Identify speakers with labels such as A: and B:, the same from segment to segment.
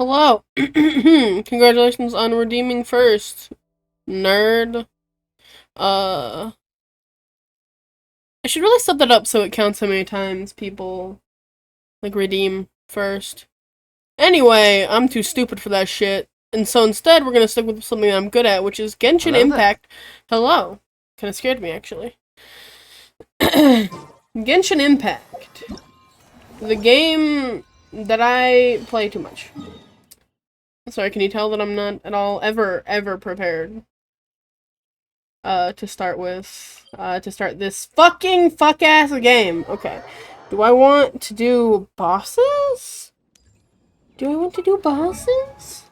A: Hello. Congratulations on redeeming first, nerd. Uh, I should really set that up so it counts how many times people, like, redeem first. Anyway, I'm too stupid for that shit. And so instead, we're gonna stick with something that I'm good at, which is Genshin
B: Hello there.
A: Impact. Hello. Kinda scared me, actually. Genshin Impact. The game that I play too much. Sorry, can you tell that I'm not at all ever prepared? To start with, to start this fuck-ass game. Okay. Do I want to do bosses? Do I want to do bosses?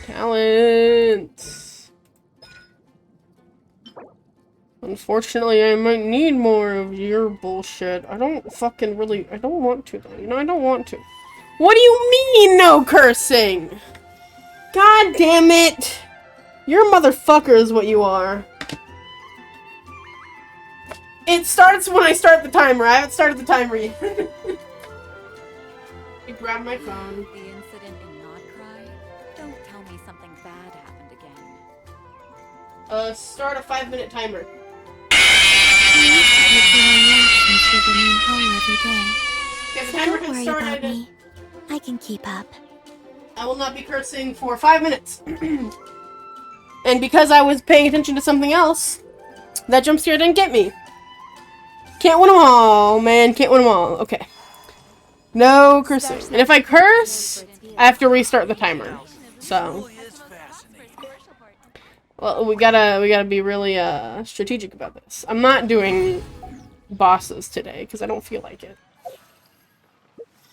A: Talents. Unfortunately, I might need more of your bullshit. I don't want to, though. You know, I don't want to. What do you mean, no cursing? God damn it! You're a motherfucker is what you are. It starts when I start the timer. I haven't started the timer yet. You grab my phone.
C: The incident in Not Cry? Don't tell me something bad happened again.
A: Start a 5-minute timer. Okay, the timer has started.
D: I can keep up.
A: I will not be cursing for 5 minutes. And because I was paying attention to something else, that jump scare didn't get me. Can't win them all, man. Can't win them all. Okay. No cursing. And if I curse, I have to restart the timer. So, well, we gotta be really strategic about this. I'm not doing bosses today because I don't feel like it.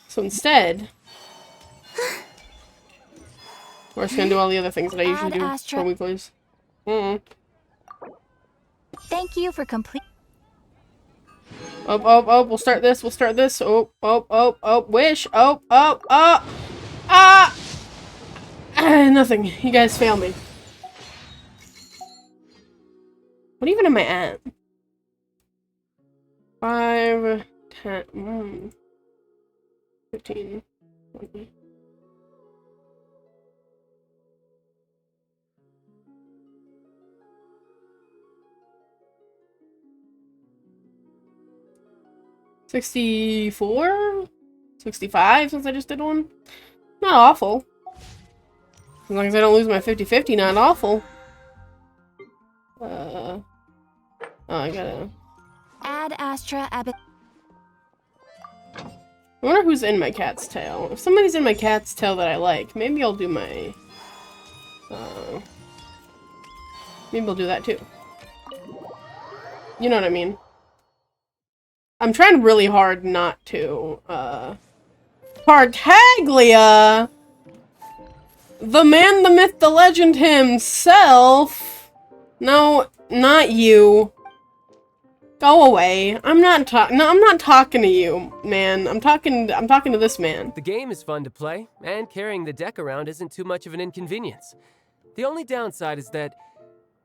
A: So instead, we're just gonna do all the other things that I usually do for weeklies.
D: Thank you for complete.
A: Oh, we'll start this, Oh, wish, nothing. You guys fail me. What even am I at? 5, 10, 15, 20. $64? $65 since I just did one? Not awful. As long as I don't lose my 50-50, not awful. Oh, I gotta...
D: Ad Astra Abbott.
A: I wonder who's in my cat's tail. If somebody's in my cat's tail that I like, maybe I'll do my... maybe I'll do that too. You know what I mean? I'm trying really hard not to, Tartaglia! The man, the myth, the legend himself! No, not you. Go away. I'm not talking to you, man. I'm talking to this man.
B: The game is fun to play, and carrying the deck around isn't too much of an inconvenience. The only downside is that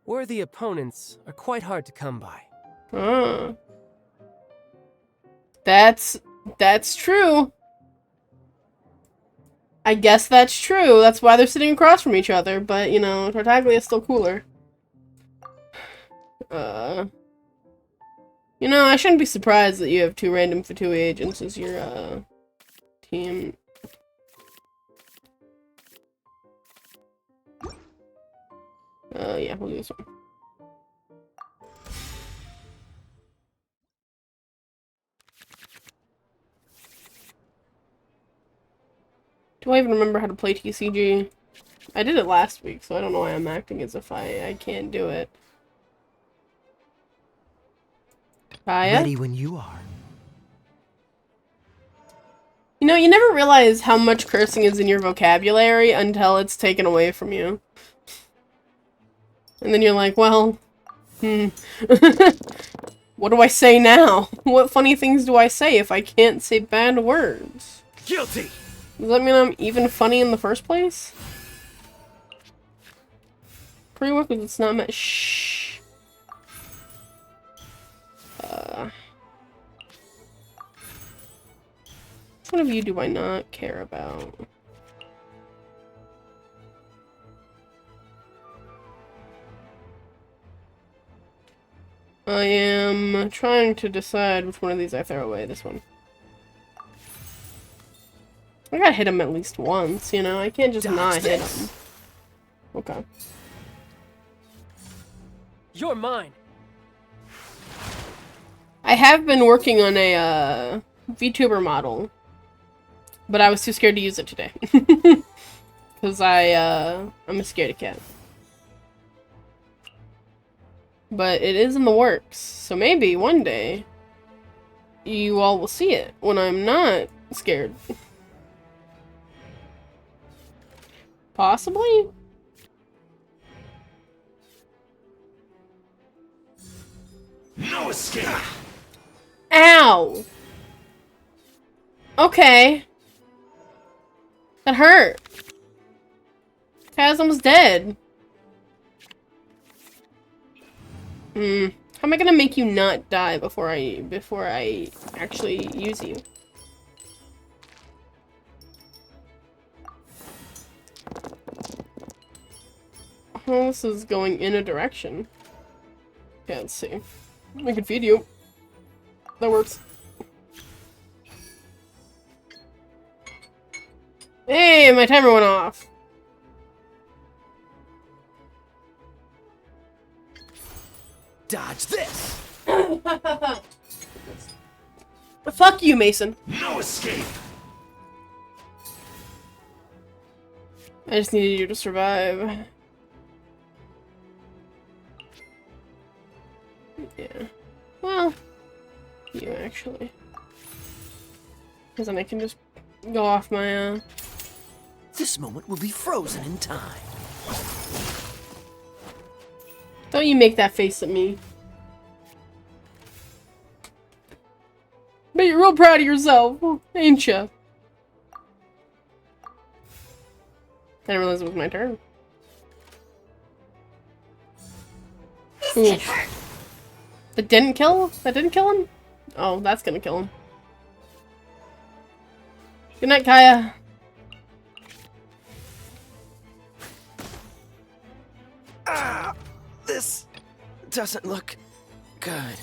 B: worthy opponents are quite hard to come by.
A: That's true. I guess that's true. That's why they're sitting across from each other, but, you know, Tartaglia is still cooler. You know, I shouldn't be surprised that you have 2 random Fatui agents as your, team. Yeah, we'll do this one. Do I even remember how to play TCG? I did it last week, so I don't know why I'm acting as if I can't do it. Kaya?
E: Ready when you are.
A: You know, you never realize how much cursing is in your vocabulary until it's taken away from you. And then you're like, well, what do I say now? What funny things do I say if I can't say bad words?
E: Guilty!
A: Does that mean I'm even funny in the first place? Pretty well, because it's not meant. Shh. What of you do I not care about? I am trying to decide which one of these I throw away. This one. I gotta hit him at least once, you know? I can't just not hit him. Okay.
B: You're mine.
A: I have been working on a VTuber model, but I was too scared to use it today. Because I'm a scaredy cat. But it is in the works, so maybe one day you all will see it when I'm not scared. Possibly?
E: No escape!
A: Ow! Okay. That hurt. Chasm's dead. How am I gonna make you not die before I actually use you? Oh, this is going in a direction. Yeah, let's see. I can feed you. That works. Hey, my timer went off.
E: Dodge this!
A: Fuck you, Mason.
E: No escape!
A: I just needed you to survive. Yeah. Well, you actually. Because then I can just go off my,
E: This moment will be frozen in time.
A: Don't you make that face at me. But you're real proud of yourself, ain't ya? I didn't realize it was my turn. Ooh. That didn't kill? That didn't kill him? Oh, that's gonna kill him. Good night, Kaya.
E: Ah! This doesn't look good.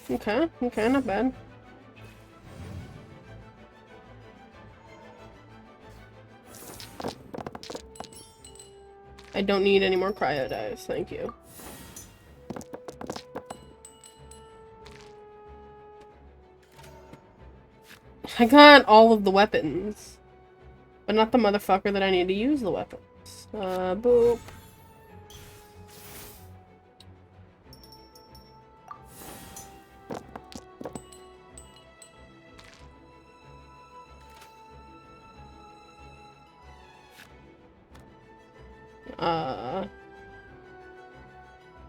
A: Okay, okay, not bad. I don't need any more cryo dives, thank you. I got all of the weapons, but not the motherfucker that I need to use the weapons. Boop.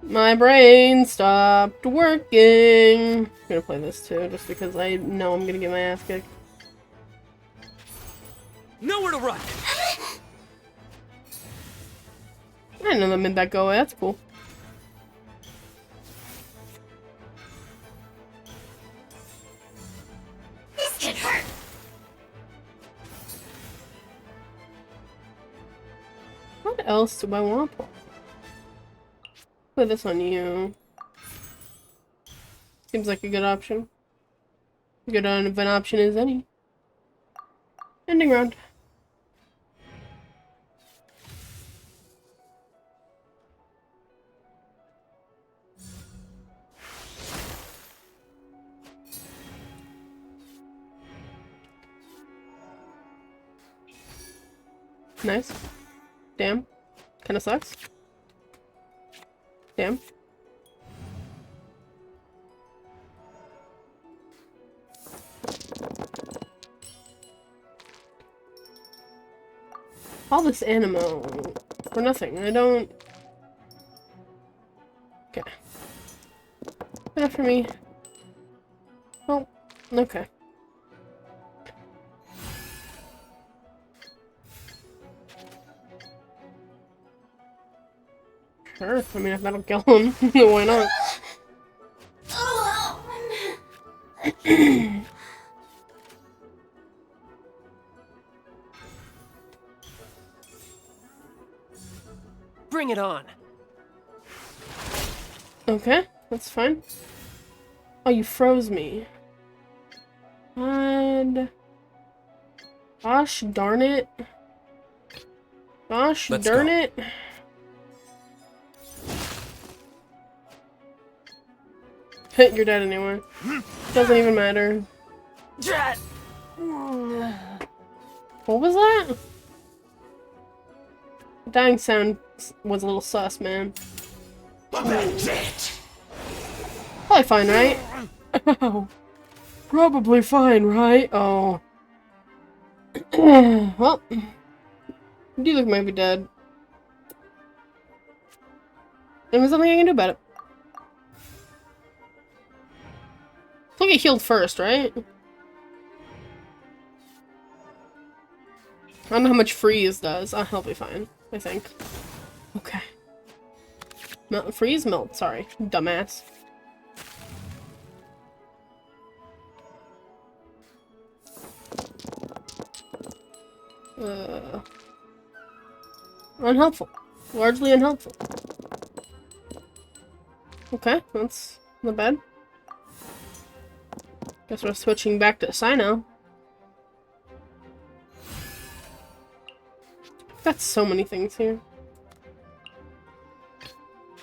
A: My brain stopped working. I'm gonna play this too, just because I know I'm gonna get my ass kicked.
B: Nowhere to run.
A: I didn't know that meant that go away. That's cool.
D: This can hurt.
A: What else do I want? Put this on you. Seems like a good option. Good of an option as any. Ending round. Nice. Damn. Kinda sucks. Damn. All this ammo for nothing. I don't... Okay. Enough for me. Oh, okay. Sure, I mean if that'll kill him, why not?
B: Bring it on.
A: Okay, that's fine. Oh, you froze me. God. Gosh darn it. Gosh
B: Let's
A: darn
B: go.
A: it. You're dead anyway. Doesn't even matter.
E: Drat!
A: What was that? The dying sound was a little sus, man. Probably fine, right? Oh, probably fine, right? Oh. Well, you do look maybe dead. And there's nothing I can do about it. I think it healed first, right? I don't know how much freeze does. He'll be fine, I think. Okay. Freeze? Melt, sorry. Dumbass. Unhelpful. Largely unhelpful. Okay, that's not bad. Guess we're switching back to Sino. Got so many things here.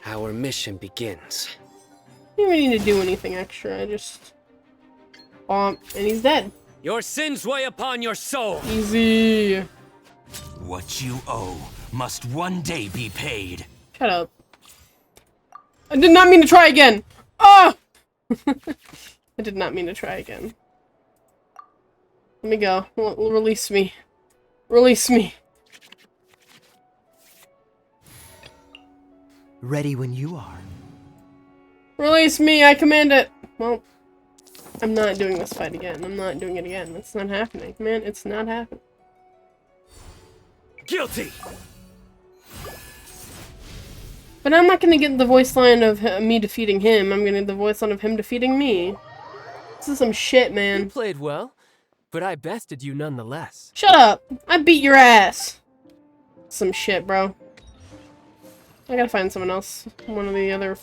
E: Our mission begins.
A: You don't really need to do anything extra. I just... and he's dead.
B: Your sins weigh upon your soul.
A: Easy.
F: What you owe must one day be paid.
A: Shut up. I did not mean to try again. Ah! I did not mean to try again. Let me go. Release me. Release me.
F: Ready when you are.
A: Release me, I command it! Well, I'm not doing this fight again. I'm not doing it again. It's not happening. Man, it's not happening.
B: Guilty!
A: But I'm not gonna get the voice line of me defeating him. I'm gonna get the voice line of him defeating me. This is some shit,
B: You
A: man.
B: played well, but I bested you nonetheless.
A: Shut up! I beat your ass! Some shit, bro. I gotta find someone else. One of the other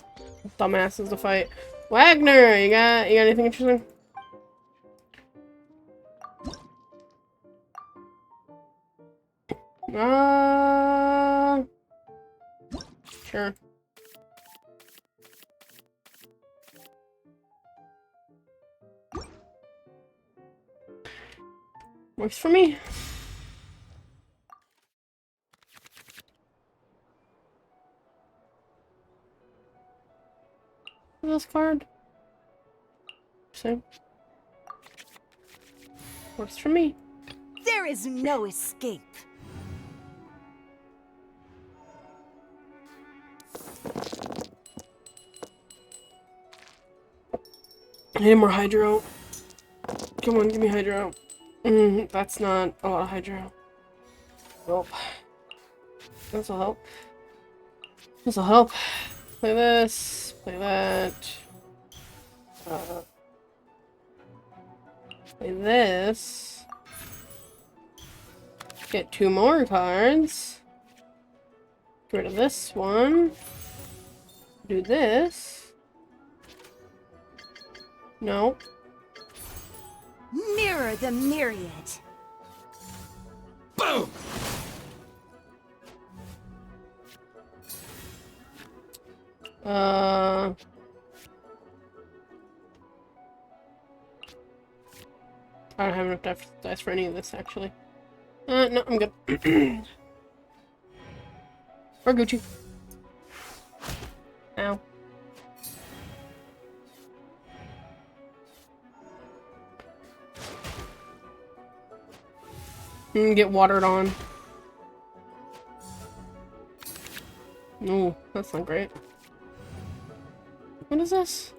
A: dumbasses to fight. Wagner! You got anything interesting? Sure. Works for me. This card. Same. Works for me.
G: There is no escape.
A: I need more hydro. Come on, give me hydro. That's not a lot of hydro. Nope. This'll help. This'll help. Play this. Play that. Play this. Get 2 more cards. Get rid of this one. Do this. No.
G: Mirror the myriad.
E: Boom!
A: I don't have enough dice for any of this, actually. No, I'm good. Or Gucci. Ow. Get watered on. No, that's not great. What is this?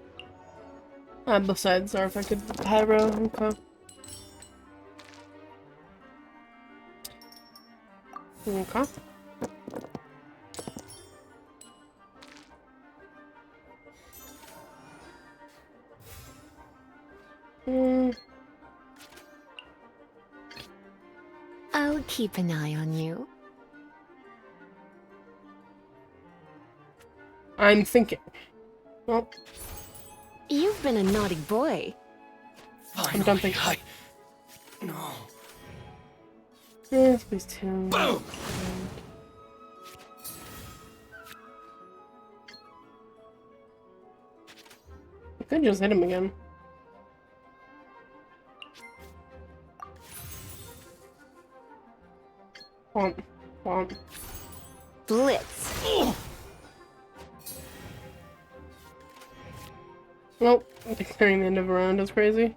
A: Both sides are affected by hydro. Okay. Okay.
D: I'll keep an eye on you.
A: I'm thinking. Well,
H: You've been a naughty boy.
A: I'm done thinking.
F: No.
A: Yes, please tell.
F: Boom!
A: I could just hit him again. Womp. Womp.
H: Blitz.
A: Well, declaring the end of a round is crazy.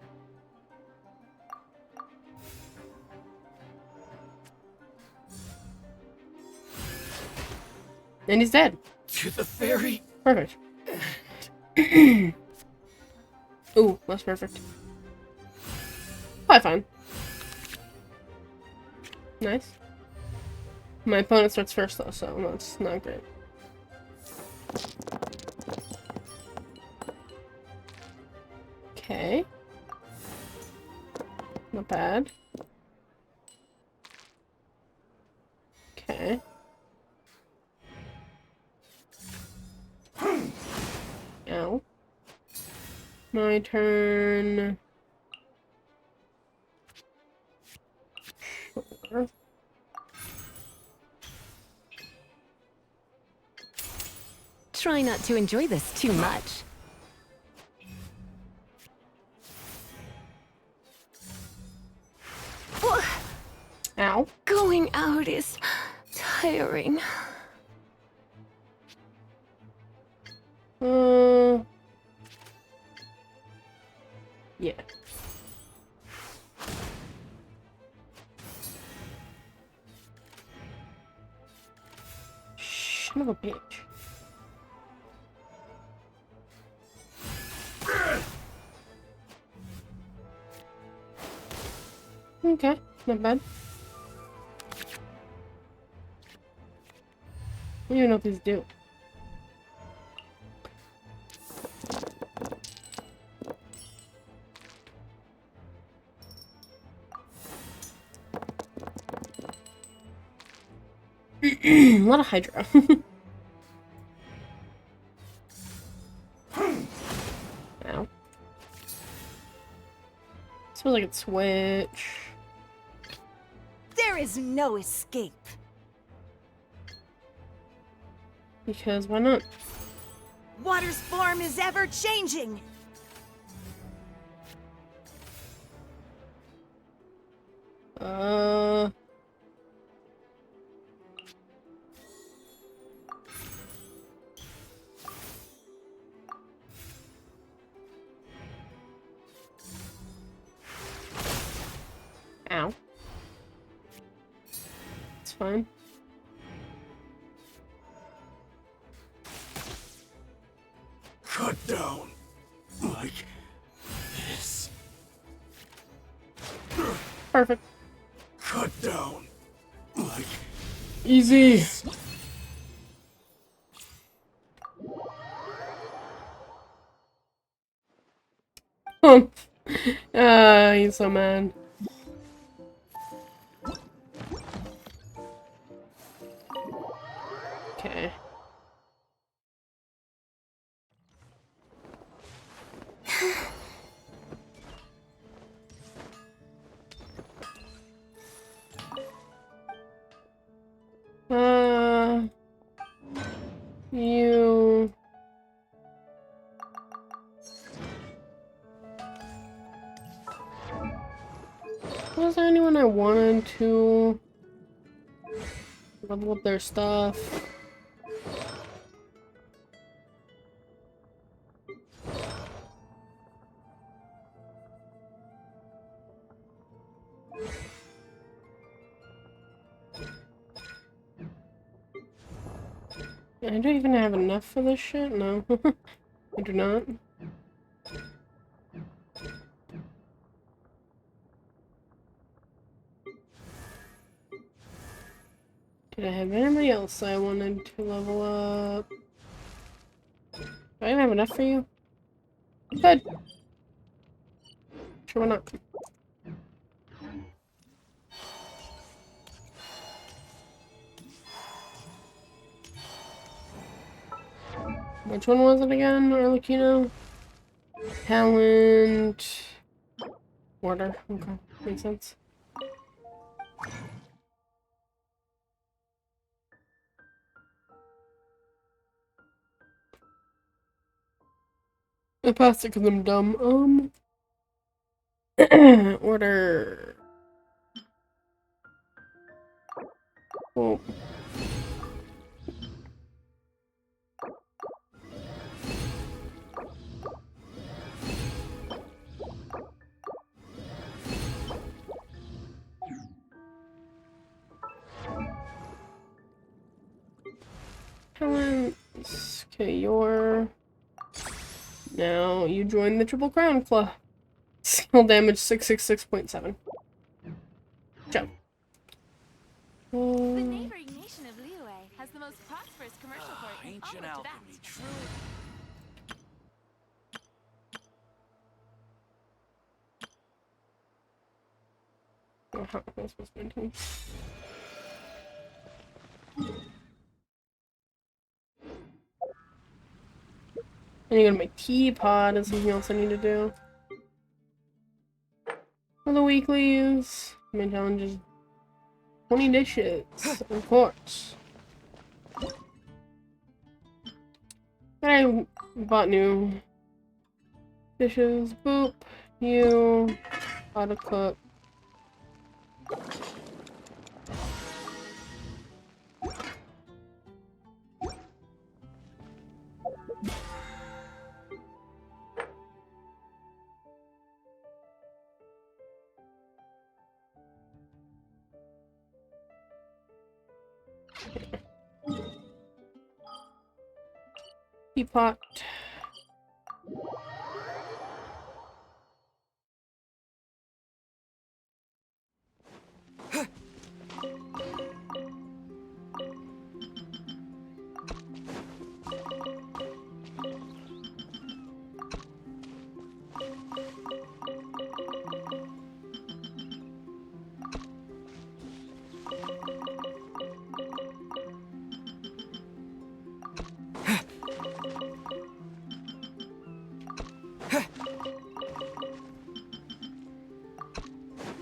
A: And he's dead.
F: To the fairy.
A: Perfect. Ooh, that's perfect. Probably fine. Nice. My opponent starts first though, so that's not great. Okay. Not bad. Okay. Ow. My turn. Sure.
H: Try not to enjoy this too much.
A: Ow.
H: Going out is tiring.
A: Yeah. Son of a bitch. Okay, not bad. I don't even know what these do. A lot of Hydra. Ow. Suppose I could switch.
G: There is no escape.
A: Because why not?
G: Water's form is ever changing.
A: Ow. It's fine.
F: Cut down. Like this.
A: Perfect.
F: Cut down. Like
A: Easy. He's so mad. Okay. You... Was there anyone I wanted to level up their stuff? I don't even have enough for this shit? No. I do not. Did I have anybody else I wanted to level up? Do I even have enough for you? Good. Sure, why not? Which one was it again, Arlecchino? Talent... Order. Okay. Makes sense. I passed it because I'm dumb. Order. Oh. Talents. Okay, you're... Now you join the Triple Crown Club. Skill damage 666.7. Jump.
C: The neighboring nation of Liyue has the most prosperous commercial port in all
F: Ancient
C: of
F: alchemy,
C: Tibet.
F: truly.
A: Oh, how am I supposed to maintain? I need to go to my teapot. Is something else I need to do. For the weeklies, my challenge is 20 dishes, of course. I bought new dishes. Boop. You. How to cook. Teapot.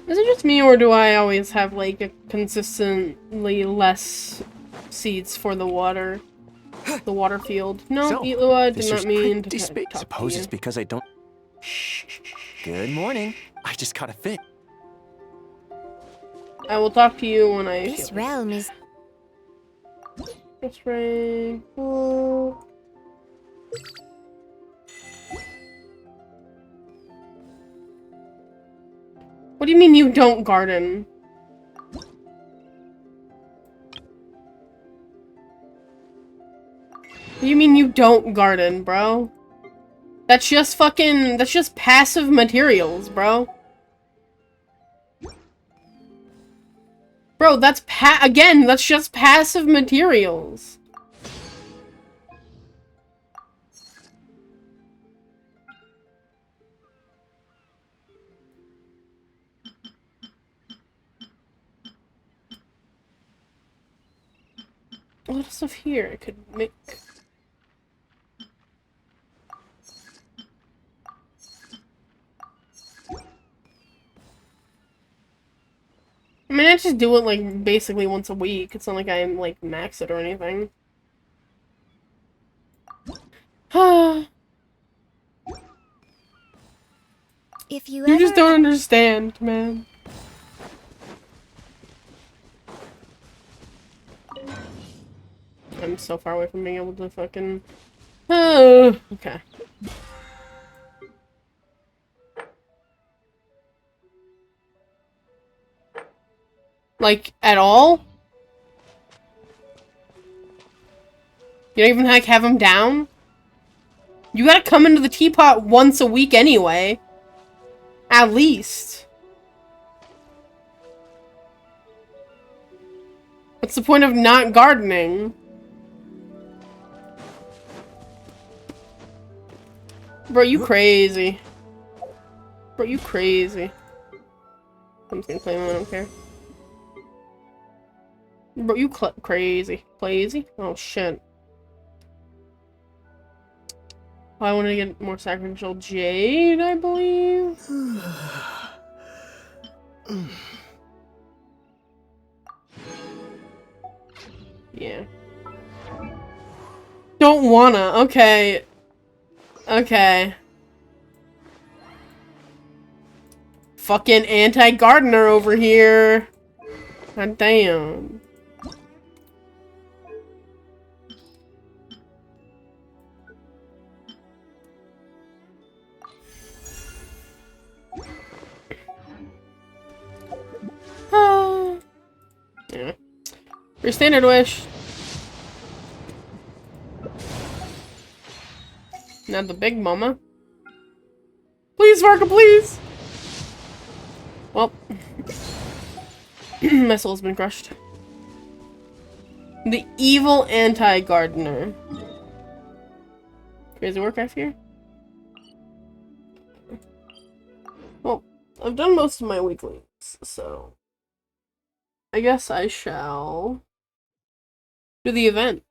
A: Is it just me, or do I always have, like, a consistently less seeds for the water field? No,
I: So,
A: Itlua did
I: this
A: not
I: was
A: mean to
I: pretty
A: talk to
I: Suppose
A: you.
I: it's because I don't... Good morning. I just got a fit.
A: I will talk to you when I
D: This
A: feel like
D: realm is...
A: This ring. Oh. What do you mean you don't garden? What do you mean you don't garden, bro? That's just fucking... That's just passive materials, bro. Bro, that's again, that's just passive materials. A lot of stuff here I could make. I mean, I just do it, like, basically once a week. It's not like I'm, like, max it or anything.
D: If you
A: You just
D: ever...
A: don't understand, man. I'm so far away from being able to fucking... okay. Like, at all? You don't even, like, have him down? You gotta come into the teapot once a week anyway. At least. What's the point of not gardening? Bro, you crazy. Bro, you crazy. I'm just gonna claim him, I don't care. Bro, you crazy. Crazy? Oh, shit. I want to get more sacrificial jade, I believe. Yeah. Don't wanna. Okay. Okay. Fucking anti-gardener over here. God damn. Yeah. Your standard wish. Not the big mama. Please, Varka, please! Well. My soul's been crushed. The evil anti-gardener. Crazy Warcraft here? Well, I've done most of my weeklies, so... I guess I shall... do the event.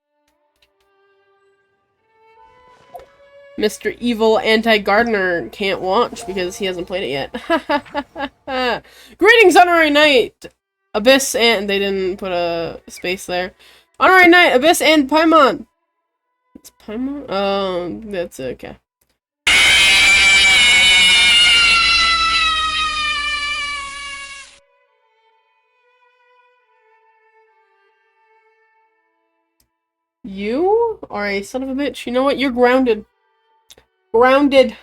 A: Mr. Evil Anti-Gardener can't watch because he hasn't played it yet. Greetings, Honorary Knight! Abyss and... they didn't put a space there. Honorary Knight, Abyss and Paimon! It's Paimon? Oh, that's okay. You are a son of a bitch. You know what? You're grounded. Grounded.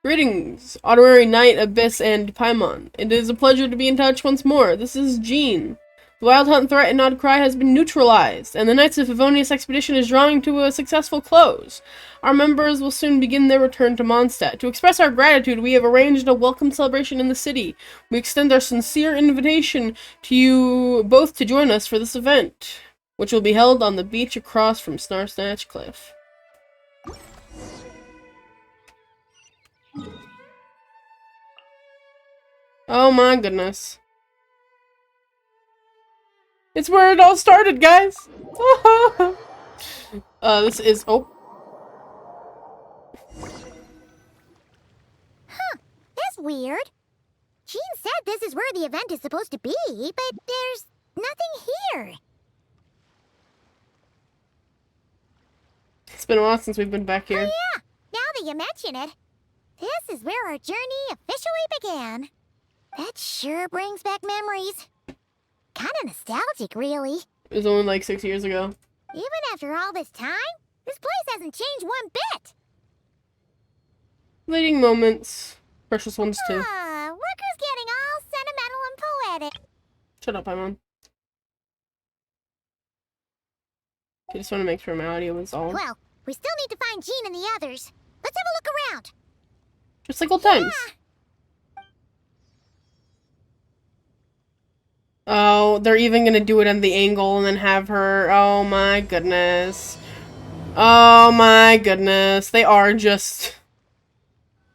A: Greetings, Honorary Knight, Abyss, and Paimon. It is a pleasure to be in touch once more. This is Jean. The Wild Hunt threat in Odd Cry has been neutralized, and the Knights of Favonius expedition is drawing to a successful close. Our members will soon begin their return to Mondstadt. To express our gratitude, we have arranged a welcome celebration in the city. We extend our sincere invitation to you both to join us for this event, which will be held on the beach across from Snarsnatch Cliff. Oh my goodness. It's where it all started, guys! This is... oh.
J: Huh. That's weird. Jean said this is where the event is supposed to be, but there's nothing here.
A: It's been a while since we've been back here.
J: Oh yeah, now that you mention it, this is where our journey officially began. That sure brings back memories. Kinda nostalgic, really.
A: It was only like 6 years ago.
J: Even after all this time, this place hasn't changed one bit.
A: Fleeting moments. Precious ones too.
J: Workers getting all sentimental and poetic.
A: Shut up, Paimon. I just want to make sure my audio was all...
J: Well, we still need to find Jean and the others. Let's have a look around.
A: just like old times.
J: Yeah.
A: Oh, they're even gonna do it on the angle and then have her... oh my goodness. Oh my goodness. They are just...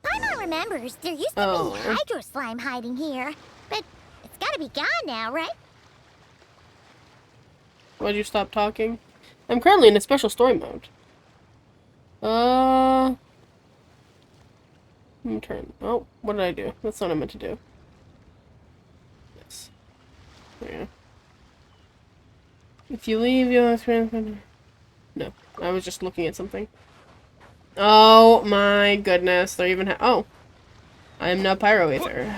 J: Paimon remembers there used to be hydro slime hiding here, but it's gotta be gone now, right?
A: Why'd you stop talking? I'm currently in a special story mode. Let me turn. Oh, what did I do? That's not what I meant to do. Yes. Yeah. If you leave, you'll experience... no, I was just looking at something. Oh my goodness, they're even oh. I am now Pyro Aether.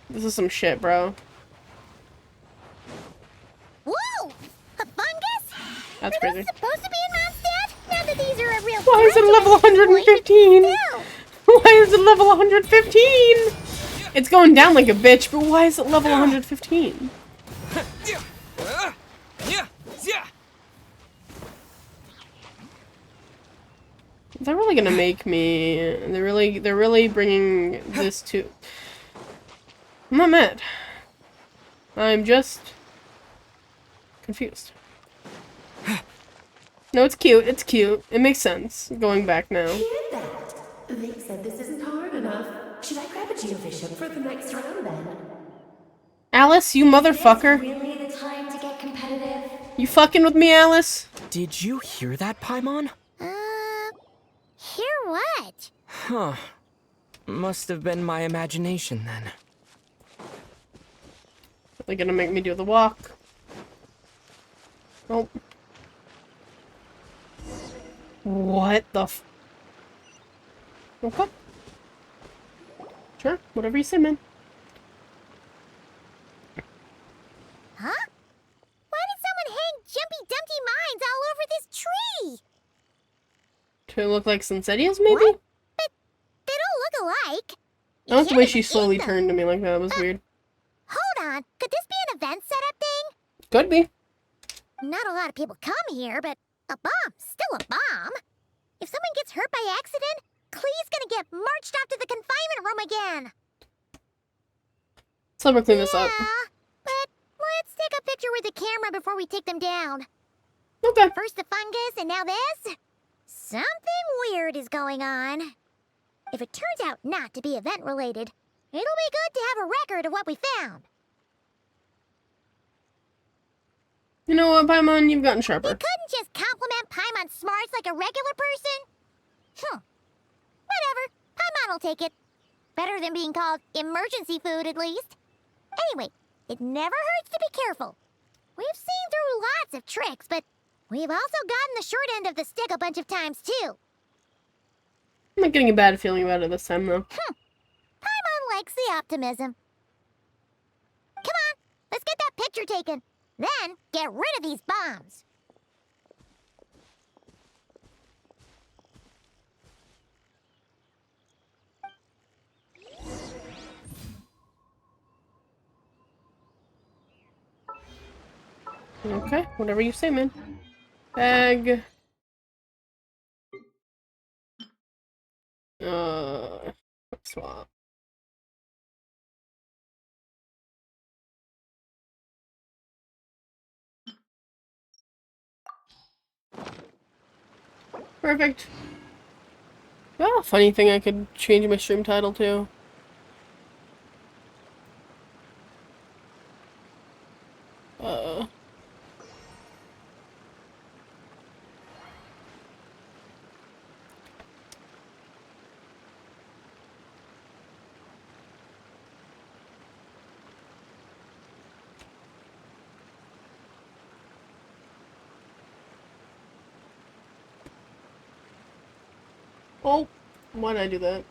A: This is some shit, bro.
J: Whoa! A fungus?
A: That's
J: Are
A: crazy.
J: those supposed to be in Mondstadt? Now that these are a real
A: Why is it
J: threat
A: level
J: to this
A: 115?
J: place, still.
A: Why is it level 115? It's going down like a bitch, but why is it level 115? They're really gonna make me... they're really bringing this to... I'm not mad. I'm just... confused. No, it's cute. It's cute. It makes sense. Going back now.
K: They said this isn't hard enough. Should I grab a Geobishop for the next round then?
A: Alice, you motherfucker.
K: Is this really the time
A: You fucking with me, Alice?
I: Did you hear that, Paimon?
J: Hear what?
I: Huh. Must have been my imagination then.
A: They're gonna make me do the walk. Nope. What the f- Okay. Sure, whatever you say, man.
J: Huh? Why did someone hang Jumpy Dumpty mines all over this tree?
A: To look like Sincedias, maybe?
J: What? But they don't look alike.
A: I like the way she
J: Can't even
A: slowly
J: eat them.
A: turned to me like that. That was weird.
J: Hold on. Could this be an event setup thing?
A: Could be.
J: Not a lot of people come here, but a bomb's still a bomb. If someone gets hurt by accident, Clee's gonna get marched off to the confinement room again.
A: Let's have her clean this up.
J: But let's take a picture with the camera before we take them down.
A: Okay.
J: First the fungus, and now this? Something weird is going on. If it turns out not to be event-related, it'll be good to have a record of what we found.
A: You know what, Paimon? You've gotten
J: You
A: sharper.
J: couldn't just compliment Paimon's smarts like a regular person? Whatever. Paimon will take it. Better than being called emergency food, at least. Anyway, it never hurts to be careful. We've seen through lots of tricks, but we've also gotten the short end of the stick a bunch of times, too.
A: I'm not getting a bad feeling about it this time, though.
J: Paimon likes the optimism. Come on, let's get that picture taken. Then, get rid of these bombs.
A: Okay, whatever you say, man. Bag. Swap. Perfect. Oh, funny thing, I could change my stream title to. Oh, why did I do that?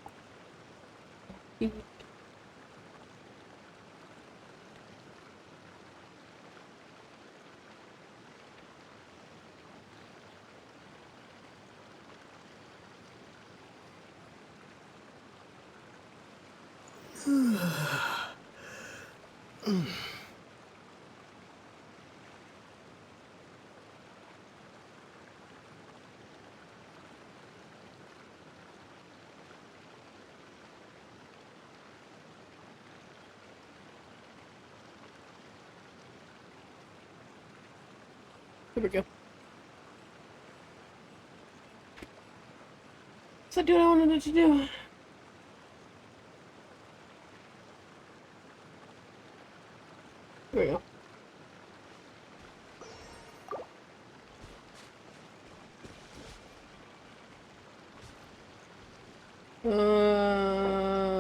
A: Here we go. So do what I wanted it to do. Here we go.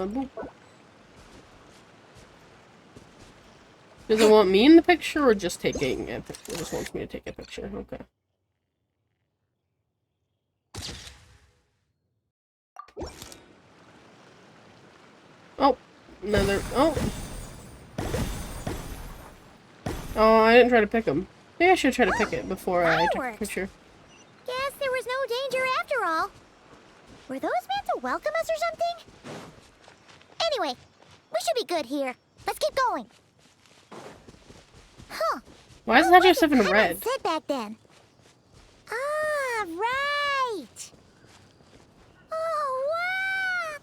A: Boop. Does it want me in the picture or just taking a picture? It just wants me to take a picture. Okay. Oh, another. Oh. Oh, I didn't try to pick him. Maybe I should try to pick it before I took a picture.
J: Guess there was no danger after all. Were those meant to welcome us or something? Anyway, we should be good here. Let's keep going. Huh.
A: Why is that just in red?
J: Said back then. Ah, right. Oh,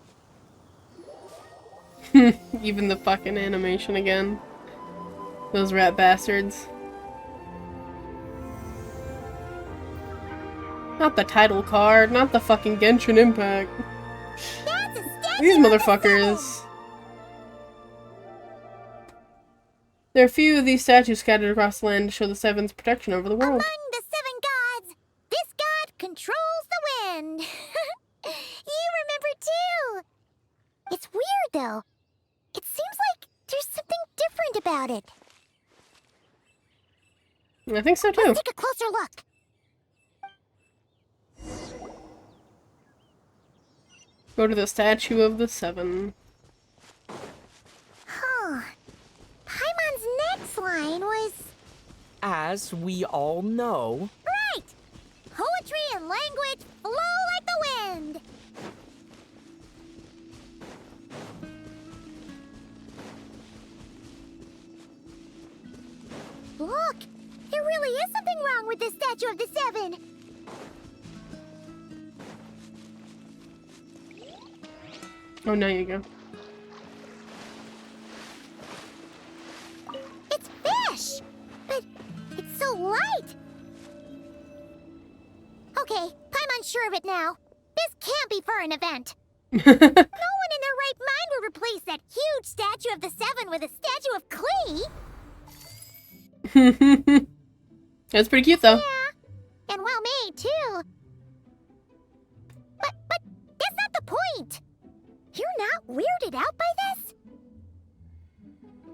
J: wow.
A: Even the fucking animation again. Those rat bastards. Not the title card, not the fucking Genshin Impact. These motherfuckers. There are a few of these statues scattered across the land to show the Seven's protection over the world.
J: Among the 7 gods, this god controls the wind. You remember too. It's weird though. It seems like there's something different about it.
A: I think so too.
J: Let's take a closer look.
A: Go to the statue of the 7.
J: Huh. Paimon's next line was...
I: As we all know,
J: Right! Poetry and language flow like the wind. Look! There really is something wrong with this statue of the 7.
A: Oh, now you go.
J: It's fish! But it's so light! Okay, Paimon's sure of it now. This can't be for an event. No one in their right mind would replace that huge statue of the 7 with a statue of Klee.
A: That's pretty cute, though.
J: Yeah, and well made, too. But that's not the point. You're not weirded out by this?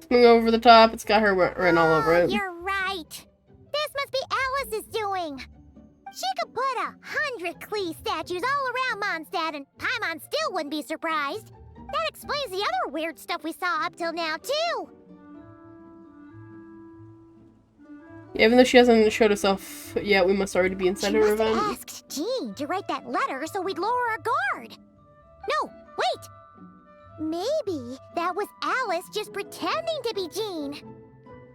A: Swing over the top. It's got her written all over it.
J: You're right. This must be Alice's doing. She could put 100 Klee statues all around Mondstadt and Paimon still wouldn't be surprised. That explains the other weird stuff we saw up till now, too.
A: Yeah, even though she hasn't showed herself yet, we must already be inside her
J: She
A: event.
J: must have asked Jean to write that letter so we'd lower our guard. No, wait! Maybe that was Alice just pretending to be Jean.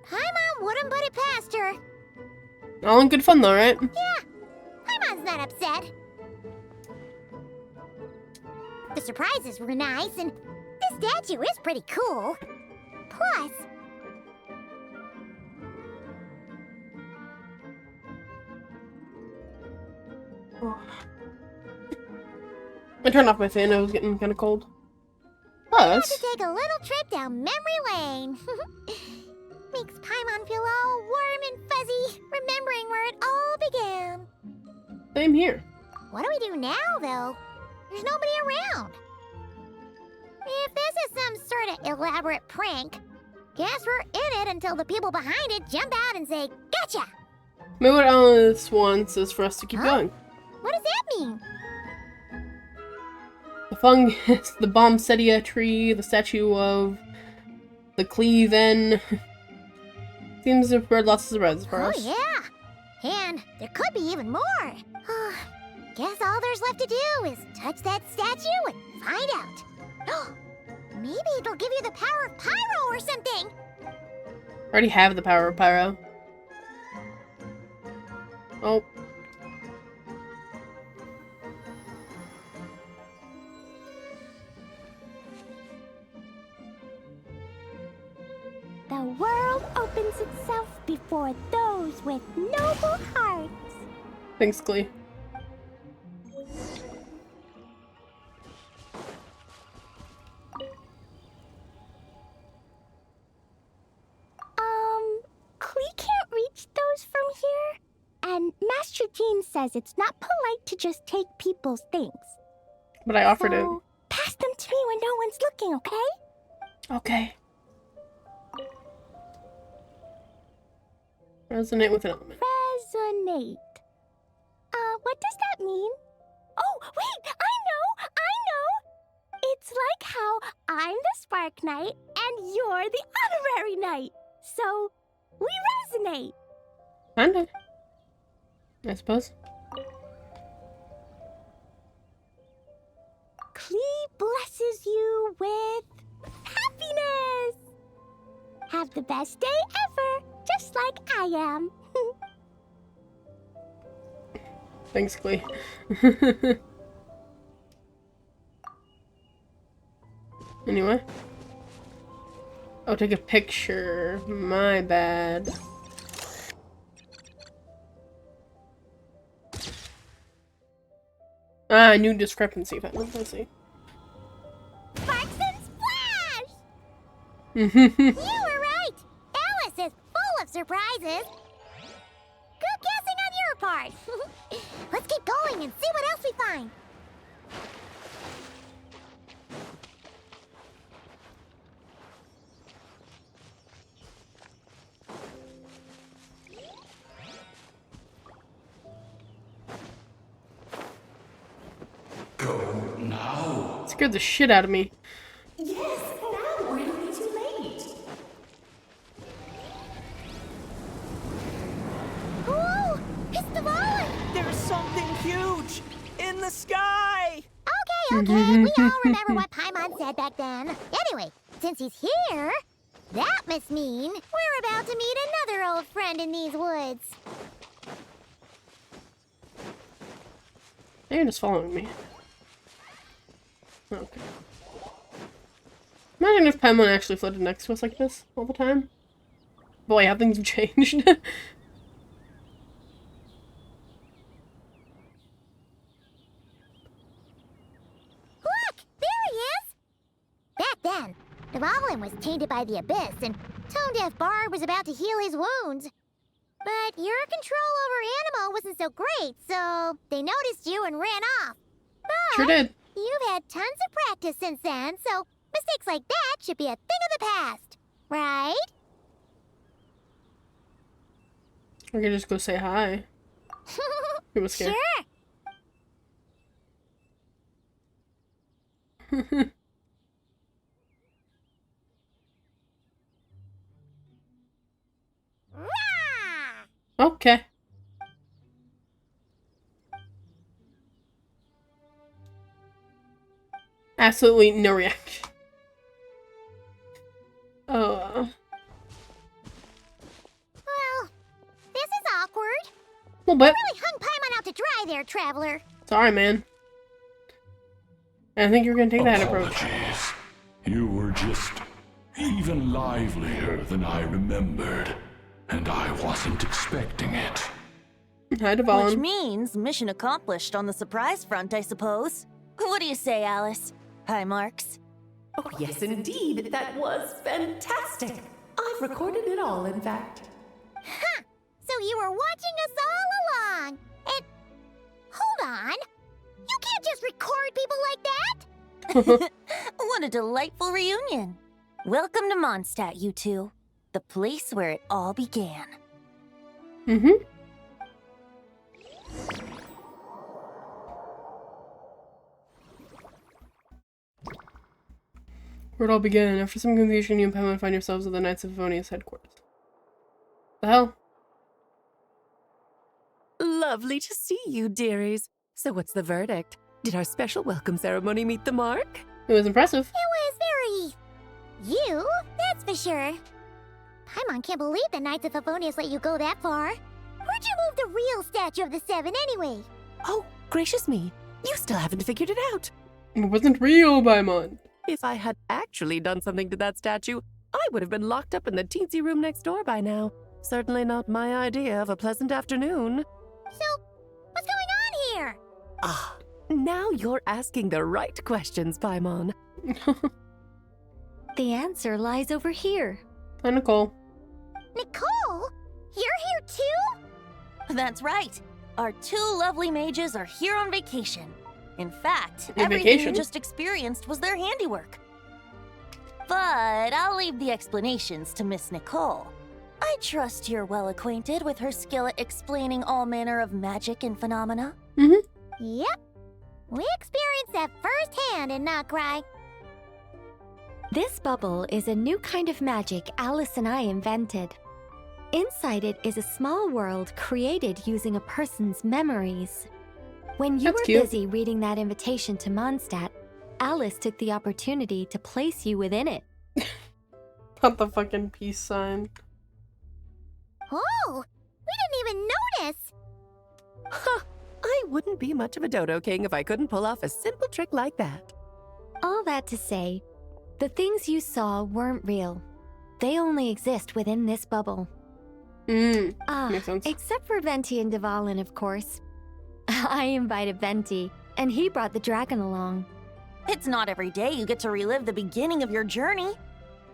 J: Paimon wouldn't put it past her.
A: All in good fun, though, right?
J: Yeah, Paimon's not upset. The surprises were nice, and this statue is pretty cool. Plus...
A: I turned off my fan. It was getting kind of cold.
J: We had
A: Plus,
J: to take a little trip down memory lane. Makes Paimon feel all warm and fuzzy, remembering where it all began.
A: same here.
J: What do we do now, though? There's nobody around. If this is some sort of elaborate prank, guess we're in it until the people behind it jump out and say, "Gotcha!"
A: Maybe what Alice wants is for us to keep going.
J: What does that mean?
A: The fungus, the Bombsetia tree, the statue of the Cleaven. Seems to have spread lots of surprises for us.
J: Oh, yeah. And there could be even more. Guess all there's left to do is touch that statue and find out. Maybe it'll give you the power of Pyro or something.
A: I already have the power of Pyro. Oh.
J: The world opens itself before those with noble hearts.
A: Thanks, Glee.
J: Klee can't reach those from here. And Master Jean says it's not polite to just take people's things.
A: But I offered it.
J: Pass them to me when no one's looking, okay?
A: Okay. Resonate with an element.
J: Resonate. What does that mean? Oh, wait, I know! It's like how I'm the Spark Knight and you're the Honorary Knight. So, we resonate.
A: Kinda. I suppose.
J: Klee blesses you with happiness. Have the best day ever, just like I am.
A: Thanks, Glee. Anyway. Oh, take a picture. My bad. Ah, new discrepancy found. Let's see.
J: Sparks and Splash!
A: Mhm.
J: You were right. love surprises. Good guessing on your part. Let's keep going and see what else we find.
F: Go now.
A: Scared the shit out of me.
K: Yes, now or it'll be too late.
J: Whoa! It's the Valen!
I: There's something huge in the sky!
J: Okay, we all remember what Paimon said back then. Anyway, since he's here, that must mean we're about to meet another old friend in these woods.
A: They're just following me. Okay. Imagine if Paimon actually floated next to us like this all the time. Boy, how things have changed.
J: Look! There he is! Back then, Dvalin was tainted by the Abyss, and Tone-Deaf Bard was about to heal his wounds. But your control over Animo wasn't so great, so they noticed you and ran off. But
A: Sure did.
J: you've had tons of practice since then, so mistakes like that should be a thing of the past, right?
A: We could just go say hi. He was scared.
J: Sure.
A: Okay. Absolutely no reaction.
J: Well, this is awkward.
A: Well, but
J: Really hung Paimon out to dry there, traveler.
A: sorry, man. I think you're gonna take that approach.
L: Apologies. You were just even livelier than I remembered, and I wasn't expecting it.
A: Hi,
M: Which
A: Dvalin.
M: means mission accomplished on the surprise front, I suppose. What do you say, Alice? Hi, Marks.
K: Oh, yes, indeed. That was fantastic. I've recorded it all, in fact.
J: Ha! So you were watching us all along. And hold on. You can't just record people like that.
M: What a delightful reunion. Welcome to Mondstadt, you two. The place where it all began.
A: Mm-hmm. Where it all began. After some confusion, you and Paimon find yourselves at the Knights of Favonius headquarters. The hell?
H: Lovely to see you, dearies. So what's the verdict? Did our special welcome ceremony meet the mark?
A: It was impressive.
J: It was very... you, that's for sure. Paimon can't believe the Knights of Favonius let you go that far. Where'd you move the real statue of the Seven anyway?
H: Oh, gracious me. You still haven't figured it out.
A: It wasn't real, Paimon.
H: If I had actually done something to that statue, I would have been locked up in the teensy room next door by now. Certainly not my idea of a pleasant afternoon.
J: So, what's going on here?
H: Ah, now you're asking the right questions, Paimon.
D: The answer lies over here.
A: Hi, Nicole.
J: Nicole? You're here too?
M: That's right. Our two lovely mages are here on vacation. In fact,
A: On
M: everything
A: vacation?
M: you just experienced was their handiwork. But I'll leave the explanations to Miss Nicole. I trust you're well acquainted with her skill at explaining all manner of magic and phenomena.
A: Mm-hmm.
J: Yep. We experienced that firsthand in Notcry.
D: This bubble is a new kind of magic Alice and I invented. Inside it is a small world created using a person's memories. When you
A: That's
D: were
A: cute.
D: busy reading that invitation to Mondstadt, Alice took the opportunity to place you within it.
A: Not the fucking peace sign.
J: Oh, we didn't even notice.
H: Ha! I wouldn't be much of a dodo king if I couldn't pull off a simple trick like that.
D: All that to say, the things you saw weren't real. They only exist within this bubble.
A: Makes sense.
D: Except for Venti and Dvalin, of course. I invited Venti, and he brought the dragon along.
M: It's not every day you get to relive the beginning of your journey.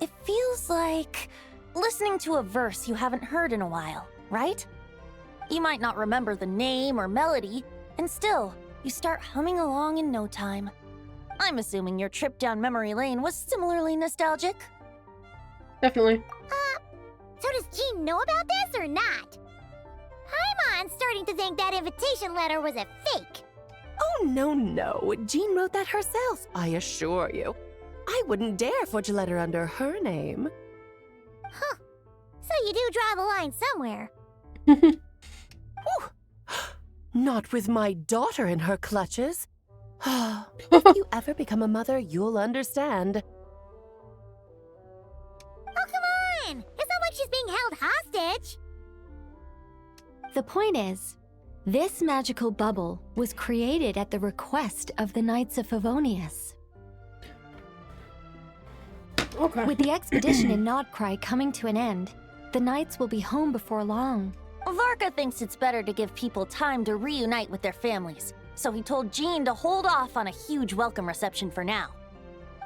M: It feels like listening to a verse you haven't heard in a while, right? You might not remember the name or melody, and still, you start humming along in no time. I'm assuming your trip down memory lane was similarly nostalgic?
A: Definitely.
J: So does Jean know about this or not? Paimon's starting to think that invitation letter was a fake.
H: Oh, no. Jean wrote that herself, I assure you. I wouldn't dare forge a letter under her name.
J: Huh. So you do draw the line somewhere.
H: Not with my daughter in her clutches. If you ever become a mother, you'll understand.
J: Oh, come on! It's not like she's being held hostage.
D: The point is, this magical bubble was created at the request of the Knights of Favonius.
A: Okay.
D: With the expedition in Nodcry coming to an end, the Knights will be home before long.
M: Varka thinks it's better to give people time to reunite with their families, so he told Jean to hold off on a huge welcome reception for now.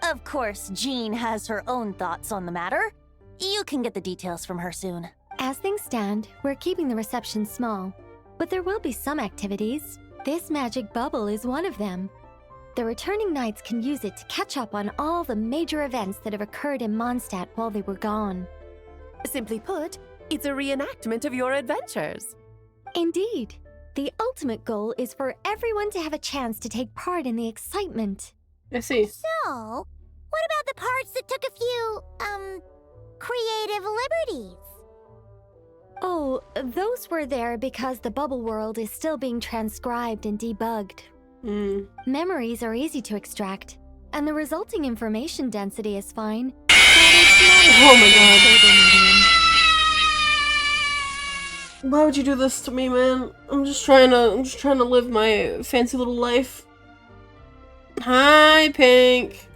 M: Of course, Jean has her own thoughts on the matter. You can get the details from her soon.
D: As things stand, we're keeping the reception small, but there will be some activities. This magic bubble is one of them. The returning Knights can use it to catch up on all the major events that have occurred in Mondstadt while they were gone.
H: Simply put, it's a reenactment of your adventures.
D: Indeed. The ultimate goal is for everyone to have a chance to take part in the excitement.
A: I see.
J: So, what about the parts that took a few, creative liberties?
D: Oh, those were there because the bubble world is still being transcribed and debugged. Memories are easy to extract, and the resulting information density is fine.
A: Oh my god. Why would you do this to me, man? I'm just trying to live my fancy little life. Hi, Pink.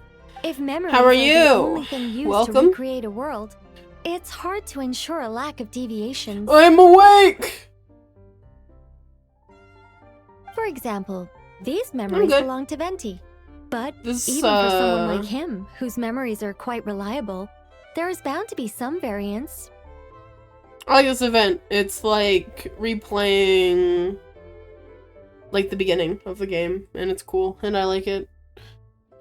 D: If memories
A: How are
D: the
A: you?
D: only thing used
A: Welcome.
D: to recreate a world, it's hard to ensure a lack of deviations.
A: I'm awake!
D: For example, these memories belong to Venti. But even for someone like him, whose memories are quite reliable, there is bound to be some variance.
A: I like this event. It's like replaying like the beginning of the game, and it's cool, and I like it.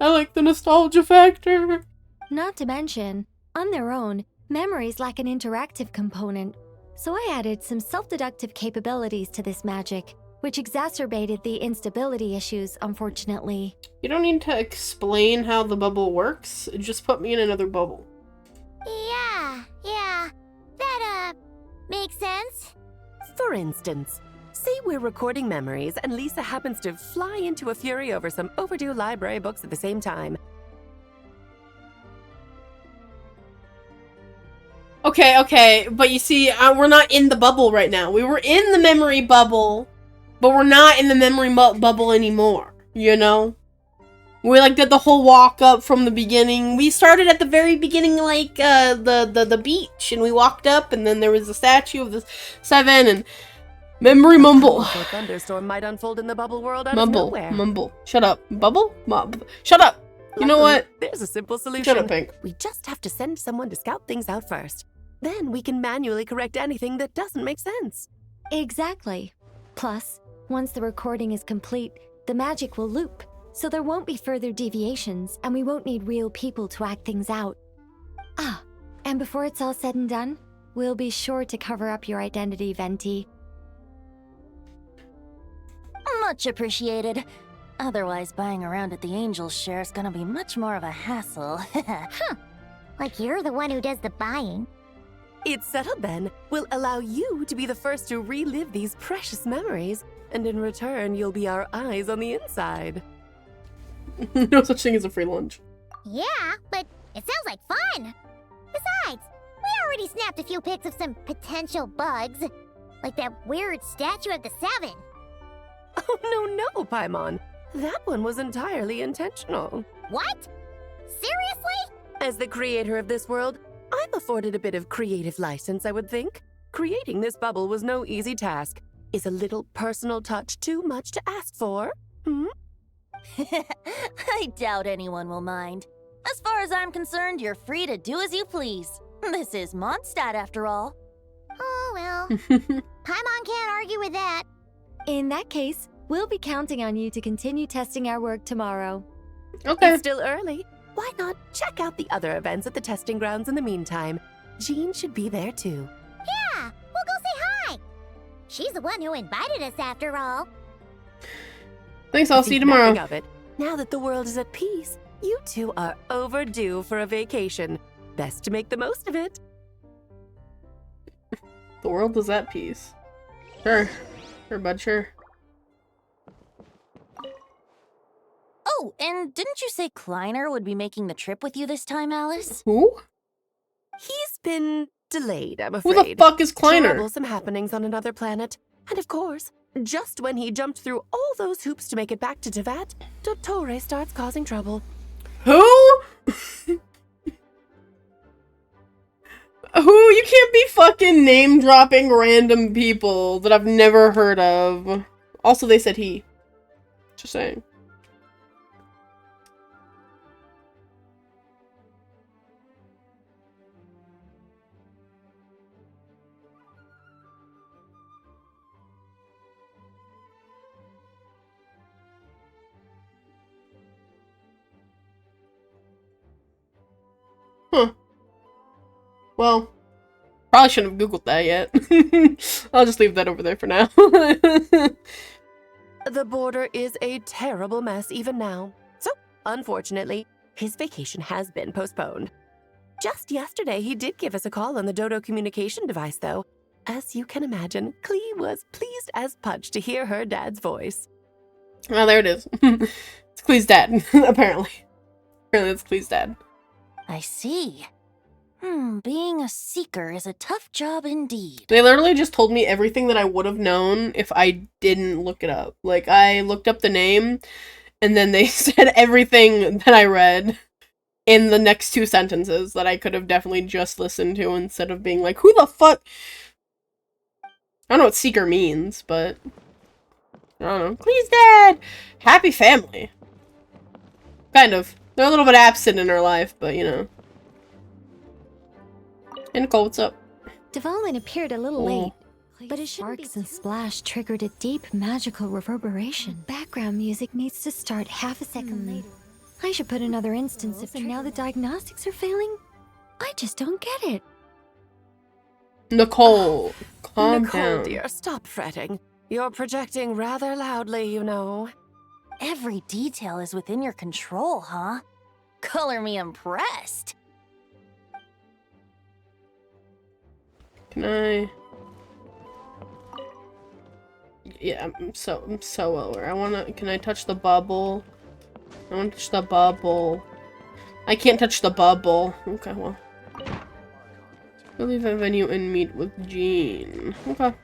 A: I like the nostalgia factor.
D: Not to mention, on their own, memories lack an interactive component, so I added some self-deductive capabilities to this magic, which exacerbated the instability issues, unfortunately.
A: You don't need to explain how the bubble works, just put me in another bubble.
J: Yeah. That, makes sense.
H: For instance, say we're recording memories and Lisa happens to fly into a fury over some overdue library books at the same time.
A: Okay, but you see, we're not in the bubble right now. We were in the memory bubble, but we're not in the memory bubble anymore, you know? We like did the whole walk up from the beginning. We started at the very beginning, like the beach, and we walked up, and then there was a statue of the seven, and memory mumble.
H: A thunderstorm might unfold in the bubble world out of nowhere.
A: Mumble. Shut up. Bubble? Shut up. You know what?
H: There's a simple solution.
A: Shut up, Pink.
H: We just have to send someone to scout things out first. Then we can manually correct anything that doesn't make sense.
D: Exactly. Plus, once the recording is complete, the magic will loop, so there won't be further deviations, and we won't need real people to act things out. Ah, and before it's all said and done, we'll be sure to cover up your identity, Venti.
M: Much appreciated. Otherwise, buying around at the Angel's share is gonna be much more of a hassle.
J: Like you're the one who does the buying.
H: It's settled then. We'll allow you to be the first to relive these precious memories, and in return, you'll be our eyes on the inside.
A: No such thing as a free lunch.
J: Yeah, but it sounds like fun. Besides, we already snapped a few pics of some potential bugs. Like that weird statue of the Seven.
H: Oh, no, Paimon. That one was entirely intentional.
J: What? Seriously?
H: As the creator of this world, I'm afforded a bit of creative license, I would think. Creating this bubble was no easy task. Is a little personal touch too much to ask for?
M: I doubt anyone will mind. As far as I'm concerned, you're free to do as you please. This is Mondstadt, after all.
J: Oh, well. Paimon can't argue with that.
D: In that case, we'll be counting on you to continue testing our work tomorrow.
A: Okay.
H: It's still early. Why not check out the other events at the testing grounds in the meantime? Jean should be there too.
J: Yeah, we'll go say hi. She's the one who invited us after all.
A: Thanks, I'll see you tomorrow.
H: Of it, now that the world is at peace, you two are overdue for a vacation. Best to make the most of it.
A: The world is at peace. Sure. Sure, bud, sure.
M: Oh, and didn't you say Kleiner would be making the trip with you this time, Alice?
A: Who?
H: He's been delayed, I'm afraid.
A: Who the fuck is Kleiner?
H: Troublesome happenings on another planet. And of course, just when he jumped through all those hoops to make it back to Tevat, Dottore starts causing trouble.
A: Who? Who? You can't be fucking name-dropping random people that I've never heard of. Also, they said he. Just saying. Huh. Well, probably shouldn't have Googled that yet. I'll just leave that over there for now.
H: The border is a terrible mess even now. So, unfortunately, his vacation has been postponed. Just yesterday, he did give us a call on the Dodo communication device, though. As you can imagine, Klee was pleased as punch to hear her dad's voice.
A: Oh, there it is. It's Klee's dad, apparently. Apparently it's Klee's dad.
M: I see. Being a seeker is a tough job indeed.
A: They literally just told me everything that I would have known if I didn't look it up. Like, I looked up the name, and then they said everything that I read in the next 2 sentences that I could have definitely just listened to instead of being like, who the fuck? I don't know what seeker means, but I don't know. Please, Dad! Happy family. Kind of. They're a little bit absent in her life, but you know. Hey, Nicole, what's up?
D: Dvalin appeared a little late, but his sparks and splash triggered a deep magical reverberation. Background music needs to start half a second later. I should put another instance if now the diagnostics are failing. I just don't get it.
A: Nicole, calm
H: Nicole,
A: down.
H: dear, stop fretting. You're projecting rather loudly, you know.
M: Every detail is within your control, huh? Color me impressed.
A: Can I? Yeah, I'm so over. I wanna. Can I touch the bubble? I wanna touch the bubble. I can't touch the bubble. Okay, well. We'll leave a venue and meet with Jean. Okay.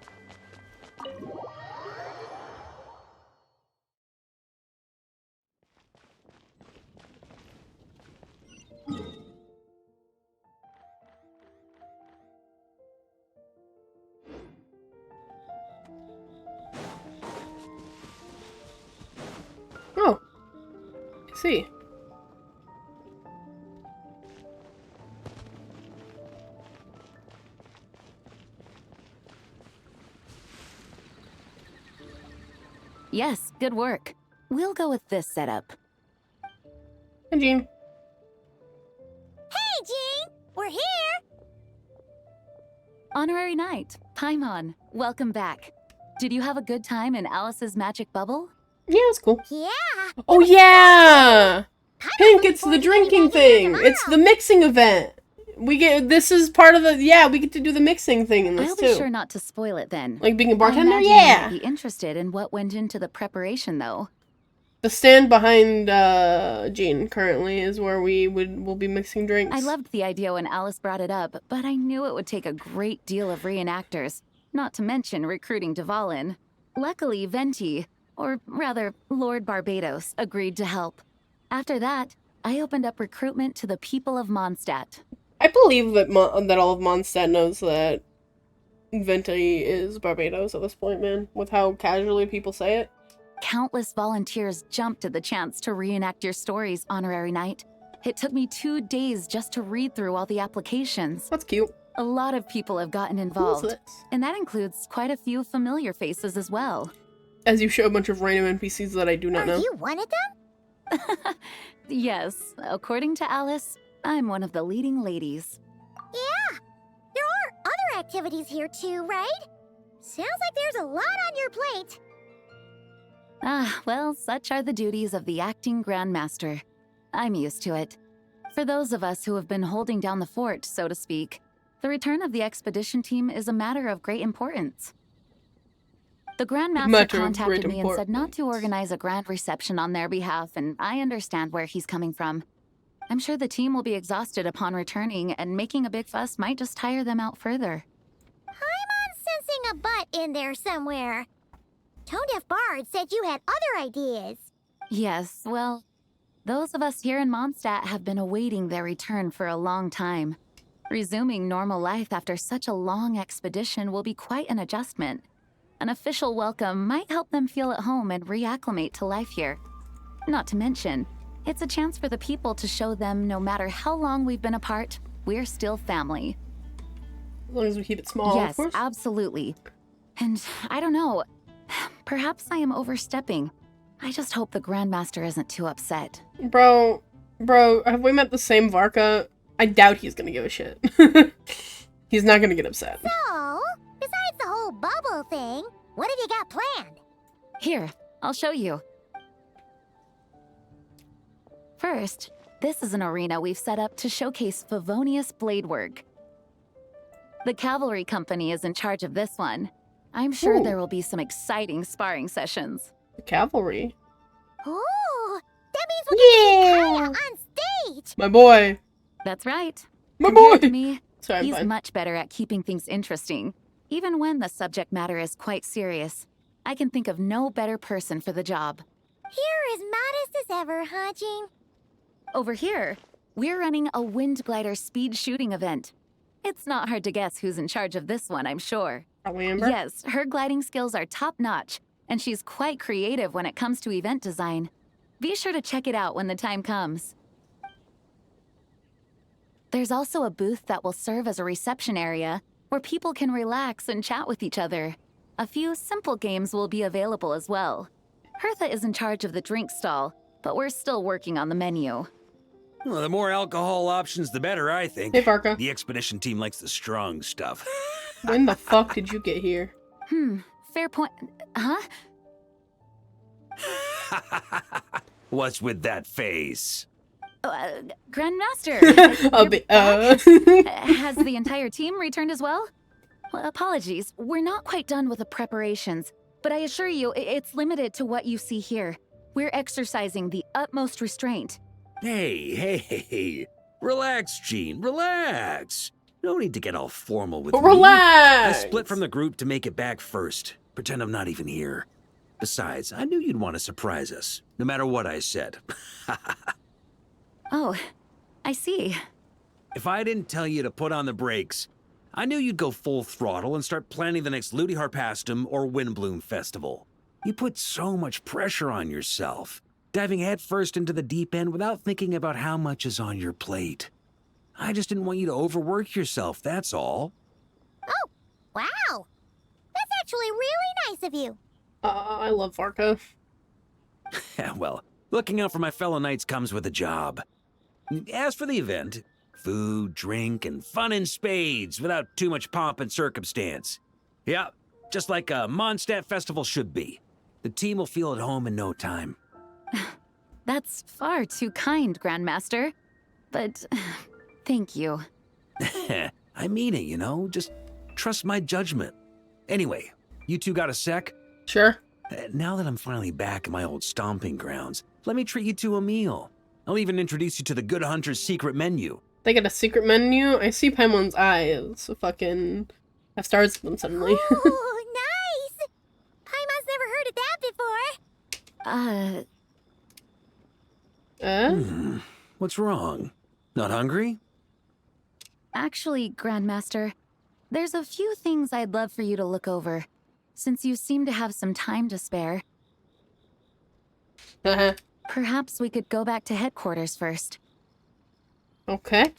A: Oh. I see.
N: Yes, good work. We'll go with this setup.
A: Hey, Jean.
J: Hey, Jean! We're here!
N: Honorary Knight, Paimon, welcome back. Did you have a good time in Alice's magic bubble?
A: Yeah, it's cool.
J: Yeah!
A: Oh, yeah! Pink, it's the drinking thing! It's the mixing event! We get, this is part of the, yeah, we get to do the mixing thing in this
N: I'll
A: too.
N: be sure not to spoil it then.
A: Like being a bartender?
N: I imagine
A: Yeah!
N: you might be interested in what went into the preparation, though.
A: The stand behind Jean currently is where we'll be mixing drinks.
N: I loved the idea when Alice brought it up, but I knew it would take a great deal of reenactors, not to mention recruiting Dvalin. Luckily, Venti, or rather, Lord Barbados, agreed to help. After that, I opened up recruitment to the people of Mondstadt.
A: I believe that that all of Mondstadt knows that Venti is Barbados at this point, man, with how casually people say it.
N: Countless volunteers jumped at the chance to reenact your stories, Honorary Knight. It took me 2 days just to read through all the applications.
A: That's cute.
N: A lot of people have gotten
A: Who's
N: involved,
A: this?
N: and that includes quite a few familiar faces as well.
A: As you show a bunch of random NPCs that I do not know.
J: Are you one of them?
N: Yes, according to Alice, I'm one of the leading ladies.
J: Yeah. There are other activities here too, right? Sounds like there's a lot on your plate.
N: Ah, well, such are the duties of the acting Grandmaster. I'm used to it. For those of us who have been holding down the fort, so to speak, the return of the expedition team is a matter of great importance. The Grandmaster contacted me and said not to organize a grand reception on their behalf, and I understand where he's coming from. I'm sure the team will be exhausted upon returning, and making a big fuss might just tire them out further.
J: I'm sensing a butt in there somewhere. Tone-deaf Bard said you had other ideas.
N: Yes, well, those of us here in Mondstadt have been awaiting their return for a long time. Resuming normal life after such a long expedition will be quite an adjustment. An official welcome might help them feel at home and reacclimate to life here. Not to mention, it's a chance for the people to show them no matter how long we've been apart, we're still family.
A: As long as we keep it small,
N: yes,
A: of course.
N: Absolutely. And I don't know, perhaps I am overstepping. I just hope the Grandmaster isn't too upset.
A: Bro, have we met the same Varka? I doubt he's gonna give a shit. He's not gonna get upset.
J: So, besides the whole bubble thing, what have you got planned?
N: Here, I'll show you. First, this is an arena we've set up to showcase Favonius blade work. The cavalry company is in charge of this one. I'm sure there will be some exciting sparring sessions.
A: The cavalry?
J: Ooh, that means we'll get to see Kaya on stage!
A: My boy!
N: That's right.
A: My
N: Compared
A: boy!
N: to me,
A: Sorry,
N: he's
A: fine.
N: much better at keeping things interesting, even when the subject matter is quite serious. I can think of no better person for the job.
J: You're as modest as ever, huh, Jean?
N: Over here, we're running a wind glider speed shooting event. It's not hard to guess who's in charge of this one, I'm sure.
A: Probably Amber?
N: Yes, her gliding skills are top-notch, and she's quite creative when it comes to event design. Be sure to check it out when the time comes. There's also a booth that will serve as a reception area where people can relax and chat with each other. A few simple games will be available as well. Hertha is in charge of the drink stall, but we're still working on the menu.
F: Well, the more alcohol options, the better, I think.
A: Hey, Varka.
F: The expedition team likes the strong stuff.
A: When the fuck did you get here?
N: Fair point. Huh?
F: What's with that face?
N: Grandmaster!
A: A
N: Has the entire team returned as well? Well, apologies, we're not quite done with the preparations, but I assure you, it's limited to what you see here. We're exercising the utmost restraint.
F: Hey. Relax, Jean, relax. No need to get all formal with me.
A: Relax!
F: I split from the group to make it back first. Pretend I'm not even here. Besides, I knew you'd want to surprise us, no matter what I said.
N: Oh, I see.
F: If I didn't tell you to put on the brakes, I knew you'd go full throttle and start planning the next Ludi Harpastum or Windbloom Festival. You put so much pressure on yourself, diving headfirst into the deep end without thinking about how much is on your plate. I just didn't want you to overwork yourself, that's all.
J: Oh, wow. That's actually really nice of you.
A: I love Varka.
F: Well, looking out for my fellow knights comes with a job. As for the event, food, drink, and fun in spades without too much pomp and circumstance. Yeah, just like a Mondstadt festival should be. The team will feel at home in no time.
N: That's far too kind, Grandmaster. But thank you.
F: I mean it, you know? Just trust my judgment. Anyway, you two got a sec?
A: Sure.
F: Now that I'm finally back in my old stomping grounds, let me treat you to a meal. I'll even introduce you to the Good Hunter's secret menu.
A: They got a secret menu? I see Paimon's eyes. Fucking have stars in them suddenly.
J: Ooh, nice! Paimon's never heard of that before.
F: What's wrong? Not hungry?
N: Actually, Grandmaster, there's a few things I'd love for you to look over, since you seem to have some time to spare. Perhaps we could go back to headquarters first.
A: Okay.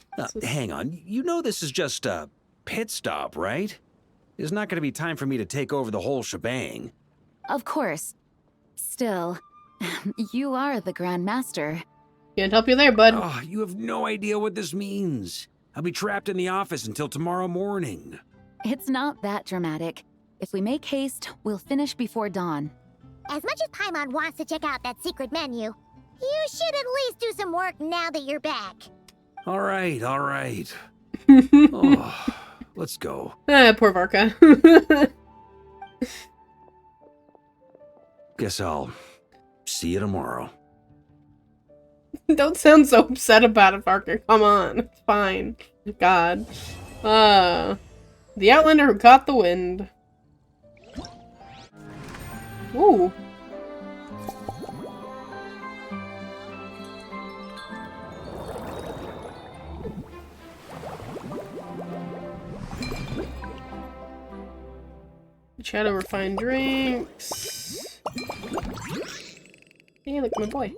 F: Hang on. You know this is just a pit stop, right? There's not going to be time for me to take over the whole shebang.
N: Of course. Still, you are the Grand Master.
A: Can't help you there, bud.
F: Oh, you have no idea what this means. I'll be trapped in the office until tomorrow morning.
N: It's not that dramatic. If we make haste, we'll finish before dawn.
J: As much as Paimon wants to check out that secret menu, you should at least do some work now that you're back.
F: All right, all right. Oh, let's go.
A: Poor Varka.
F: Guess I'll see you tomorrow.
A: Don't sound so upset about it, Varka. Come on. It's fine. God. The Outlander who caught the wind. Ooh. Chat over fine drinks. Hey, look, my boy.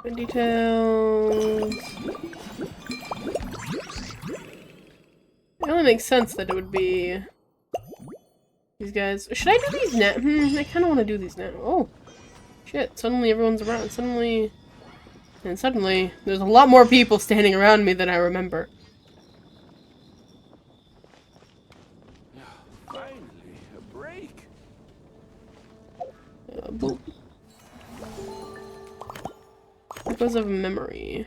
A: Good details. It only makes sense that it would be these guys. Should I do these now? I kind of want to do these now. Oh, shit! Suddenly everyone's around. Suddenly, there's a lot more people standing around me than I remember.
L: Finally, a break.
A: Boop. Because of memory.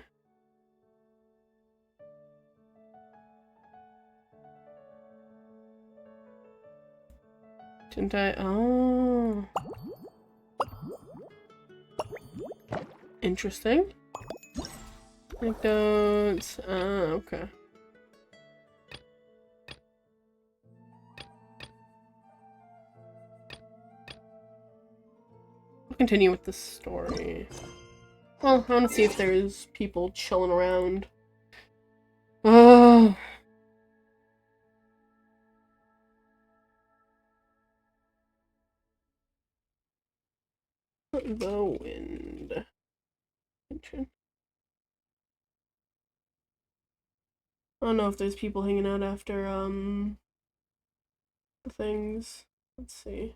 A: Didn't I? Oh. Interesting. Anecdotes. Okay. I'll continue with the story. Well, I want to see if there's people chilling around. Oh. The wind. I don't know if there's people hanging out after, things. Let's see.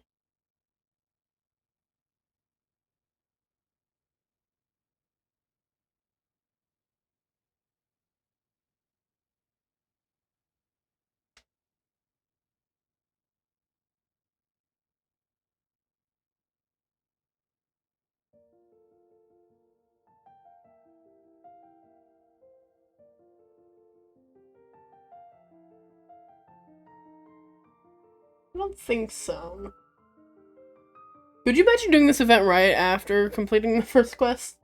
A: I don't think so. Could you imagine doing this event right after completing the first quest?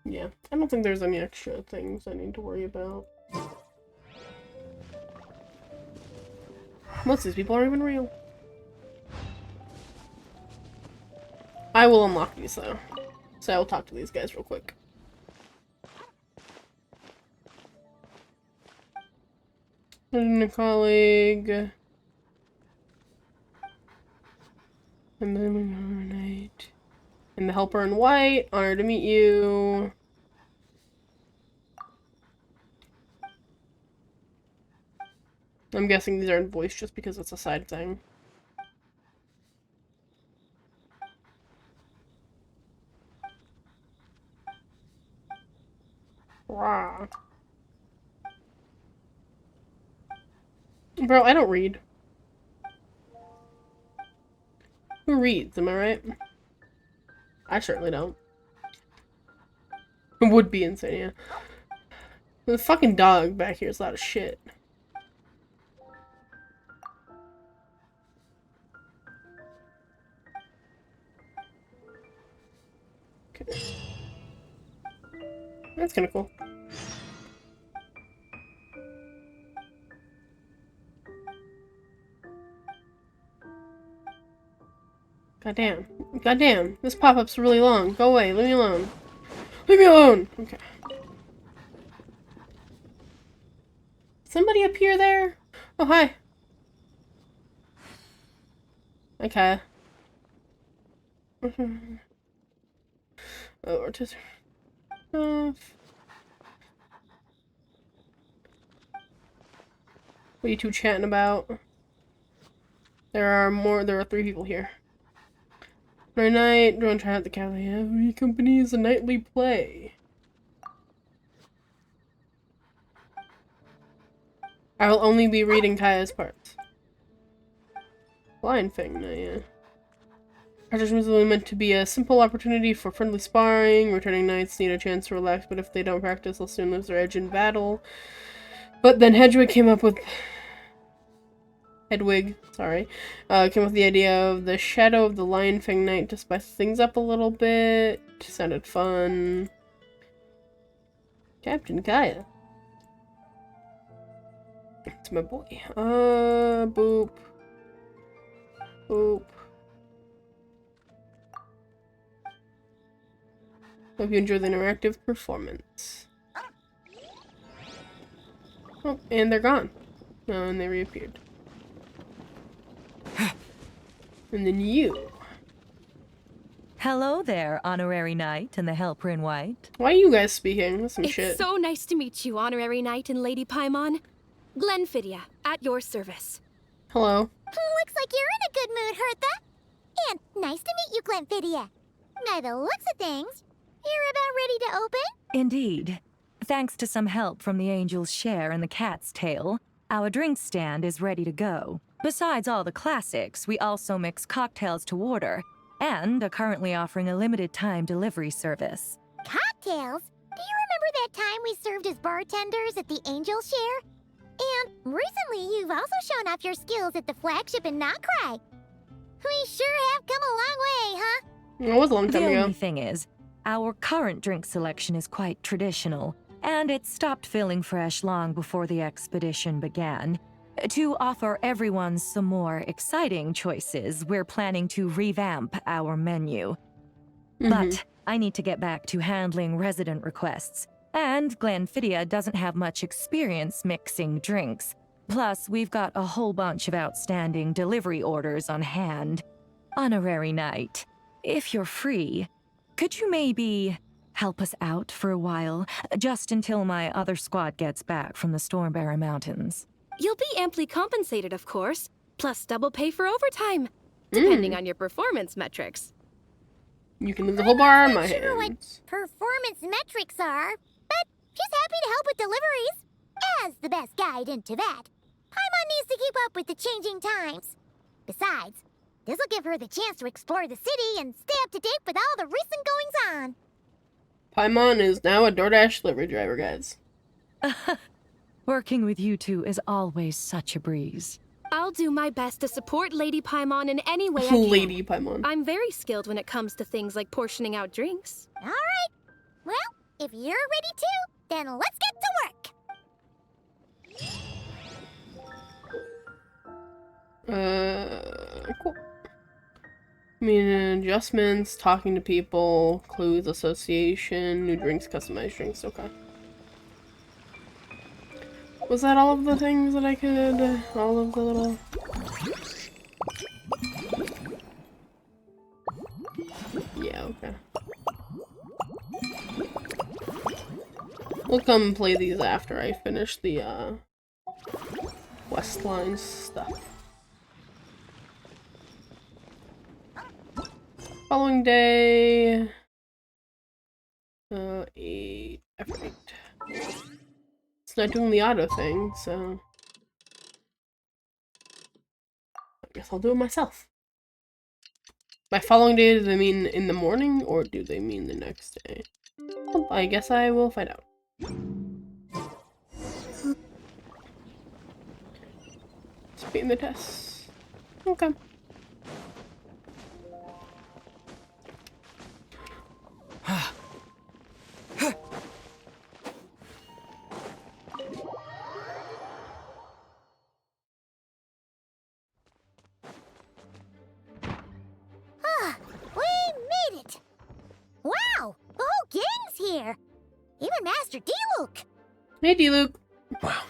A: Yeah, I don't think there's any extra things I need to worry about. Most of these people aren't even real. I will unlock these though. So I will talk to these guys real quick. And a colleague. And then we nominate. And the helper in white. Honored to meet you. I'm guessing these are in voice just because it's a side thing. Wow. Bro, I don't read. Who reads, am I right? I certainly don't. It would be insane, yeah. The fucking dog back here is a lot of shit. Okay. That's kind of cool. Goddamn. Goddamn. This pop-up's really long. Go away. Leave me alone. Leave me alone! Okay. Somebody up here there? Oh, hi. Okay. Oh, just. What are you two chatting about? There are 3 people here. Friday night, don't try out the cafe. Every company is a nightly play. I will only be reading Kaya's parts. Blind thing, no, yeah. Practice was only meant to be a simple opportunity for friendly sparring. Returning knights need a chance to relax, but if they don't practice, they'll soon lose their edge in battle. But then Hedwig came up with the idea of the shadow of the Lion Fang Knight to spice things up a little bit. Sounded fun. Captain Kaya. It's my boy. Boop. Boop. Hope you enjoy the interactive performance. Oh, and they're gone. Oh, and they reappeared. And then you.
O: Hello there, Honorary Knight and the Helper in White.
A: Why are you guys speaking? That's some
P: It's
A: shit.
P: so nice to meet you, Honorary Knight and Lady Paimon. Glenfidia, at your service.
A: Hello.
J: Looks like you're in a good mood, Hertha. And nice to meet you, Glenfidia. By the looks of things, you're about ready to open?
O: Indeed. Thanks to some help from the Angel's Share and the Cat's Tail, our drink stand is ready to go. Besides all the classics, we also mix cocktails to order, and are currently offering a limited-time delivery service.
J: Cocktails? Do you remember that time we served as bartenders at the Angel Share? And recently, you've also shown off your skills at the flagship in Nokrai. We sure have come a long way, huh?
A: It was a long time ago.
O: The only thing is, our current drink selection is quite traditional, and it stopped feeling fresh long before the expedition began. To offer everyone some more exciting choices, we're planning to revamp our menu. But I need to get back to handling resident requests, and Glenfidia doesn't have much experience mixing drinks. Plus, we've got a whole bunch of outstanding delivery orders on hand. Honorary Knight, if you're free, could you maybe help us out for a while, just until my other squad gets back from the Stormbearer Mountains?
P: You'll be amply compensated, of course, plus double pay for overtime, depending on your performance metrics.
A: You can leave the whole bar on my
J: I'm not sure what
A: hands.
J: performance metrics are, but she's happy to help with deliveries. As the best guide into that, Paimon needs to keep up with the changing times. Besides, this will give her the chance to explore the city and stay up to date with all the recent goings-on.
A: Paimon is now a DoorDash delivery driver, guys.
O: Working with you two is always such a breeze.
P: I'll do my best to support Lady Paimon in any way I can.
A: Lady Paimon.
P: I'm very skilled when it comes to things like portioning out drinks.
J: All right. Well, if you're ready too, then let's get to work.
A: Cool. I mean, adjustments, talking to people, clues, association, new drinks, customized drinks, okay. Was that all of the things that I could, all of the little... Yeah, okay. We'll come play these after I finish the, Westline stuff. Following day... effort 8. It's not doing the auto thing, so... I guess I'll do it myself. By following day, do they mean in the morning, or do they mean the next day? Well, I guess I will find out. Speeding the tests. Okay.
J: We made it! Wow, the whole gang's here! Even Master D-Luke!
A: Hey, D-Luke.
E: Wow.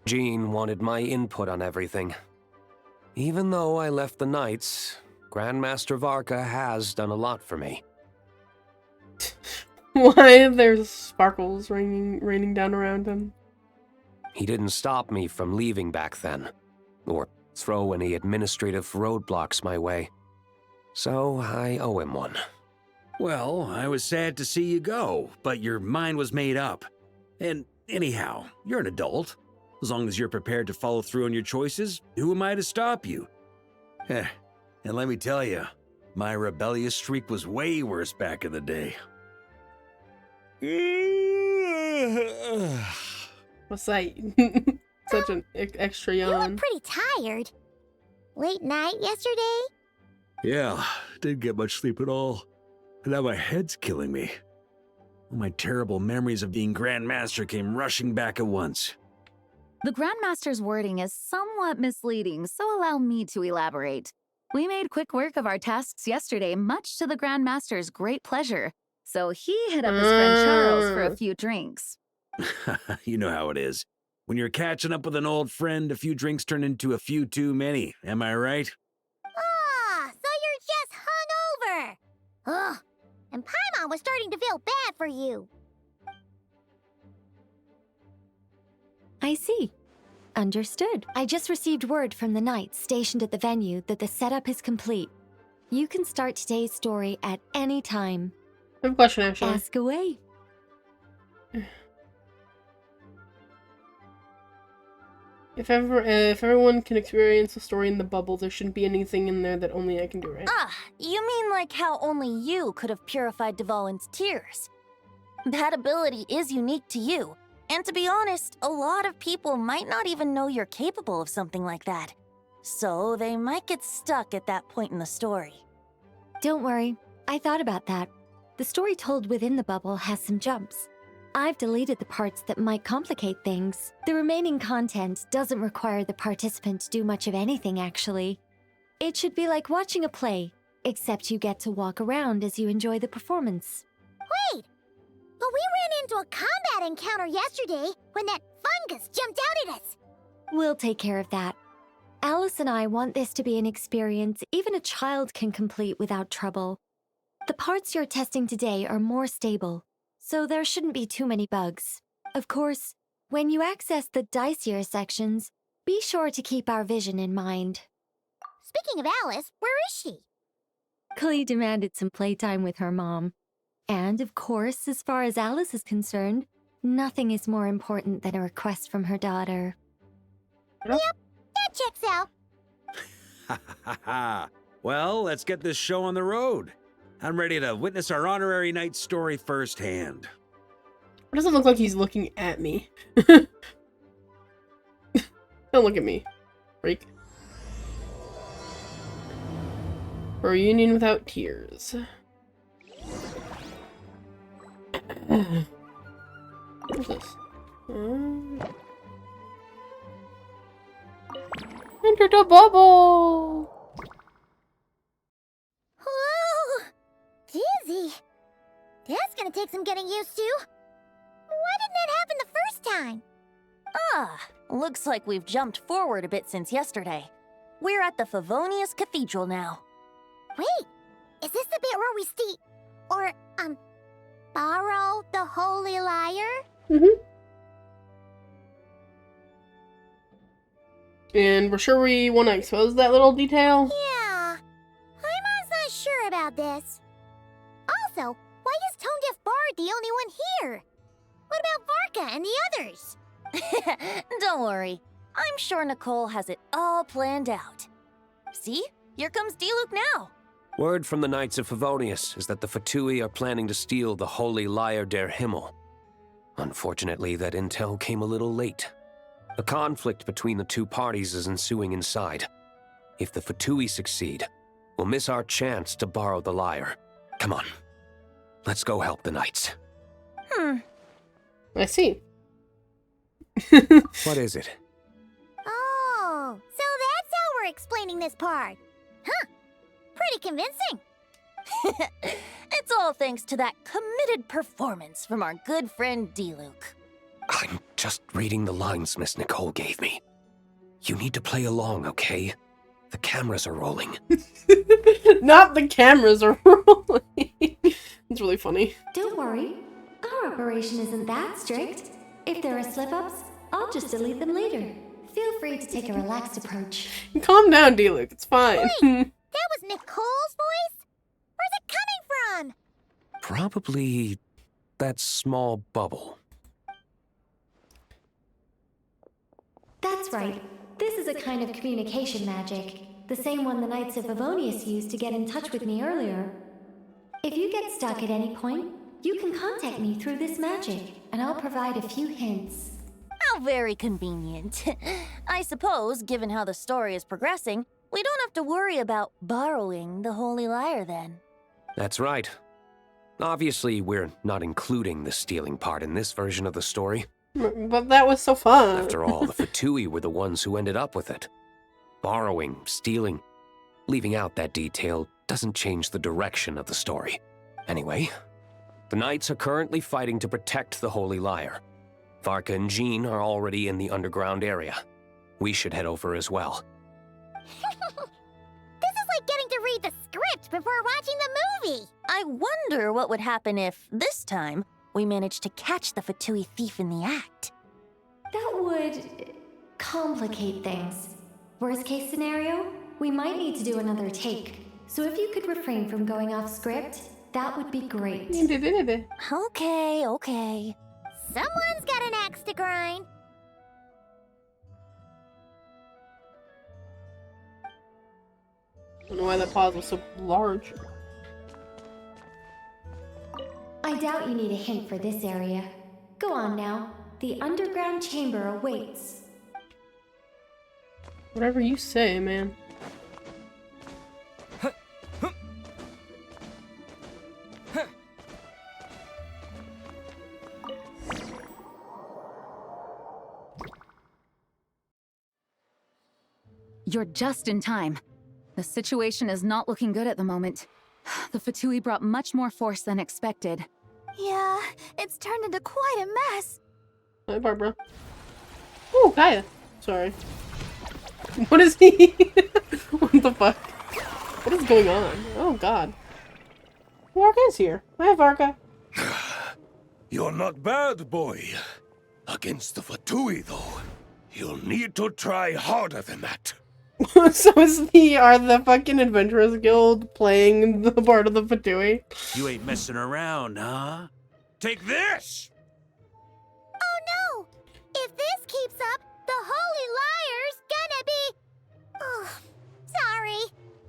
E: Jean wanted my input on everything. Even though I left the Knights, Grandmaster Varka has done a lot for me.
A: Why there's sparkles raining down around him?
E: He didn't stop me from leaving back then, or throw any administrative roadblocks my way. So I owe him one.
F: Well, I was sad to see you go, but your mind was made up. And anyhow, you're an adult. As long as you're prepared to follow through on your choices, who am I to stop you? And let me tell you, my rebellious streak was way worse back in the day.
A: What's that? Such an extra yawn.
J: You look pretty tired. Late night yesterday?
F: Yeah, didn't get much sleep at all. And now my head's killing me. All my terrible memories of being Grandmaster came rushing back at once.
N: The Grandmaster's wording is somewhat misleading, so allow me to elaborate. We made quick work of our tasks yesterday, much to the Grandmaster's great pleasure. So he hit up his friend Charles for a few drinks.
F: You know how it is. When you're catching up with an old friend, a few drinks turn into a few too many. Am I right?
J: Ah, so you're just hungover. Ugh, and Paimon was starting to feel bad for you.
D: I see. Understood. I just received word from the Knights stationed at the venue that the setup is complete. You can start today's story at any time.
A: I have a question, actually.
D: Ask away.
A: If everyone can experience a story in the bubble, there shouldn't be anything in there that only I can do, right?
M: Ah, you mean like how only you could have purified Dvalin's tears? That ability is unique to you, and to be honest, a lot of people might not even know you're capable of something like that. So they might get stuck at that point in the story.
D: Don't worry, I thought about that. The story told within the bubble has some jumps. I've deleted the parts that might complicate things. The remaining content doesn't require the participant to do much of anything, actually. It should be like watching a play, except you get to walk around as you enjoy the performance.
J: Wait! But we ran into a combat encounter yesterday when that fungus jumped out at us.
D: We'll take care of that. Alice and I want this to be an experience even a child can complete without trouble. The parts you're testing today are more stable, so there shouldn't be too many bugs. Of course, when you access the dicier sections, be sure to keep our vision in mind.
J: Speaking of Alice, where is she?
D: Klee demanded some playtime with her mom. And of course, as far as Alice is concerned, nothing is more important than a request from her daughter.
J: Yep, that checks out.
F: Ha ha ha. Well, let's get this show on the road. I'm ready to witness our honorary knight story firsthand.
A: It doesn't look like he's looking at me. Don't look at me, freak. A reunion without tears. What's this? Enter the bubble!
J: Whoa! Dizzy. That's gonna take some getting used to. Why didn't that happen the first time?
M: Ah, looks like we've jumped forward a bit since yesterday. We're at the Favonius Cathedral now.
J: Wait, is this the bit where we borrow the Holy Lyre?
A: Mm-hmm. And we're sure we want to expose that little detail?
J: Yeah, I'm not sure about this. Also, why is Tone Deaf Bard the only one here? What about Varka and the others?
M: Don't worry. I'm sure Nicole has it all planned out. See? Here comes Diluc now.
E: Word from the Knights of Favonius is that the Fatui are planning to steal the Holy Lyre der Himmel. Unfortunately, that intel came a little late. A conflict between the two parties is ensuing inside. If the Fatui succeed, we'll miss our chance to borrow the lyre. Come on. Let's go help the Knights.
A: I see.
E: What is it?
J: Oh, so that's how we're explaining this part. Huh. Pretty convincing.
M: It's all thanks to that committed performance from our good friend Diluc.
E: I'm just reading the lines Miss Nicole gave me. You need to play along, okay? The cameras are rolling.
A: Not the cameras are rolling. It's really funny.
D: Don't worry. Our operation isn't that strict. If there are slip-ups, I'll just delete them later. Feel free to take a relaxed approach.
A: Calm down, D-Luke. It's fine.
J: Wait, that was Nicole's voice? Where's it coming from?
E: Probably that small bubble.
D: That's right. This is a kind of communication magic. The same one the Knights of Favonius used to get in touch with me earlier. If you get stuck at any point, you can contact me through this magic, and I'll provide a few hints.
M: How very convenient. I suppose, given how the story is progressing, we don't have to worry about borrowing the Holy Lyre then.
E: That's right. Obviously, we're not including the stealing part in this version of the story.
A: But that was so fun.
E: After all, the Fatui were the ones who ended up with it. Borrowing, stealing, leaving out that detail doesn't change the direction of the story. Anyway, the Knights are currently fighting to protect the Holy Lyre. Varka and Jean are already in the underground area. We should head over as well.
J: This is like getting to read the script before watching the movie.
M: I wonder what would happen if, this time, we managed to catch the Fatui thief in the act.
D: That would complicate things. Worst case scenario, we might need to do another take. So if you could refrain from going off script, that would be great.
M: Okay.
J: Someone's got an axe to grind.
A: I don't know why that pause was so large.
D: I doubt you need a hint for this area. Go on now. The underground chamber awaits.
A: Whatever you say, man.
N: You're just in time. The situation is not looking good at the moment. The Fatui brought much more force than expected.
M: Yeah, it's turned into quite a mess.
A: Hi, Barbara. Oh, Gaia. Sorry. What is he? What the fuck? What is going on? Oh, God. Varka is here. Hi, Varka.
Q: You're not bad, boy. Against the Fatui, though, you'll need to try harder than that.
A: So are the fucking Adventurers Guild playing the part of the Fatui?
F: You ain't messing around, huh? Take this!
J: Oh no! If this keeps up, the Holy Lyre's gonna be... Oh, sorry.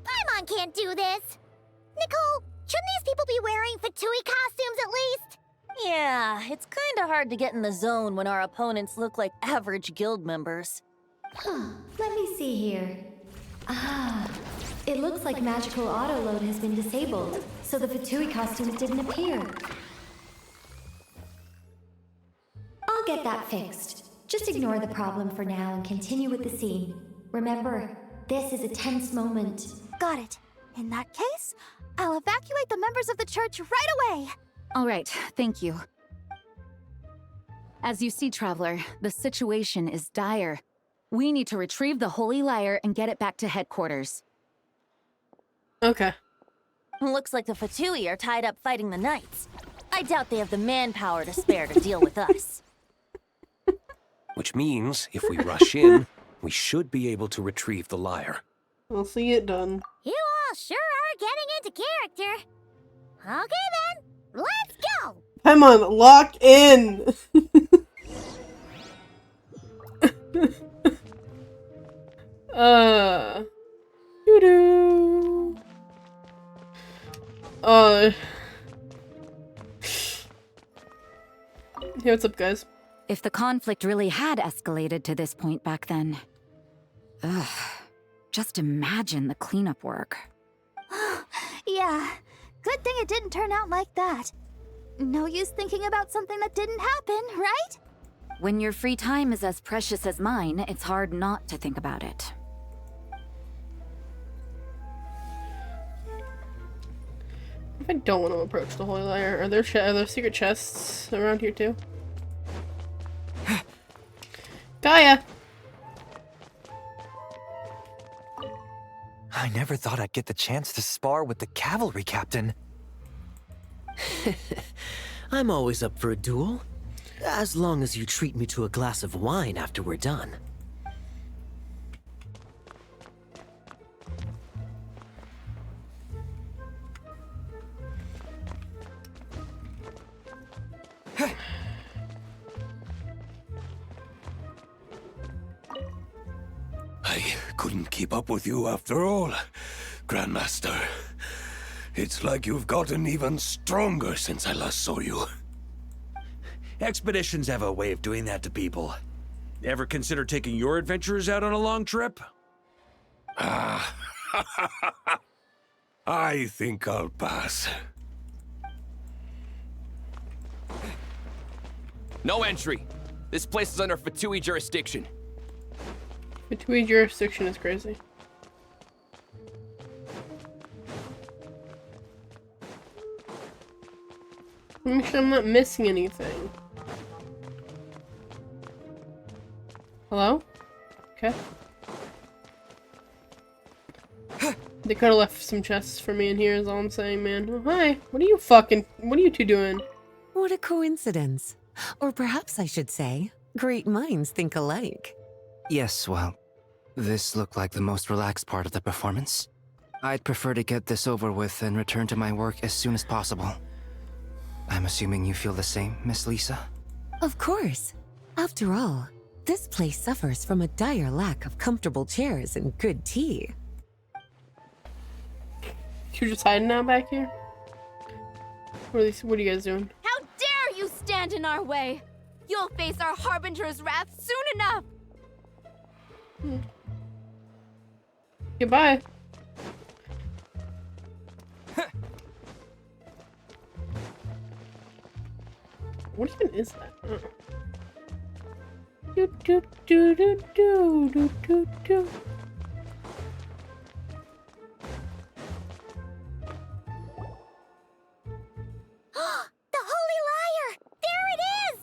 J: Paimon can't do this. Nicole, shouldn't these people be wearing Fatui costumes at least?
M: Yeah, it's kinda hard to get in the zone when our opponents look like average guild members.
D: Let me see here. It looks like magical autoload has been disabled, so the Fatui costumes didn't appear. I'll get that fixed. Just ignore the problem for now and continue with the scene. Remember, this is a tense moment.
M: Got it. In that case, I'll evacuate the members of the church right away.
N: All right, thank you. As you see, Traveler, the situation is dire. We need to retrieve the Holy Lyre and get it back to headquarters.
A: Okay.
M: Looks like the Fatui are tied up fighting the Knights. I doubt they have the manpower to spare to deal with us.
E: Which means, if we rush in, we should be able to retrieve the lyre.
A: We'll see it done.
J: You all sure are getting into character. Okay then, let's go!
A: Paimon, lock in! Doo-doo. Hey, what's up, guys?
N: If the conflict really had escalated to this point back then... Ugh. Just imagine the cleanup work.
M: Yeah, good thing it didn't turn out like that. No use thinking about something that didn't happen, right?
N: When your free time is as precious as mine, it's hard not to think about it.
A: If I don't want to approach the Holy Lyre, are there secret chests around here too? Gaia!
I: I never thought I'd get the chance to spar with the cavalry captain.
R: I'm always up for a duel. As long as you treat me to a glass of wine after we're done.
Q: I couldn't keep up with you after all, Grandmaster. It's like you've gotten even stronger since I last saw you.
F: Expeditions have a way of doing that to people. Ever consider taking your adventurers out on a long trip?
Q: Ah, I think I'll pass.
S: No entry. This place is under Fatui jurisdiction.
A: Fatui jurisdiction is crazy. Make sure I'm not missing anything. Hello? Okay. They could have left some chests for me in here is all I'm saying, man. Oh, hi. What are you two doing?
T: What a coincidence. Or perhaps I should say, great minds think alike.
U: Yes, well, this looked like the most relaxed part of the performance. I'd prefer to get this over with and return to my work as soon as possible. I'm assuming you feel the same, Miss Lisa?
T: Of course. After all, this place suffers from a dire lack of comfortable chairs and good tea.
A: You're just hiding out back here? What are you guys doing?
V: How dare you stand in our way! You'll face our Harbinger's wrath soon enough!
A: Goodbye. What even is that? Do do do do do do do do.
J: The Holy Liar! There it is!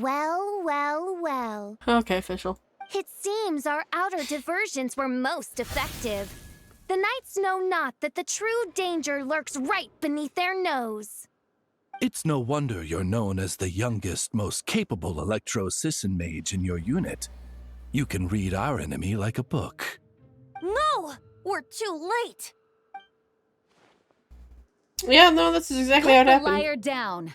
J: Well, well, well.
A: Okay, official.
D: It seems our outer diversions were most effective. The knights know not that the true danger lurks right beneath their nose.
W: It's no wonder you're known as the youngest, most capable Electro-Sisson mage in your unit. You can read our enemy like a book.
V: No! We're too late!
A: Yeah, no, that's exactly how it happened.
N: Liar down.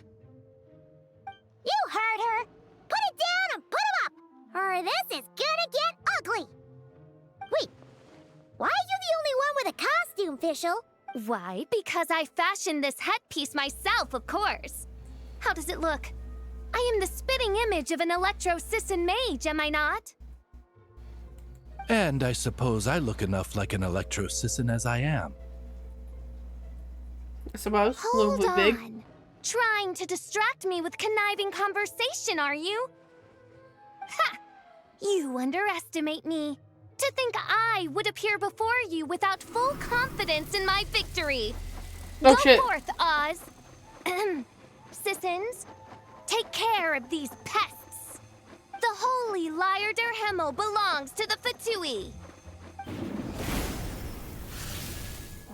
J: You heard her! Put it down and put him up! Or this is gonna get ugly! Wait, why are you the only one with a costume, Fischl?
D: Why? Because I fashioned this headpiece myself, of course. How does it look? I am the spitting image of an Electro-Sisson mage, am I not?
W: And I suppose I look enough like an Electro-Sisson as I am.
A: I suppose.
D: Hold
A: a little bit
D: on.
A: big.
D: Trying to distract me with conniving conversation, are you? Ha! You underestimate me. To think I would appear before you without full confidence in my victory.
A: Oh,
D: Go
A: shit.
D: forth, Oz. Sissons, take care of these pests. The Holy Liar der Himmel belongs to the Fatui.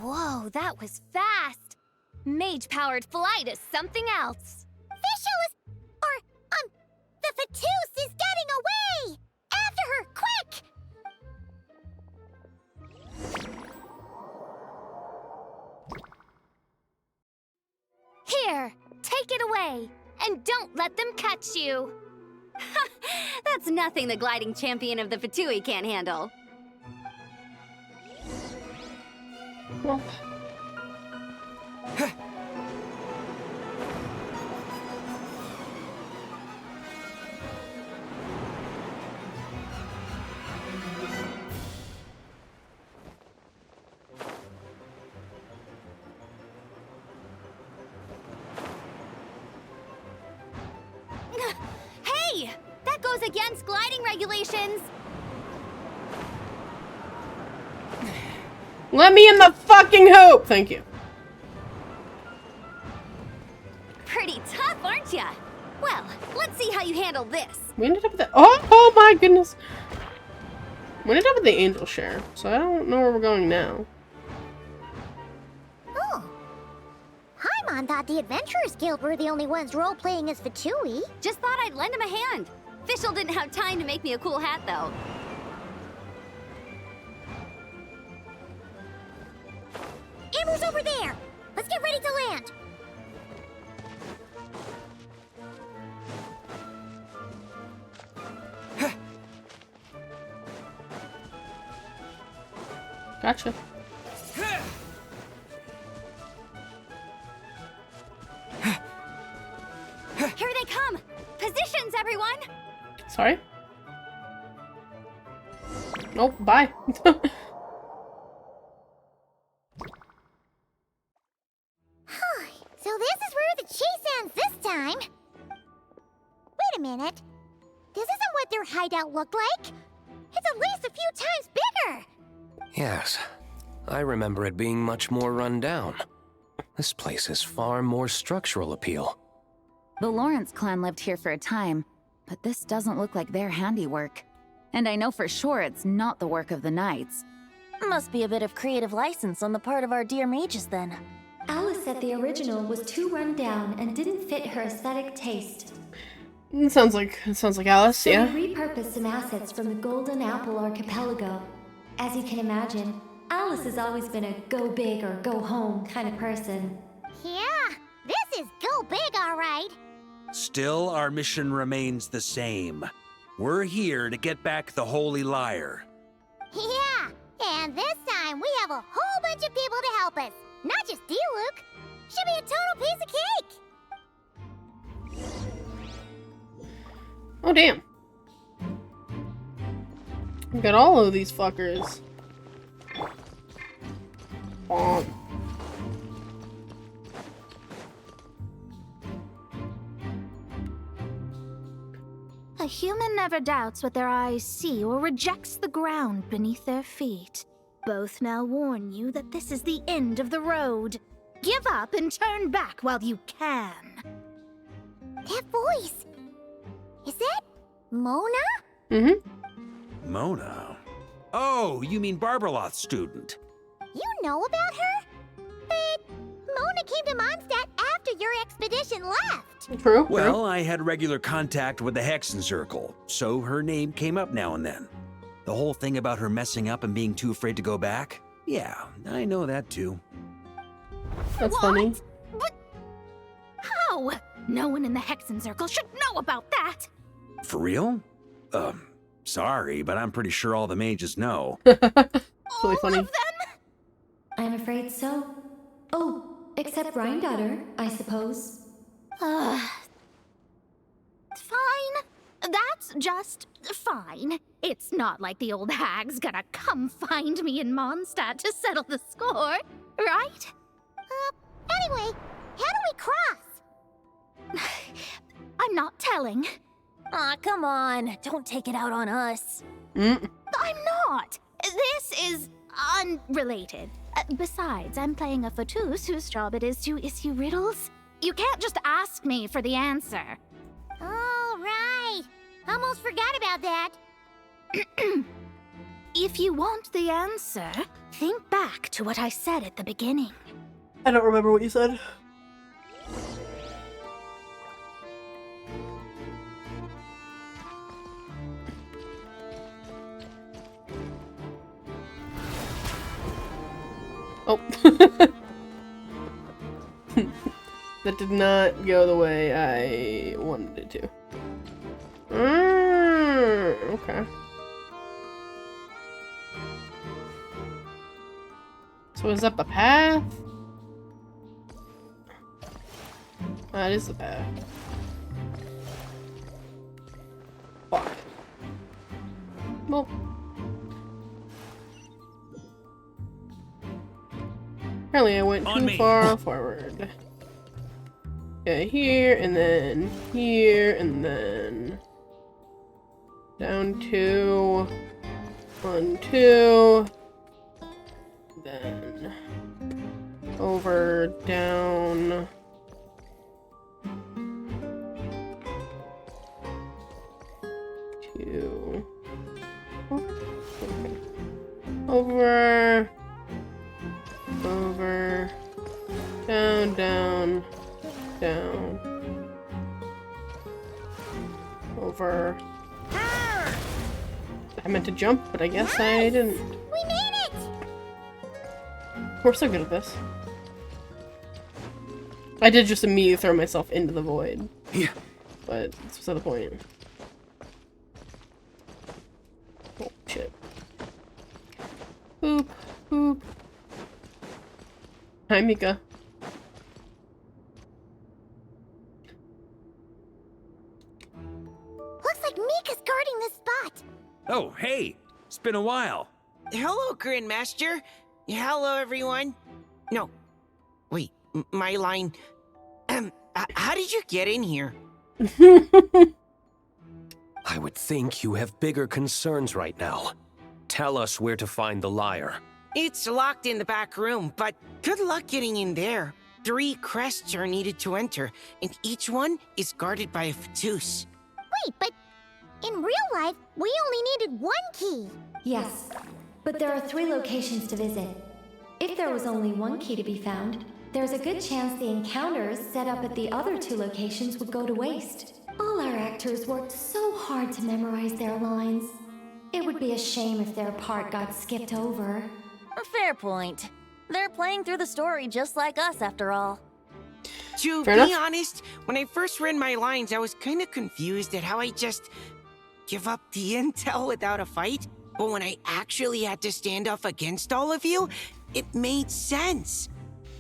D: Whoa, that was fast. Mage-powered flight is something else.
J: Fischl is... the Fatus is getting away! After her, quick!
D: Here, take it away, and don't let them catch you.
M: That's nothing the gliding champion of the Fatui can't handle.
A: Well.
M: Hey! That goes against gliding regulations!
A: Let me in the fucking hoop! Thank you.
M: Pretty tough, aren't ya? Well, let's see how you handle this.
A: We ended up with that. Oh my goodness. We ended up at the Angel Share, so I don't know where we're going now.
J: Oh. Paimon thought the Adventurers Guild were the only ones role-playing as Fatui.
V: Just thought I'd lend him a hand. Fischl didn't have time to make me a cool hat, though.
J: Amber's over there! Let's get ready to land!
A: Gotcha.
V: Here they come! Positions, everyone!
A: Sorry? Nope, bye.
J: So this is where the chase ends this time. Wait a minute. This isn't what their hideout looked like. It's at least a few times bigger.
E: Yes, I remember it being much more run down. This place has far more structural appeal.
N: The Lawrence clan lived here for a time, but this doesn't look like their handiwork. And I know for sure it's not the work of the knights.
M: Must be a bit of creative license on the part of our dear mages then.
D: Alice said the original was too run down and didn't fit her aesthetic taste.
A: It sounds like Alice,
D: So
A: yeah.
D: we repurposed some assets from the Golden Apple Archipelago. As you can imagine, Alice has always been a go big or go home kind of person.
J: Yeah, this is go big, all right.
F: Still, our mission remains the same. We're here to get back the Holy Lyre.
J: Yeah, and this time we have a whole bunch of people to help us. Not just Diluc. Should be a total piece of cake.
A: Oh, damn. We got all of these fuckers. Bomb.
B: A human never doubts what their eyes see or rejects the ground beneath their feet. Both now warn you that this is the end of the road. Give up and turn back while you can.
J: That voice. Is that Mona?
A: Mm-hmm.
F: Mona? Oh, you mean Barbarloth's student.
J: You know about her? But Mona came to Mondstadt after your expedition left.
A: True.
F: Well, I had regular contact with the Hexen Circle, so her name came up now and then. The whole thing about her messing up and being too afraid to go back? Yeah, I know that too.
A: That's funny.
B: But how? No one in the Hexen Circle should know about that.
F: For real? Sorry, but I'm pretty sure all the mages know.
A: It's really funny.
D: I'm afraid so. Oh, except Rhindaughter, I suppose.
B: Fine. That's just fine. It's not like the old hag's gonna come find me in Mondstadt to settle the score, right?
J: Anyway, how do we cross?
B: I'm not telling.
M: Aw, come on. Don't take it out on us.
B: I'm not. This is unrelated. Besides, I'm playing a Fatus whose job it is to issue riddles. You can't just ask me for the answer.
J: All right. Almost forgot about that.
B: If you want the answer, think back to what I said at the beginning.
A: I don't remember what you said. Oh. That did not go the way I wanted it to. Okay. So is up a path? That is the path. Fuck. Well. Apparently I went too far forward. Yeah, here, and then here, and then down 2, 1, 2, then over, down, 2, Over. Over. Down, down, down. Over. I meant to jump, but I guess I didn't.
J: We made it!
A: We're so good at this. I did just immediately throw myself into the void.
F: Yeah.
A: But that's beside the point. Oh, shit. Boop, boop. Hi, Mika.
J: Looks like Mika's guarding this spot.
F: Oh, hey! It's been a while.
C: Hello, Grandmaster. Hello, everyone. No. Wait, my line. How did you get in here?
E: I would think you have bigger concerns right now. Tell us where to find the liar.
C: It's locked in the back room, but good luck getting in there. 3 crests are needed to enter, and each one is guarded by a Fatus.
J: Wait, but in real life, we only needed 1 key.
D: Yes, but there are 3 locations to visit. If there was only 1 key to be found, there's a good chance the encounters set up at the other 2 locations would go to waste. All our actors worked so hard to memorize their lines. It would be a shame if their part got skipped over.
M: A fair point. They're playing through the story just like us, after all.
C: To
A: Fair
C: be
A: enough.
C: honest, when I first read my lines, I was kind of confused at how I just give up the intel without a fight. But when I actually had to stand up against all of you, it made sense.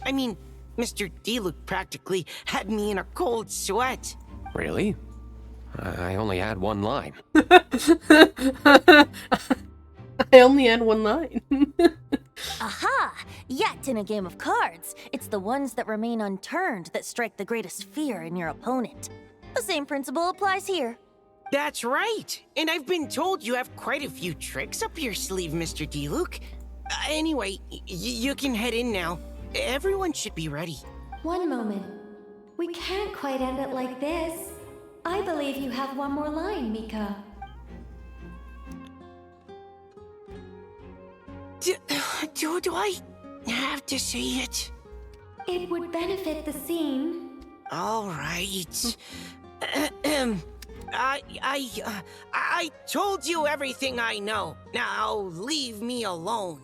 C: I mean, Mr. Diluc practically had me in a cold sweat.
E: Really? I only had 1 line.
A: I only had 1 line.
M: Aha! Yet in a game of cards, it's the ones that remain unturned that strike the greatest fear in your opponent. The same principle applies here.
C: That's right. And I've been told you have quite a few tricks up your sleeve, Mr. Diluc. Anyway, you can head in now. Everyone should be ready.
D: One moment. We can't quite end it like this. I believe you have 1 more line, Mika.
C: Do I have to say it?
D: It would benefit the scene.
C: All right. I told you everything I know. Now leave me alone.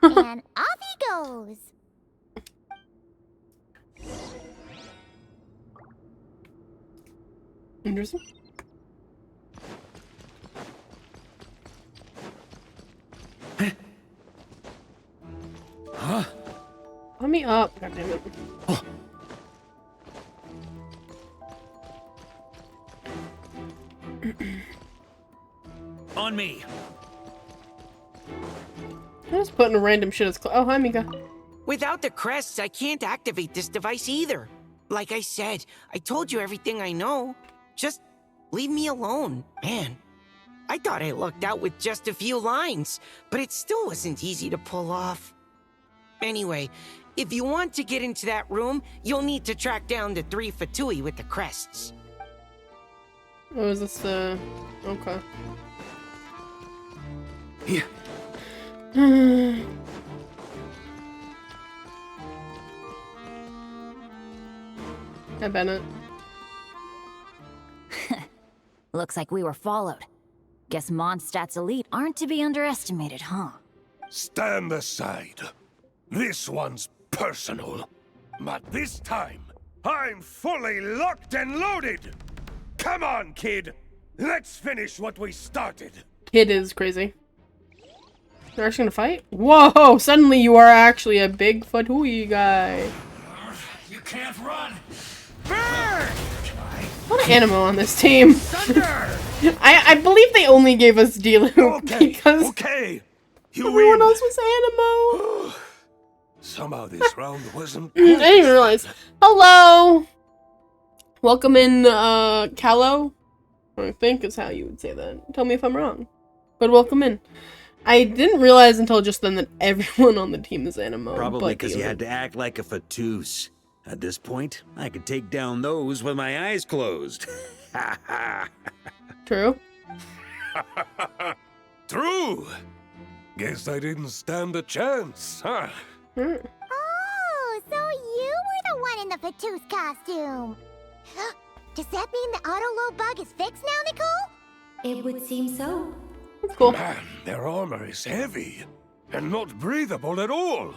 J: And off he goes.
A: Interesting.
F: Huh?
A: Let me up. God damn it.
F: On me.
A: I was putting random shit as oh, hi, Mika.
C: Without the crests, I can't activate this device either. Like I said, I told you everything I know. Just leave me alone, man. I thought I lucked out with just a few lines, but it still wasn't easy to pull off. Anyway, if you want to get into that room, you'll need to track down the 3 Fatui with the crests.
A: Oh, is this the... Okay.
F: Yeah.
A: Hi, Bennett.
M: Looks like we were followed. Guess Mondstadt's elite aren't to be underestimated, huh?
Q: Stand aside. This one's personal. But this time, I'm fully locked and loaded! Come on, kid! Let's finish what we started!
A: Kid is crazy. They're actually gonna fight? Whoa! Suddenly you are actually a big Fatui guy.
L: You can't run!
C: Burn!
A: A lot of animo on this team. I believe they only gave us Diluc because everyone else was animo.
Q: Somehow this round wasn't...
A: I didn't even realize. Hello! Welcome in, Callow? I think is how you would say that. Tell me if I'm wrong. But welcome in. I didn't realize until just then that everyone on the team is animo.
F: Probably because you had to act like a Fatus. At this point, I could take down those with my eyes closed.
A: True.
Q: True. Guess I didn't stand a chance, huh?
J: Oh, so you were the one in the Fatou's costume. Does that mean the auto-load bug is fixed now, Nicole?
D: It would seem so.
A: That's cool.
Q: Man, their armor is heavy and not breathable at all.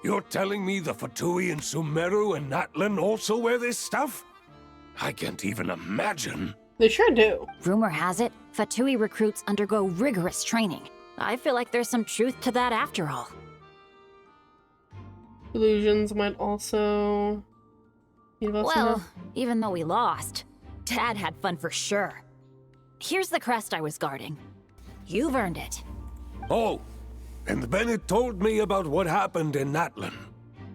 Q: You're telling me the Fatui and Sumeru and Natlan also wear this stuff? I can't even imagine.
A: They sure do.
G: Rumor has it, Fatui recruits undergo rigorous training. I feel like there's some truth to that after all.
A: Illusions might also give us
G: Well,
A: enough.
G: even though we lost, Dad had fun for sure. Here's the crest I was guarding. You've earned it.
Q: Oh, and Bennett told me about what happened in Natlan.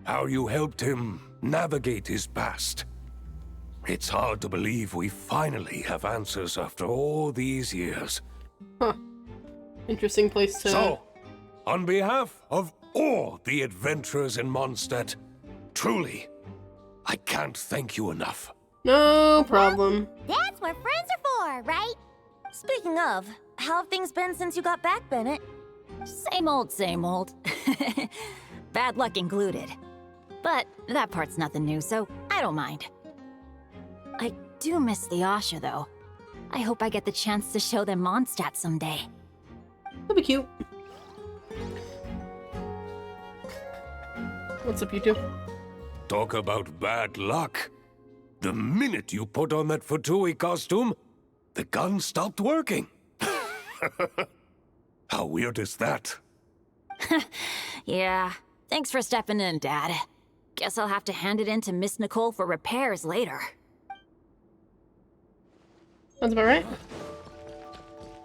Q: How you helped him navigate his past. It's hard to believe we finally have answers after all these years.
A: Huh. Interesting place to...
Q: So, on behalf of all the adventurers in Mondstadt, truly, I can't thank you enough.
A: No problem.
J: That's what friends are for, right?
M: Speaking of, how have things been since you got back, Bennett?
G: Same old, same old. Bad luck included. But that part's nothing new, so I don't mind. I do miss the Asha, though. I hope I get the chance to show them Mondstadt someday.
A: That'd be cute. What's up, you two?
Q: Talk about bad luck. The minute you put on that Fatui costume, the gun stopped working. How weird is that?
G: Yeah, thanks for stepping in, Dad. Guess I'll have to hand it in to Miss Nicole for repairs later.
A: Sounds about right.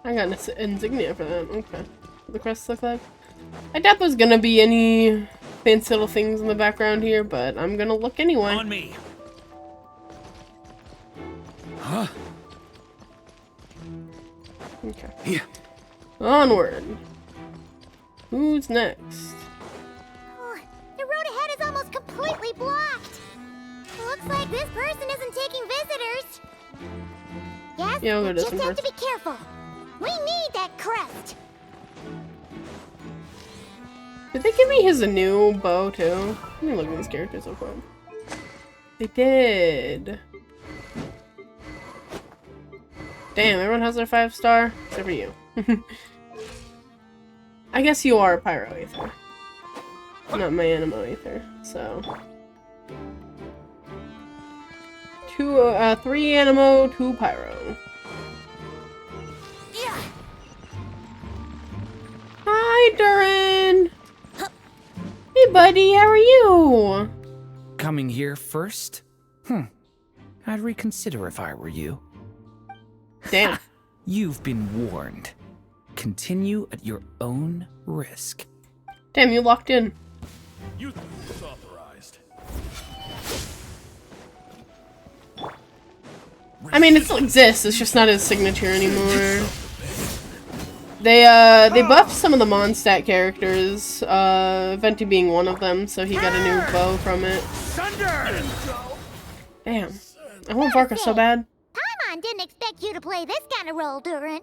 A: I got an insignia for that. Okay. What the crest look like? I doubt there's gonna be any fancy little things in the background here, but I'm gonna look anyway.
F: On me. Huh?
A: Okay.
F: Yeah.
A: Onward. Who's next?
J: Oh, the road ahead is almost completely blocked. Looks like this person isn't taking visitors. Yes,
A: Yeah, I'll go
J: we
A: this
J: just
A: one
J: have to
A: first.
J: be careful. We need that crest.
A: Did they give me his new bow too? Let me look at these characters real quick. They did. Damn, everyone has their 5-star except for you. I guess you are a Pyro Aether. Not my Animo Aether, so. 3 Animo, 2 Pyro. Hi, Durin! Hey, buddy, how are you?
H: Coming here first? I'd reconsider if I were you.
A: Damn.
H: You've been warned. Continue at your own risk.
A: Damn, you locked in.
L: You think it's authorized?
A: I mean, it still exists, it's just not his signature anymore. They buffed some of the Mondstadt characters, Venti being one of them, so he got a new bow from it. Damn. I want Varka so bad.
J: Paimon didn't expect you to play this kind of role, Durin.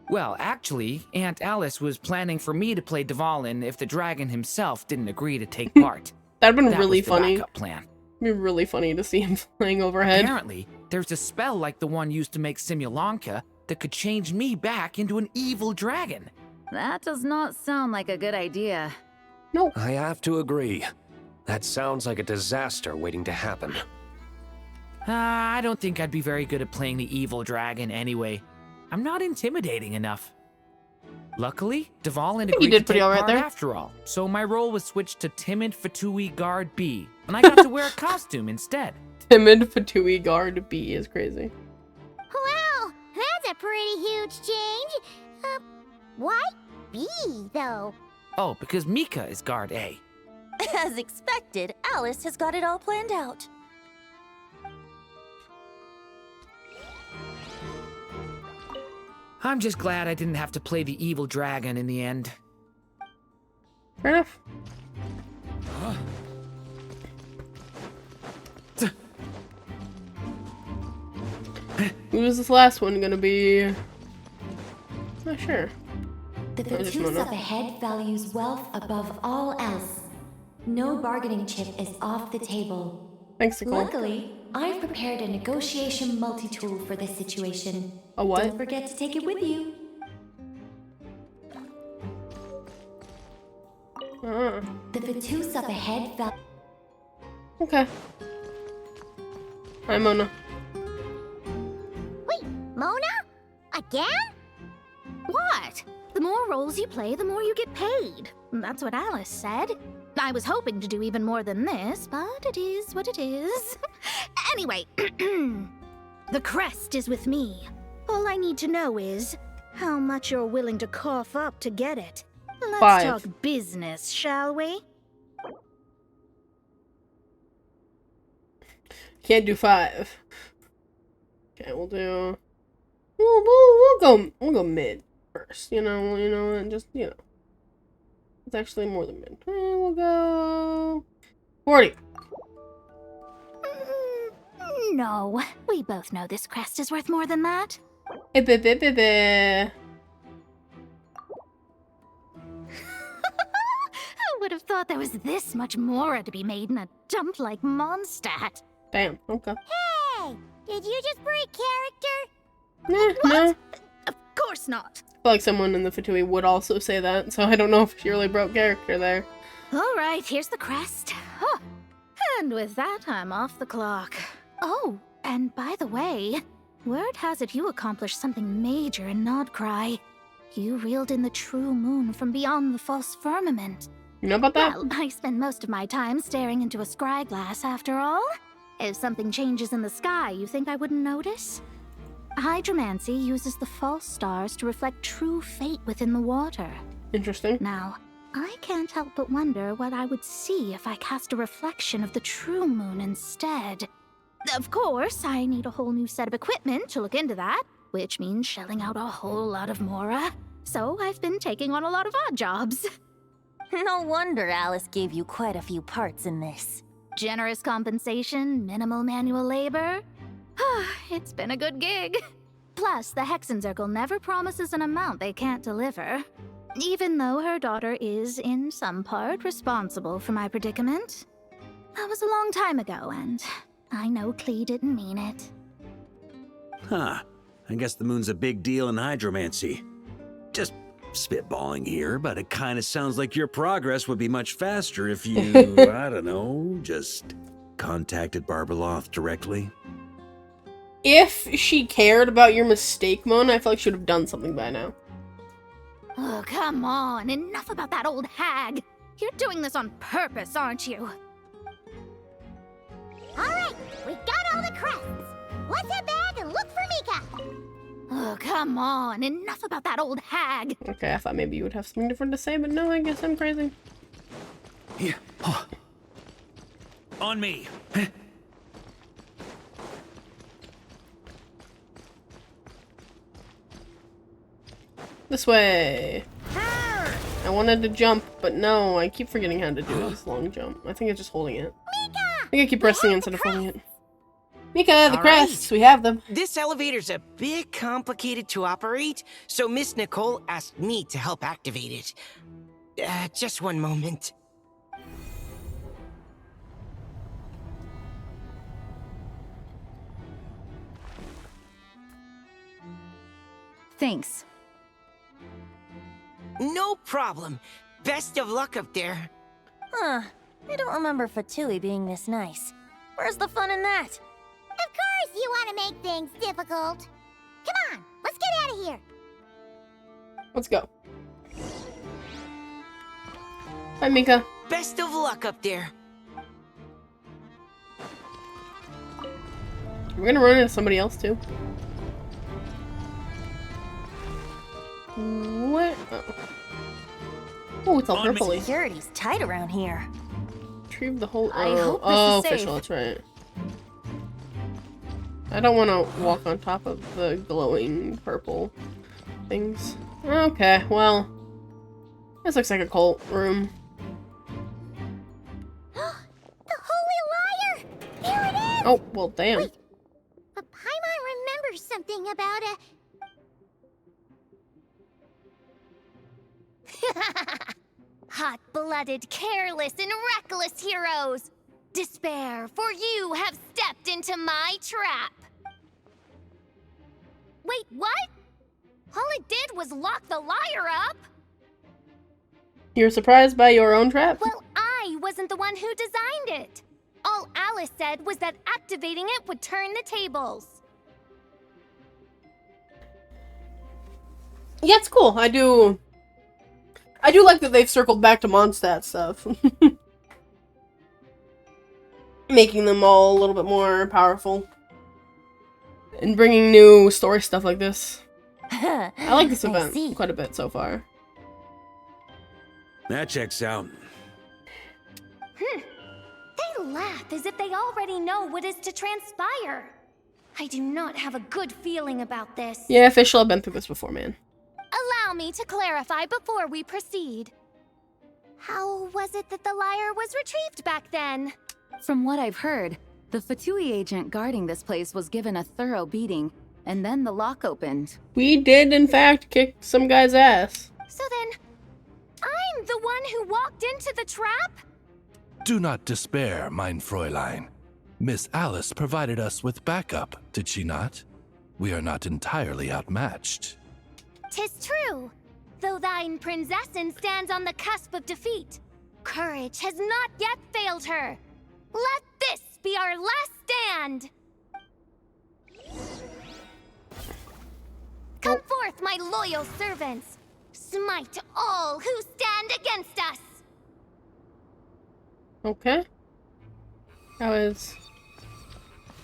H: Well, actually, Aunt Alice was planning for me to play Dvalin if the dragon himself didn't agree to take part.
A: That'd been
H: That
A: really
H: was the
A: funny.
H: backup plan.
A: It'd be really funny to see him flying overhead.
H: Apparently, there's a spell like the one used to make Simulanka that could change me back into an evil dragon.
N: That does not sound like a good idea.
A: No.
E: I have to agree. That sounds like a disaster waiting to happen.
H: I don't think I'd be very good at playing the evil dragon anyway. I'm not intimidating enough. Luckily, Dvalin
A: you
H: agreed
A: did
H: to
A: pretty
H: take
A: alright
H: part
A: there.
H: after all, so my role was switched to Timid Fatui Guard B, and I got to wear a costume instead.
A: Timid Fatui Guard B is crazy.
J: Wow, that's a pretty huge change. Why B, though?
H: Oh, because Mika is Guard A.
M: As expected, Alice has got it all planned out.
H: I'm just glad I didn't have to play the evil dragon in the end.
A: Fair enough. Who's this last one gonna be? Oh, sure.
D: The Fatus up ahead values wealth above all else. No bargaining chip is off the table.
A: Thanks, Nicole.
D: Luckily, I've prepared a negotiation multi-tool for this situation.
A: A what?
D: Don't forget to take it with you. The Fatus up ahead
A: Okay. Hi, Mona.
J: Wait, Mona? Again?
B: What? The more roles you play, the more you get paid. That's what Alice said. I was hoping to do even more than this, but it is what it is. Anyway, the crest is with me. All I need to know is how much you're willing to cough up to get it. Let's
A: 5.
B: talk business, shall we?
A: Can't do 5. Okay, we'll do. We'll go mid first. And just it's actually more than mid. We'll go 40.
B: No, we both know this crest is worth more than that. I would have thought there was this much more to be made in a dump like Mondstadt.
A: Damn, okay.
J: Hey! Did you just break character?
A: No.
B: Of course not.
A: I feel like someone in the Fatui would also say that, so I don't know if she really broke character there.
B: All right, here's the crest. Huh. And with that, I'm off the clock. Oh, and by the way, word has it you accomplished something major in Nodcry. You reeled in the true moon from beyond the false firmament.
A: You know about that?
B: Well, I spend most of my time staring into a scry glass, after all. If something changes in the sky, you think I wouldn't notice? Hydromancy uses the false stars to reflect true fate within the water.
A: Interesting.
B: Now, I can't help but wonder what I would see if I cast a reflection of the true moon instead. Of course, I need a whole new set of equipment to look into that, which means shelling out a whole lot of mora. So I've been taking on a lot of odd jobs.
M: No wonder Alice gave you quite a few parts in this.
B: Generous compensation, minimal manual labor. It's been a good gig. Plus, the Hexenzirkel never promises an amount they can't deliver. Even though her daughter is, in some part, responsible for my predicament. That was a long time ago, and I know Klee didn't mean it.
F: Huh. I guess the moon's a big deal in hydromancy. Just spitballing here, but it kind of sounds like your progress would be much faster if you, I don't know, just contacted Barbeloth directly.
A: If she cared about your mistake, Mona, I feel like she would have done something by now.
B: Oh, come on. Enough about that old hag. You're doing this on purpose, aren't you?
J: All right, we got all the crests. Let's head back and look for Mika.
B: Oh, come on. Enough about that old hag.
A: Okay, I thought maybe you would have something different to say, but no, I guess I'm crazy.
F: Here. On me.
A: This way. I wanted to jump, but no, I keep forgetting how to do this long jump. I think it's just holding it. I think I keep pressing it instead of holding it. Mika, the crests, we have them.
C: This elevator's a bit complicated to operate, so Miss Nicole asked me to help activate it. Just one moment.
N: Thanks.
C: No problem. Best of luck up there.
M: Huh. I don't remember Fatui being this nice. Where's the fun in that?
J: Of course you want to make things difficult. Come on, let's get out of here.
A: Let's go. Bye, Mika.
C: Best of luck up there.
A: We're gonna run into somebody else, too. What? Oh, it's all purpley.
M: Security's tight around here.
A: Retrieve the whole.
M: I hope this
A: oh,
M: is safe.
A: official. That's right. I don't want to walk on top of the glowing purple things. Okay, well, this looks like a cult room.
J: The Holy Liar! Here it is!
A: Oh, well, damn.
J: Wait, but Paimon remembers something about
B: hot-blooded, careless, and reckless heroes. Despair, for you have stepped into my trap. Wait, what? All it did was lock the liar up.
A: You're surprised by your own trap?
B: Well, I wasn't the one who designed it. All Alice said was that activating it would turn the tables.
A: Yeah, it's cool. I do like that they've circled back to Mondstadt stuff. Making them all a little bit more powerful. And bringing new story stuff like this. I like this event quite a bit so far.
F: That checks out.
B: They laugh as if they already know what is to transpire. I do not have a good feeling about this.
A: Yeah, official, I've been through this before, man.
B: Allow me to clarify before we proceed. How was it that the lyre was retrieved back then?
N: From what I've heard, the Fatui agent guarding this place was given a thorough beating, and then the lock opened.
A: We did, in fact, kick some guy's ass.
B: So then, I'm the one who walked into the trap?
W: Do not despair, mein Fräulein. Miss Alice provided us with backup, did she not? We are not entirely outmatched.
B: 'Tis true, though thine prinzessin stands on the cusp of defeat. Courage has not yet failed her. Let this be our last stand. Come forth, my loyal servants. Smite all who stand against us.
A: Okay. That was...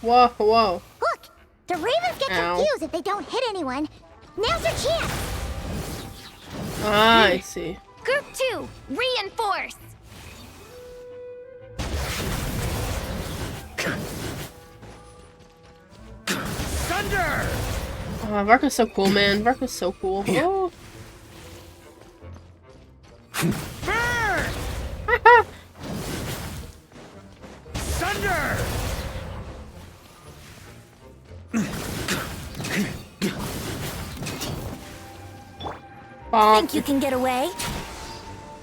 A: Whoa, whoa.
J: Look, the ravens get confused if they don't hit anyone. Now's your chance.
A: Ah, I see.
B: Group 2, reinforce.
Q: Thunder!
A: Oh, Varka's so cool, man. Varka's so cool. Oh.
Q: Burn! Thunder!
B: Think you can get away?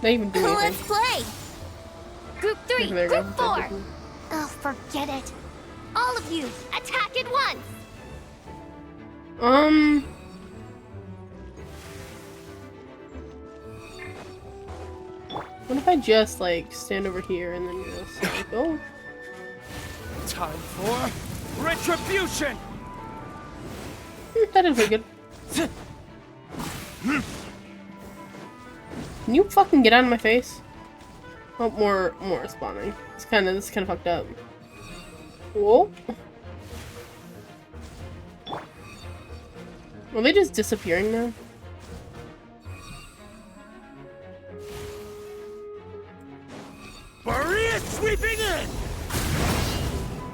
A: They even do anything.
B: Let's play. Group 3,
A: There we go.
B: Group 4. Oh, forget it. All of you, attack at once.
A: What if I just, like, stand over here and then just, like, oh.
Q: Time for retribution!
A: That is pretty good. Can you fucking get out of my face? Oh, more spawning. This is kind of fucked up. Whoa. Are they just disappearing now?
Q: Maria sweeping in!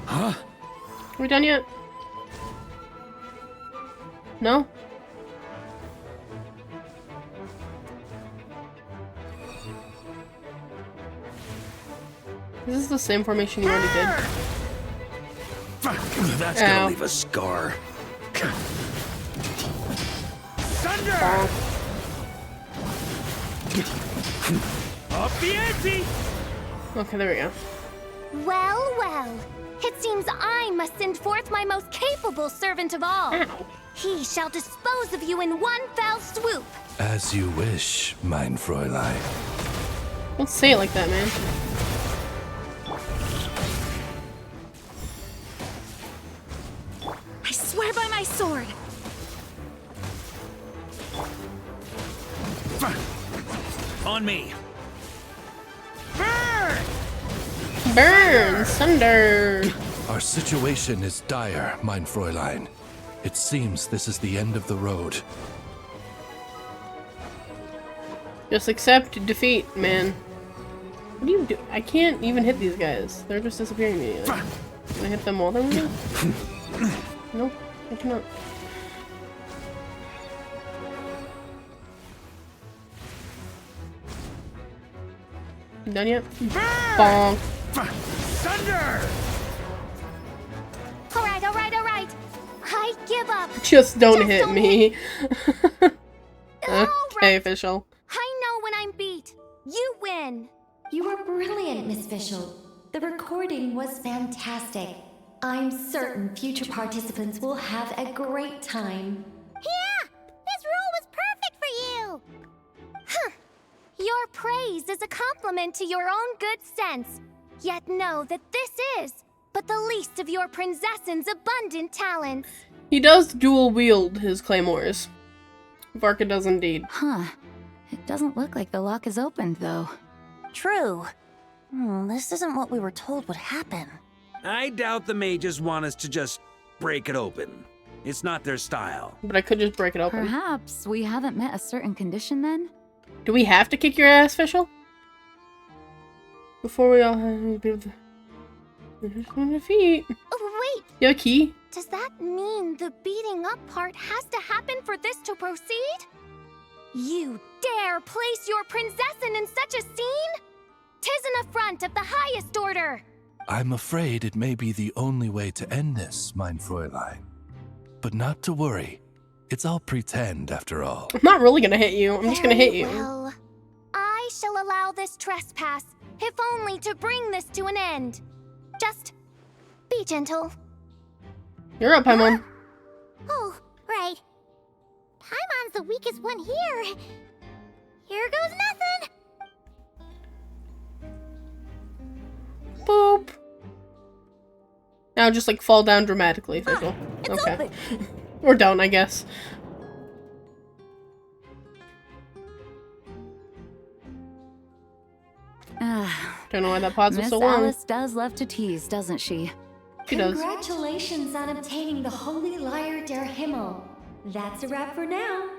F: Huh?
A: Are we done yet? No? This is the same formation you already did.
F: That's gonna leave a scar.
Q: Thunder! Up the ante!
A: Okay, there we go.
B: Well, well. It seems I must send forth my most capable servant of all.
A: Ow.
B: He shall dispose of you in one fell swoop.
W: As you wish, mein Fräulein.
A: Don't say it like that, man.
N: I swear by my sword.
F: On me.
Q: Burn!
A: Burn! Thunder!
W: Our situation is dire, mein Fräulein. It seems this is the end of the road.
A: Just accept defeat, man. What do you do? I can't even hit these guys. They're just disappearing immediately. Can I hit them all then? Nope, I cannot. You done yet? Bonk.
Q: Thunder!
B: Alright, alright, alright. I give up.
A: Just don't hit me. Okay, official.
B: I know when I'm beat. You win.
D: again. You were brilliant, Miss Fischl. The recording was fantastic. I'm certain future participants will have a great time.
J: Yeah! This role was perfect for you!
B: Huh. Your praise is a compliment to your own good sense. Yet know that this is but the least of your princess's abundant talents.
A: He does dual wield his claymores. Varka does indeed.
N: Huh. It doesn't look like the lock is opened, though.
M: True. This isn't what we were told would happen.
F: I doubt the mages want us to just break it open. It's not their style.
A: But I could just break it open.
N: Perhaps we haven't met a certain condition then?
A: Do we have to kick your ass, Fischl? Before we all have to be on the feet.
B: Oh, wait!
A: You have a key?
B: Does that mean the beating up part has to happen for this to proceed? You dare place your princessin in such a scene? 'Tis an affront of the highest order!
W: I'm afraid it may be the only way to end this, mein Fräulein. But not to worry. It's all pretend, after all.
A: I'm not really gonna hit you. I'm just gonna hit you.
B: Well, I shall allow this trespass, if only to bring this to an end. Just be gentle.
A: You're up, Paimon.
J: Oh, right. Paimon's the weakest one here. Here goes nothing.
A: Boop. Now just like fall down dramatically, Fischl. Okay.
B: Open.
A: Or don't, I guess. Don't know why that pause was so long.
N: Miss Alice does love to tease, doesn't she?
A: She does.
D: Congratulations on obtaining the Holy Lyre der Himmel. That's a wrap for now.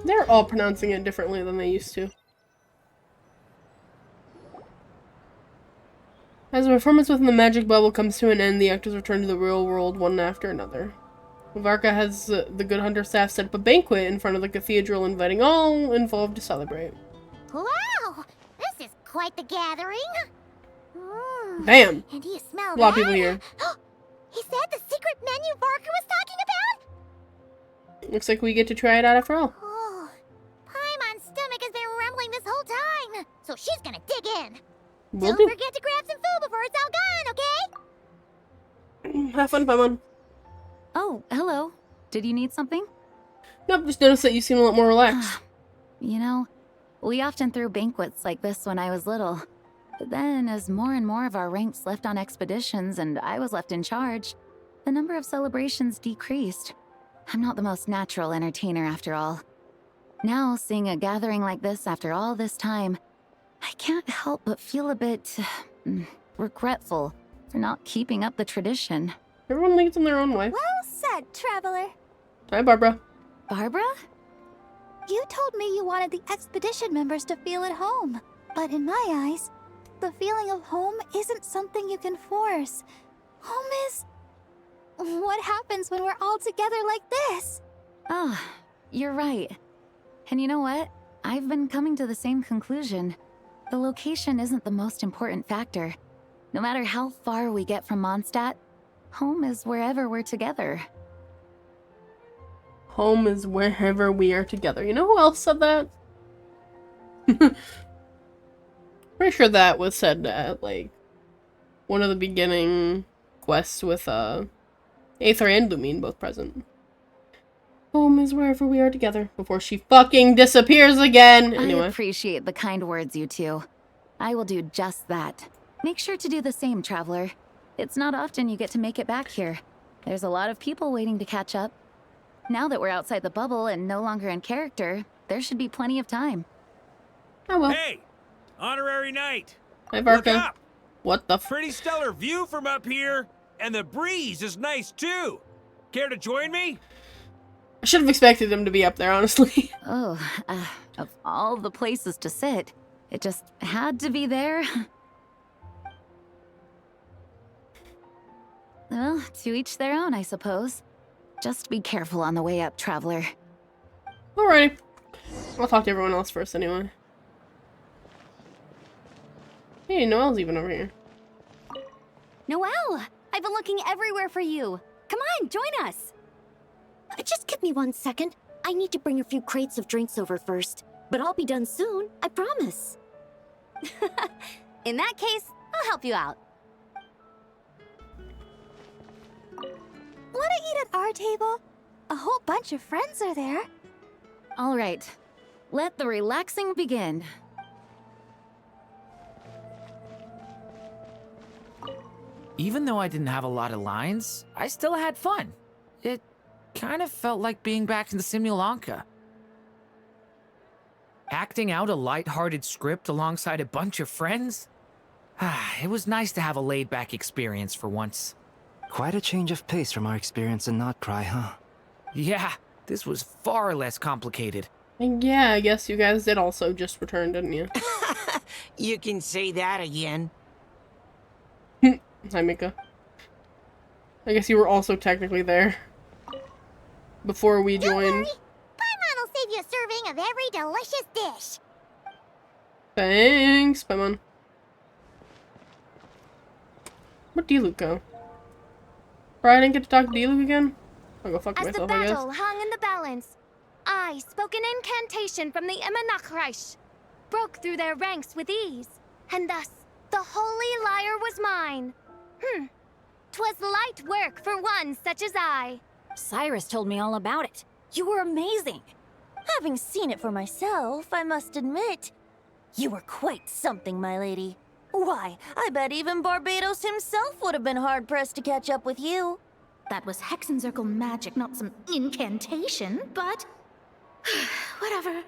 A: They're all pronouncing it differently than they used to. As the performance within the magic bubble comes to an end, the actors return to the real world one after another. Varka has the Good Hunter staff set up a banquet in front of the cathedral, inviting all involved to celebrate.
J: Wow! This is quite the gathering.
A: Bam!
J: And do you smell
A: A lot of
J: that?
A: people here.
J: Is that the secret menu Varka was talking about?
A: Looks like we get to try it out after all.
J: Oh, Paimon's stomach has been rumbling this whole time, so she's gonna dig in.
A: Will
J: Don't
A: do.
J: forget to grab some food before it's all gone, okay?
A: Have fun, Paimon.
N: Oh, hello. Did you need something?
A: Nope, just noticed that you seem a lot more relaxed.
N: You know, we often threw banquets like this when I was little. But then, as more and more of our ranks left on expeditions and I was left in charge, the number of celebrations decreased. I'm not the most natural entertainer after all. Now, seeing a gathering like this after all this time, I can't help but feel a bit regretful for not keeping up the tradition.
A: Everyone leads in their own way.
J: Well said, traveler.
A: Hi, Barbara.
N: Barbara?
B: You told me you wanted the expedition members to feel at home. But in my eyes, the feeling of home isn't something you can force. Home is... what happens when we're all together like this?
N: Ah, you're right. And you know what? I've been coming to the same conclusion. The location isn't the most important factor. No matter how far we get from Mondstadt, home is wherever we're together.
A: Home is wherever we are together. You know who else said that? Pretty sure that was said at, like, one of the beginning quests with, Aether and Lumine both present. Home is wherever we are together. Before she fucking disappears again! Anyway.
N: I appreciate the kind words, you two. I will do just that. Make sure to do the same, traveler. It's not often you get to make it back here. There's a lot of people waiting to catch up. Now that we're outside the bubble and no longer in character, there should be plenty of time.
A: Oh well.
F: Hey! Honorary knight!
A: Hi, Varka.
F: Look up!
A: What the
F: Pretty stellar view from up here, and the breeze is nice too. Care to join me?
A: I should have expected him to be up there, honestly.
N: Oh, of all the places to sit, it just had to be there. Well, to each their own, I suppose. Just be careful on the way up, traveler.
A: Alrighty. I'll talk to everyone else first anyway. Hey, Noelle's even over here.
V: Noelle! I've been looking everywhere for you. Come on, join us.
K: Just give me 1 second. I need to bring a few crates of drinks over first.
D: but I'll be done soon, I promise.
V: In that case, I'll help you out.
B: Wanna eat at our table? A whole bunch of friends are there.
N: All right, let the relaxing begin.
H: Even though I didn't have a lot of lines, I still had fun. It kind of felt like being back in the Simulanka. Acting out a light-hearted script alongside a bunch of friends? It was nice to have a laid-back experience for once.
U: Quite a change of pace from our experience in Not Cry, huh?
H: Yeah, this was far less complicated.
A: And yeah, I guess you guys did also just return, didn't you?
C: You can say that again.
A: Hi, Mika. I guess you were also technically there. Before we joined.
J: Paimon will save you a serving of every delicious dish.
A: Thanks, Paimon. Where'd D-Luke go? Bro, I didn't get to talk to D-Luke again? I'll go fuck
V: As
A: myself,
V: the
A: I guess.
V: battle hung in the balance, I spoke an incantation from the Imanakreich, broke through their ranks with ease, and thus the holy lyre was mine. 'Twas light work for one such as I.
G: Cyrus told me all about it. You were amazing.
M: Having seen it for myself, I must admit, you were quite something, my lady. Why, I bet even Barbados himself would have been hard-pressed to catch up with you.
B: That was Hexencircle magic, not some incantation, but... whatever.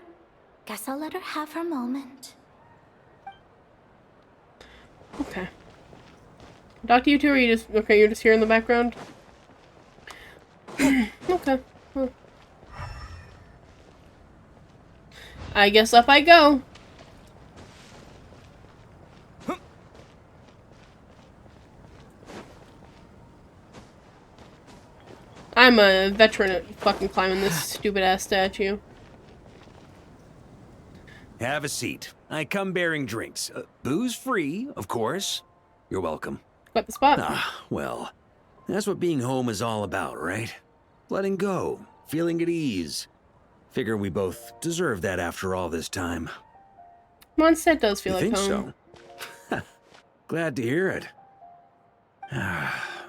B: Guess I'll let her have her moment.
A: Okay. Talk to you two, or you just... Okay, you're just here in the background? Okay. Huh. I guess up I go. I'm a veteran at fucking climbing this stupid-ass statue.
F: Have a seat. I come bearing drinks. Booze free, of course. You're welcome.
A: Got the spot.
F: Ah, well, that's what being home is all about, right? Letting go, feeling at ease. Figure we both deserve that after all this time.
A: Mondstadt does feel
F: You
A: like
F: think
A: home.
F: so? Glad to hear it.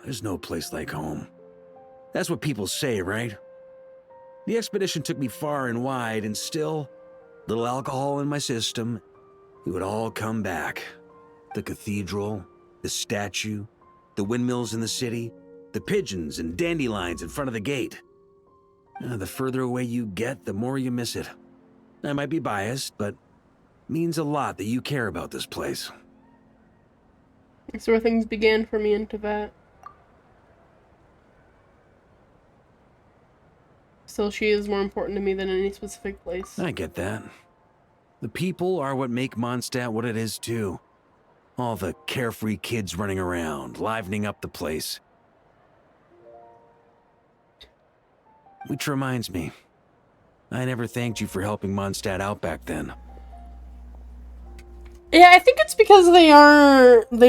F: There's no place like home. That's what people say, right? The expedition took me far and wide, and still, little alcohol in my system, it would all come back. The cathedral, the statue, the windmills in the city, the pigeons and dandelions in front of the gate. The further away you get, the more you miss it. I might be biased, but it means a lot that you care about this place.
A: That's where things began for me in Tibet. Still, she is more important to me than any specific place.
F: I get that. The people are what make Mondstadt what it is, too. All the carefree kids running around, livening up the place. Which reminds me, I never thanked you for helping Mondstadt out back then.
A: Yeah, I think it's because they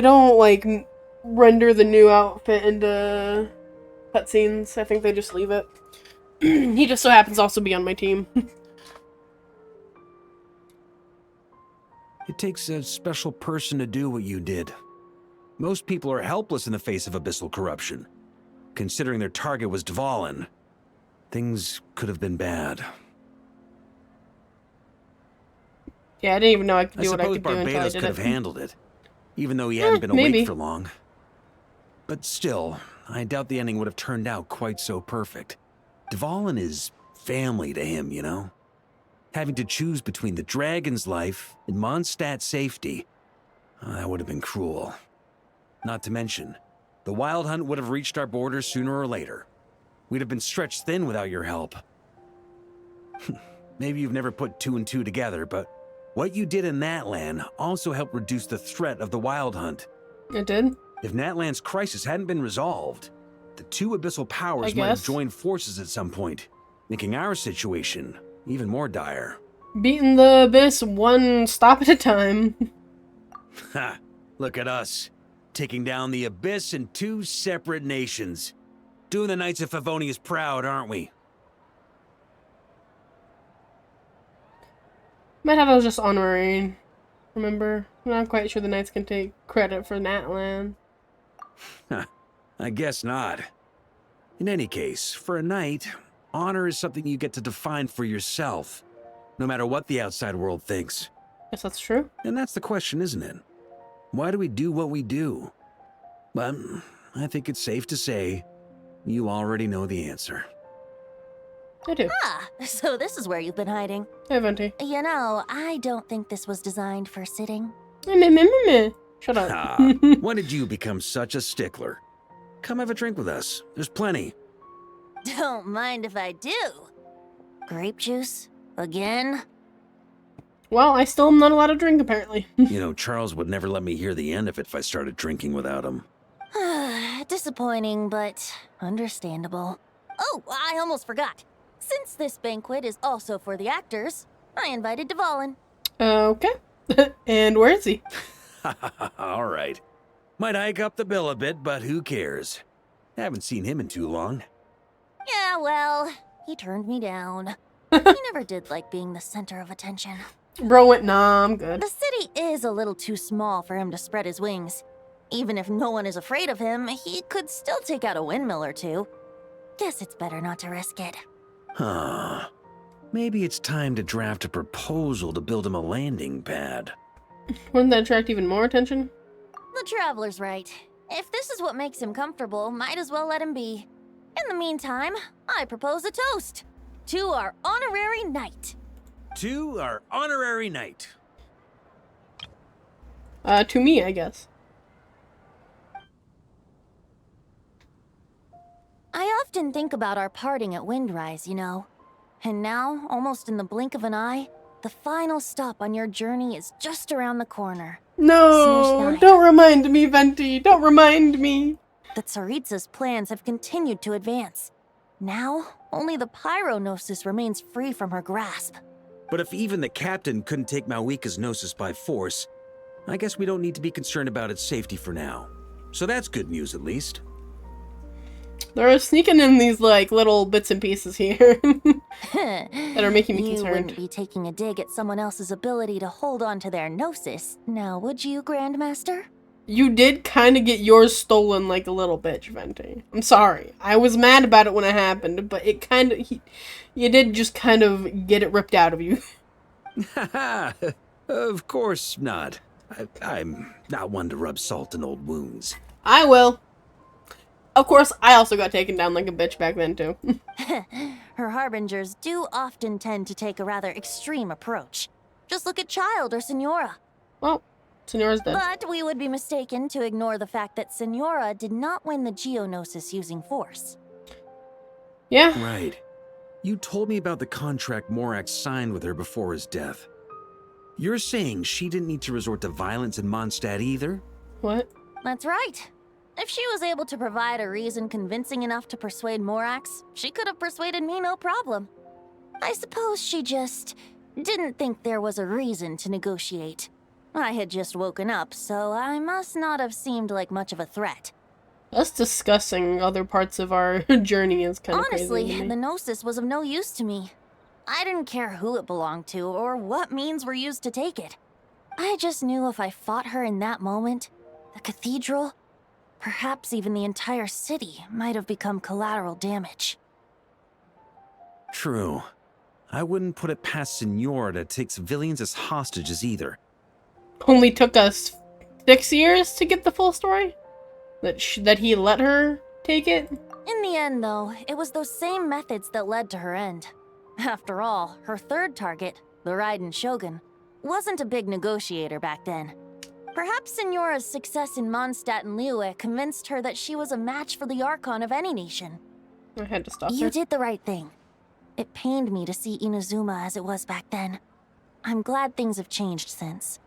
A: don't, like, render the new outfit into cutscenes. I think they just leave it. He just so happens to also be on my team.
F: It takes a special person to do what you did. Most people are helpless in the face of abyssal corruption. Considering their target was Dvalin, things could have been bad.
A: Yeah, I didn't even know I could do what I
F: suppose
A: could do until I
F: Barbados
A: did
F: could have
A: it.
F: handled it, even though he hadn't been
A: maybe.
F: awake for long. But still, I doubt the ending would have turned out quite so perfect. Dvalin is family to him, you know? Having to choose between the dragon's life and Mondstadt's safety, that would have been cruel. Not to mention, the Wild Hunt would have reached our borders sooner or later. We'd have been stretched thin without your help. Maybe you've never put two and two together, but what you did in Natlan also helped reduce the threat of the Wild Hunt.
A: It did?
F: If Natlan's crisis hadn't been resolved, the two abyssal powers might have joined forces at some point, making our situation even more dire.
A: Beating the abyss one stop at a time.
F: Ha! Look at us, taking down the abyss in two separate nations. Doing the Knights of Favonius proud, aren't we?
A: My thought I was just honorary. Remember? I'm not quite sure the knights can take credit for Natlan.
F: I guess not. In any case, for a knight, honor is something you get to define for yourself, no matter what the outside world thinks.
A: Guess that's true.
F: And that's the question, isn't it? Why do we do what we do? But I think it's safe to say you already know the answer.
A: I do.
M: Ah, so this is where you've been hiding.
A: Hey, Venti.
M: You know, I don't think this was designed for sitting.
A: Shut up.
F: Ah, when did you become such a stickler? Come have a drink with us. There's plenty.
M: Don't mind if I do. Grape juice? Again?
A: Well, I still am not allowed to drink, apparently.
F: You know, Charles would never let me hear the end of it if I started drinking without him.
M: Disappointing, but understandable. Oh, I almost forgot. Since this banquet is also for the actors, I invited Dvalin.
A: Okay. And where is he?
F: All right. Might hike up the bill a bit, but who cares? Haven't seen him in too long.
M: Yeah, well, he turned me down. He never did like being the center of attention.
A: Bro went, nah, I'm good.
M: The city is a little too small for him to spread his wings. Even if no one is afraid of him, he could still take out a windmill or two. Guess it's better not to risk it.
F: Huh. Maybe it's time to draft a proposal to build him a landing pad.
A: Wouldn't that attract even more attention?
M: The traveler's right. If this is what makes him comfortable, might as well let him be. In the meantime, I propose a toast to our honorary knight.
F: To our honorary knight.
A: To me, I guess.
M: I often think about our parting at Windrise, you know. And now, almost in the blink of an eye, the final stop on your journey is just around the corner.
A: No, don't remind me, Venti. Don't remind me.
M: The Tsaritsa's plans have continued to advance. Now, only the Pyronosis remains free from her grasp.
F: But if even the captain couldn't take Malwika's Gnosis by force, I guess we don't need to be concerned about its safety for now. So that's good news, at least.
A: They're sneaking in these, like, little bits and pieces here that are making me
M: You
A: concerned.
M: wouldn't be taking a dig at someone else's ability to hold on to their Gnosis, now would you, Grandmaster?
A: You did kind of get yours stolen like a little bitch, Venti. I'm sorry. I was mad about it when it happened, but it kind of... You did just kind of get it ripped out of you.
F: Haha, of course not. I'm not one to rub salt in old wounds.
A: I will. Of course, I also got taken down like a bitch back then, too.
M: Her harbingers do often tend to take a rather extreme approach. Just look at Child or Senora.
A: Well, Senora's dead.
M: But we would be mistaken to ignore the fact that Senora did not win the Geonosis using force.
A: Yeah.
F: Right. You told me about the contract Morax signed with her before his death. You're saying she didn't need to resort to violence in Mondstadt either?
A: What?
M: That's right. If she was able to provide a reason convincing enough to persuade Morax, she could have persuaded me no problem. I suppose she just didn't think there was a reason to negotiate. I had just woken up, so I must not have seemed like much of a threat.
A: Us discussing other parts of our journey is kind of
M: Honestly,
A: crazy to me.
M: the Gnosis was of no use to me. I didn't care who it belonged to or what means were used to take it. I just knew if I fought her in that moment, the cathedral, perhaps even the entire city, might have become collateral damage.
F: True. I wouldn't put it past Senora to take civilians as hostages either.
A: Only took us 6 years to get the full story? That he let her take it?
M: In the end, though, it was those same methods that led to her end. After all, her third target, the Raiden Shogun, wasn't a big negotiator back then. Perhaps Senora's success in Mondstadt and Liyue convinced her that she was a match for the Archon of any nation.
A: I had to stop
M: You
A: her.
M: did the right thing. It pained me to see Inazuma as it was back then. I'm glad things have changed since.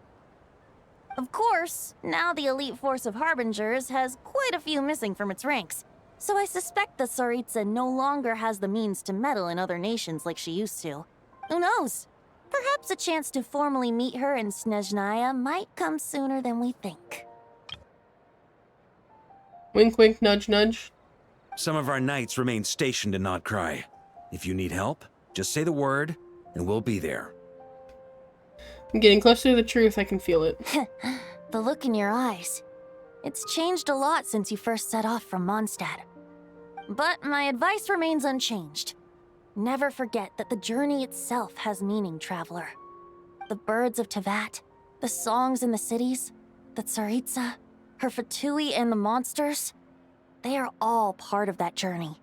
M: Of course, now the elite force of Harbingers has quite a few missing from its ranks, so I suspect the Tsaritsa no longer has the means to meddle in other nations like she used to. Who knows? Perhaps a chance to formally meet her in Snezhnaya might come sooner than we think.
A: Wink, wink, nudge, nudge.
F: Some of our knights remain stationed in Not Cry. If you need help, just say the word, and we'll be there.
A: I'm getting closer to the truth, I can feel it.
M: The look in your eyes. It's changed a lot since you first set off from Mondstadt. But my advice remains unchanged. Never forget that the journey itself has meaning, traveler. The birds of Tevat, the songs in the cities, the Tsaritsa, her Fatui and the monsters, they are all part of that journey.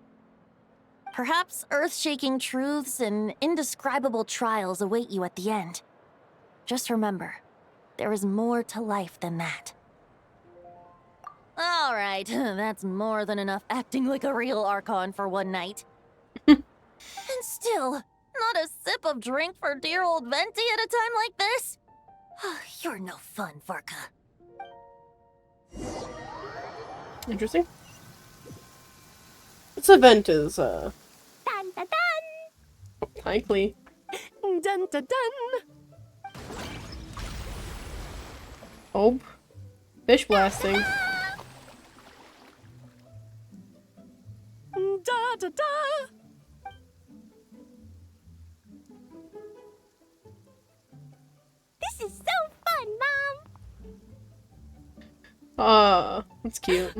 M: Perhaps earth-shaking truths and indescribable trials await you at the end. Just remember, there is more to life than that. All right, that's more than enough acting like a real Archon for one night. And still, not a sip of drink for dear old Venti at a time like this? You're no fun, Varka.
A: Interesting. This event is,
V: Dun dun dun!
A: likely.
T: Dun dun dun!
A: Oh. Fish blasting.
T: Da da da!
V: This is so fun, Mom!
A: That's cute.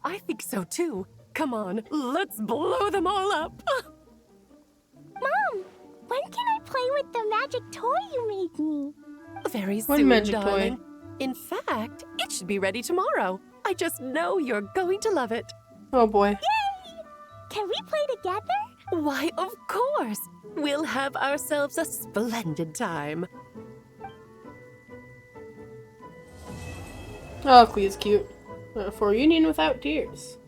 T: I think so too. Come on, let's blow them all up.
V: Mom, when can I play with the magic toy you made me?
T: Very
A: What
T: soon,
A: magic
T: darling.
A: toy?
T: In fact, it should be ready tomorrow. I just know you're going to love it.
A: Oh boy.
V: Yay! Can we play together?
T: Why, of course. We'll have ourselves a splendid time.
A: Oh, Clee is cute. For a union without tears.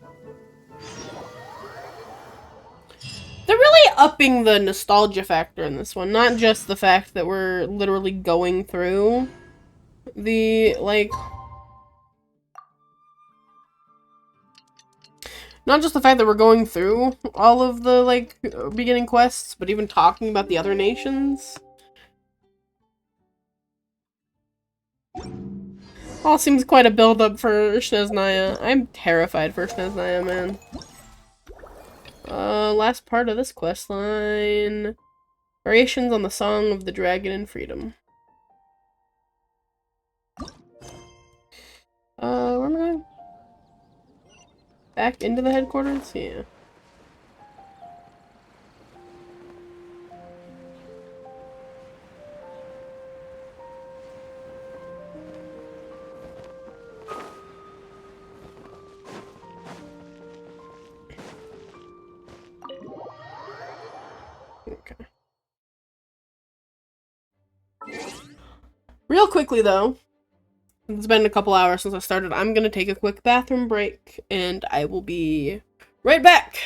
A: They're really upping the nostalgia factor in this one, not just the fact that we're literally going through the, like... Not just the fact that we're going through all of the, like, beginning quests, but even talking about the other nations. All seems quite a build-up for Snezhnaya. I'm terrified for Snezhnaya, man. Last part of this quest line. Variations on the Song of the Dragon and Freedom. Where am I going? Back into the headquarters? Yeah. Okay. Real quickly, though, it's been a couple hours since I started. I'm gonna take a quick bathroom break, and I will be right back.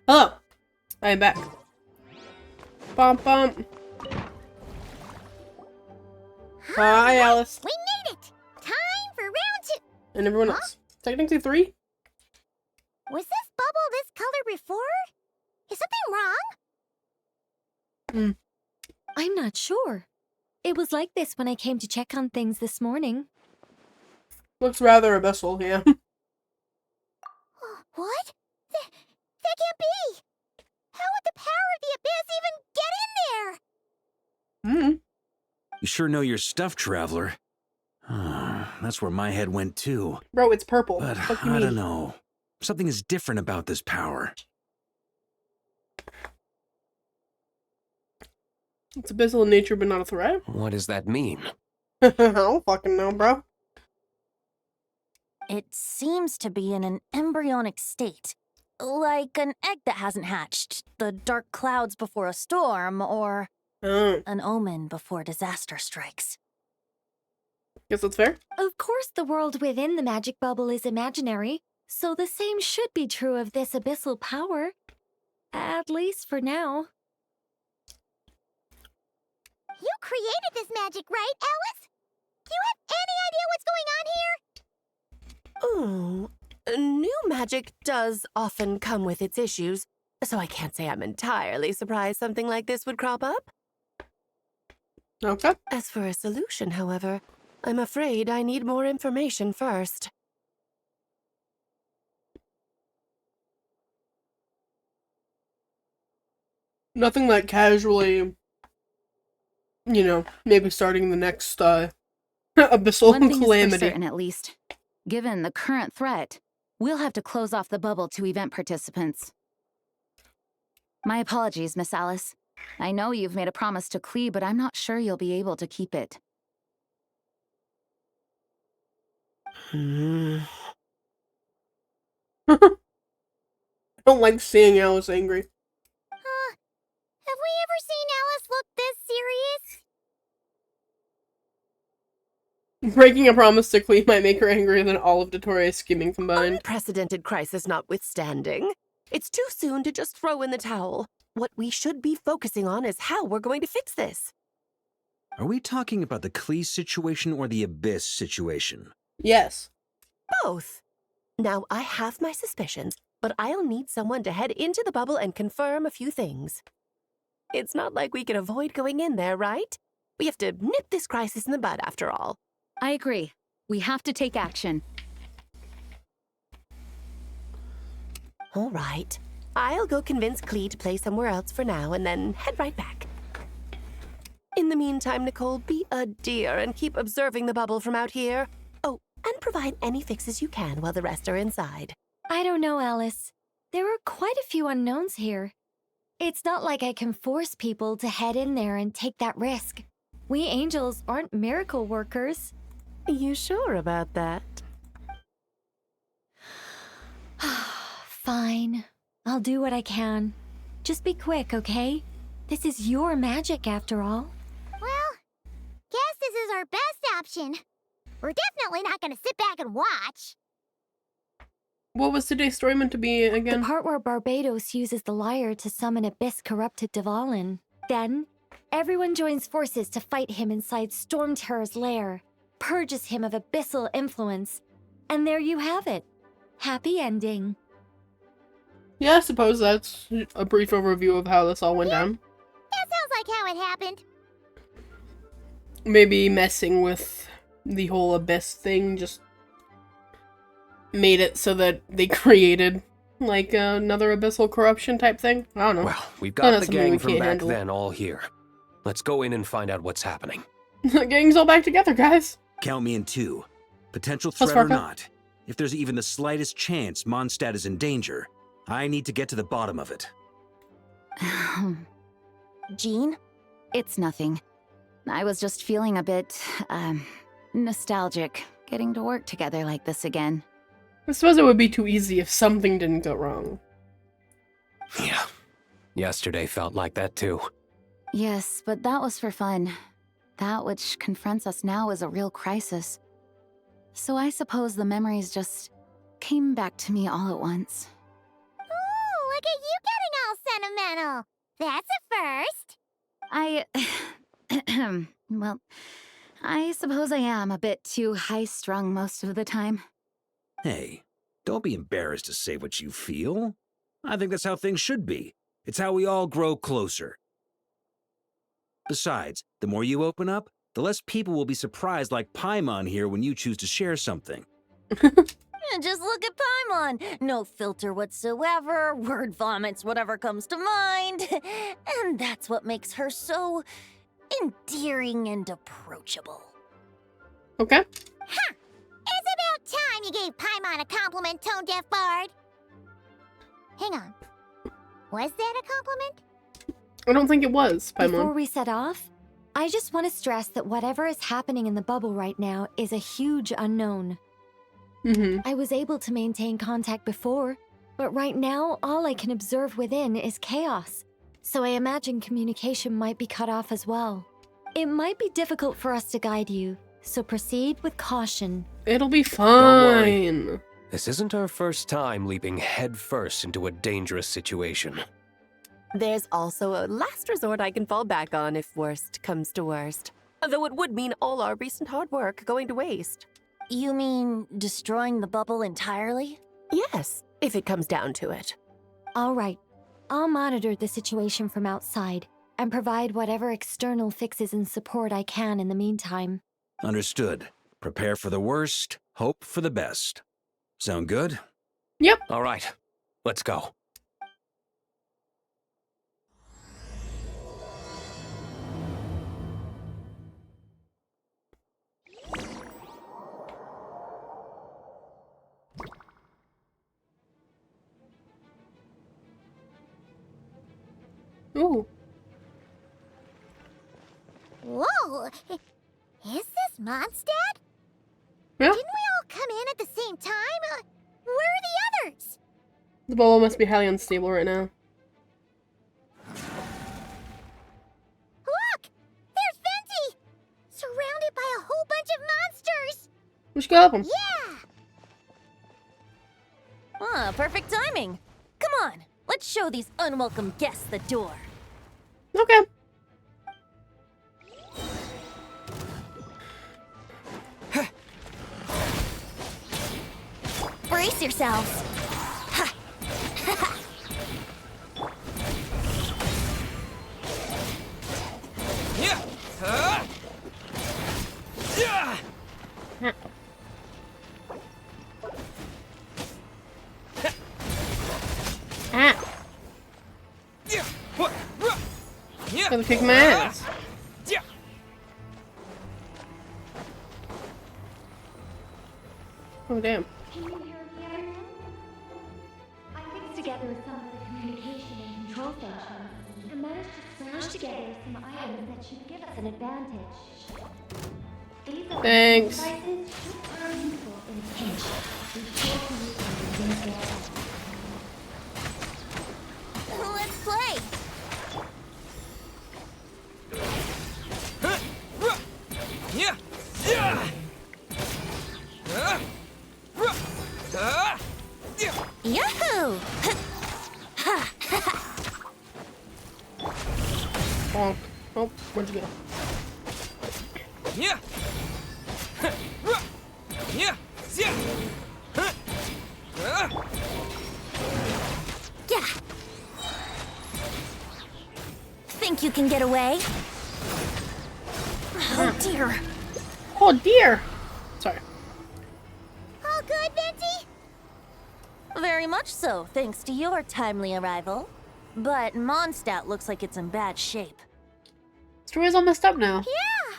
A: Hello. I am back. Bump bump. Hi, Alice.
J: We made it! Time for round 2!
A: And everyone else. Technically 3?
J: Was this bubble this color before? Is something wrong?
D: I'm not sure. It was like this when I came to check on things this morning.
A: Looks rather abyssal, yeah.
J: What? That can't be! How would the power of the abyss even get in there?
F: You sure know your stuff, traveler. That's where my head went too.
A: Bro, it's purple.
F: But
A: What do you
F: I
A: mean?
F: don't know. Something is different about this power.
A: It's abyssal in nature, but not a threat?
E: What does that mean?
A: I don't fucking know, bro.
M: It seems to be in an embryonic state. Like an egg that hasn't hatched, the dark clouds before a storm, or an omen before disaster strikes.
A: Guess that's fair.
D: Of course, the world within the magic bubble is imaginary, so the same should be true of this abyssal power. At least for now.
J: You created this magic, right, Alice? Do you have any idea what's going on here?
K: New magic does often come with its issues, so I can't say I'm entirely surprised something like this would crop up.
A: Okay.
K: As for a solution, however, I'm afraid I need more information first.
A: Nothing like casually, you know, maybe starting the next abyssal
N: One thing
A: calamity.
N: is for certain, at least. Given the current threat, we'll have to close off the bubble to event participants. My apologies, Miss Alice. I know you've made a promise to Klee, but I'm not sure you'll be able to keep it.
A: I don't like seeing Alice angry.
J: Have we ever seen Alice look this serious?
A: Breaking a promise to Klee might make her angrier than all of Dotoria's scheming combined.
K: Unprecedented crisis notwithstanding, it's too soon to just throw in the towel. What we should be focusing on is how we're going to fix this.
F: Are we talking about the Klee situation or the Abyss situation?
A: Yes.
K: Both. Now, I have my suspicions, but I'll need someone to head into the bubble and confirm a few things. It's not like we can avoid going in there, right? We have to nip this crisis in the bud, after all.
N: I agree. We have to take action.
K: All right. I'll go convince Klee to play somewhere else for now and then head right back. In the meantime, Nicole, be a dear and keep observing the bubble from out here. Oh, and provide any fixes you can while the rest are inside.
D: I don't know, Alice. There are quite a few unknowns here. It's not like I can force people to head in there and take that risk. We angels aren't miracle workers.
K: You sure about that?
D: Fine. I'll do what I can. Just be quick, okay? This is your magic, after all.
J: Well, guess this is our best option. We're definitely not gonna sit back and watch.
A: What was today's story meant to be again?
D: The part where Barbados uses the lyre to summon Abyss-corrupted Dvalin. Then, everyone joins forces to fight him inside Storm Terror's lair, purges him of abyssal influence, and there you have it. Happy ending.
A: Yeah, I suppose that's a brief overview of how this all went down.
J: That sounds like how it happened.
A: Maybe messing with the whole Abyss thing just made it so that they created like another abyssal corruption type thing. I don't know.
E: Well, we've got the gang from back then all here. Let's go in and find out what's happening.
A: The gang's all back together, guys.
F: Count me in 2. Potential threat or not. If there's even the slightest chance Mondstadt is in danger, I need to get to the bottom of it.
M: Jean?
N: It's nothing. I was just feeling a bit, nostalgic, getting to work together like this again.
A: I suppose it would be too easy if something didn't go wrong.
E: Yeah. Yesterday felt like that too.
N: Yes, but that was for fun. That which confronts us now is a real crisis. So I suppose the memories just came back to me all at once.
J: Ooh, look at you channel. That's a first.
N: Well, I suppose I am a bit too high-strung most of the time.
F: Hey, don't be embarrassed to say what you feel. I think that's how things should be. It's how we all grow closer. Besides, the more you open up, the less people will be surprised like Paimon here when you choose to share something.
M: And just look at Paimon. No filter whatsoever, word vomits whatever comes to mind. And that's what makes her so endearing and approachable.
A: Okay.
J: Ha! It's about time you gave Paimon a compliment, tone-deaf bard. Hang on. Was that a compliment?
A: I don't think it was, Paimon.
D: Before we set off, I just want to stress that whatever is happening in the bubble right now is a huge unknown. I was able to maintain contact before, but right now all I can observe within is chaos, so I imagine communication might be cut off as well. It might be difficult for us to guide you, so proceed with caution.
A: It'll be
E: Don't worry.
A: fine.
E: This isn't our first time leaping headfirst into a dangerous situation.
K: There's also a last resort I can fall back on if worst comes to worst. Though it would mean all our recent hard work going to waste.
M: You mean destroying the bubble entirely?
K: Yes, if it comes down to it.
D: All right, I'll monitor the situation from outside and provide whatever external fixes and support I can in the meantime.
F: Understood. Prepare for the worst, hope for the best. Sound good?
A: Yep.
E: All right, let's go.
A: Ooh.
J: Whoa! Is this Mondstadt?
A: Yeah.
J: Didn't we all come in at the same time? Where are the others?
A: The bubble must be highly unstable right now.
J: Look! There's Venti! Surrounded by a whole bunch of monsters!
A: We should go help him.
J: Yeah!
M: Ah, perfect timing. Come on, let's show these unwelcome guests the door.
A: Okay.
M: Brace yourselves. Ha.
C: Yeah. Yeah.
A: Ah.
C: Yeah. What? Yeah.
A: Gotta kick my ass.
C: Yeah.
A: Oh, damn.
D: I fixed together some of the communication and control functions and managed to smash together some items that should give us an advantage. These are
A: Thanks.
D: devices should are useful in a pinch. We should use them in
M: Let's play.
C: Yeah. Yeah.
M: Yahoo!
A: Oh, oh, where'd you go?
C: Yeah. Yeah. Yeah.
M: Yeah. Think you can get away? Oh dear.
A: Oh dear. Sorry.
J: All good, Venti?
M: Very much so, thanks to your timely arrival. But Mondstadt looks like it's in bad shape.
A: Story's all messed up now.
J: Yeah!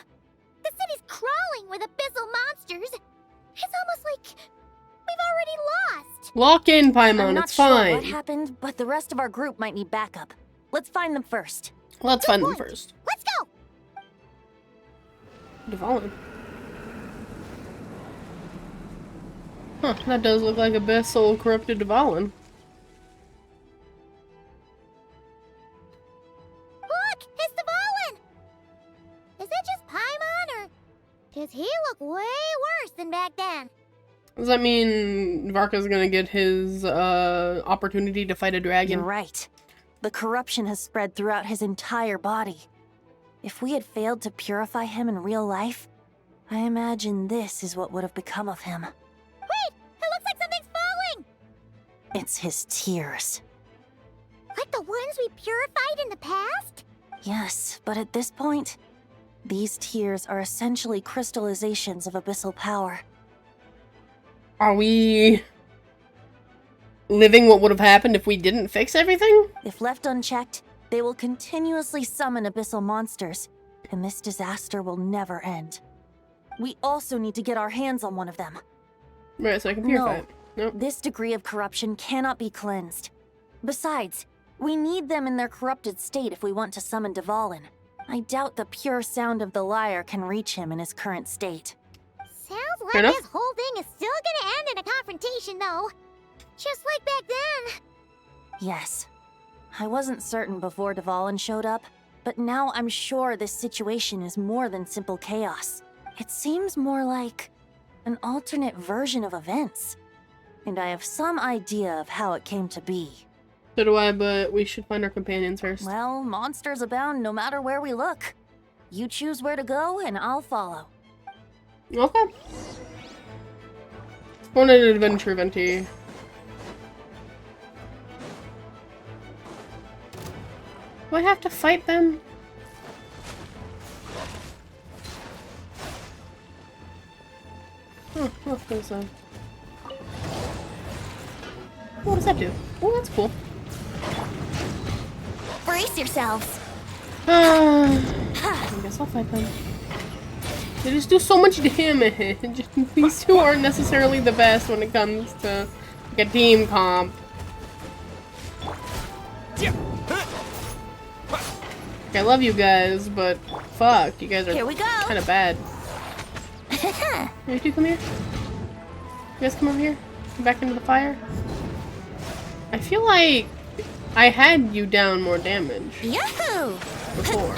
J: The city's crawling with abyssal monsters. It's almost like we've already lost.
A: Lock in,
M: I'm
A: Paimon.
M: not
A: It's
M: sure
A: fine.
M: what happened, but the rest of our group might need backup. Let's find them first.
A: Let's find them first.
J: Let's go!
A: Dvalin. Huh, that does look like abyssal corrupted Dvalin.
J: Look! It's Dvalin! Is that just Paimon, or does he look way worse than back then?
A: Does that mean Varka's gonna get his opportunity to fight a dragon?
M: You're right. The corruption has spread throughout his entire body. If we had failed to purify him in real life, I imagine this is what would have become of him.
J: Wait! It looks like something's falling!
M: It's his tears.
J: Like the ones we purified in the past?
M: Yes, but at this point, these tears are essentially crystallizations of abyssal power.
A: Are we living what would have happened if we didn't fix everything?
M: If left unchecked, they will continuously summon abyssal monsters, and this disaster will never end. We also need to get our hands on one of them.
A: Right, so I can purify it. Nope.
M: This degree of corruption cannot be cleansed. Besides, we need them in their corrupted state if we want to summon Dvalin. I doubt the pure sound of the lyre can reach him in his current state.
J: Sounds like this whole thing is still gonna end in a confrontation, though. Just like back then.
M: Yes. I wasn't certain before Dvalin showed up, but now I'm sure this situation is more than simple chaos. It seems more like an alternate version of events. And I have some idea of how it came to be.
A: So do I, but we should find our companions first.
M: Well, monsters abound no matter where we look. You choose where to go, and I'll follow.
A: Okay. On an adventure, Venti. Do I have to fight them? Oh, look, there's a... What does that do? Oh, that's cool.
J: Brace yourselves.
A: I guess I'll fight them. They just do so much damage. These two aren't necessarily the best when it comes to like a team comp. I love you guys, but fuck, you guys are kind of bad. You two come here. You guys come over here. Come back into the fire. I feel like I had you down more damage.
J: Yahoo!
A: Before.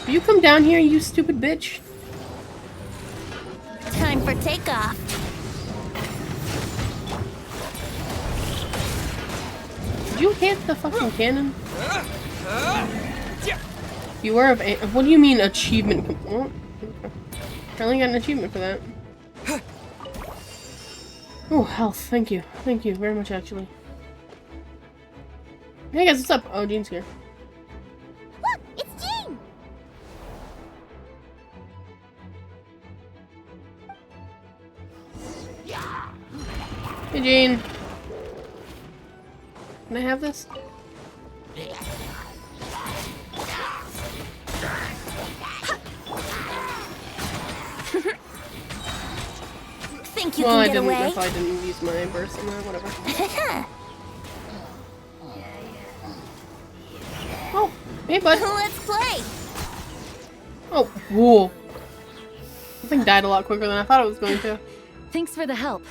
A: You come down here, you stupid bitch.
J: Time for takeoff.
A: Did you hit the fucking cannon? Beware of a- what do you mean achievement? Oh, okay. Apparently got an achievement for that. Oh, health. Thank you. Thank you very much, actually. Hey guys, what's up? Oh, Jean's here.
J: Look, it's Jean!
A: Hey, Jean. Can I have this?
J: Think you
A: Well, I
J: can get
A: didn't
J: away?
A: if I didn't use my burst in that, whatever. Oh, hey bud.
J: Let's play!
A: Oh, whoa. The thing died a lot quicker than I thought it was going to.
N: Thanks for the help.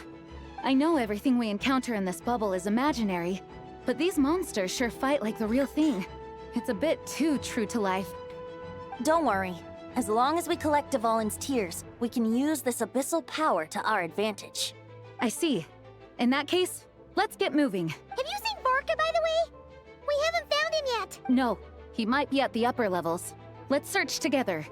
N: I know everything we encounter in this bubble is imaginary, but these monsters sure fight like the real thing. It's a bit too true to life.
M: Don't worry. As long as we collect Dvalin's tears, we can use this abyssal power to our advantage.
N: I see. In that case, let's get moving.
J: Have you seen Vorka, by the way? We haven't found him yet.
N: No, he might be at the upper levels. Let's search together.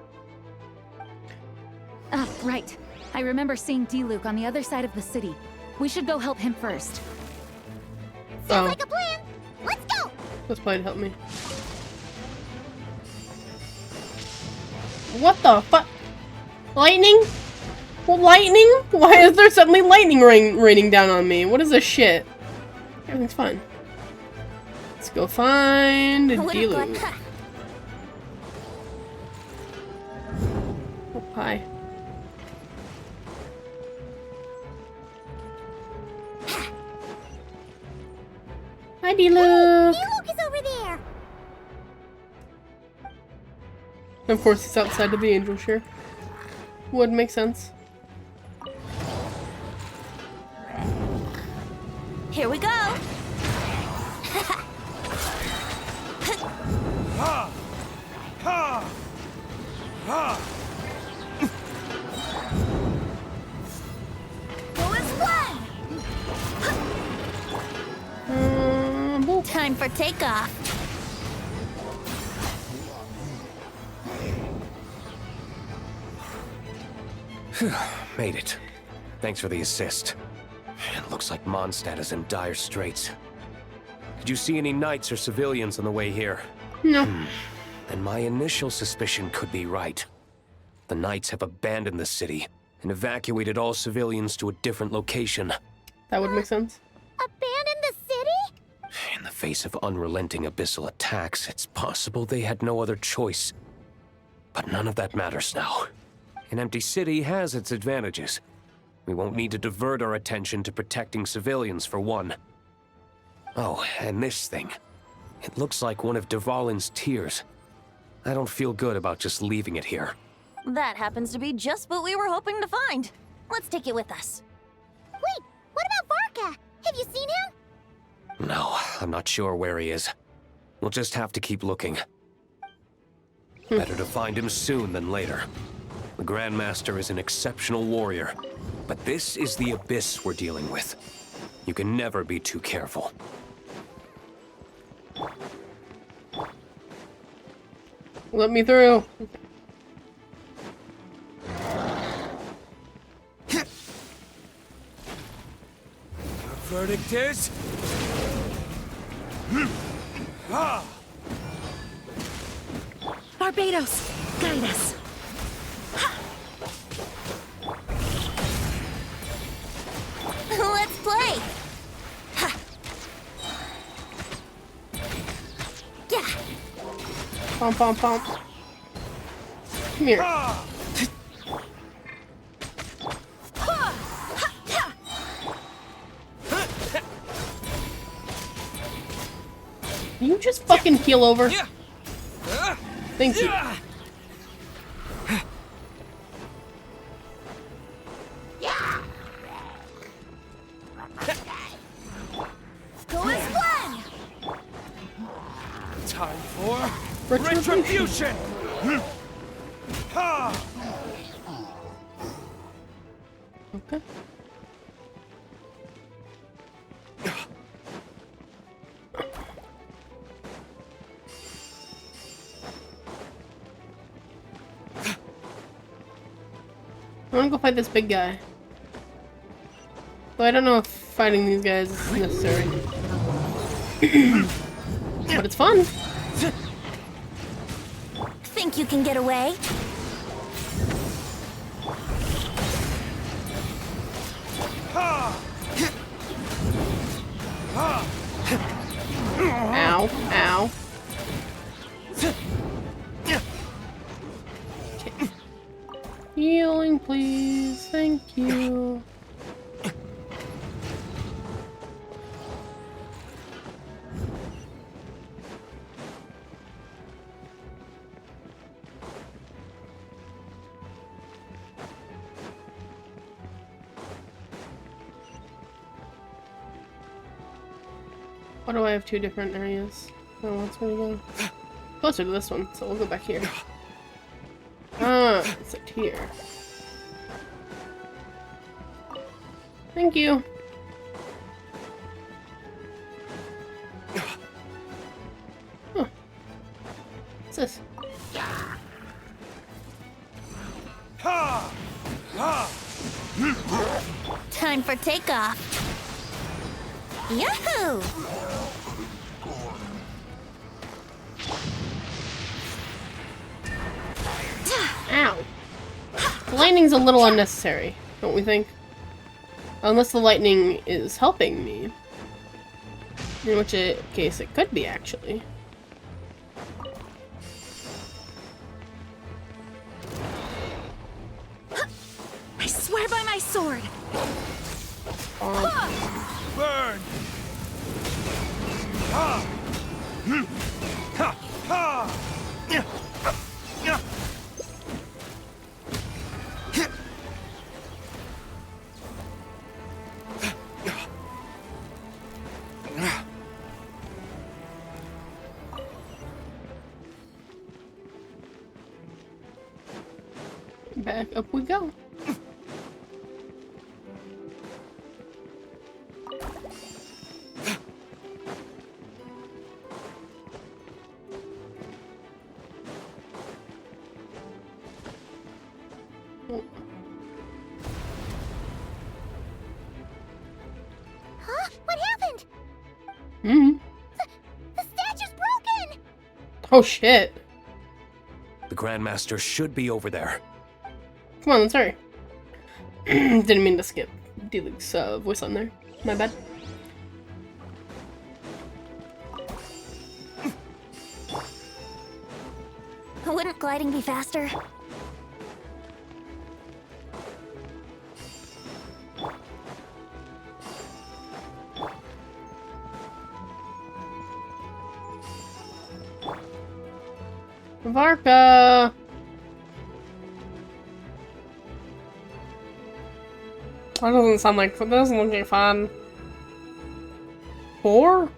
N: Ah, right. I remember seeing D-Luke on the other side of the city. We should go help him first.
J: Sounds like a plan. Let's go!
A: Let's play to help me. What the fuck? Lightning? Well, lightning? Why is there suddenly lightning raining down on me? What is this shit? Everything's fine. Let's go find D-Luke. Oh, hi. Hi, D-Luke.
J: D-Luke is over there.
A: Of course, he's outside of the angel share. Would make sense.
J: Here we go.
Q: Ha! Ha! Ha!
J: Go and fly. Time
M: for takeoff.
E: Made it. Thanks for the assist. It looks like Mondstadt is in dire straits. Did you see any knights or civilians on the way here?
A: No.
E: And my initial suspicion could be right. The knights have abandoned the city and evacuated all civilians to a different location.
A: That would make sense.
J: Abandon the city?
E: In the face of unrelenting abyssal attacks, it's possible they had no other choice. But none of that matters now. An empty city has its advantages. We won't need to divert our attention to protecting civilians, for one. Oh, and this thing. It looks like one of Dvalin's tears. I don't feel good about just leaving it here.
M: That happens to be just what we were hoping to find. Let's take it with us.
J: Wait, what about Varka? Have you seen him?
E: No, I'm not sure where he is. We'll just have to keep looking. Better to find him soon than later. The Grandmaster is an exceptional warrior, but this is the abyss we're dealing with. You can never be too careful.
A: Let me through.
Q: The verdict is...
T: Barbados, guide us.
M: Let's play! Yeah.
A: Pom pom pom. Come here. Can you just fucking keel over? Thank you.
M: Go explain!
Q: Time for
A: Retribution. Okay. I wanna go fight this big guy. Though I don't know if fighting these guys is necessary. But it's fun.
M: Think you can get away?
A: Ow, ow. Okay. Healing, please. Thank you. Why do I have two different areas? Oh, what's where to go? Closer to this one, so we'll go back here. Ah, it's up here. Thank you. Huh. What's this?
M: Time for takeoff. Yahoo!
A: Ow. The lightning's a little unnecessary, don't we think? Unless the lightning is helping me. In which case it could be, actually.
T: I swear by my sword.
Q: Burn! Ha! Ha! Ha!
A: Back up we go.
J: Huh? What happened?
A: Hmm.
J: The statue's broken!
A: Oh shit.
E: The Grandmaster should be over there.
A: Come on, let's hurry. Didn't mean to skip Deluxe voice on there. My bad.
M: Wouldn't gliding be faster?
A: Varka! That doesn't look like fun. 4?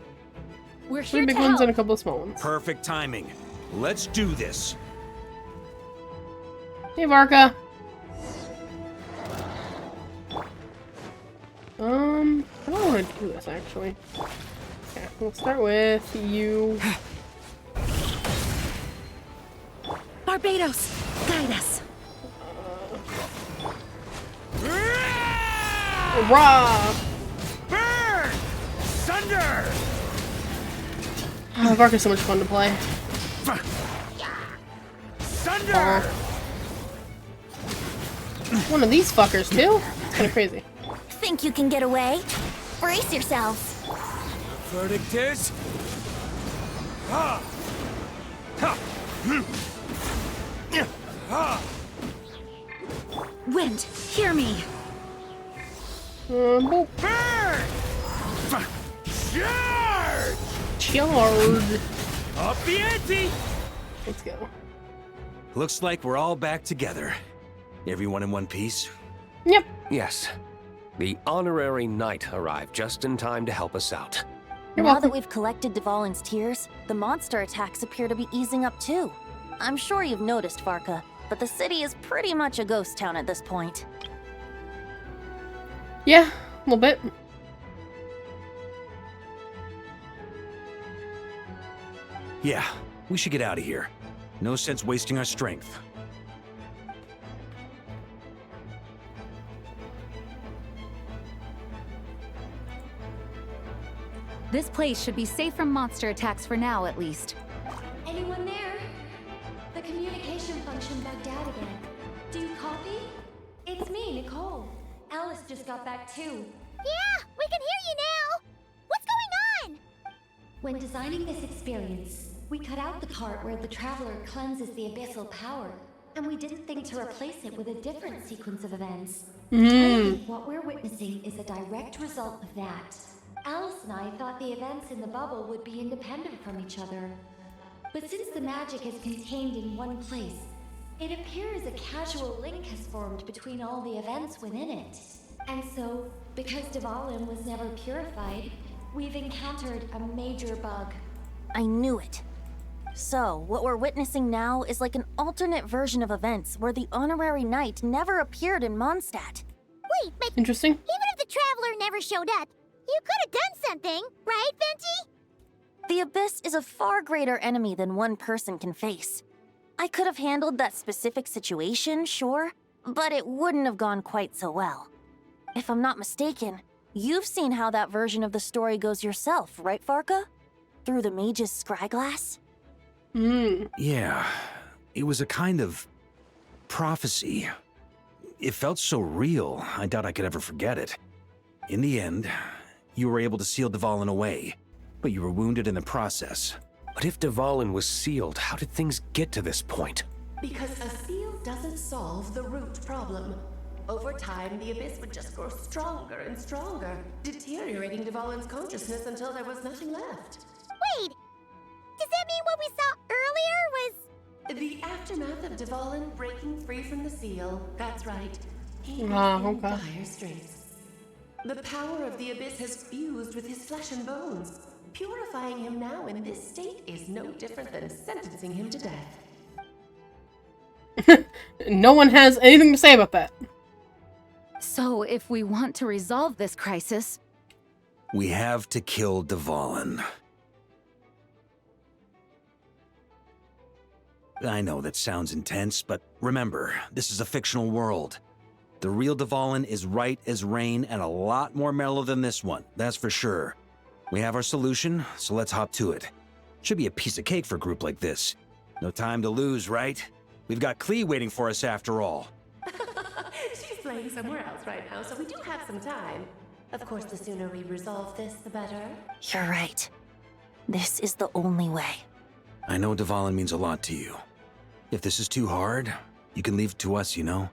N: We're
A: 3
N: here
A: big
N: to
A: ones
N: help.
A: and a couple of small ones.
F: Perfect timing. Let's do this.
A: Hey, Varka. I don't want to do this actually. Okay, we'll start with you.
T: Barbados, guide us.
A: Raw!
F: Burn! Thunder!
A: Varka's so much fun to play.
F: Thunder!
A: One of these fuckers too? It's kind of crazy.
M: Think you can get away? Brace yourselves.
F: Verdict is...
N: Wind, hear me.
A: Boop.
F: Burn! Charge!
A: Charge!
F: Up the ante!
A: Let's go.
F: Looks like we're all back together. Everyone in one piece?
A: Yep.
E: Yes. The honorary knight arrived just in time to help us out.
M: Now that we've collected Dvalin's tears, the monster attacks appear to be easing up too. I'm sure you've noticed, Varka, but the city is pretty much a ghost town at this point.
A: Yeah, a little bit.
F: Yeah, we should get out of here. No sense wasting our strength.
N: This place should be safe from monster attacks for now, at least.
I: Anyone there? The communication function bugged out again. Do you copy? It's me, Nicole. Alice just got back too.
J: Yeah, we can hear you now! What's going on?
I: When designing this experience, we cut out the part where the traveler cleanses the abyssal power, and we didn't think to replace it with a different sequence of events. I think what we're witnessing is a direct result of that. Alice and I thought the events in the bubble would be independent from each other. But since the magic is contained in one place, it appears a casual link has formed between all the events within it. And so, because Dvalin was never purified, we've encountered a major bug.
M: I knew it. So, what we're witnessing now is like an alternate version of events where the honorary knight never appeared in Mondstadt.
J: Wait, but
A: Interesting.
J: even if the traveler never showed up, you could have done something, right, Venti?
M: The Abyss is a far greater enemy than one person can face. I could have handled that specific situation, sure, but it wouldn't have gone quite so well. If I'm not mistaken, you've seen how that version of the story goes yourself, right, Varka? Through the mage's scryglass?
F: Yeah, it was a kind of prophecy. It felt so real, I doubt I could ever forget it. In the end, you were able to seal Dvalin away, but you were wounded in the process.
E: But if Dvalin was sealed, how did things get to this point?
K: Because a seal doesn't solve the root problem. Over time, the Abyss would just grow stronger and stronger, deteriorating Dvalin's consciousness until there was nothing left.
J: Wait! Does that mean what we saw earlier was...
K: The aftermath of Dvalin breaking free from the seal. That's right. He is in
A: okay.
K: dire straits. The power of the Abyss has fused with his flesh and bones. Purifying him now in this state is no different than sentencing him to death.
A: No one has anything to say about that.
N: So, if we want to resolve this crisis,
F: We have to kill Dvalin. I know that sounds intense, but remember, this is a fictional world. The real Dvalin is right as rain and a lot more mellow than this one, that's for sure. We have our solution, so let's hop to it. Should be a piece of cake for a group like this. No time to lose, right? We've got Klee waiting for us after all.
K: She's playing somewhere else right now, so we do have some time. Of course, the sooner we resolve this, the better.
M: You're right. This is the only way.
F: I know Dvalin means a lot to you. If this is too hard, you can leave it to us, you know?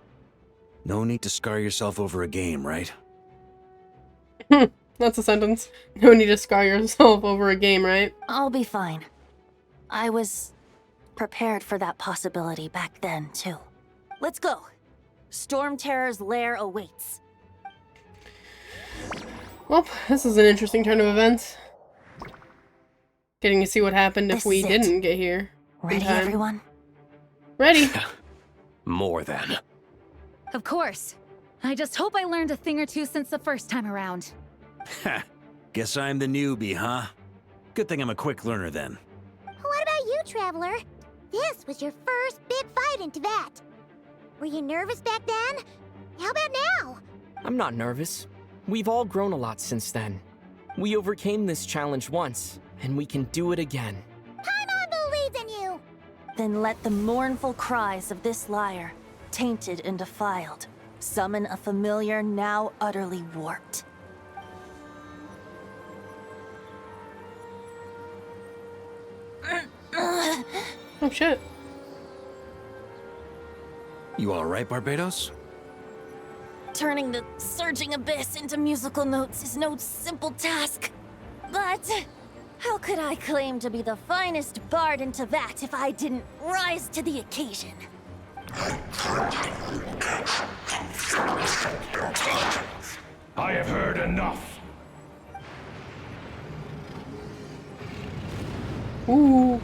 F: No need to scar yourself over a game, right?
A: That's a sentence. No need to scar yourself over a game, right?
M: I'll be fine. I was prepared for that possibility back then, too. Let's go. Storm Terror's lair awaits.
A: Well, this is an interesting turn of events. Getting to see what happened if we didn't get here.
M: Ready, everyone?
A: Ready.
E: More than.
N: Of course. I just hope I learned a thing or two since the first time around.
F: Ha! Guess I'm the newbie, huh? Good thing I'm a quick learner then.
J: What about you, Traveler? This was your first big fight in Teyvat. Were you nervous back then? How about now?
O: I'm not nervous. We've all grown a lot since then. We overcame this challenge once, and we can do it again.
J: Paimon believes in you!
M: Then let the mournful cries of this liar, tainted and defiled, summon a familiar now utterly warped.
A: Oh shit.
F: You alright, Barbados?
M: Turning the surging abyss into musical notes is no simple task. But how could I claim to be the finest bard in Teyvat if I didn't rise to the occasion?
Q: I have heard enough.
A: Ooh.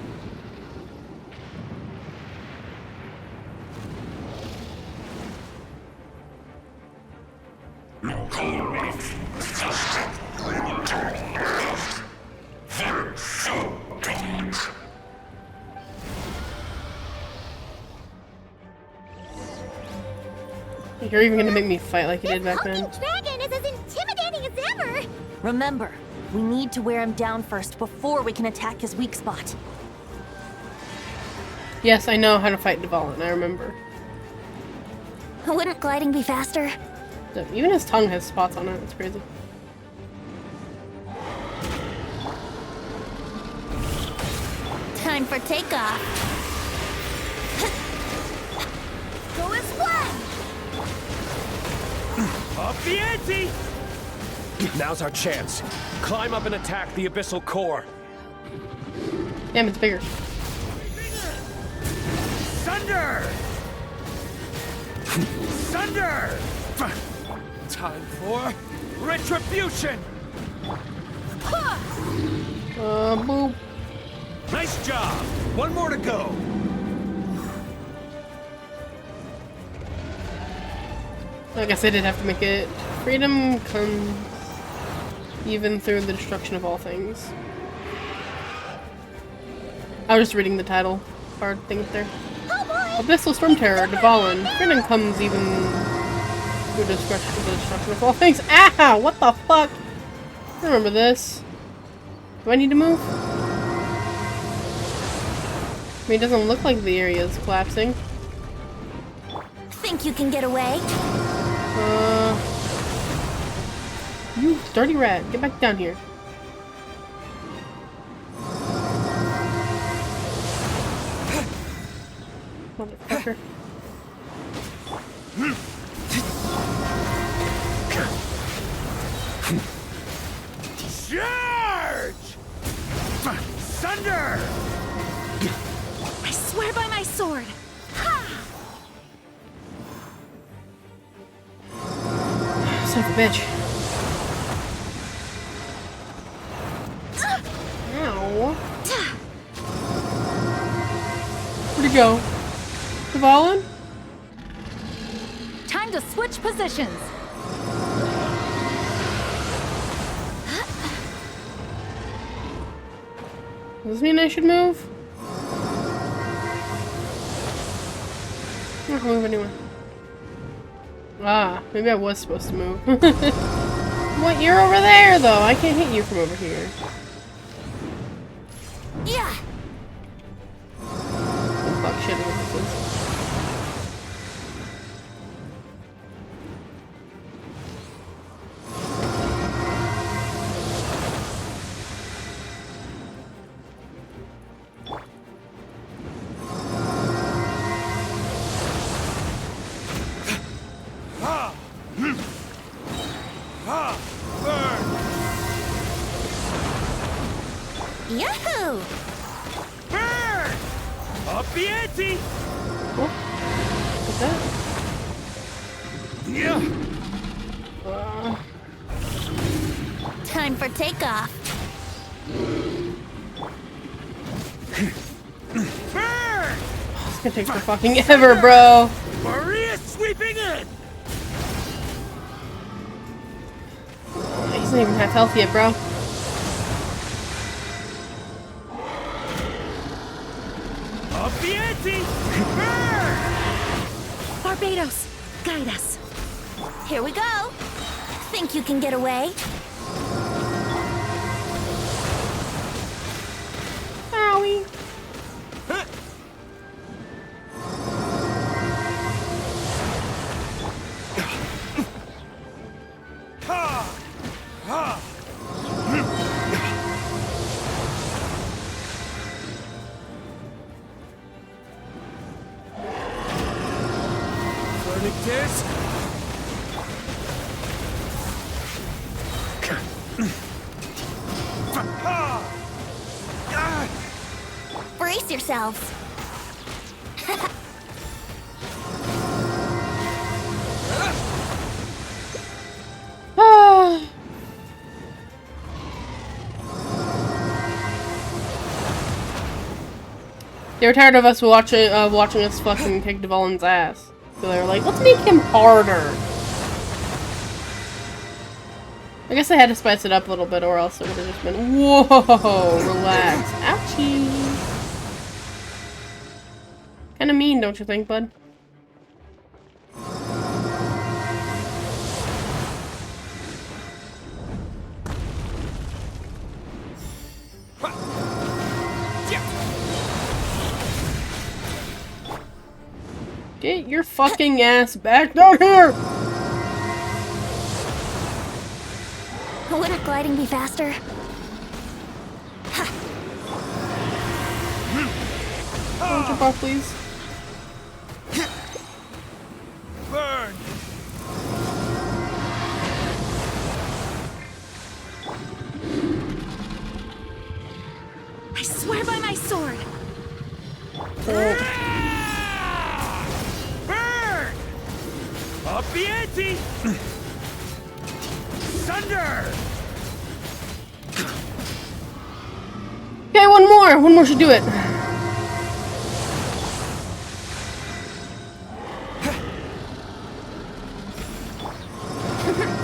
A: You're even gonna make me fight like you did back then.
J: Dragon is as intimidating as ever!
M: Remember, we need to wear him down first before we can attack his weak spot.
A: Yes, I know how to fight Dvalin, I remember.
M: Wouldn't gliding be faster?
A: Even his tongue has spots on it, it's crazy.
M: Time for takeoff. Go as one!
Q: Up the ante!
E: Now's our chance. Climb up and attack the abyssal core.
A: Damn, it's bigger.
Q: Sunder! Sunder! Time for retribution!
A: Boop.
Q: Nice job! One more to go!
A: I guess I did have to make it. Freedom comes even through the destruction of all things. I was just reading the title card thing up there. Abyssal Storm Terror, Dvalin. Freedom comes even through the destruction of all things. Ow! What the fuck? I remember this. Do I need to move? I mean, it doesn't look like the area is collapsing.
M: Think you can get away?
A: You dirty rat, get back down here. Motherfucker.
Q: Charge! Sunder!
N: I swear by my sword!
A: Son of a bitch. Ow. Where'd he go? Dvalin?
N: Time to switch positions!
A: Does this mean I should move? Not move anyway. Ah, maybe I was supposed to move. What? You're over there, though. I can't hit you from over here.
B: Yeah.
A: Oh, fuck shit. What this is.
B: Yahoo!
Q: Burn! Up the ante!
A: Oh, what's that?
Q: Yeah.
B: Time for takeoff.
Q: Burn!
A: It's gonna take for fucking ever, bro.
Q: Maria's sweeping in!
A: He's not even half health yet, bro.
Q: Up the ante! Burn!
B: Barbados, guide us. Here we go. Think you can get away?
A: Owie.
Q: Disc.
B: Brace yourselves.
A: They were tired of us watching us fucking kick Dvalin's ass. So they were like, let's make him harder. I guess I had to spice it up a little bit, or else it would have just been, whoa, relax. Ouchie. Kinda mean, don't you think, bud? Get your fucking ass back down here!
B: Wouldn't gliding be faster?
A: Don't jump off, please.
Q: Burn!
B: I swear by my sword.
Q: Burn! Up the ante! Thunder!
A: Okay, one more! One more should do it.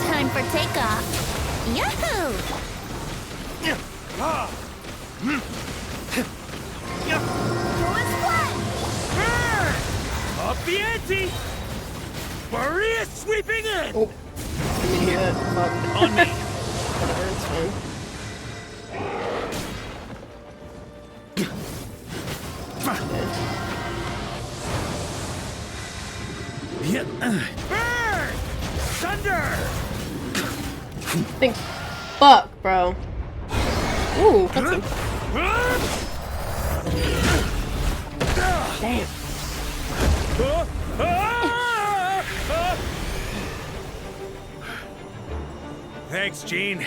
B: Time for takeoff. Yahoo! Go as one!
Q: Burn! Up the ante! Maria's sweeping in!
A: Oh. Let me hear that. Fuck.
Q: On me!
A: Whatever, it's fine.
Q: Burn! Thunder!
A: Think. Fuck, bro. Ooh, that's a... Damn.
Q: Thanks, Gene.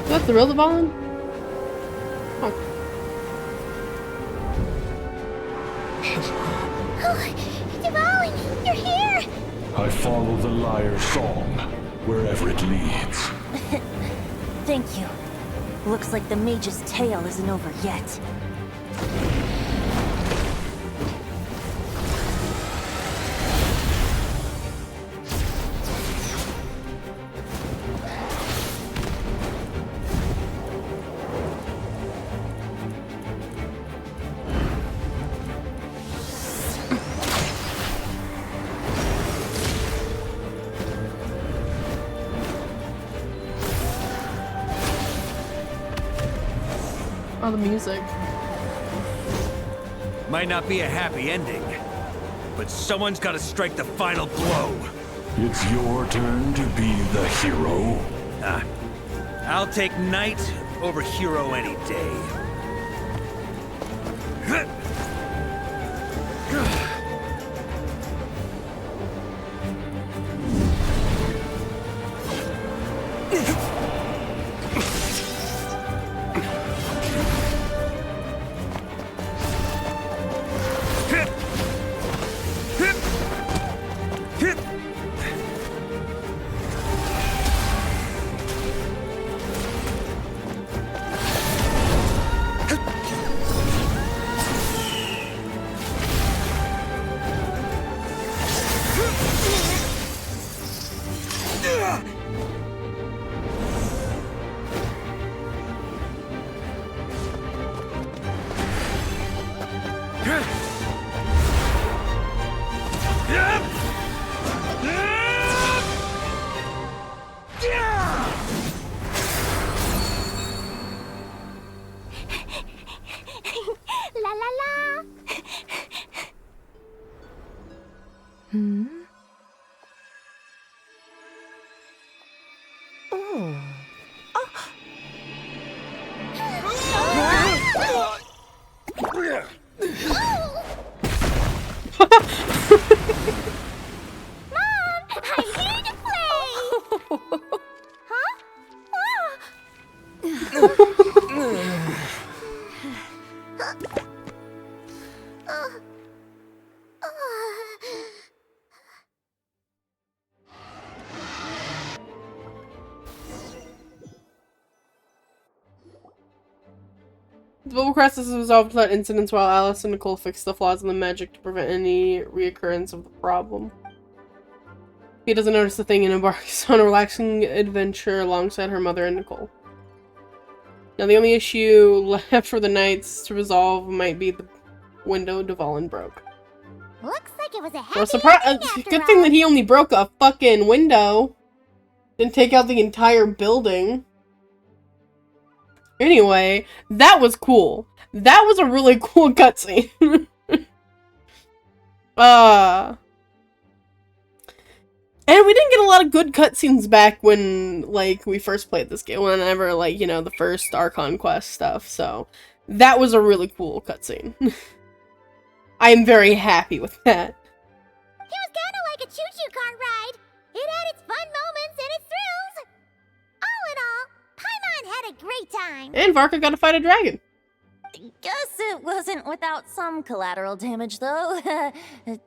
A: Is that the real Dvalin?
J: Dvalin, you're here!
L: I follow the lyre's song, wherever it leads.
M: Thank you. Looks like the mage's tale isn't over yet.
A: Oh, the music.
F: Might not be a happy ending, but someone's got to strike the final blow.
L: It's your turn to be the hero.
F: I'll take knight over hero any day.
J: La la la! Mom, I'm here to play! Huh?
A: The bubble crisis is resolved without incidents while Alice and Nicole fix the flaws in the magic to prevent any reoccurrence of the problem. He doesn't notice the thing and embarks on a relaxing adventure alongside her mother and Nicole. Now the only issue left for the knights to resolve might be the window Dvalin broke.
J: Looks like it was a happy
A: Well, surprise! Good thing that he only broke a fucking window. Didn't take out the entire building. Anyway, that was cool. That was a really cool cutscene. And we didn't get a lot of good cutscenes back when, like, we first played this game. Whenever, like, you know, the first Archon Quest stuff. So, that was a really cool cutscene. I am very happy with that.
J: It was kinda like a choo-choo car ride. It had its fun moments and its thrills. All in all, Paimon had a great time.
A: And Varka got to fight a dragon.
M: Guess it wasn't without some collateral damage, though.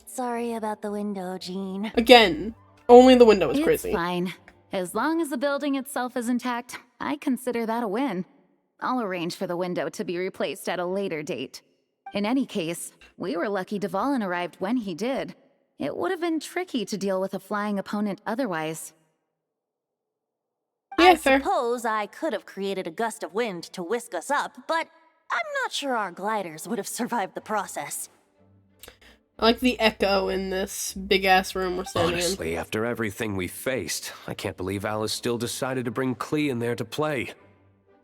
M: Sorry about the window, Jean.
A: Again, only the window was
N: It's
A: crazy.
N: fine. As long as the building itself is intact, I consider that a win. I'll arrange for the window to be replaced at a later date. In any case, we were lucky Dvalin arrived when he did. It would have been tricky to deal with a flying opponent otherwise.
M: I suppose I could have created a gust of wind to whisk us up, but I'm not sure our gliders would have survived the process.
A: I like the echo in this big-ass room we're standing
E: Honestly, after everything we faced, I can't believe Alice still decided to bring Klee in there to play.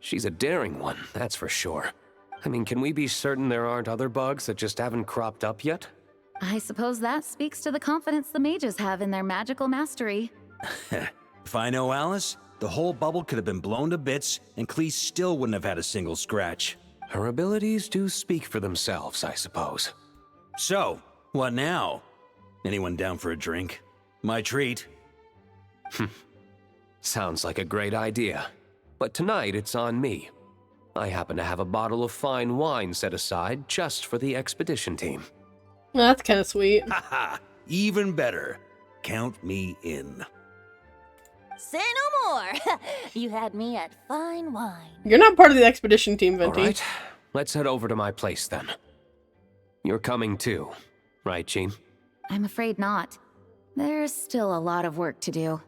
E: She's a daring one, that's for sure. I mean, can we be certain there aren't other bugs that just haven't cropped up yet?
N: I suppose that speaks to the confidence the mages have in their magical mastery.
F: If I know Alice, the whole bubble could have been blown to bits, and Klee still wouldn't have had a single scratch.
E: Her abilities do speak for themselves, I suppose.
F: So, what now? Anyone down for a drink? My treat.
E: Sounds like a great idea. But tonight it's on me. I happen to have a bottle of fine wine set aside just for the expedition team.
A: That's kind of sweet.
F: Haha, even better. Count me in.
M: Say no more. You had me at fine wine.
A: You're not part of the expedition team, Venti.
E: All right, let's head over to my place then. You're coming too, right, Jean?
N: I'm afraid not. There's still a lot of work to do.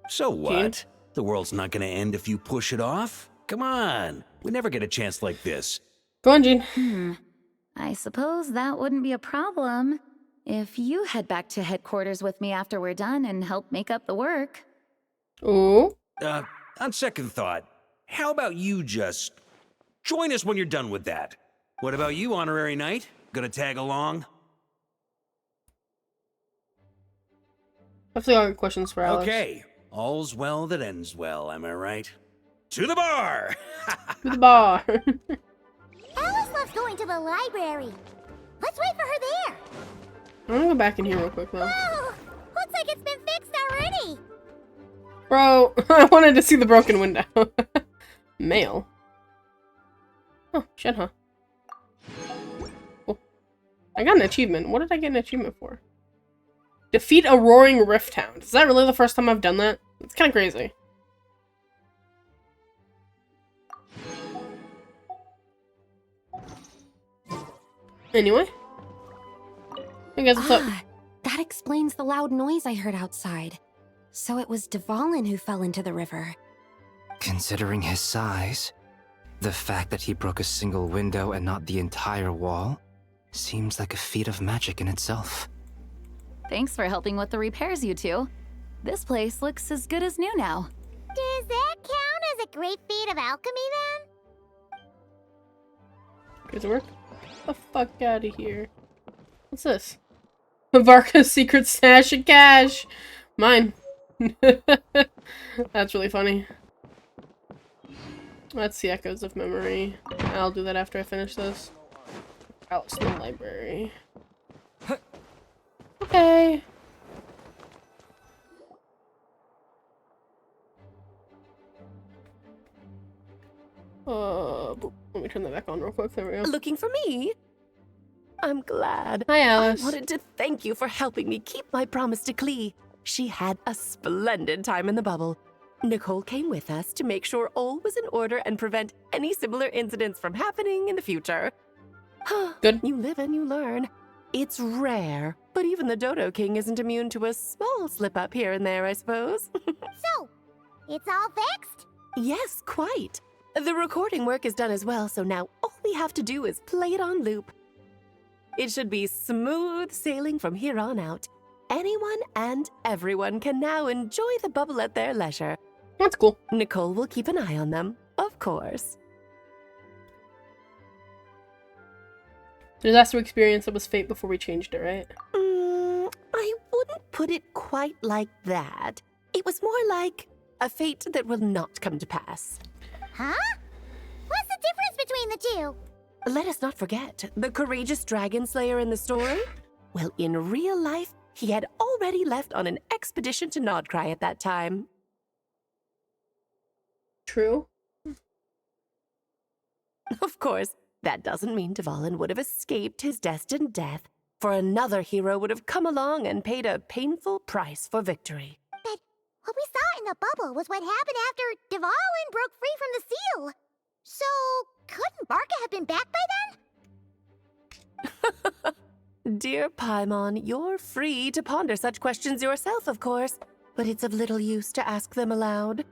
F: So what? The world's not gonna end if you push it off? Come on, we never get a chance like this.
A: Go on, Jean.
N: I suppose that wouldn't be a problem if you head back to headquarters with me after we're done and help make up the work.
A: Ooh.
F: On second thought, how about you just join us when you're done with that? What about you, Honorary Knight? Gonna tag along?
A: Definitely got questions for Alex.
F: Okay, all's well that ends well, am I right? To the bar!
A: To the bar.
J: Alice loves going to the library. Let's wait for her there.
A: I'm gonna go back in here real quick, though.
J: Whoa! Looks like it's been fixed already.
A: Bro, I wanted to see the broken window. Mail. Oh, shit, huh? Cool. I got an achievement. What did I get an achievement for? Defeat a roaring rift hound. Is that really the first time I've done that? It's kind of crazy. Anyway. Hey guys, what's up?
P: That explains the loud noise I heard outside. So it was Dvalin who fell into the river.
U: Considering his size, the fact that he broke a single window and not the entire wall seems like a feat of magic in itself.
N: Thanks for helping with the repairs, you two. This place looks as good as new now.
J: Does that count as a great feat of alchemy then?
A: Does it work? Get the fuck out of here. What's this? Varka's secret stash of cash. Mine. That's really funny. That's the echoes of memory. I'll do that after I finish this. Alice in the library. Okay. Boop. Let me turn that back on real quick. There we go.
K: Looking for me? I'm glad.
A: Hi, Alice.
K: I wanted to thank you for helping me keep my promise to Klee. She had a splendid time in the bubble. Nicole came with us to make sure all was in order and prevent any similar incidents from happening in the future.
A: Good.
K: You live and you learn. It's rare, but even the Dodo King isn't immune to a small slip-up here and there, I suppose.
J: So, it's all fixed?
K: Yes, quite. The recording work is done as well, so now all we have to do is play it on loop. It should be smooth sailing from here on out. Anyone and everyone can now enjoy the bubble at their leisure.
A: That's cool.
K: Nicole will keep an eye on them, of course.
A: Disaster experience that was fate before we changed it, right?
K: I wouldn't put it quite like that. It was more like a fate that will not come to pass.
J: Huh? What's the difference between the two?
K: Let us not forget the courageous dragon slayer in the story. Well, in real life, he had already left on an expedition to Nodcry at that time.
A: True.
K: Of course, that doesn't mean Dvalin would have escaped his destined death, for another hero would have come along and paid a painful price for victory.
J: But what we saw in the bubble was what happened after Dvalin broke free from the seal. So, couldn't Barca have been back by then?
K: Dear Paimon, you're free to ponder such questions yourself, of course, but it's of little use to ask them aloud.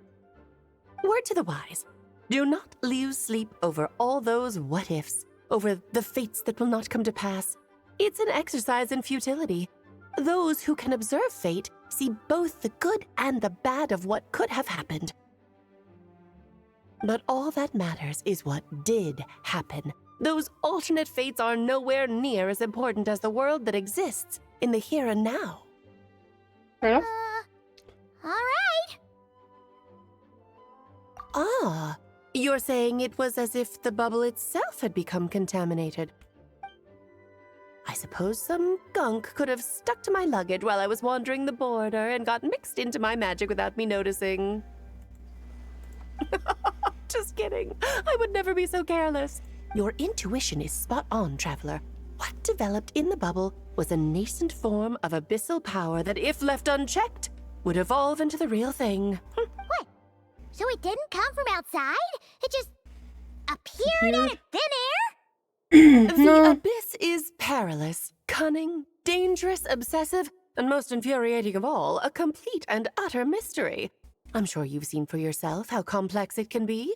K: Word to the wise. Do not lose sleep over all those what-ifs, over the fates that will not come to pass. It's an exercise in futility. Those who can observe fate see both the good and the bad of what could have happened. But all that matters is what did happen. Those alternate fates are nowhere near as important as the world that exists in the here and now.
A: Fair enough.
J: All right.
K: Ah, you're saying it was as if the bubble itself had become contaminated. I suppose some gunk could have stuck to my luggage while I was wandering the border and got mixed into my magic without me noticing. Just kidding. I would never be so careless. Your intuition is spot on, Traveler. What developed in the bubble was a nascent form of abyssal power that, if left unchecked, would evolve into the real thing.
J: What? So it didn't come from outside? It just appeared out of thin air?
K: The abyss is perilous, cunning, dangerous, obsessive, and most infuriating of all, a complete and utter mystery. I'm sure you've seen for yourself how complex it can be.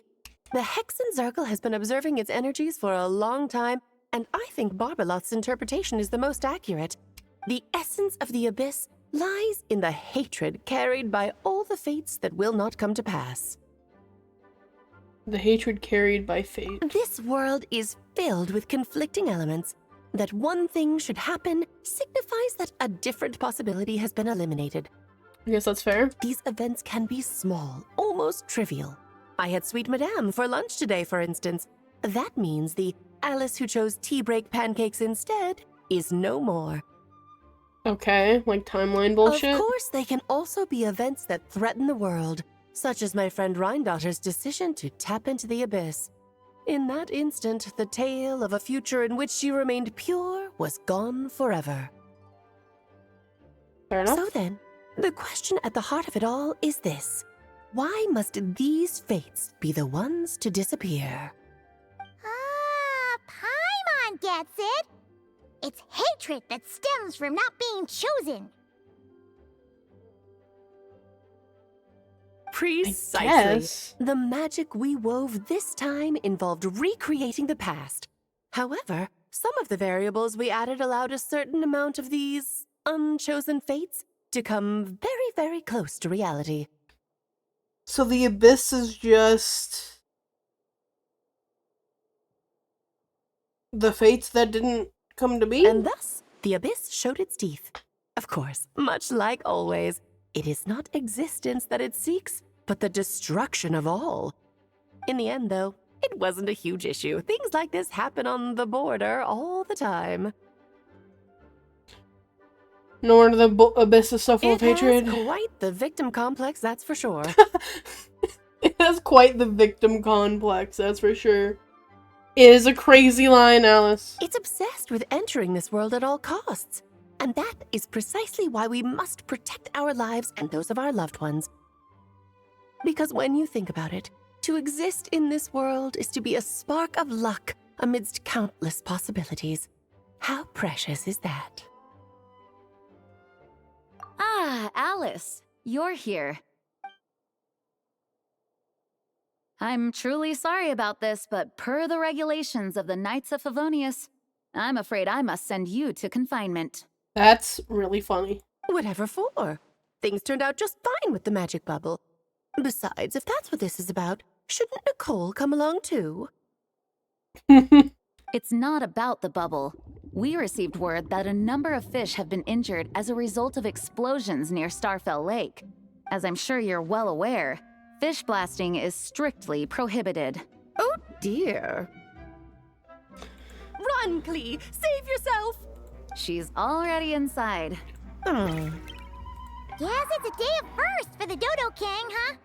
K: The Hexenzirkel has been observing its energies for a long time, and I think Barbalot's interpretation is the most accurate. The essence of the abyss lies in the hatred carried by all the fates that will not come to pass.
A: The hatred carried by fate.
K: This world is filled with conflicting elements. That one thing should happen signifies that a different possibility has been eliminated.
A: I guess that's fair.
K: These events can be small, almost trivial. I had Sweet Madame for lunch today, for instance. That means the Alice who chose tea break pancakes instead is no more.
A: Okay, like timeline bullshit?
K: Of course, they can also be events that threaten the world, such as my friend Rhindotter's decision to tap into the abyss. In that instant, the tale of a future in which she remained pure was gone forever.
A: Fair enough.
K: So then, the question at the heart of it all is this. Why must these fates be the ones to disappear?
J: Paimon gets it. It's hatred that stems from not being chosen.
K: Precisely. The magic we wove this time involved recreating the past. However, some of the variables we added allowed a certain amount of these unchosen fates to come very, very close to reality.
A: So the abyss is just the fates that didn't come to be?
K: And thus, the abyss showed its teeth. Of course, much like always, it is not existence that it seeks, but the destruction of all. In the end, though, it wasn't a huge issue. Things like this happen on the border all the time.
A: No wonder the abyss is so full of hatred.
K: It has quite the victim complex, that's for sure.
A: It has quite the victim complex, that's for sure. It is a crazy line, Alice.
K: It's obsessed with entering this world at all costs. And that is precisely why we must protect our lives and those of our loved ones. Because when you think about it, to exist in this world is to be a spark of luck amidst countless possibilities. How precious is that?
N: Ah, Alice, you're here. I'm truly sorry about this, but per the regulations of the Knights of Favonius, I'm afraid I must send you to confinement.
A: That's really funny.
K: Whatever for? Things turned out just fine with the magic bubble. Besides, if that's what this is about, shouldn't Nicole come along too?
N: It's not about the bubble. We received word that a number of fish have been injured as a result of explosions near Starfell Lake. As I'm sure you're well aware, fish blasting is strictly prohibited.
K: Oh dear. Run, Klee! Save yourself!
N: She's already inside.
J: Yes, it's a day of first for the Dodo King, huh?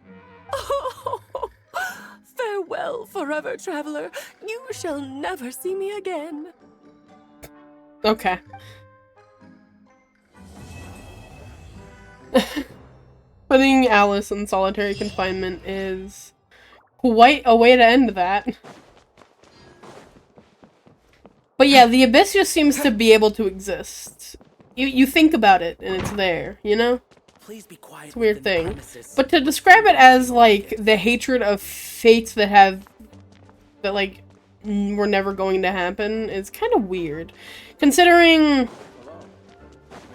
K: Oh, farewell forever, traveler. You shall never see me again.
A: Okay. Putting Alice in solitary confinement is quite a way to end that. But yeah, the abyss just seems to be able to exist. You think about it, and it's there, you know?
O: Please be quiet.
A: It's a weird thing. But to describe it as, like, the hatred of fates that like, were never going to happen is kind of weird. Considering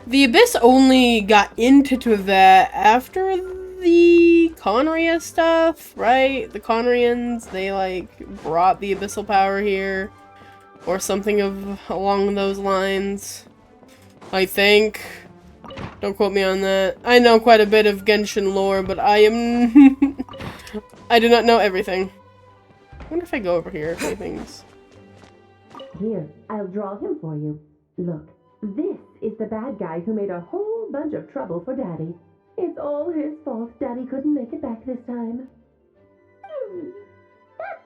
A: the abyss only got into that after the Conria stuff, right? The Conrians, they, like, brought the abyssal power here. Or something along those lines. I think. Don't quote me on that. I know quite a bit of Genshin lore, but I am... I do not know everything. I wonder if I go over here, if anything's...
K: Here, I'll draw him for you. Look, this is the bad guy who made a whole bunch of trouble for Daddy. It's all his fault Daddy couldn't make it back this time.
J: That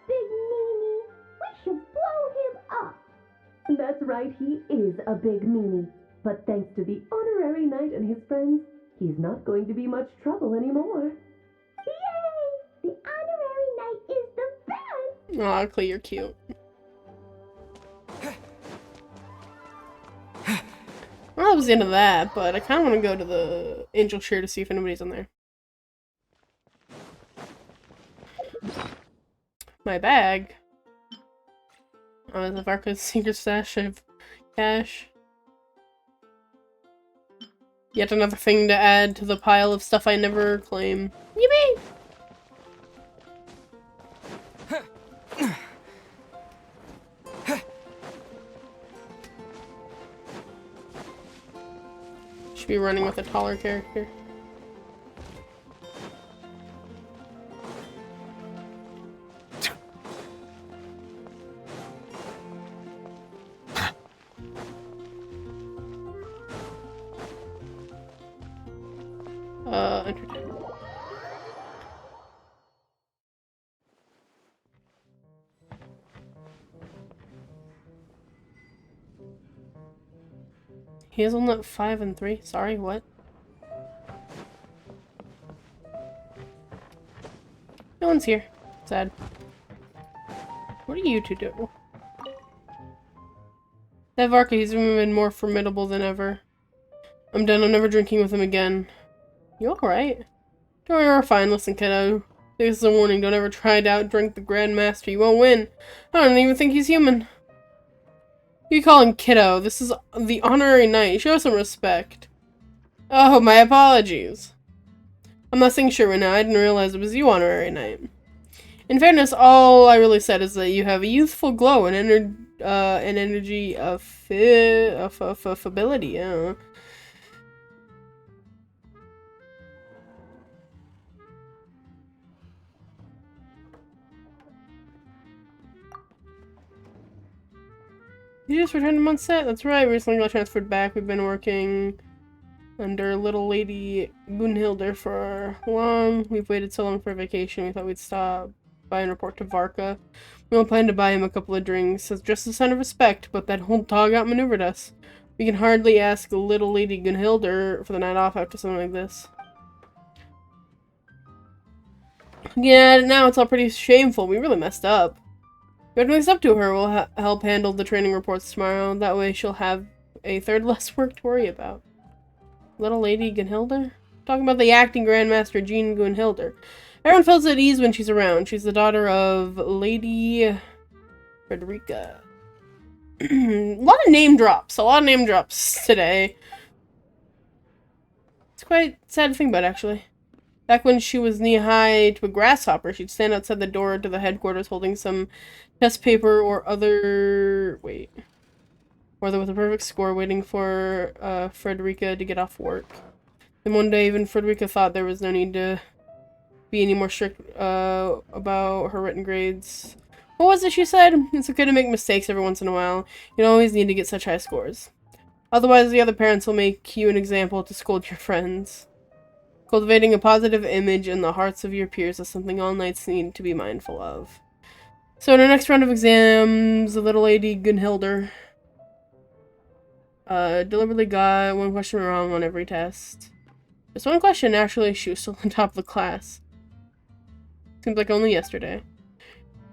R: right, he is a big meanie. But thanks to the honorary knight and his friends, he's not going to be much trouble anymore.
J: Yay! The honorary knight is the best!
A: Aw, Clay, you're cute. Well, that was the end of that, but I kind of want to go to the angel share to see if anybody's in there. My bag. Oh, is the Varka's secret stash of cash. Yet another thing to add to the pile of stuff I never claim. Yippee! Should be running with a taller character. Entertainment. Hazelnut 5 and 3. Sorry, what? No one's here. Sad. What are you two doing? That Varka, he's been more formidable than ever. I'm done. I'm never drinking with him again. You alright? Don't worry, we're fine. Listen, kiddo. This is a warning. Don't ever try to outdrink the Grand Master. You won't win. I don't even think he's human. You call him kiddo. This is the honorary knight. Show some respect. Oh, my apologies. I'm not saying sure right now. I didn't realize it was you, honorary knight. In fairness, all I really said is that you have a youthful glow and energy of ability. I don't know. You just returned to Mondstadt? That's right, we recently got transferred back. We've been working under little lady Gunhilder for long. We've waited so long for a vacation, we thought we'd stop by and report to Varka. We don't plan to buy him a couple of drinks. It's just a sign of respect, but that whole dog outmaneuvered us. We can hardly ask little lady Gunhilder for the night off after something like this. Yeah, now it's all pretty shameful. We really messed up. We have to make up to her. We'll help handle the training reports tomorrow. That way she'll have a third less work to worry about. Little lady Gunhilder? Talking about the acting Grandmaster Jean Gunhilder. Everyone feels at ease when she's around. She's the daughter of Lady Frederica. A lot of name drops. A lot of name drops today. It's quite sad to think about, actually. Back when she was knee-high to a grasshopper, she'd stand outside the door to the headquarters holding some test paper or other... Wait. Or with a perfect score waiting for Frederica to get off work. Then one day, even Frederica thought there was no need to be any more strict about her written grades. What was it she said? It's okay to make mistakes every once in a while. You don't always need to get such high scores. Otherwise, the other parents will make you an example to scold your friends. Cultivating a positive image in the hearts of your peers is something all knights need to be mindful of. So in our next round of exams, the little lady Gunhilder deliberately got one question wrong on every test. Just one question, actually, she was still on top of the class. Seems like only yesterday.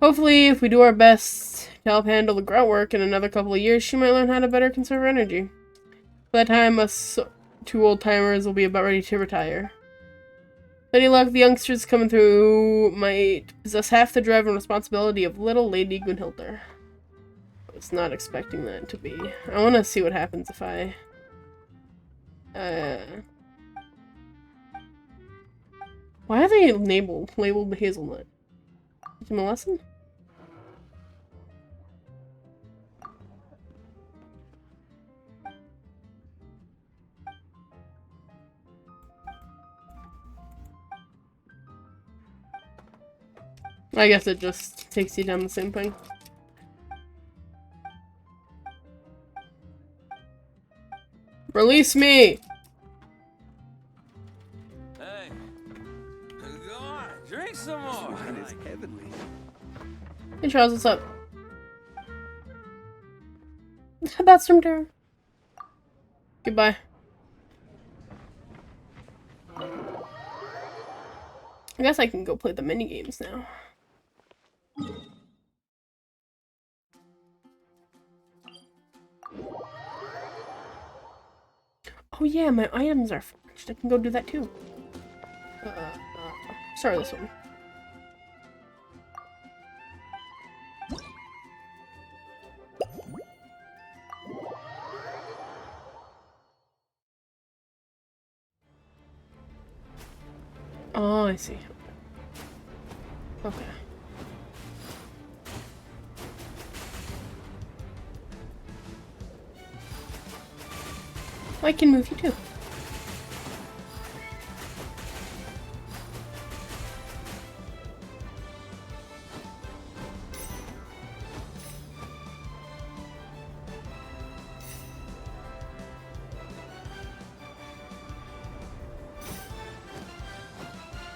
A: Hopefully, if we do our best to help handle the grunt work in another couple of years, she might learn how to better conserve her energy. By that time, us two old-timers will be about ready to retire. Any luck, the youngsters coming through might possess half the drive and responsibility of little Lady Gunhilder. I was not expecting that to be. I want to see what happens if I... Why are they labeled hazelnut? Give him a lesson? I guess it just takes you down the same thing. Release me!
E: Hey, go on, drink some more.
F: Wine is heavenly.
A: Hey Charles, what's up? Goodbye, Stormterror. Goodbye. I guess I can go play the mini games now. Oh yeah, my items are forged. I can go do that too. Sorry, this one. Oh, I see. Okay. I can move you too.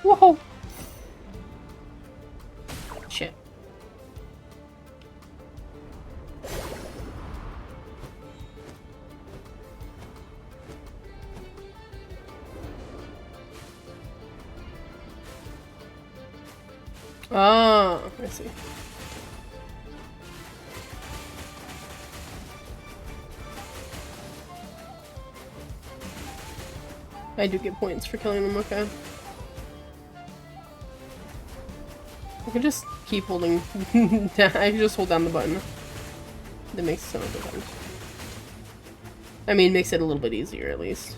A: Whoa! Shit. Ah, I see. I do get points for killing them, okay. I can just keep holding I can just hold down the button. That makes some of the buttons. I mean, makes it a little bit easier at least.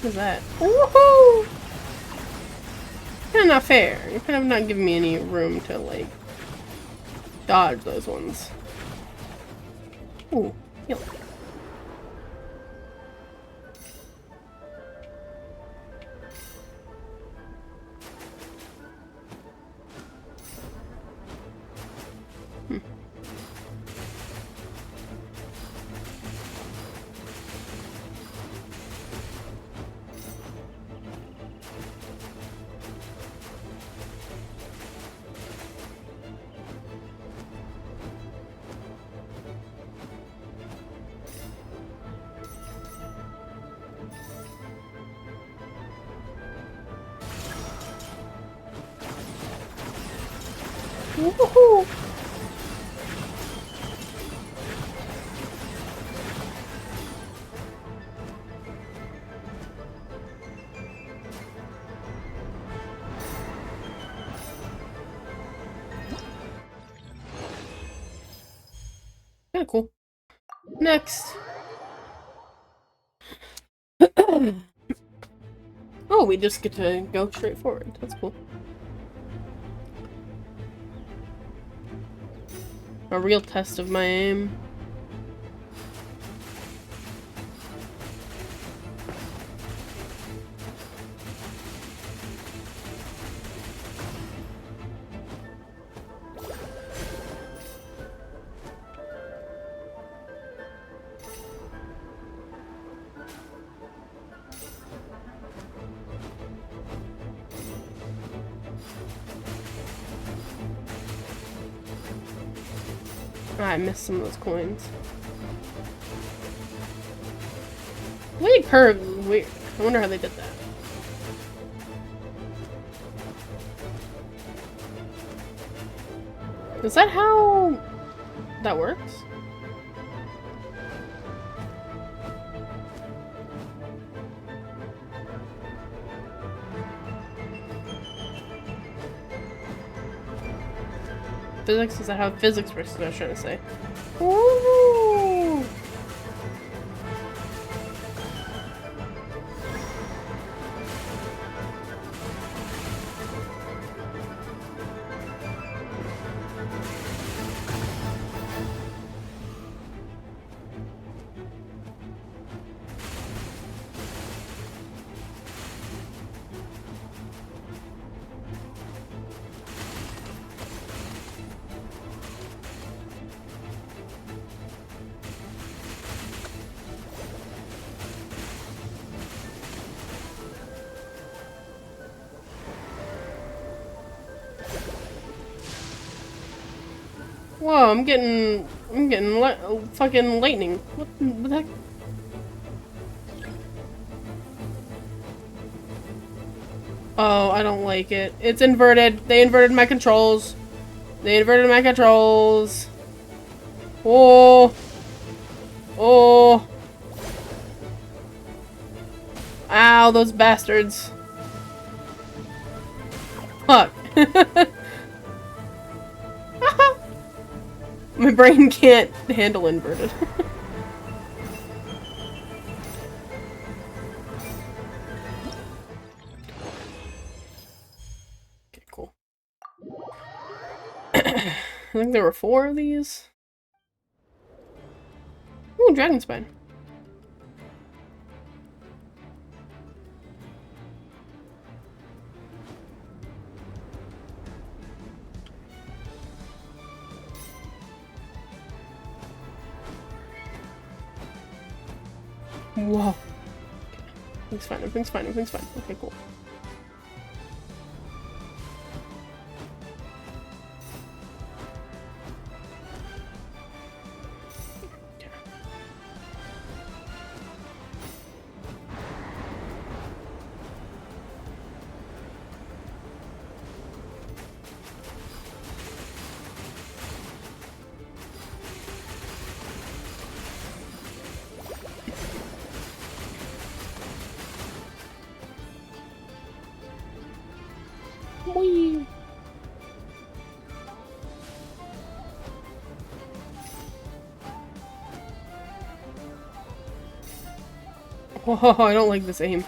A: What is that? Woohoo! Kinda not fair. You're kind of not giving me any room to, like, dodge those ones. Ooh, heal. Woohoo! Kinda cool. Next. Oh, we just get to go straight forward. That's cool. A real test of my aim. I missed some of those coins. Really curved, weird. I wonder how they did that. Is that how that works? Physics? Is that how physics works? Is what I was trying to say. Ooh. Whoa, I'm getting fucking lightning. What the heck? Oh, I don't like it. It's inverted. They inverted my controls. They inverted my controls. Oh. Oh. Ow, those bastards. Fuck. My brain can't handle inverted. Okay, cool. I think there were 4 of these. Ooh, dragon spine. Whoa. Everything's fine, everything's fine, everything's fine. Okay, cool. Whee! Oh, I don't like this aim.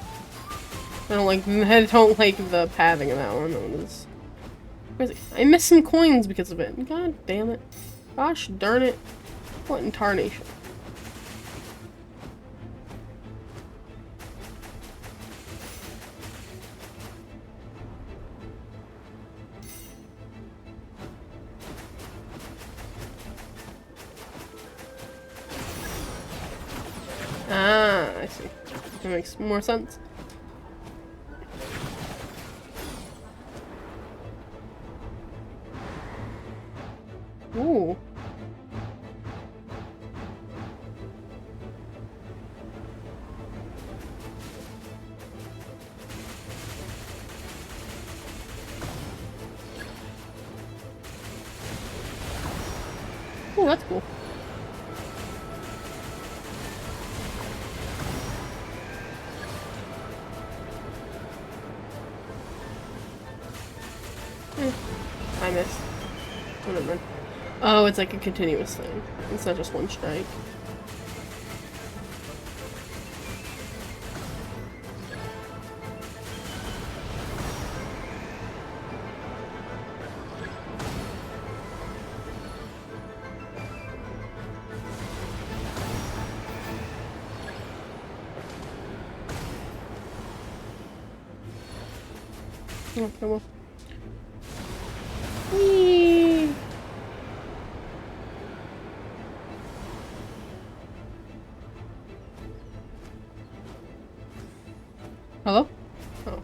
A: I don't like the pathing of that one. That one is crazy. I missed some coins because of it. God damn it. Gosh darn it. What in tarnation? Ah, I see. That makes more sense. Ooh. Oh, that's cool. I missed. Oh, never mind. Oh, it's like a continuous thing. It's not just one strike. Oh, come on. Whee! Hello? Oh, okay.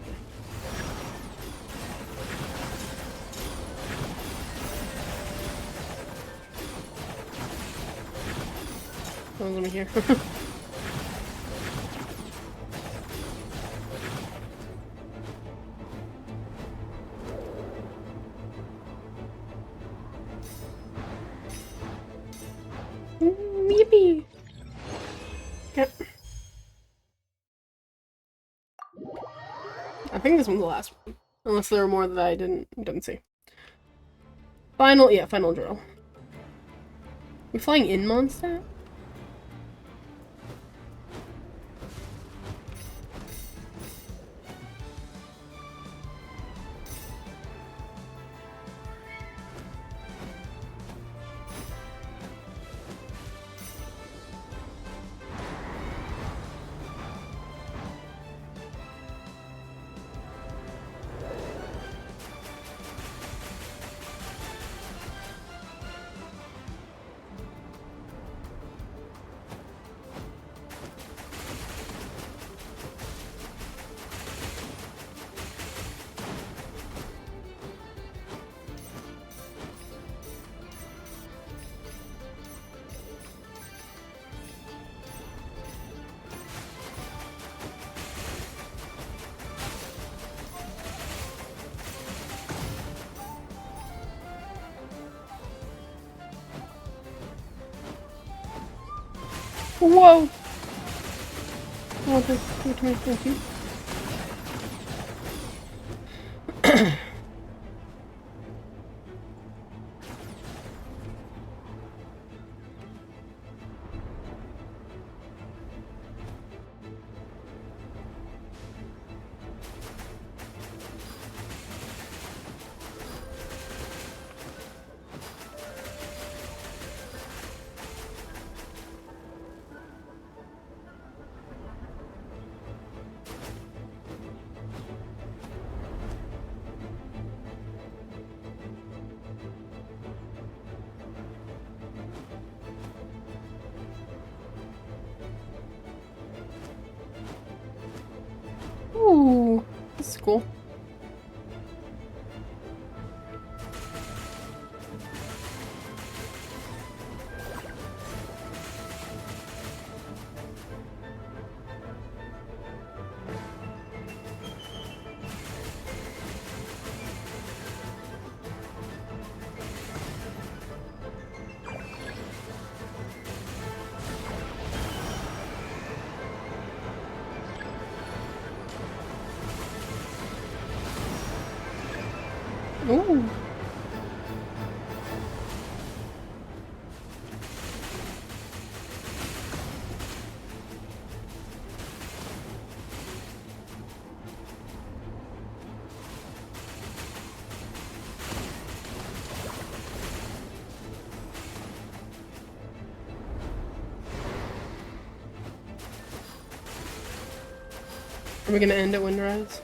A: Oh, let me hear. Yippee! Yep. I think this one's the last one. Unless there were more that I didn't see. Final drill. We flying in Mondstadt? Whoa! Oh, thank you. Ooh, this is cool. Ooh. Are we gonna end at Windrise?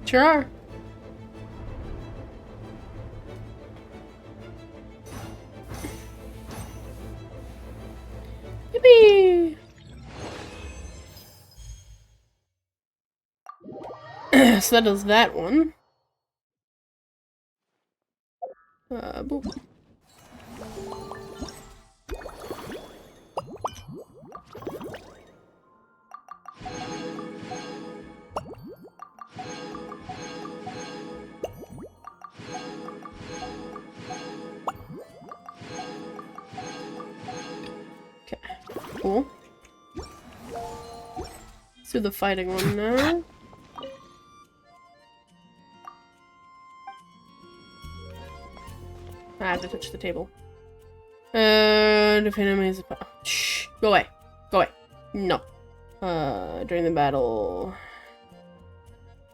A: Sure are. Yippee! So that does that one. Boop. Okay, cool. Let's do the fighting one now. I have to touch the table. Defeat enemies. Shh. Go away. Go away. No. During the battle.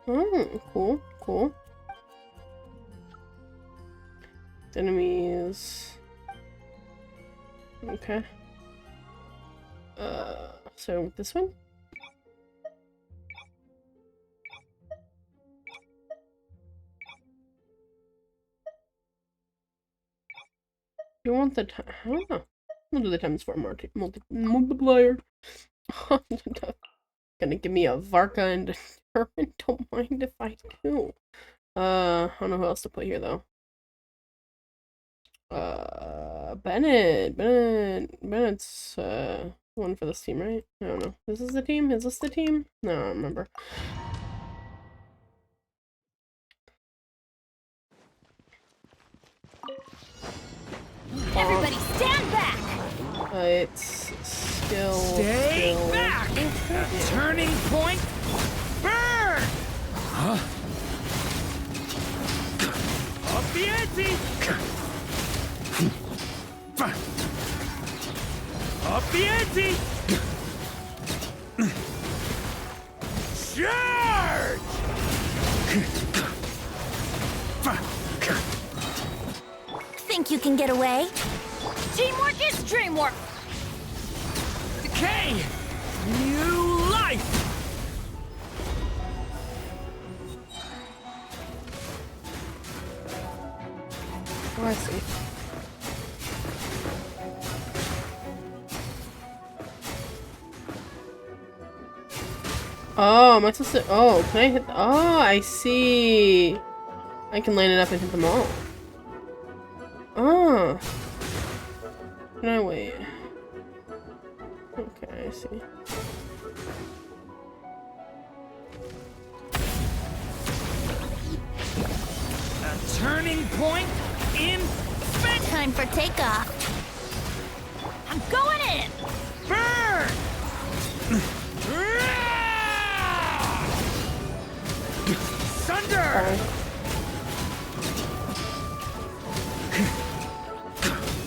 A: Oh, cool. Cool. Enemies. Okay. So this one? You want the time? I don't know. We'll do the times 4 multiplier. Gonna give me a Varka and Determined. Don't mind if I do. I don't know who else to put here though. Bennett's one for this team, right? I don't know. Is this the team? Is this the team? No, I don't remember.
B: Everybody stand back!
A: It's still...
F: Stay back! Turning point, burn! Huh? Up the ante! Up the ante! Charge!
B: Think you can get away? Teamwork is dreamwork!
F: Decay! New life!
A: Oh, I see. Oh, am I supposed to... Oh, can I hit... Oh, I see. I can line it up and hit them all. Oh. Can I wait? Okay, I see.
H: A turning point in fate.
M: Time for takeoff. I'm going in.
H: Burn! Thunder!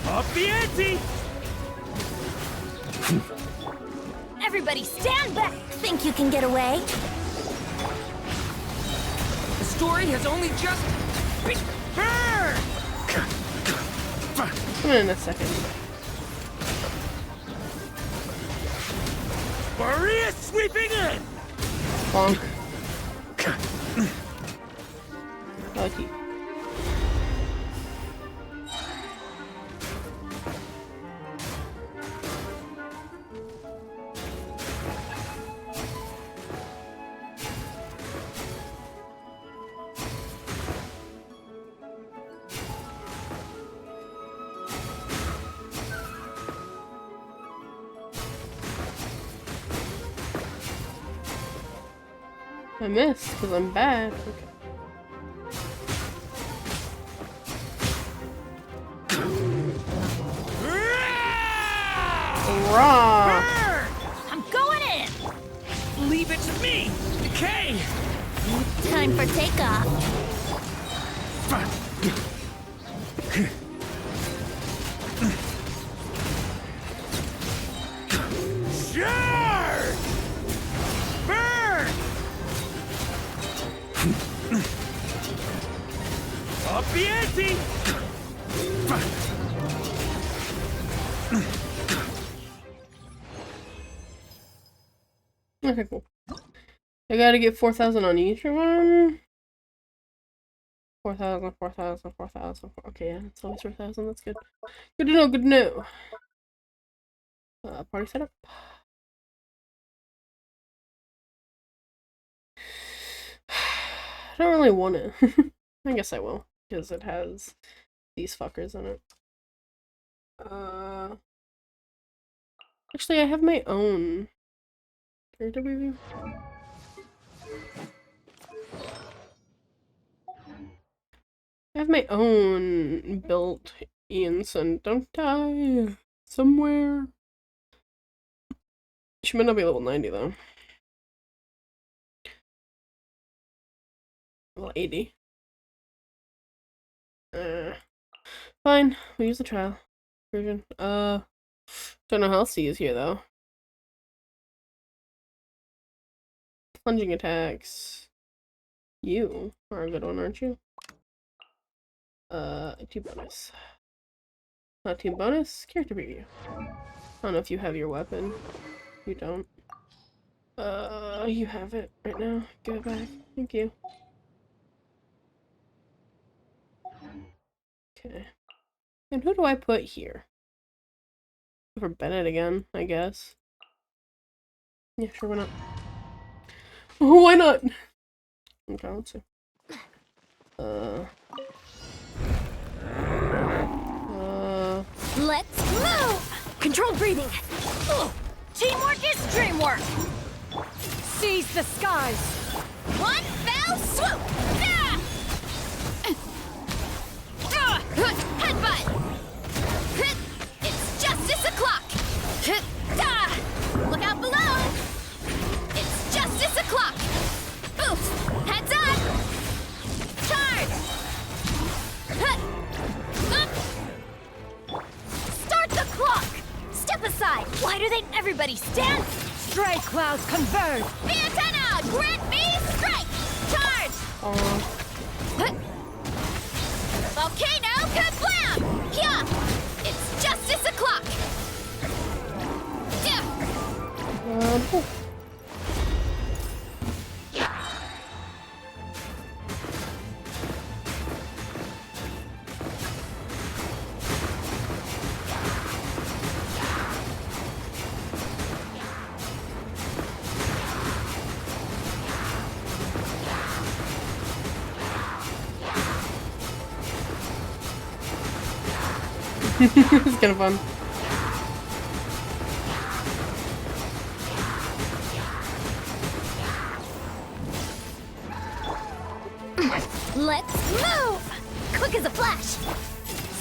H: Up the ante!
M: Everybody stand back. Think you can get away?
H: The story has only just begun!
A: Come in a second.
H: Maria sweeping in!
A: Bonk. Lucky. I missed because I'm bad. Okay. Raw.
M: I'm going in.
H: Leave it to me. Decay.
M: Time for takeoff.
H: Sure. Burn. Up the ante.
A: Okay, cool. I gotta get 4,000 on each one. 4,000, 4,000, 4,000. Okay, yeah, it's always 4,000. That's good. Good to know. Good to know. Party setup. I don't really want it. I guess I will because it has these fuckers in it. Actually, I have my own character preview. I have my own built in, so don't die somewhere. She might not be level 90 though. Level 80. Fine. We'll use the trial version. Don't know how else to use here though. Plunging attacks. You are a good one, aren't you? Team bonus. Not team bonus. Character preview. I don't know if you have your weapon. You don't. You have it right now. Give it back. Thank you. Okay. And who do I put here? For Bennett again, I guess. Yeah, sure, why not? Oh, why not? Okay, let's see.
M: Let's move! Controlled breathing. Teamwork is dreamwork!
S: Seize the skies!
M: One fell swoop! Headbutt! It's justice o'clock! Look out below! It's justice o'clock! Oof! Heads up! Charge! Start the clock! Step aside! Why do they everybody stand?
S: Stray clouds converge!
M: Vietana! Grant me strike! Charge! Volcano kablam! Yeah! It's justice o'clock!
A: It's kind of fun.
B: Quick as a flash!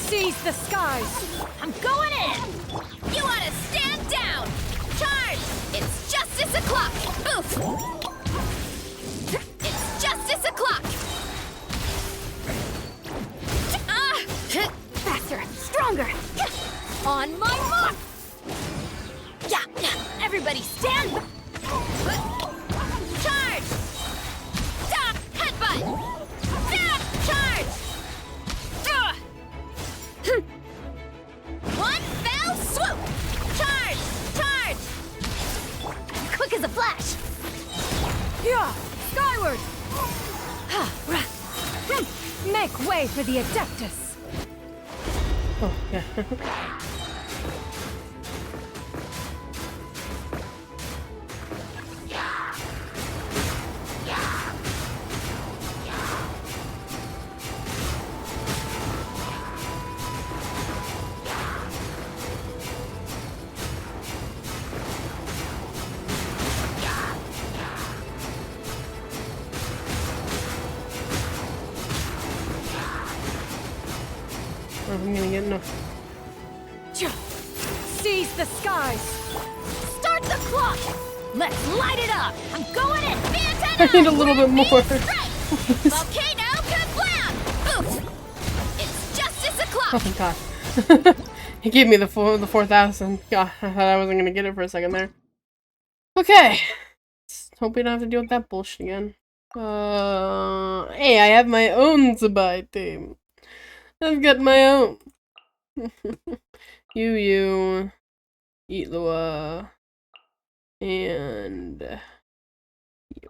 S: Seize the skies!
B: I'm going in! You ought to stand down! Charge! It's justice o'clock! Oof! It's justice o'clock! Faster! Stronger! On my mark! Yeah! Everybody stand! Charge! Stop! Headbutt! Stop! Charge! One fell swoop! Charge! Charge! Quick as a flash!
S: Yeah! Skyward! Make way for the Adeptus!
A: Oh, yeah. I'm gonna get enough.
S: Seize the skies!
B: Start the clock! Let's light it up! I'm going in!
A: I need a little bit more.
B: Volcano kablam! Oof! It's justice o'clock!
A: Oh my god. He gave me the 4,000. God, I thought I wasn't gonna get it for a second there. Okay. Hope we don't have to deal with that bullshit again. Hey, I have my own Zabai team. I've got my own. you, Eat Lua, and you.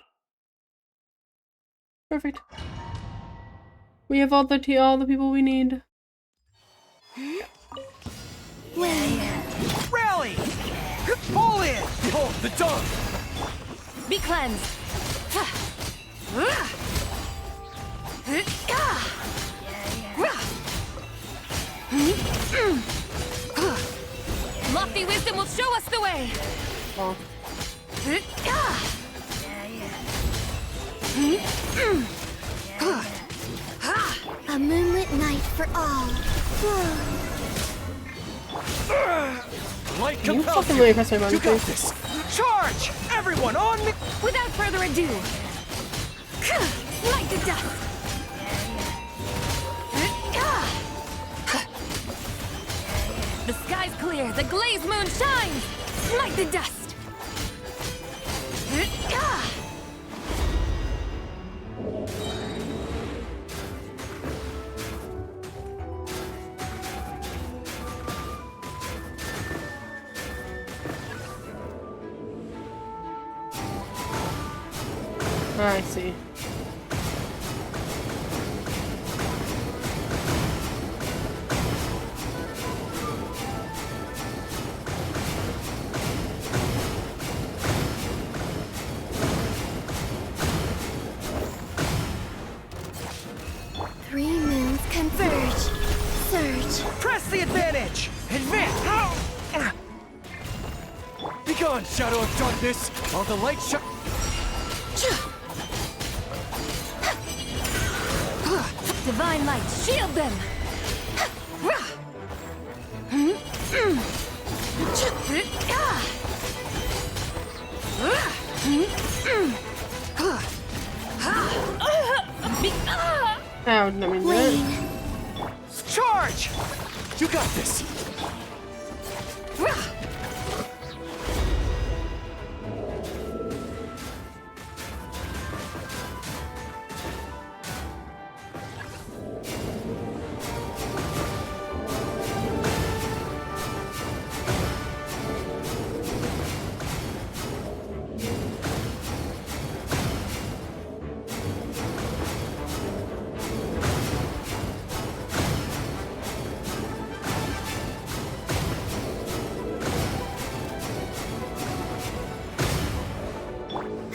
A: Perfect. We have all the people we need.
H: Rally! Pull in! Behold the dawn!
S: Be cleansed! Lofty wisdom will show us the way!
A: Oh.
B: A moonlit night for all.
H: Light
A: Can you
H: compels
A: fucking let me press my button,
H: You got
A: please?
H: this! Charge! Everyone on me!
S: Without further ado, light the dust! The sky's clear, the glazed moon shines! Light the dust!
A: I see.
B: Three moons converge. Surge.
H: Press the advantage! Advance! Begone, shadow of darkness! All the light shine.
S: Divine light, shield them!
A: Ow, didn't mean that.
H: Charge! You got this!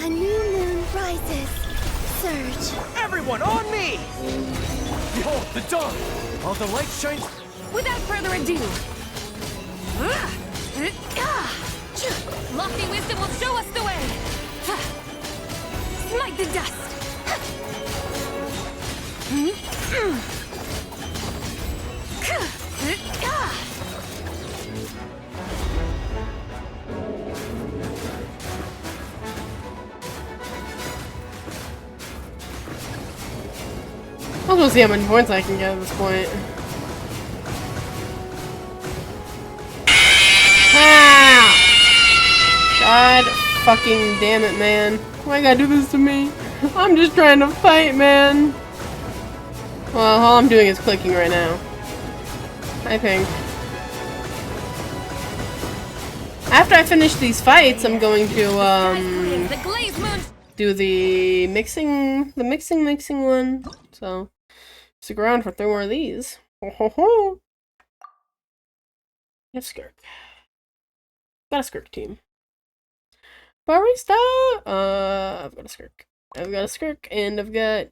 B: A new moon rises. Surge.
H: Everyone on me! Behold the dawn! All the light shines.
S: Without further ado, lofty wisdom will show us the way! Smite the dust!
A: I'll go see how many points I can get at this point. Ah! God fucking damn it, man. Why you gotta do this to me? I'm just trying to fight, man. Well, all I'm doing is clicking right now. I think. After I finish these fights, I'm going to, do the mixing one. So, stick around for 3 more of these. Ho ho ho! Yes, Skirk. Got a Skirk team. Barista! I've got a Skirk. I've got a Skirk, and I've got...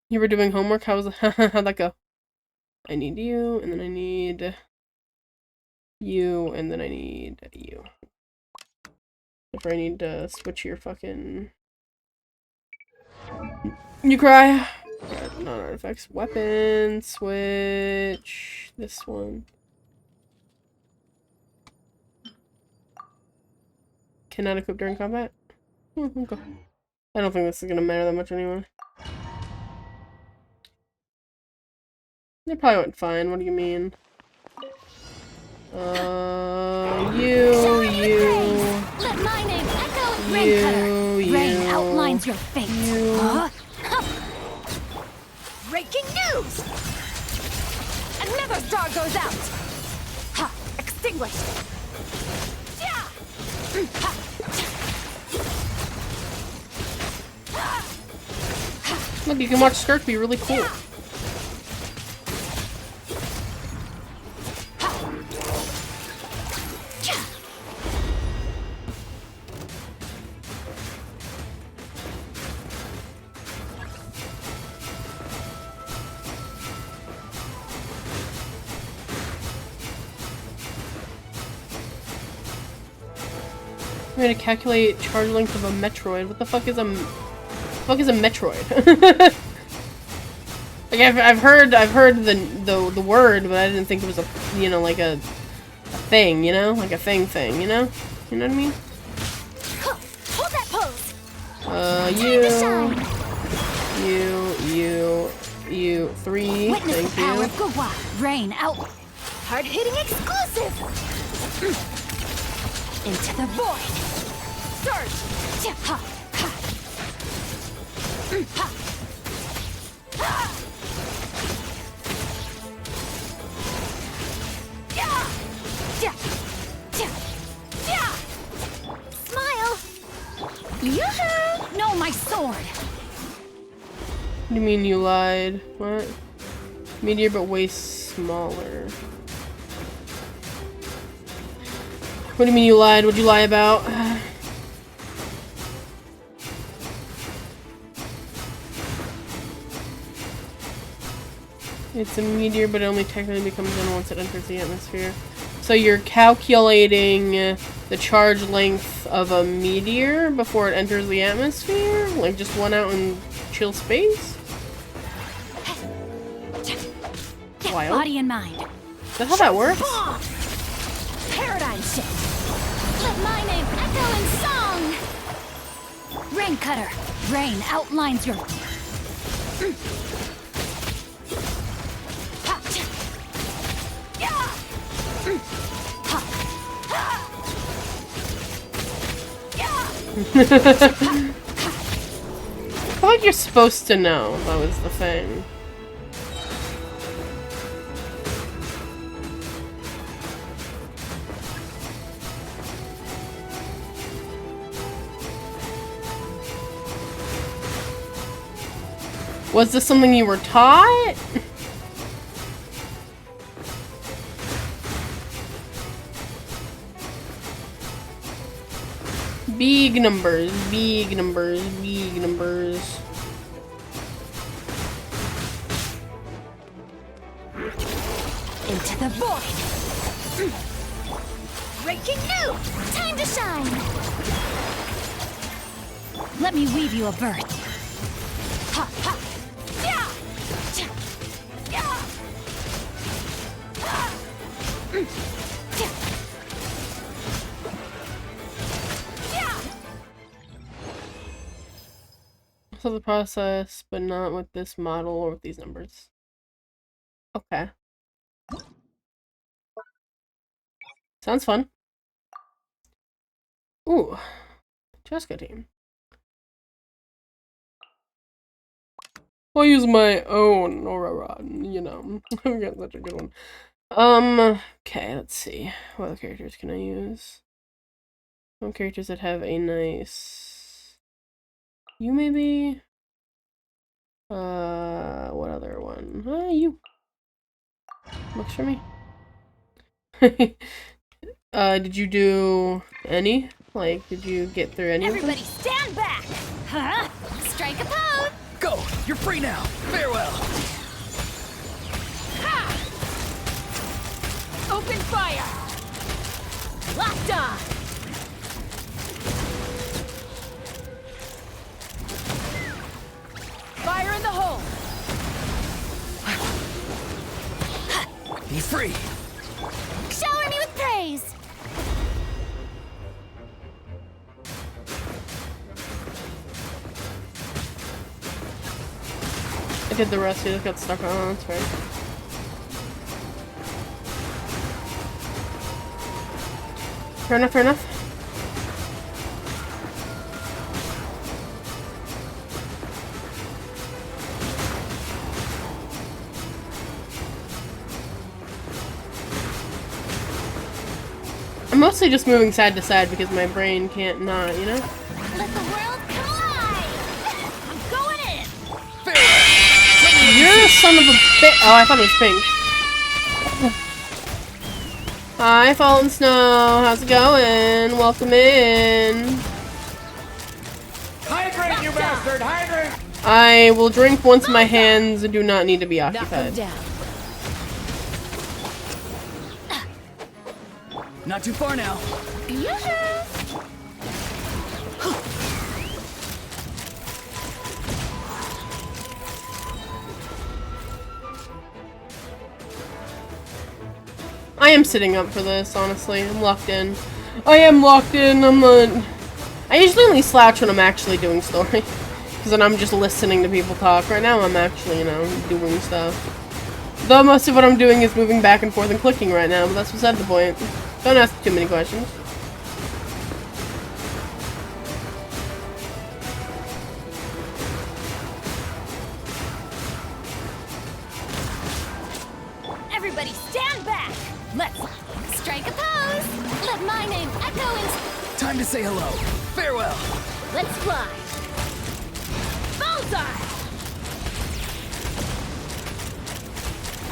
A: You were doing homework? How'd that go? I need you, and then I need... you, and then I need you. If I need to switch your fucking... You cry! Non-artifacts. Weapon, switch... this one. Cannot equip during combat? Okay. I don't think this is gonna matter that much anyway. They probably went fine, what do you mean? You.
S: Let my name echo. Rain cutter. Rain outlines your fate. Breaking news! Another star goes out. Ha! Extinguished.
A: Look, you can watch Skirk be really cool. I'm gonna calculate charge length of a Metroid. What the fuck is a Metroid? Like I've heard the word, but I didn't think it was a, you know, like a thing, you know, like a thing, you know, you know what I mean?
S: Hold that pose.
A: You 3.
S: Witness
A: Thank
S: the power
A: you.
S: of Gawa. Rain out. Hard-hitting exclusive. Into the void. Surge. Ha. Ha. Ha. Ha.
B: Smile.
S: Yoo-hoo! No, my sword.
A: What do you mean you lied? What? Meteor, but way smaller. What do you mean you lied? What'd you lie about? It's a meteor, but it only technically becomes one once it enters the atmosphere. So you're calculating the charge length of a meteor before it enters the atmosphere? Like just one out in chill space? Wild.
S: Body and mind.
A: Is that how that works?
S: Paradigm shift. Let my name echo in song. Rain cutter. Rain outlines your.
A: I feel like you're supposed to know that was the thing. Was this something you were taught? Big numbers, big numbers, big numbers.
S: Into the void. Breaking new. Time to shine. Let me weave you a birth. Ha ha. Yeah.
A: So the process, but not with this model or with these numbers. Okay. Sounds fun. Ooh. Jessica team. I'll use my own Aura Rod, you know. I've got such a good one. Okay, let's see. What other characters can I use? Some characters that have a nice... You maybe? What other one? You. Looks for me. Did you do any? Like, did you get through any
S: Everybody
A: of them?
S: stand back! Huh? Strike a pose!
H: Go! You're free now! Farewell!
S: Ha! Open fire! Locked on! Fire in the hole!
H: Be free!
S: Shower me with praise!
A: I did the rest, you just got stuck on, that's right. Fair enough, fair enough. I'm mostly just moving side to side because my brain can't not, you know?
S: Let the world collide! I'm going in!
A: You're a son of a bitch. Oh, I thought it was pink. Hi, Fallen Snow. How's it going? Welcome in.
H: Hydrate, you bastard! Hydrate!
A: I will drink once my hands do not need to be occupied.
H: Not too far now.
A: I am sitting up for this, honestly. I'm locked in. I am locked in. I'm not... I usually only slouch when I'm actually doing story. Because then I'm just listening to people talk. Right now I'm actually, you know, doing stuff. Though most of what I'm doing is moving back and forth and clicking right now, but that's beside the point. Don't ask too many questions.
S: Everybody stand back! Let's strike a pose! Let my name echo in...
H: Time to say hello. Farewell!
S: Let's fly! Bullseye!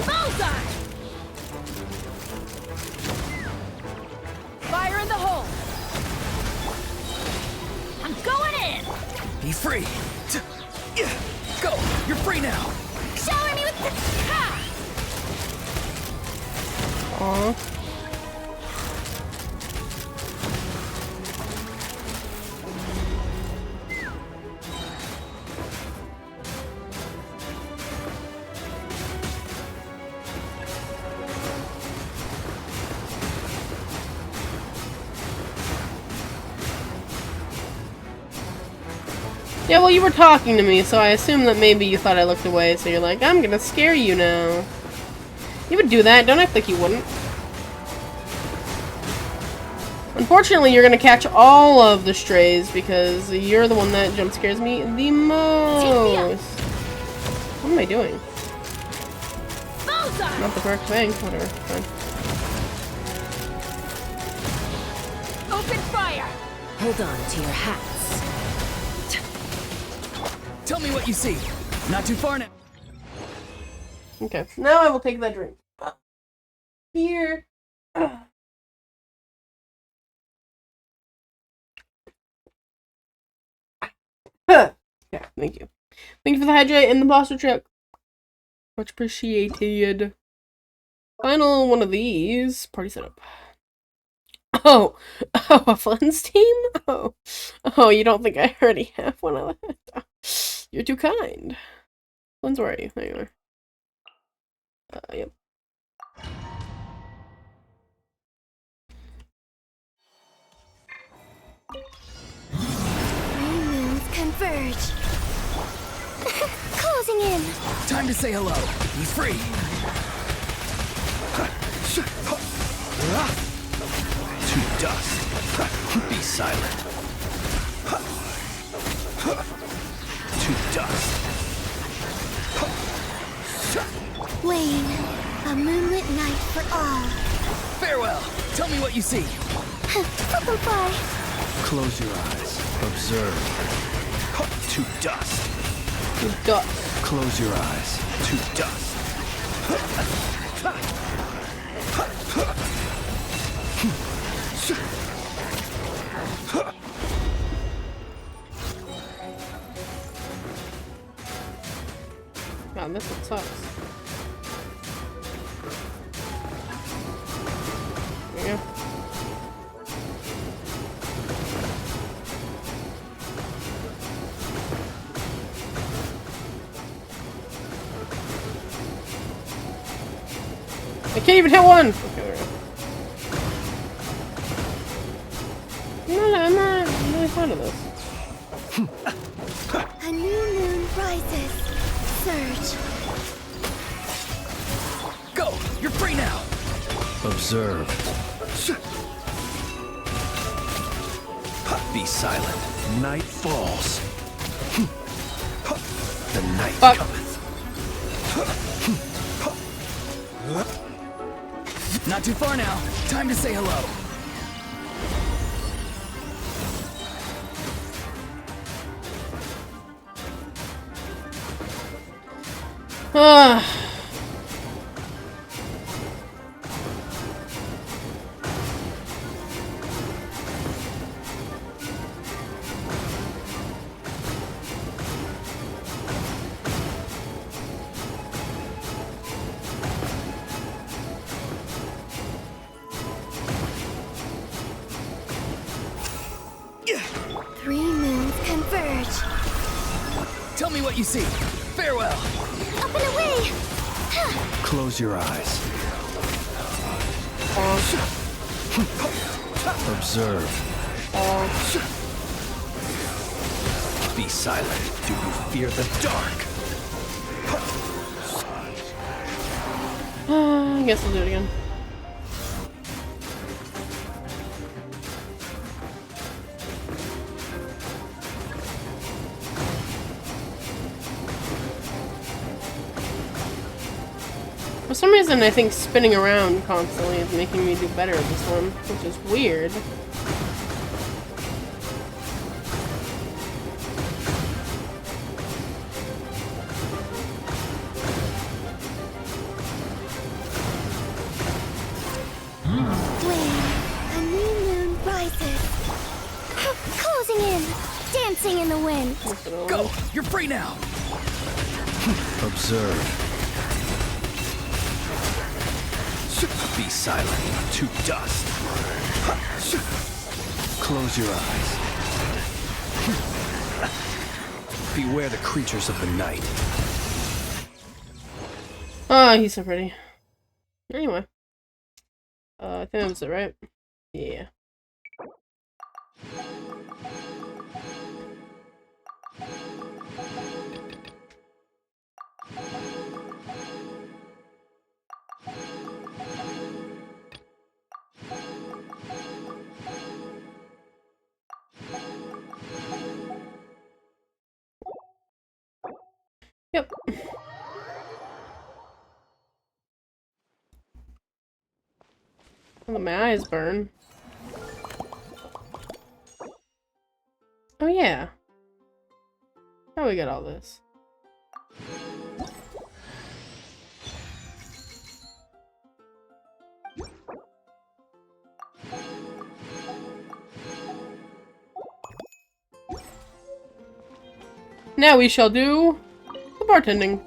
S: Bullseye! Fire in the hole! I'm going in!
H: Be free! Go! You're free now!
S: Shower me with the... Ha!
A: Aww. Yeah, well, you were talking to me, so I assume that maybe you thought I looked away, so you're like, I'm gonna scare you now. You would do that, don't act like you wouldn't. Unfortunately, you're gonna catch all of the strays, because you're the one that jump scares me the most. What am I doing? Not the correct thing, whatever, fine.
S: Open fire!
T: Hold on to your hats.
H: Tell me what you see. Not too far now.
A: Okay, now I will take that drink. Here. Yeah, thank you. Thank you for the hydrate and the posture check. Much appreciated. Final one of these. Party setup. Oh, a Flens team? Oh, you don't think I already have one of that? You're too kind. Flens, where are you? There you are. Yep.
B: Moons converge. Closing in.
H: Time to say hello. He's free.
F: To dust. Be silent. To dust.
B: Wayne, a moonlit night for all.
H: Farewell. Tell me what you see.
B: Bye.
F: Close your eyes. Observe. To dust.
A: To dust.
F: Close your eyes. To dust.
A: God, this one sucks. There you go. I can't even hit one! Okay, there we go. I'm not really fond of this.
B: A new moon rises. Surge.
H: Go! You're free now!
F: Observe. Be silent. Night falls. The night cometh.
H: Not too far now. Time to say hello.
A: Ah.
B: Three moons converge.
H: Tell me what you see. Farewell.
B: Up and away.
F: Close your eyes. Observe. Be silent. Do you fear the dark?
A: I guess I'll do it again. For some reason, I think spinning around constantly is making me do better at this one, which is weird.
B: Wayne, a new moon rises. Closing in. Dancing in the wind.
H: Go! You're free now!
F: Observe. Be silent. To dust. Close your eyes. Beware the creatures of the night.
A: Ah, he's so pretty. Anyway. I think that was it, right? Yeah. Yep. Let my eyes burn. Oh yeah. How we got all this? Now we shall do the bartending.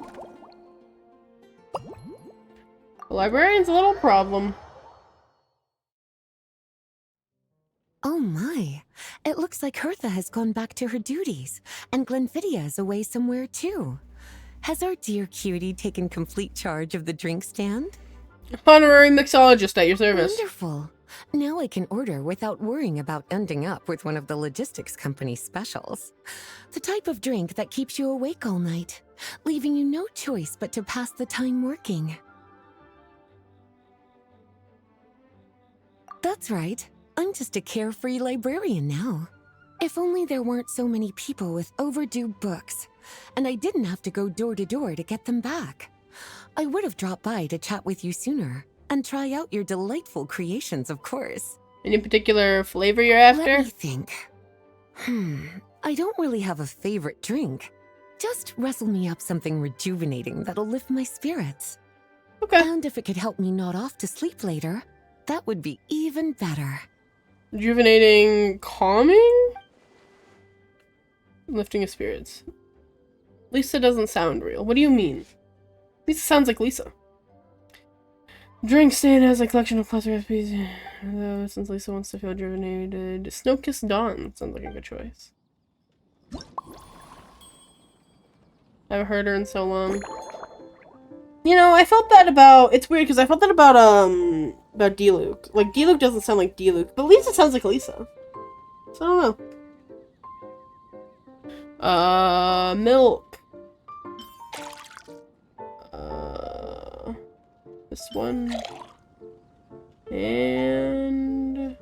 A: The librarian's a little problem.
T: Oh my. It looks like Hertha has gone back to her duties, and Glenfidia is away somewhere too. Has our dear cutie taken complete charge of the drink stand?
A: Honorary mixologist at your service.
T: Wonderful. Now I can order without worrying about ending up with one of the logistics company's specials. The type of drink that keeps you awake all night, leaving you no choice but to pass the time working. That's right. I'm just a carefree librarian now. If only there weren't so many people with overdue books, and I didn't have to go door to door to get them back. I would have dropped by to chat with you sooner, and try out your delightful creations, of course.
A: Any particular flavor you're after?
T: Let me think. I don't really have a favorite drink. Just wrestle me up something rejuvenating that'll lift my spirits.
A: Okay.
T: And if it could help me nod off to sleep later, that would be even better.
A: Rejuvenating, calming? Lifting of spirits. Lisa doesn't sound real. What do you mean? Lisa sounds like Lisa. Drink stand has a collection of classic recipes. Though, since Lisa wants to feel rejuvenated. Snow-Kissed Dawn sounds like a good choice. I haven't heard her in so long. You know, I felt that about... It's weird, because I felt that about D-Luke. Like, D-Luke doesn't sound like D-Luke, but Lisa sounds like Lisa. So, I don't know. Milk. This one. And...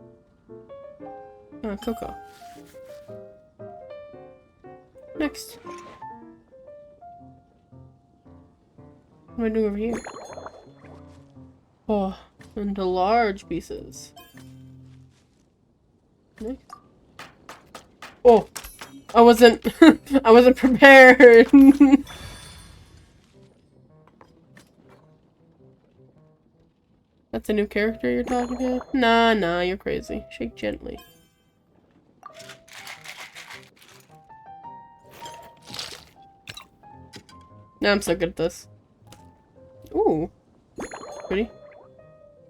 A: cocoa. Next. What am I doing over here? Oh, into large pieces. Next. Oh, I wasn't prepared. That's a new character you're talking to? Nah, you're crazy. Shake gently. Now I'm so good at this. Ooh. Pretty.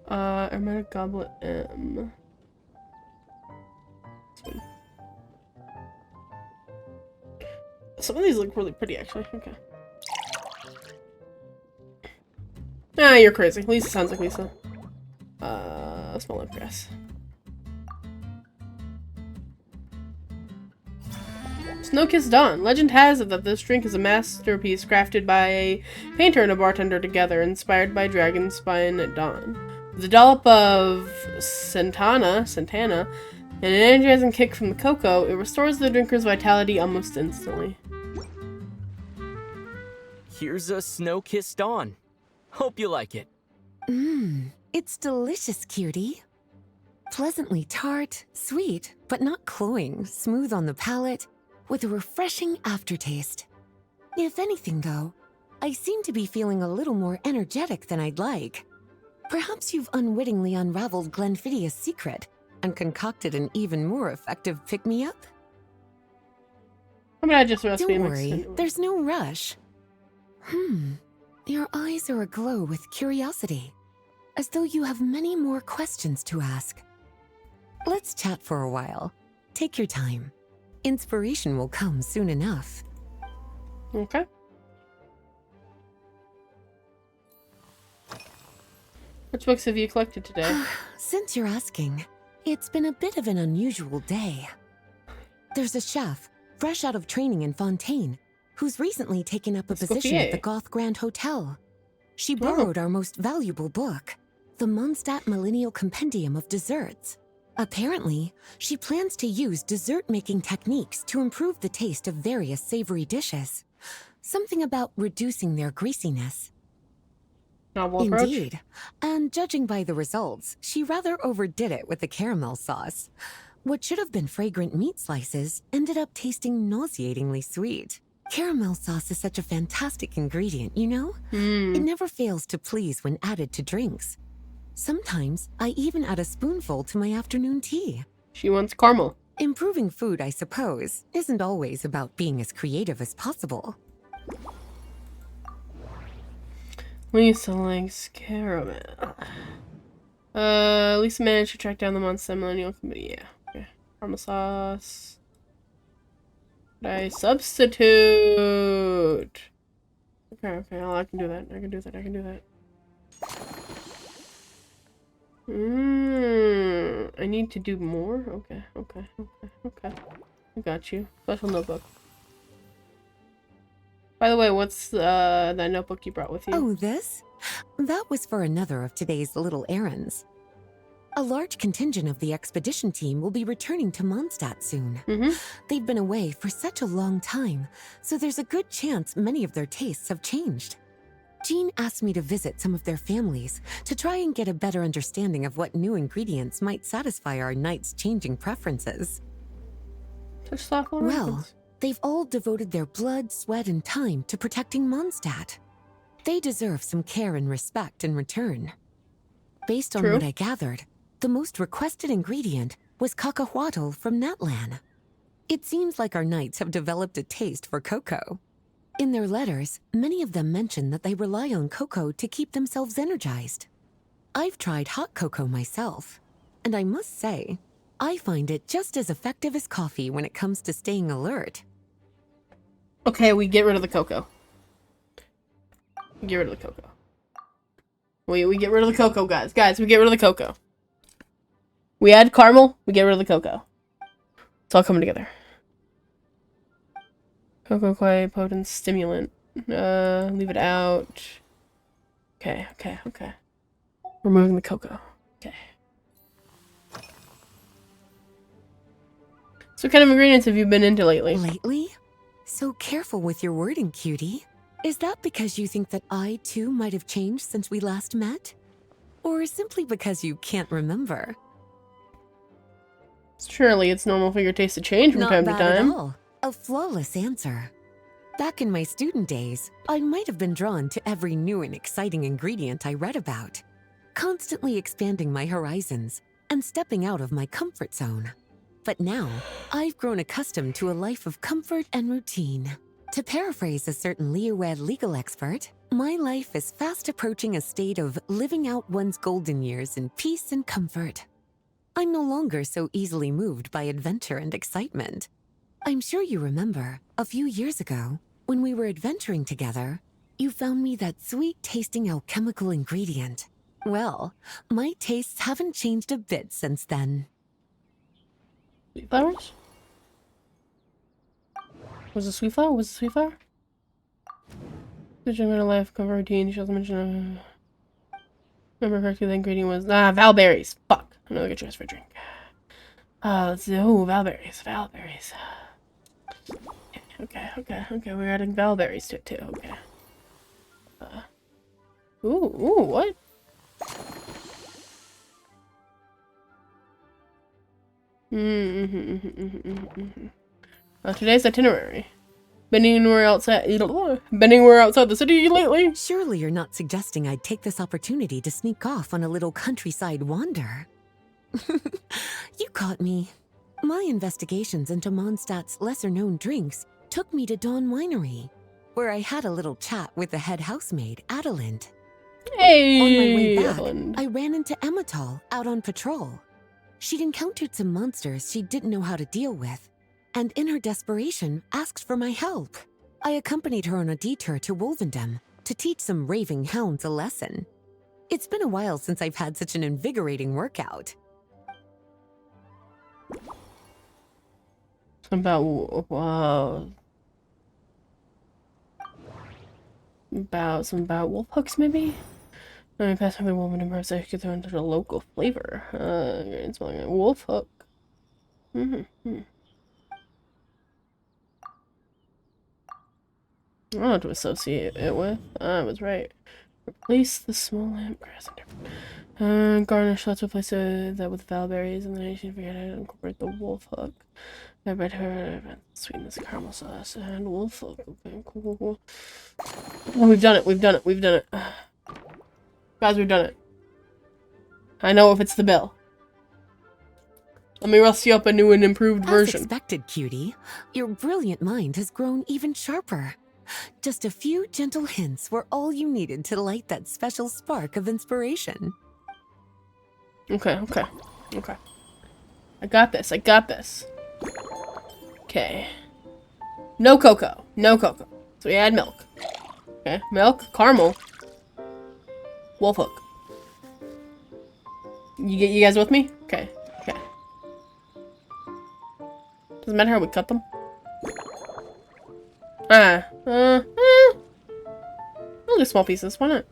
A: Hermetic Goblet M. This one. Some of these look really pretty, actually. Okay. Ah, you're crazy. Lisa sounds like Lisa. Small lip grass. Snow-Kissed Dawn. Legend has it that this drink is a masterpiece crafted by a painter and a bartender together, inspired by Dragon Spine at Dawn. With a dollop of Santana, and an energizing kick from the cocoa, it restores the drinker's vitality almost instantly.
O: Here's a Snow-Kissed Dawn. Hope you like it.
T: It's delicious, cutie. Pleasantly tart, sweet, but not cloying, smooth on the palate, with a refreshing aftertaste. If anything, though, I seem to be feeling a little more energetic than I'd like. Perhaps you've unwittingly unraveled Glenfiddia's secret and concocted an even more effective pick-me-up?
A: I'm gonna just recipe
T: Don't
A: mix
T: worry,
A: anyway.
T: there's no rush. Your eyes are aglow with curiosity, as though you have many more questions to ask. Let's chat for a while. Take your time. Inspiration will come soon enough.
A: Okay. Which books have you collected today?
T: Since you're asking, it's been a bit of an unusual day. There's a chef, fresh out of training in Fontaine, who's recently taken up a position at the Goth Grand Hotel. She borrowed our most valuable book, the Mondstadt Millennial Compendium of Desserts. Apparently, she plans to use dessert-making techniques to improve the taste of various savory dishes. Something about reducing their greasiness.
A: Novel approach.
T: Indeed. And judging by the results, she rather overdid it with the caramel sauce. What should have been fragrant meat slices ended up tasting nauseatingly sweet. Caramel sauce is such a fantastic ingredient, you know? It never fails to please when added to drinks. Sometimes, I even add a spoonful to my afternoon tea.
A: She wants caramel.
T: Improving food, I suppose, isn't always about being as creative as possible.
A: Lisa likes caramel. Lisa managed to track down the Mondstadt Millennial Committee. Yeah. Okay. Caramel sauce. I substitute. Okay, well, I can do that. I can do that. I need to do more? Okay. I got you. Special notebook. By the way, what's that notebook you brought with you?
T: Oh, this? That was for another of today's little errands. A large contingent of the expedition team will be returning to Mondstadt soon. They've been away for such a long time, so there's a good chance many of their tastes have changed. Jean asked me to visit some of their families to try and get a better understanding of what new ingredients might satisfy our knights' changing preferences.
A: Such thoughtful
T: Well,
A: reference.
T: they've all devoted their blood, sweat, and time to protecting Mondstadt. They deserve some care and respect in return. Based on what I gathered, the most requested ingredient was cacahuatl from Natlan. It seems like our knights have developed a taste for cocoa. In their letters, many of them mention that they rely on cocoa to keep themselves energized. I've tried hot cocoa myself, and I must say, I find it just as effective as coffee when it comes to staying alert.
A: Okay, we get rid of the cocoa. Get rid of the cocoa. We get rid of the cocoa, guys. Guys, we get rid of the cocoa. We add caramel, we get rid of the cocoa. It's all coming together. Cocoa clay, potent stimulant. Leave it out. Okay. Removing the cocoa. Okay. So what kind of ingredients have you been into lately?
T: Lately? So careful with your wording, cutie. Is that because you think that I, too, might have changed since we last met? Or simply because you can't remember?
A: Surely it's normal for your taste to change from time to
T: Not bad
A: time.
T: at all. A flawless answer. Back in my student days, I might have been drawn to every new and exciting ingredient I read about, constantly expanding my horizons and stepping out of my comfort zone. But now, I've grown accustomed to a life of comfort and routine. To paraphrase a certain Leowed legal expert, my life is fast approaching a state of living out one's golden years in peace and comfort. I'm no longer so easily moved by adventure and excitement. I'm sure you remember, a few years ago, when we were adventuring together, you found me that sweet-tasting alchemical ingredient. Well, my tastes haven't changed a bit since then.
A: Sweet flowers? Was it sweet flower? Was it sweet flower? The gentleman life cover routine. She also mentioned. Remember correctly, the ingredient was valberries. Fuck. Another good choice for a drink. Let's see. Oh, valberries. Okay. We're adding valberries to it too. Okay. Ooh, what? Today's itinerary. Been anywhere outside the city lately?
T: Surely you're not suggesting I'd take this opportunity to sneak off on a little countryside wander. You caught me. My investigations into Mondstadt's lesser-known drinks took me to Dawn Winery, where I had a little chat with the head housemaid, Adelind.
A: Hey,
T: on my way back,
A: Adelind.
T: I ran into Emmetall out on patrol. She'd encountered some monsters she didn't know how to deal with, and in her desperation, asked for my help. I accompanied her on a detour to Wolvendom to teach some raving hounds a lesson. It's been a while since I've had such an invigorating workout.
A: About wolf hooks, maybe? Let me pass over the woman and perhaps I could throw into the local flavor. Wolf hook. I don't know what to associate it with. I was right. Replace the small lamp grass and garnish. Let's replace that with valberries, and then I should figure out how to incorporate the wolf hook. I bet her sweetness, caramel sauce, and wolf hook. Okay, cool. Oh, we've done it. Guys, we've done it. I know if it's the bill. Let me rust you up a new and improved version.
T: As expected, cutie. Your brilliant mind has grown even sharper. Just a few gentle hints were all you needed to light that special spark of inspiration.
A: Okay. I got this. Okay. No cocoa. So we add milk. Okay, milk, caramel, wolf hook. You guys with me? Okay. Doesn't matter how we cut them. I'll do small pieces. Why not?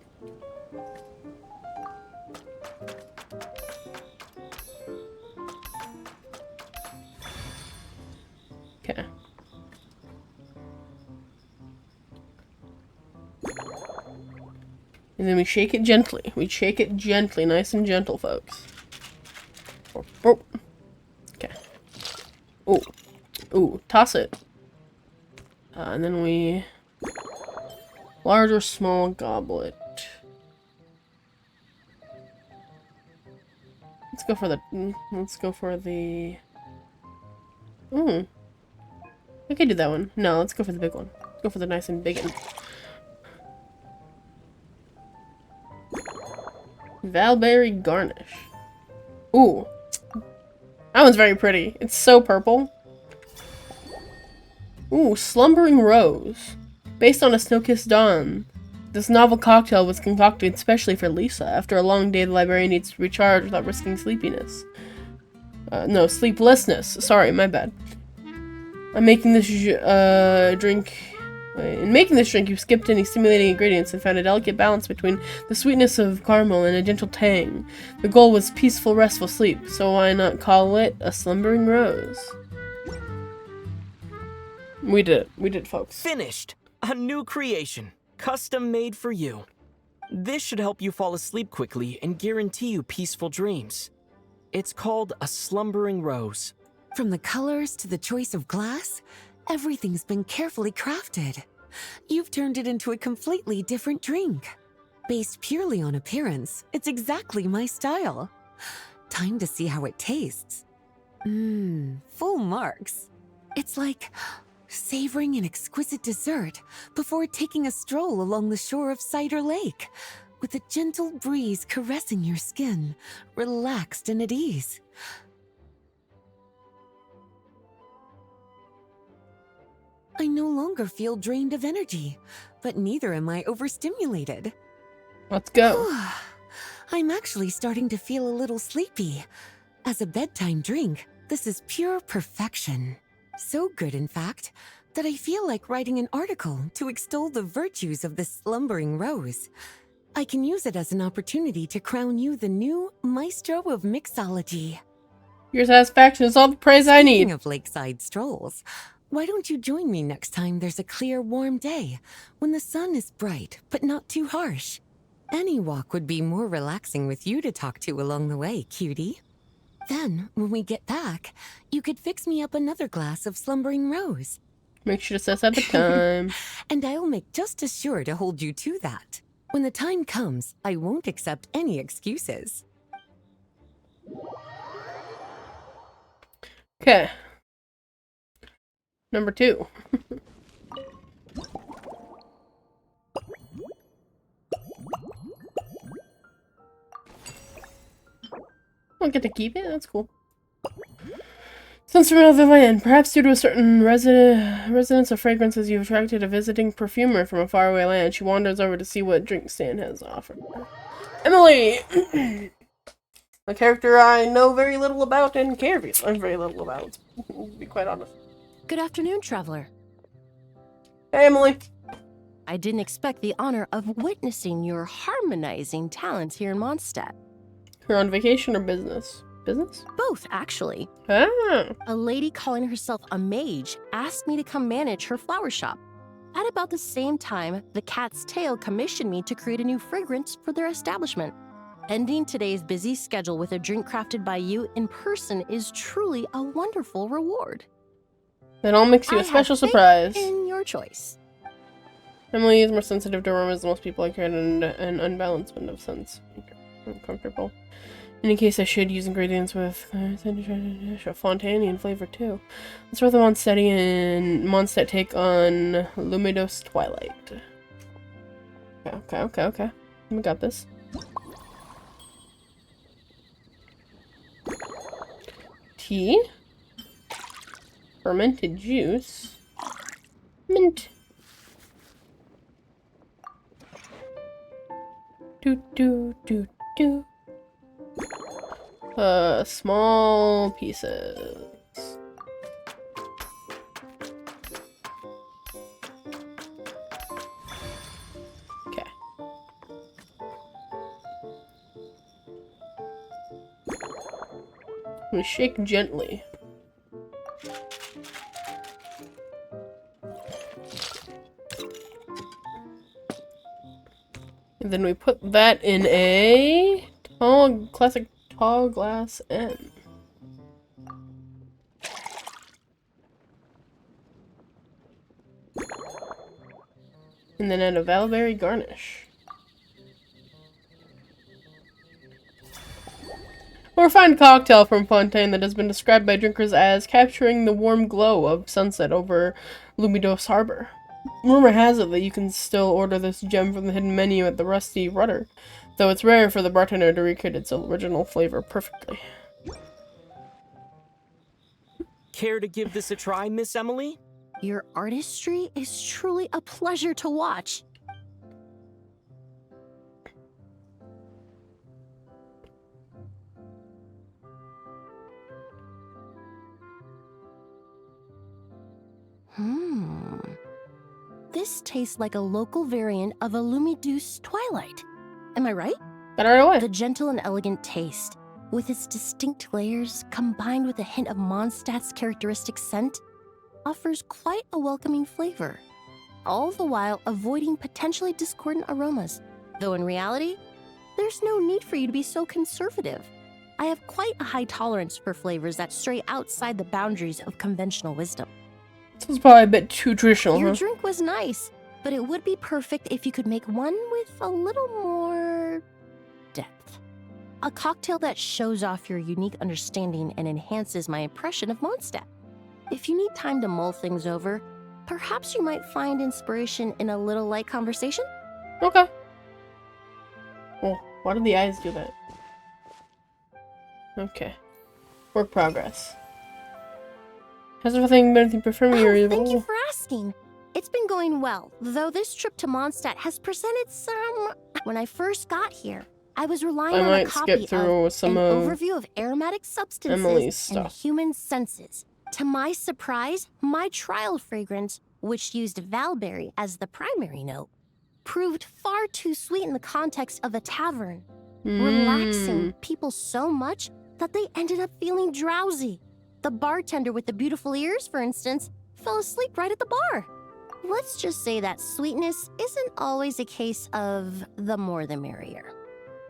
A: Okay. And then we shake it gently. We shake it gently, nice and gentle, folks. Oh. Okay. Oh. Ooh, toss it. And then we... Large or small goblet. Let's go for the... I could do that one. No, let's go for the big one. Let's go for the nice and big one. Valberry garnish. Ooh. That one's very pretty. It's so purple. Ooh, slumbering rose. Based on a snow-kissed dawn. This novel cocktail was concocted especially for Lisa. After a long day, the librarian needs to recharge without risking sleepiness. No, sleeplessness. Sorry, my bad. I'm making this drink... In making this drink, you skipped any stimulating ingredients and found a delicate balance between the sweetness of caramel and a gentle tang. The goal was peaceful, restful sleep, so why not call it a slumbering rose? We did it. We did, folks.
O: Finished! A new creation. Custom made for you. This should help you fall asleep quickly and guarantee you peaceful dreams. It's called a slumbering rose.
T: From the colors to the choice of glass, everything's been carefully crafted. You've turned it into a completely different drink. Based purely on appearance, it's exactly my style. Time to see how it tastes. Full marks. It's like savoring an exquisite dessert before taking a stroll along the shore of Cider Lake, with a gentle breeze caressing your skin, relaxed and at ease. I no longer feel drained of energy, but neither am I overstimulated.
A: Let's go.
T: I'm actually starting to feel a little sleepy. As a bedtime drink, this is pure perfection. So good, in fact, that I feel like writing an article to extol the virtues of the slumbering rose. I can use it as an opportunity to crown you the new maestro of mixology.
A: Your satisfaction is all the praise I need.
T: Speaking of lakeside strolls, why don't you join me next time there's a clear, warm day, when the sun is bright, but not too harsh? Any walk would be more relaxing with you to talk to along the way, cutie. Then, when we get back, you could fix me up another glass of slumbering rose.
A: Make sure to set at the time.
T: And I'll make just as sure to hold you to that. When the time comes, I won't accept any excuses.
A: Okay. Number 2. I'll get to keep it? That's cool. Since from another land, perhaps due to a certain resonance of fragrances, you've attracted a visiting perfumer from a faraway land. She wanders over to see what drink stand has to offer. Emily! A character I know very little about and care very little about, to be quite honest.
G: Good afternoon, traveler.
A: Hey, Emily.
G: I didn't expect the honor of witnessing your harmonizing talents here in Mondstadt.
A: You're on vacation or business? Business?
G: Both, actually.
A: Ah.
G: A lady calling herself a mage asked me to come manage her flower shop. At about the same time, the Cat's Tail commissioned me to create a new fragrance for their establishment. Ending today's busy schedule with a drink crafted by you in person is truly a wonderful reward.
A: That all makes you a special surprise.
G: In your choice.
A: Emily is more sensitive to aromas than most people. I create an unbalanced wind of sense. Uncomfortable. In any case, I should use ingredients with a Fontanian flavor too. Let's throw the Mondstadt take on Lumidos Twilight. Okay. We got this. Tea. Fermented juice. Mint. Small pieces. We shake gently. And then we put that in a classic tall glass end. And then add a valberry garnish. A refined cocktail from Fontaine that has been described by drinkers as capturing the warm glow of sunset over Lumidos Harbor. Rumor has it that you can still order this gem from the hidden menu at the Rusty Rudder, though it's rare for the bartender to recreate its original flavor perfectly.
O: Care to give this a try, Miss Emily?
G: Your artistry is truly a pleasure to watch. This tastes like a local variant of a Lumidos Twilight. Am I right?
A: Got it right away.
G: The gentle and elegant taste, with its distinct layers combined with a hint of Mondstadt's characteristic scent, offers quite a welcoming flavor, all the while avoiding potentially discordant aromas. Though in reality, there's no need for you to be so conservative. I have quite a high tolerance for flavors that stray outside the boundaries of conventional wisdom.
A: This is probably a bit too traditional,
G: Your drink was nice, but it would be perfect if you could make one with a little more depth. A cocktail that shows off your unique understanding and enhances my impression of Mondstadt. If you need time to mull things over, perhaps you might find inspiration in a little light conversation?
A: Okay. Oh, why did the eyes do that? Okay. Work progress. Has everything been anything for me?
G: Thank you for asking. It's been going well, though this trip to Mondstadt has presented some... When I first got here, I was relying on a copy of an overview of aromatic substances and the human senses. To my surprise, my trial fragrance, which used valberry as the primary note, proved far too sweet in the context of a tavern, relaxing people so much that they ended up feeling drowsy. The bartender with the beautiful ears, for instance, fell asleep right at the bar. Let's just say that sweetness isn't always a case of the more the merrier.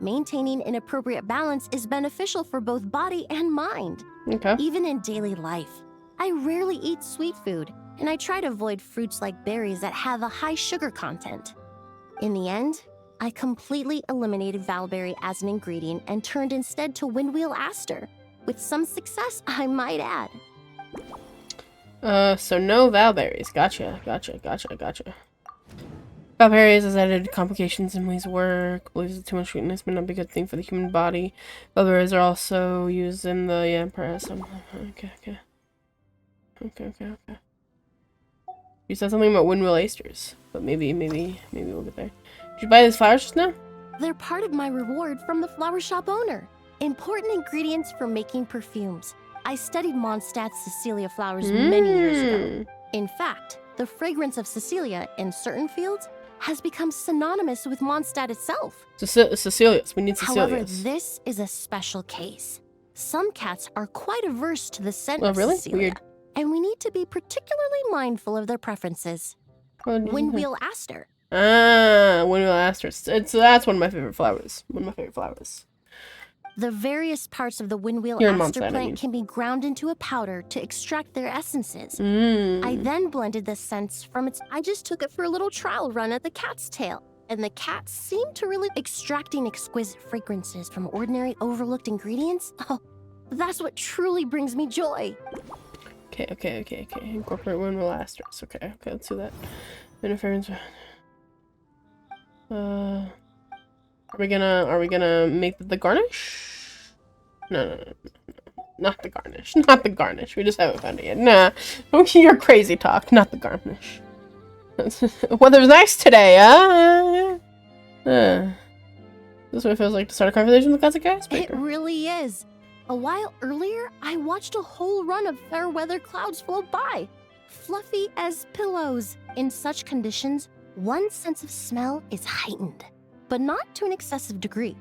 G: Maintaining an appropriate balance is beneficial for both body and mind.
A: Okay.
G: Even in daily life, I rarely eat sweet food, and I try to avoid fruits like berries that have a high sugar content. In the end, I completely eliminated valberry as an ingredient and turned instead to windwheel aster. With some success, I might add.
A: So no valberries. Gotcha. Valberries has added complications in Emily's work. Believes that too much sweetness may not be a good thing for the human body. Valberries are also used in the press. Okay. You said something about windwheel asters, but maybe we'll get there. Did you buy these flowers just now?
G: They're part of my reward from the flower shop owner. Important ingredients for making perfumes. I studied Mondstadt's Cecilia flowers many years ago. In fact, the fragrance of Cecilia in certain fields has become synonymous with Mondstadt itself.
A: Cecilias. We need Cecilias.
G: However, this is a special case. Some cats are quite averse to the scent of Cecilia,
A: Weird.
G: and we need to be particularly mindful of their preferences. Windwheel aster.
A: Windwheel aster. That's one of my favorite flowers.
G: The various parts of the windwheel
A: Here in
G: aster
A: Mondstadt,
G: plant can be ground into a powder to extract their essences. I then blended the scents from its... I just took it for a little trial run at the cat's tail, and the cats seemed to really... Extracting exquisite fragrances from ordinary overlooked ingredients? Oh, that's what truly brings me joy.
A: Okay. Incorporate windwheel asters. Okay, let's do that. Interference. Are we gonna make the garnish? No. Not the garnish. Not the garnish. We just haven't found it yet. Nah. Don't hear your crazy talk. Not the garnish. Weather's nice today, huh? This is what it feels like to start a conversation with a classic icebreaker.
G: It really is. A while earlier, I watched a whole run of fair weather clouds float by, fluffy as pillows. In such conditions, one's sense of smell is heightened, but not to an excessive degree.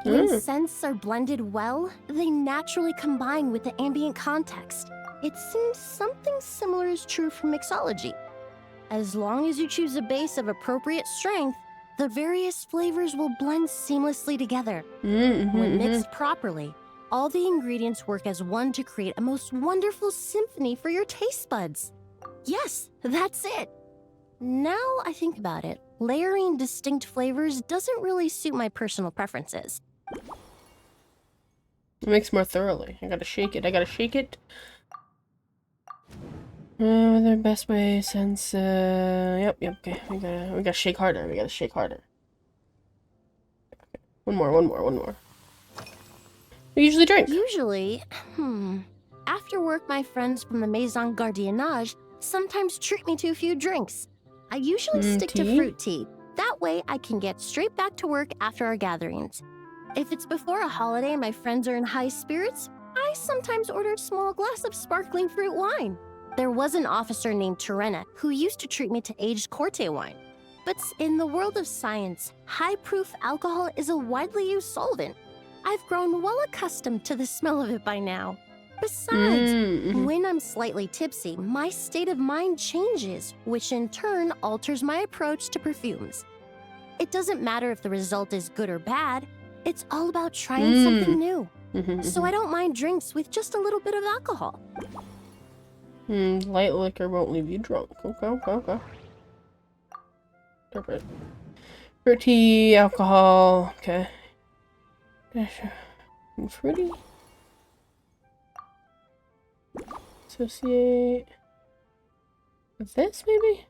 G: When scents are blended well, they naturally combine with the ambient context. It seems something similar is true for mixology. As long as you choose a base of appropriate strength, the various flavors will blend seamlessly together. When mixed properly, all the ingredients work as one to create a most wonderful symphony for your taste buds. Yes, that's it. Now I think about it, layering distinct flavors doesn't really suit my personal preferences.
A: Mix more thoroughly. I gotta shake it. The best way since yep, okay. We gotta shake harder. One more. We usually drink.
G: After work, my friends from the Maison Gardiennage sometimes treat me to a few drinks. I usually stick to fruit tea. That way I can get straight back to work after our gatherings. If it's before a holiday and my friends are in high spirits, I sometimes order a small glass of sparkling fruit wine. There was an officer named Terena who used to treat me to aged Corte wine. But in the world of science, high-proof alcohol is a widely used solvent. I've grown well accustomed to the smell of it by now. Besides, when I'm slightly tipsy, my state of mind changes, which in turn alters my approach to perfumes. It doesn't matter if the result is good or bad, it's all about trying something new. So I don't mind drinks with just a little bit of alcohol.
A: Light liquor won't leave you drunk. Okay. Interpret. Fruity, alcohol, okay. Fruity? Associate with this, maybe?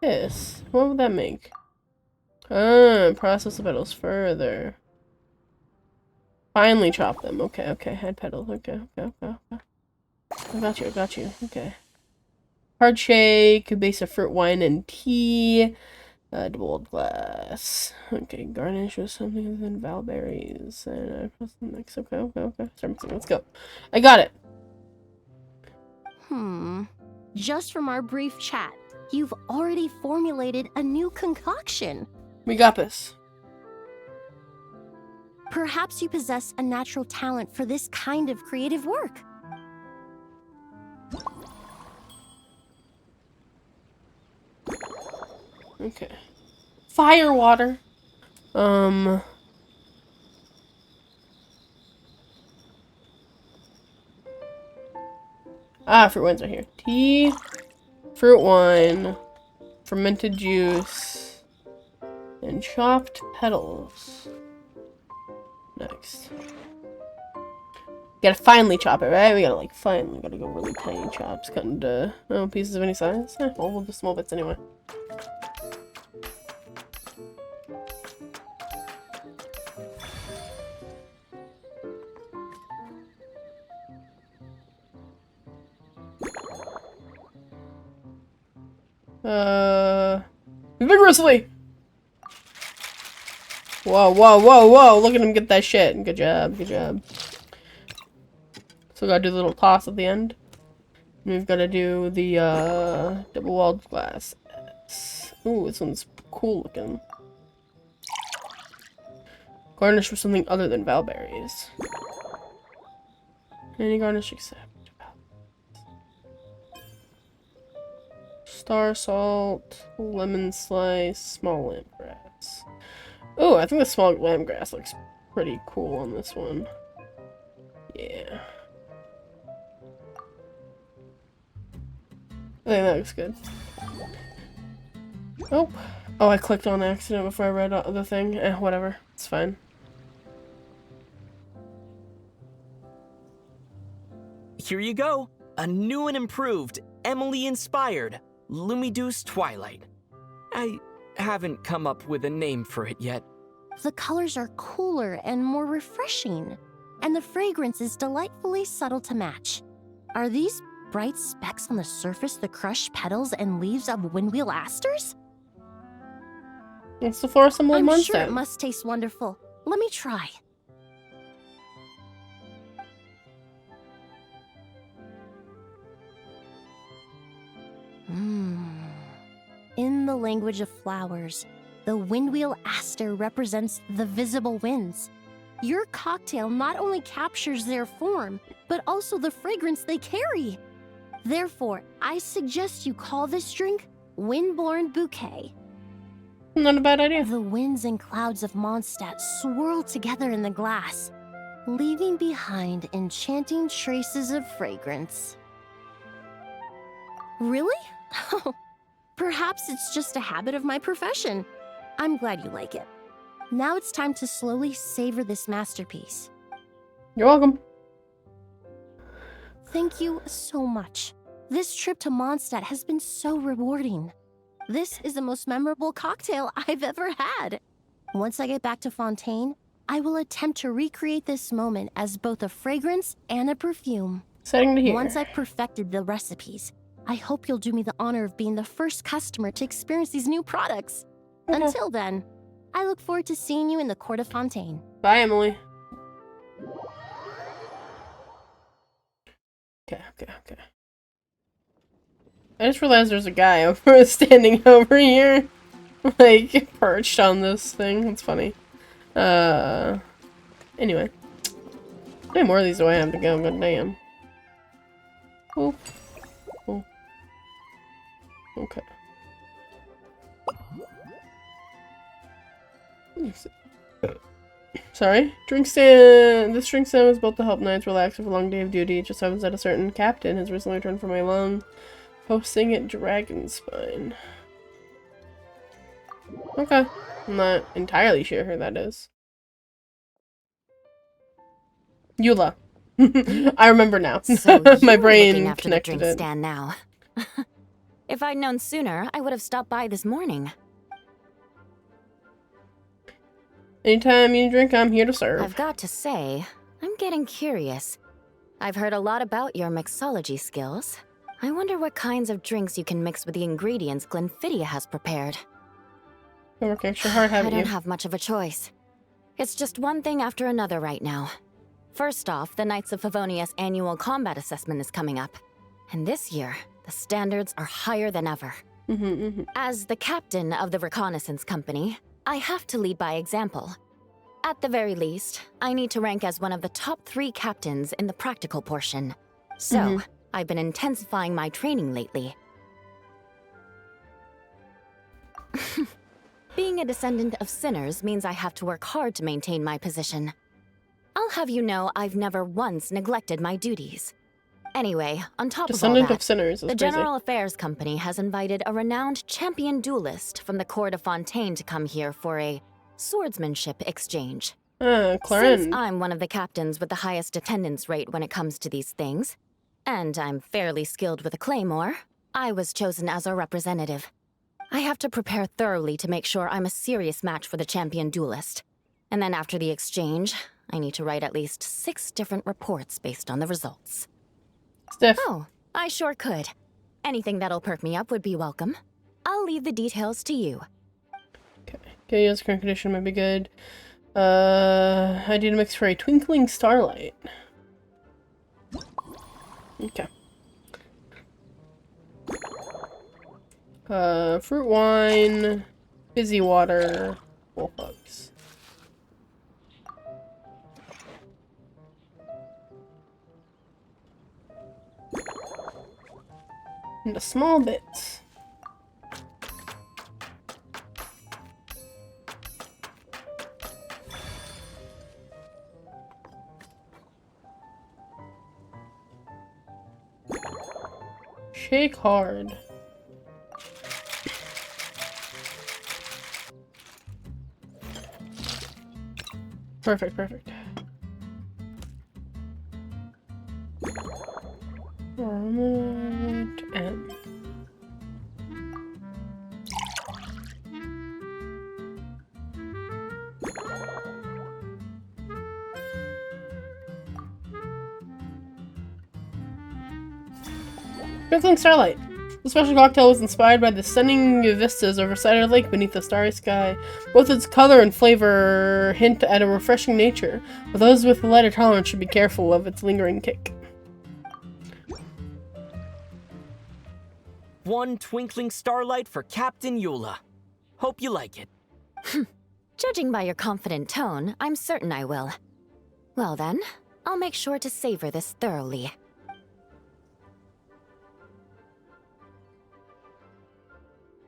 A: This. What would that make? Process the petals further. Finely chop them. Okay. Head petals. Okay. I got you. Okay. Hard shake, base of fruit wine and tea. Double glass. Okay, garnish with something other than valberries. And I press the mix. Okay. Start mixing. Let's go. I got it.
G: Just from our brief chat, you've already formulated a new concoction.
A: We got this.
G: Perhaps you possess a natural talent for this kind of creative work.
A: Okay. Fire water. Fruit wines are here. Tea, fruit wine, fermented juice, and chopped petals. Next. Gotta finely chop it, right? We gotta go really tiny chops, cut into pieces of any size. All of the small bits anyway. Vigorously! Whoa, look at him get that shit. Good job. So gotta do the little toss at the end. And we've gotta do the, double-walled glass. Ooh, this one's cool looking. Garnish with something other than valberries. Any garnish except star salt, lemon slice, small lamb grass. Oh, I think the small lamb grass looks pretty cool on this one. Yeah. I think that looks good. Oh, I clicked on accident before I read the thing. Whatever. It's fine.
O: Here you go. A new and improved, Emily-inspired Lumideuse Twilight. I haven't come up with a name for it yet.
G: The colors are cooler and more refreshing, and the fragrance is delightfully subtle to match. Are these bright specks on the surface the crushed petals and leaves of windwheel asters?
A: It's the floral symbol of Mondstadt.
G: I'm sure it must taste wonderful. Let me try. In the language of flowers, The windwheel aster represents the visible winds. Your cocktail not only captures their form, but also the fragrance they carry. Therefore, I suggest you call this drink Windborne Bouquet.
A: Not a bad idea.
G: The winds and clouds of Mondstadt swirl together in the glass, leaving behind enchanting traces of fragrance. Really? Perhaps it's just a habit of my profession. I'm glad you like it. Now it's time to slowly savor this masterpiece.
A: You're welcome.
G: Thank you so much. This trip to Mondstadt has been so rewarding. This is the most memorable cocktail I've ever had. Once I get back to Fontaine, I will attempt to recreate this moment as both a fragrance and a perfume.
A: Exciting to hear.
G: Once I've perfected the recipes, I hope you'll do me the honor of being the first customer to experience these new products.
A: Okay.
G: Until then, I look forward to seeing you in the Court of Fontaine.
A: Bye, Emily. Okay. I just realized there's a guy standing over here, like, perched on this thing. It's funny. Anyway. How many more of these do I have to go? God damn. Oh. Okay. Sorry. Drink stand. This drink stand was built to help knights relax after a long day of duty. It just happens that a certain captain has recently returned from a long posting at Dragonspine. Okay. I'm not entirely sure who that is. Eula. I remember now.
N: So
A: My
N: you're
A: brain
N: looking after
A: connected
N: the drink
A: it.
N: stand now. If I'd known sooner, I would have stopped by this morning.
A: Anytime you drink, I'm here to serve.
N: I've got to say, I'm getting curious. I've heard a lot about your mixology skills. I wonder what kinds of drinks you can mix with the ingredients Glenfiddich has prepared.
A: You work extra hard, haven't
N: I
A: you?
N: don't have much of a choice. It's just one thing after another right now. First off, the Knights of Favonius annual combat assessment is coming up. And this year, the standards are higher than ever. As the captain of the reconnaissance company, I have to lead by example. At the very least, I need to rank as one of the top 3 captains in the practical portion. So, I've been intensifying my training lately. Being a descendant of sinners means I have to work hard to maintain my position. I'll have you know I've never once neglected my duties. Anyway, on top
A: Descendant
N: of all that,
A: of sinners is
N: the
A: crazy.
N: General Affairs Company has invited a renowned champion duelist from the Court of Fontaine to come here for a swordsmanship exchange.
A: Clarence.
N: Since I'm one of the captains with the highest attendance rate when it comes to these things, and I'm fairly skilled with a claymore, I was chosen as a representative. I have to prepare thoroughly to make sure I'm a serious match for the champion duelist. And then after the exchange, I need to write at least 6 different reports based on the results.
A: Stiff.
N: Oh, I sure could. Anything that'll perk me up would be welcome. I'll leave the details to you.
A: Okay, yes, current condition might be good. I did a mix for a twinkling starlight. Okay. Fruit wine, fizzy water, wolf hugs. And a small bit. Shake hard. Perfect, perfect. Alright, and Twinkling Starlight. The special cocktail was inspired by the stunning vistas over Cider Lake beneath the starry sky. Both its color and flavor hint at a refreshing nature, but those with a lighter tolerance should be careful of its lingering kick.
O: 1 twinkling starlight for Captain Eula. Hope you like it.
P: Judging by your confident tone, I'm certain I will. Well then, I'll make sure to savor this thoroughly.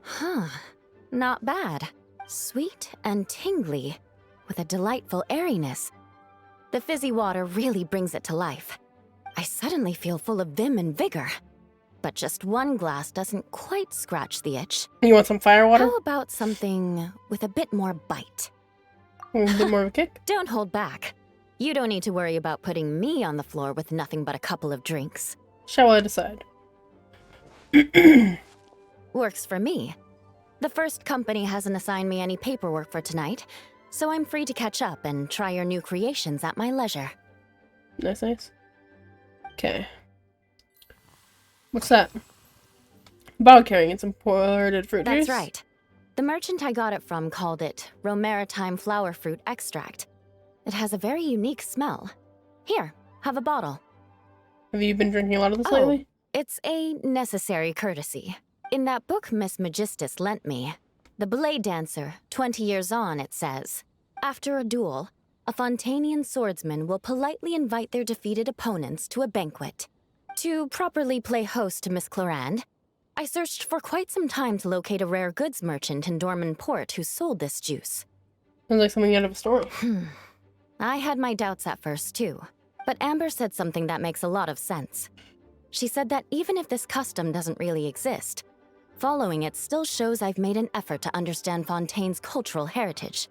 P: Huh. Not bad. Sweet and tingly, with a delightful airiness. The fizzy water really brings it to life. I suddenly feel full of vim and vigor. But just one glass doesn't quite scratch the itch.
A: You want some fire water?
P: How about something with a bit more bite?
A: A bit more of a kick?
P: Don't hold back. You don't need to worry about putting me on the floor with nothing but a couple of drinks.
A: Shall I decide?
P: Works for me. The first company hasn't assigned me any paperwork for tonight, so I'm free to catch up and try your new creations at my leisure.
A: Nice, nice. Okay. What's that? Bottle carrying. It's imported fruit juice?
P: That's right. The merchant I got it from called it Romaritime flower fruit extract. It has a very unique smell. Here, have a bottle.
A: Have you been drinking a lot of this lately?
P: It's a necessary courtesy. In that book Miss Magistus lent me, The Blade Dancer, 20 years on, it says, after a duel, a Fontanian swordsman will politely invite their defeated opponents to a banquet. To properly play host to Miss Clarande, I searched for quite some time to locate a rare goods merchant in Dorman Port who sold this juice.
A: Sounds like something out of a story.
P: I had my doubts at first, too. But Amber said something that makes a lot of sense. She said that even if this custom doesn't really exist, following it still shows I've made an effort to understand Fontaine's cultural heritage.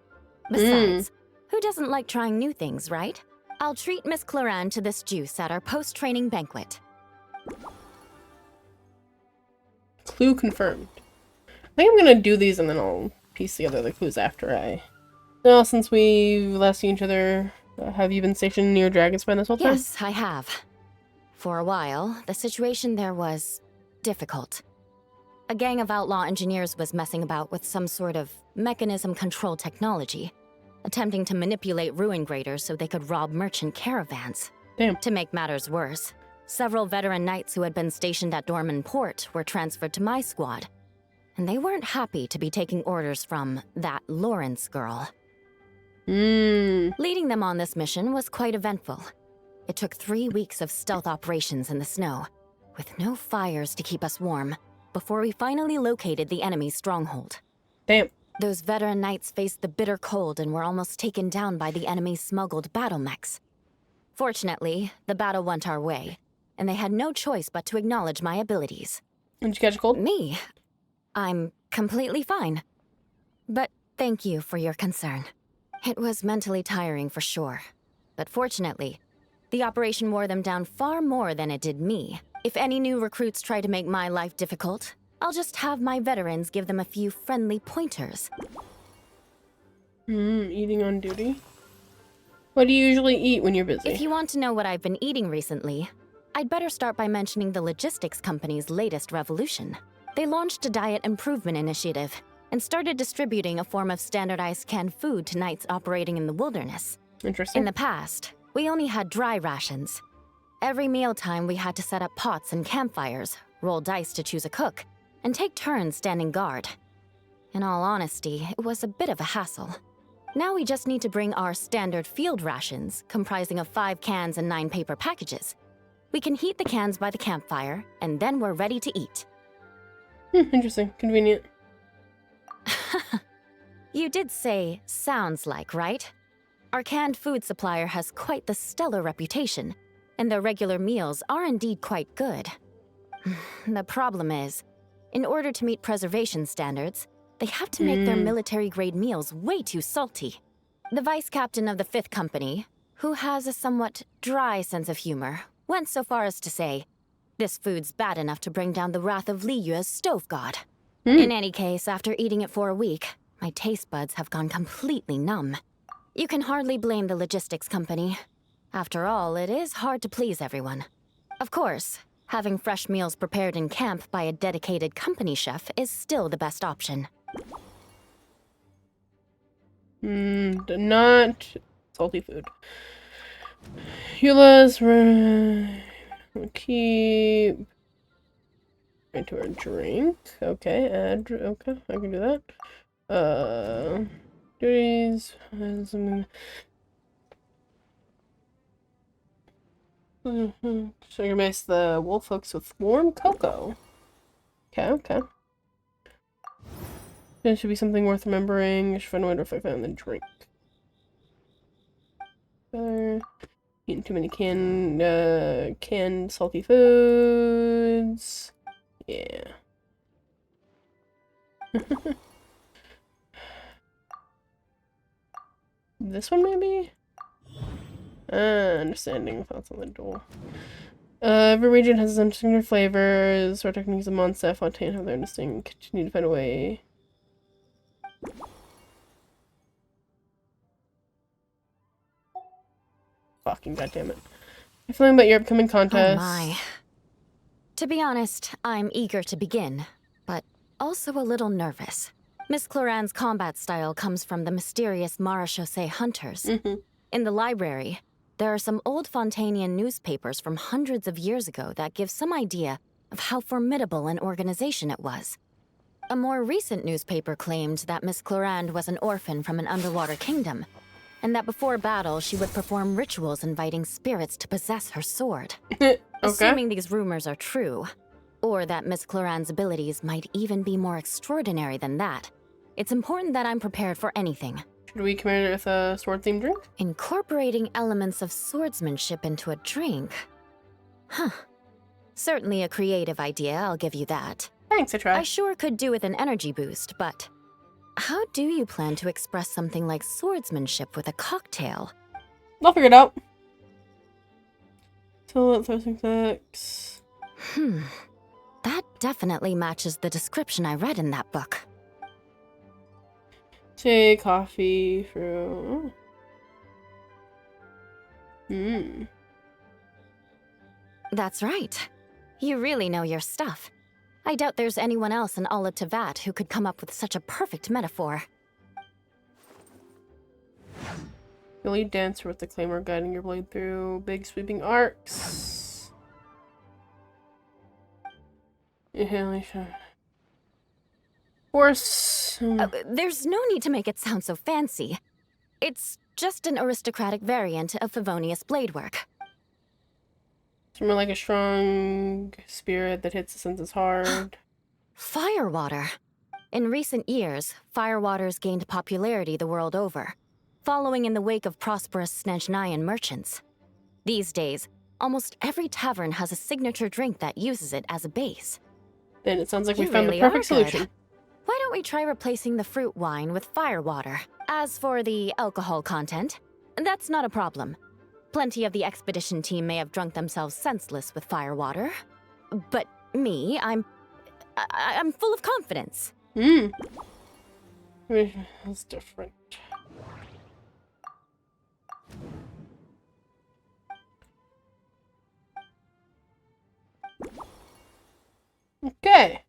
P: Besides, who doesn't like trying new things, right? I'll treat Miss Clarande to this juice at our post-training banquet.
A: Clue confirmed. I think I'm gonna do these and then I'll piece together the clues after I... Now, since we've last seen each other, have you been stationed near Dragonspine this whole time?
P: Yes, I have. For a while, the situation there was difficult. A gang of outlaw engineers was messing about with some sort of mechanism control technology, attempting to manipulate ruin graders so they could rob merchant caravans.
A: Damn.
P: To make matters worse, several veteran knights who had been stationed at Dorman Port were transferred to my squad, and they weren't happy to be taking orders from that Lawrence girl. Leading them on this mission was quite eventful. It took 3 weeks of stealth operations in the snow, with no fires to keep us warm, before we finally located the enemy's stronghold.
A: Damn.
P: Those veteran knights faced the bitter cold and were almost taken down by the enemy's smuggled battle mechs. Fortunately, the battle went our way, and they had no choice but to acknowledge my abilities.
A: Did you catch a cold?
P: Me? I'm completely fine. But thank you for your concern. It was mentally tiring for sure. But fortunately, the operation wore them down far more than it did me. If any new recruits try to make my life difficult, I'll just have my veterans give them a few friendly pointers.
A: Eating on duty? What do you usually eat when you're busy?
P: If you want to know what I've been eating recently, I'd better start by mentioning the logistics company's latest revolution. They launched a diet improvement initiative and started distributing a form of standardized canned food to knights operating in the wilderness.
A: Interesting.
P: In the past, we only had dry rations. Every mealtime, we had to set up pots and campfires, roll dice to choose a cook, and take turns standing guard. In all honesty, it was a bit of a hassle. Now we just need to bring our standard field rations, comprising of 5 cans and 9 paper packages. We can heat the cans by the campfire, and then we're ready to eat.
A: Interesting. Convenient.
P: You did say sounds like, right? Our canned food supplier has quite the stellar reputation, and their regular meals are indeed quite good. The problem is, in order to meet preservation standards, they have to make their military-grade meals way too salty. The vice captain of the 5th Company, who has a somewhat dry sense of humor, went so far as to say, this food's bad enough to bring down the wrath of Liyue's stove god. In any case, after eating it for a week, my taste buds have gone completely numb. You can hardly blame the logistics company. After all, it is hard to please everyone. Of course, having fresh meals prepared in camp by a dedicated company chef is still the best option.
A: Not salty food. Eula's keep into her drink. Okay, add. Okay, I can do that. Duties. Sugar mace the wolf hooks with warm cocoa. Okay, okay. It should be something worth remembering. You should find a way to reflect that on the drink. Eating too many canned salty foods. Yeah. This one maybe? Understanding thoughts on the door. Every region has its own signature flavors. Our techniques of Mondstadt, Fontaine have their distinct. Continue to find a way. Fucking goddammit. I'm feeling about your upcoming contest.
P: Oh my. To be honest, I'm eager to begin, but also a little nervous. Miss Cloran's combat style comes from the mysterious Marechaussee hunters. In the library, there are some old Fontanian newspapers from hundreds of years ago that give some idea of how formidable an organization it was. A more recent newspaper claimed that Miss Cloran was an orphan from an underwater kingdom, and that before battle she would perform rituals inviting spirits to possess her sword. Assuming these rumors are true, or that Miss Cloran's abilities might even be more extraordinary than that, it's important that I'm prepared for anything.
A: Should we command it with a sword-themed drink?
P: Incorporating elements of swordsmanship into a drink? Huh. Certainly a creative idea, I'll give you that.
A: Thanks, I tried.
P: I sure could do with an energy boost, but how do you plan to express something like swordsmanship with a cocktail?
A: I'll figure it out. Toilet thrusting effects.
P: That definitely matches the description I read in that book.
A: Tea, coffee, fruit.
P: That's right. You really know your stuff. I doubt there's anyone else in all of Tevat who could come up with such a perfect metaphor.
A: You lead dancer with the claymore guiding your blade through big sweeping arcs. Horse.
P: There's no need to make it sound so fancy. It's just an aristocratic variant of Favonius blade work.
A: It's more like a strong spirit that hits the senses hard.
P: Firewater. In recent years, firewaters gained popularity the world over, following in the wake of prosperous Snezhnayan merchants. These days, almost every tavern has a signature drink that uses it as a base.
A: Then it sounds like we
P: You
A: found
P: really
A: the perfect
P: are good.
A: solution.
P: Why don't we try replacing the fruit wine with firewater? As for the alcohol content, that's not a problem. Plenty of the expedition team may have drunk themselves senseless with firewater. But me, I'm full of confidence.
A: That's different. Okay.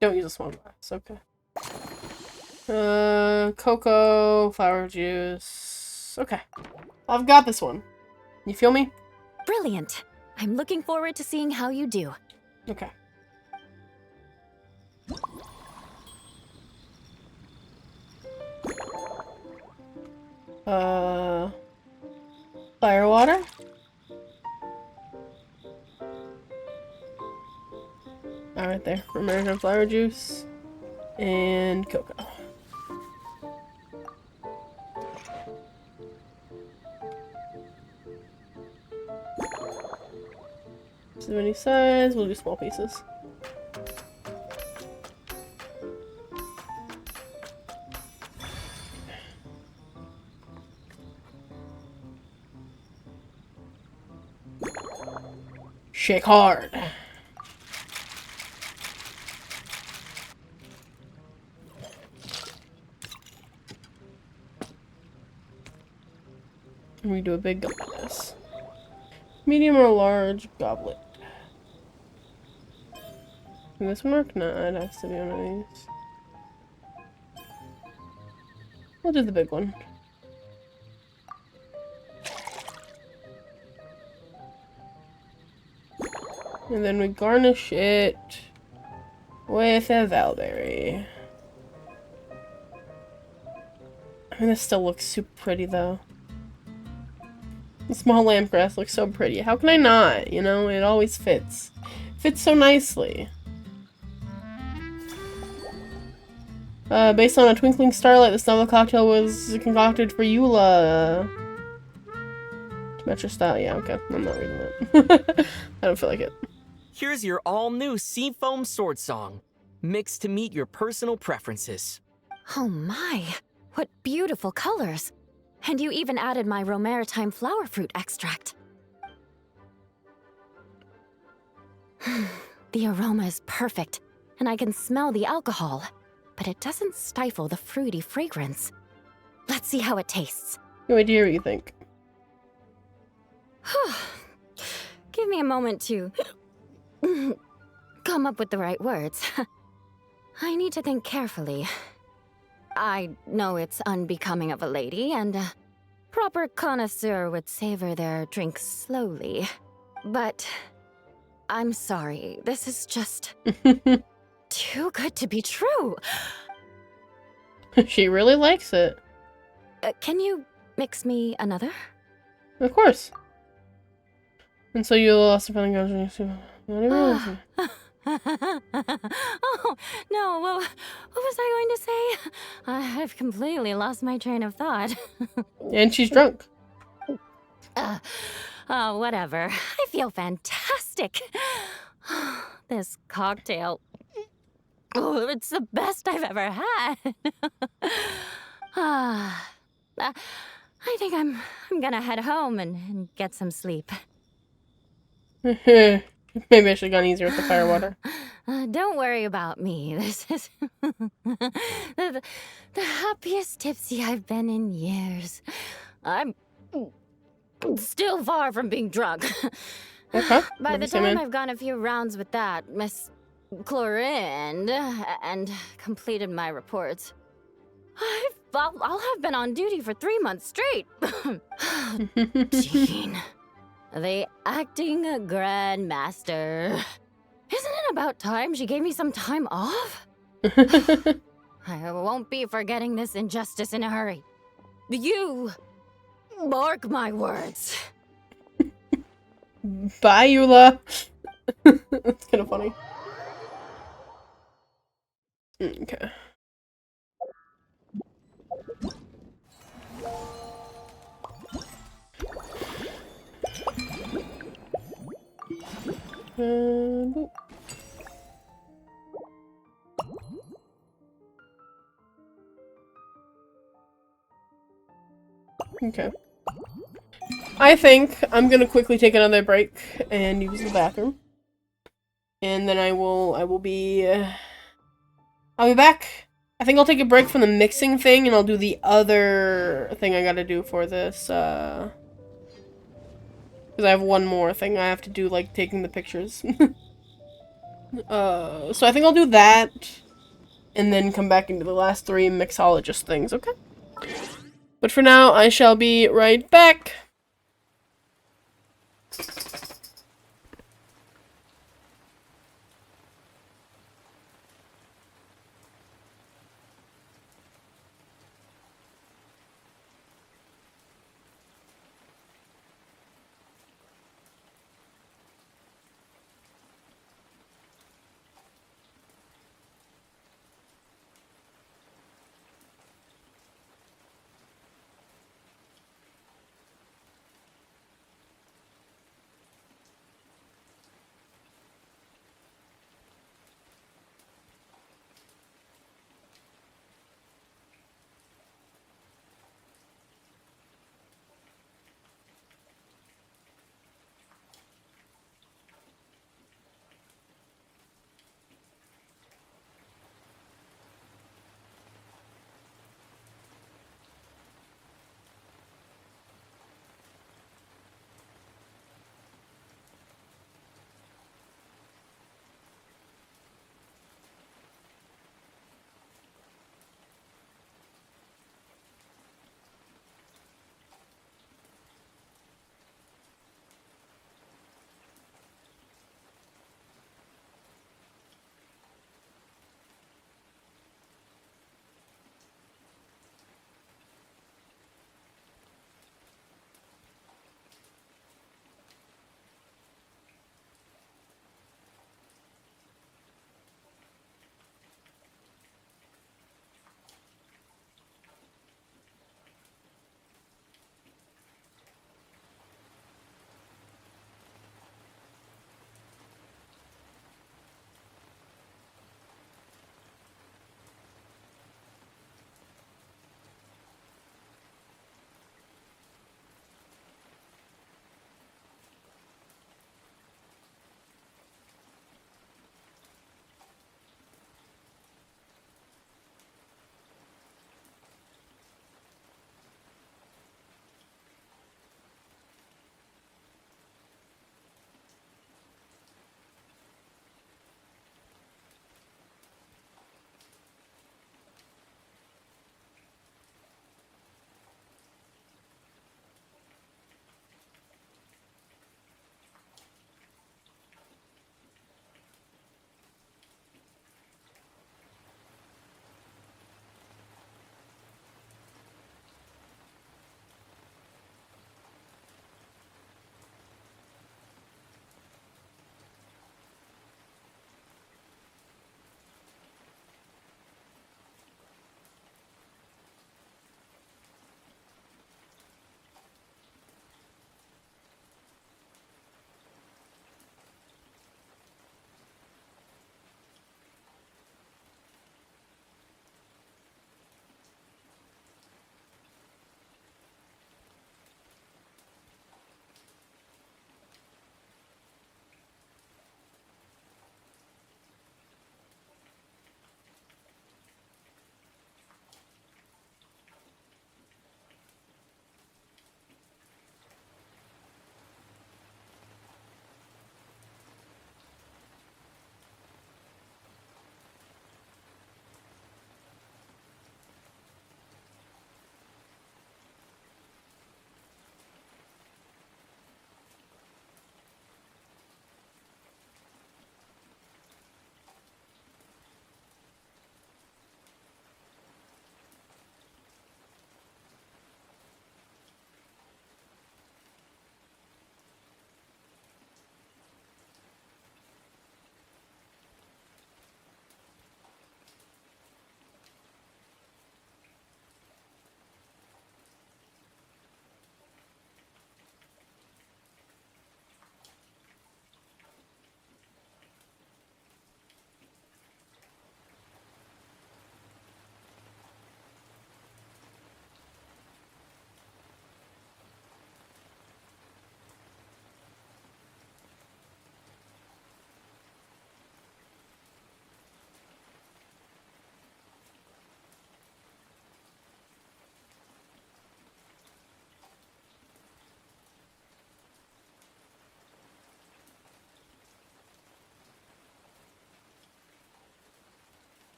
A: Don't use a small glass. Okay. Cocoa, flower juice. Okay. I've got this one. You feel me?
P: Brilliant. I'm looking forward to seeing how you do.
A: Okay. Firewater? Right there. American flower juice and cocoa. So any size, we'll do small pieces. Shake hard. And we do a big glass. Medium or large goblet. Can this one work? No, it has to be one of these. We'll do the big one. And then we garnish it with a valberry. I mean, this still looks super pretty, though. The small lamp grass looks so pretty. How can I not? You know, it always fits. Fits so nicely. Based on a twinkling starlight, this novel cocktail was concocted for Eula. To match your style. Yeah, okay. I'm not reading that. I don't feel like it.
O: Here's your all-new Seafoam Sword Song, mixed to meet your personal preferences.
P: Oh my, what beautiful colors. And you even added my romaritime flower fruit extract. The aroma is perfect, and I can smell the alcohol, but it doesn't stifle the fruity fragrance. Let's see how it tastes.
A: No idea what you think.
P: Give me a moment to come up with the right words. I need to think carefully. I know it's unbecoming of a lady, and a proper connoisseur would savor their drink slowly. But I'm sorry, this is just too good to be true.
A: She really likes it.
P: Can you mix me another?
A: Of course. And so you'll also find Genshin.
P: Oh, no, what was I going to say? I've completely lost my train of thought.
A: And she's drunk.
P: Whatever. I feel fantastic. This cocktail. Oh, it's the best I've ever had. I think I'm gonna head home and get some sleep.
A: Maybe I should have gone easier with the firewater.
P: Don't worry about me. This is the happiest tipsy I've been in years. I'm still far from being drunk.
A: Okay.
P: By the time I've gone a few rounds with that, Miss Chlorine, and completed my reports, I'll have been on duty for 3 months straight. Jean. The acting grandmaster. Isn't it about time she gave me some time off? I won't be forgetting this injustice in a hurry. You mark my words.
A: Bye, Eula. That's kind of funny. Okay. Boop. Okay. I think I'm gonna quickly take another break and use the bathroom, and then I'll be back. I think I'll take a break from the mixing thing, and I'll do the other thing I gotta do for this. Because I have one more thing I have to do, like taking the pictures. So I think I'll do that, and then come back into the last 3 mixologist things. Okay. But for now, I shall be right back.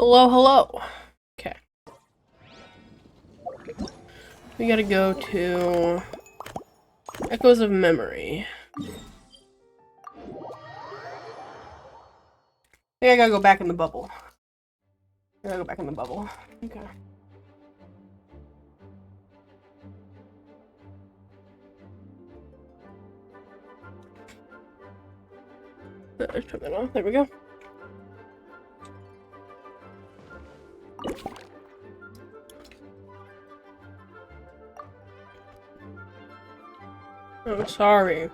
A: Hello, hello. Okay. We gotta go to Echoes of Memory. I think I gotta go back in the bubble. I gotta go back in the bubble. Okay. Let's turn that off. There we go. Oh, sorry.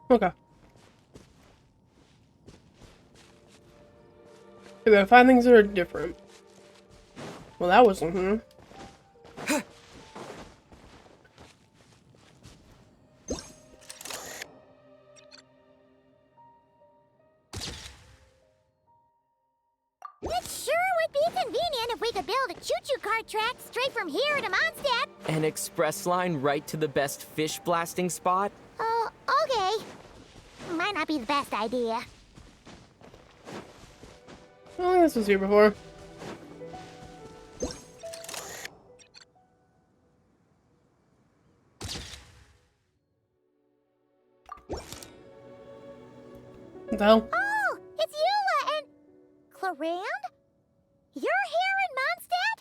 A: Okay. We gotta find things that are different. Well, that wasn't her.
J: It sure would be convenient if we could build a choo-choo cart track straight from here to Mondstadt.
O: An express line right to the best fish blasting spot?
J: Oh, okay. Might not be the best idea.
A: I think this was here before. What the hell?
J: Oh, it's Eula and... Clarand? You're here in Mondstadt?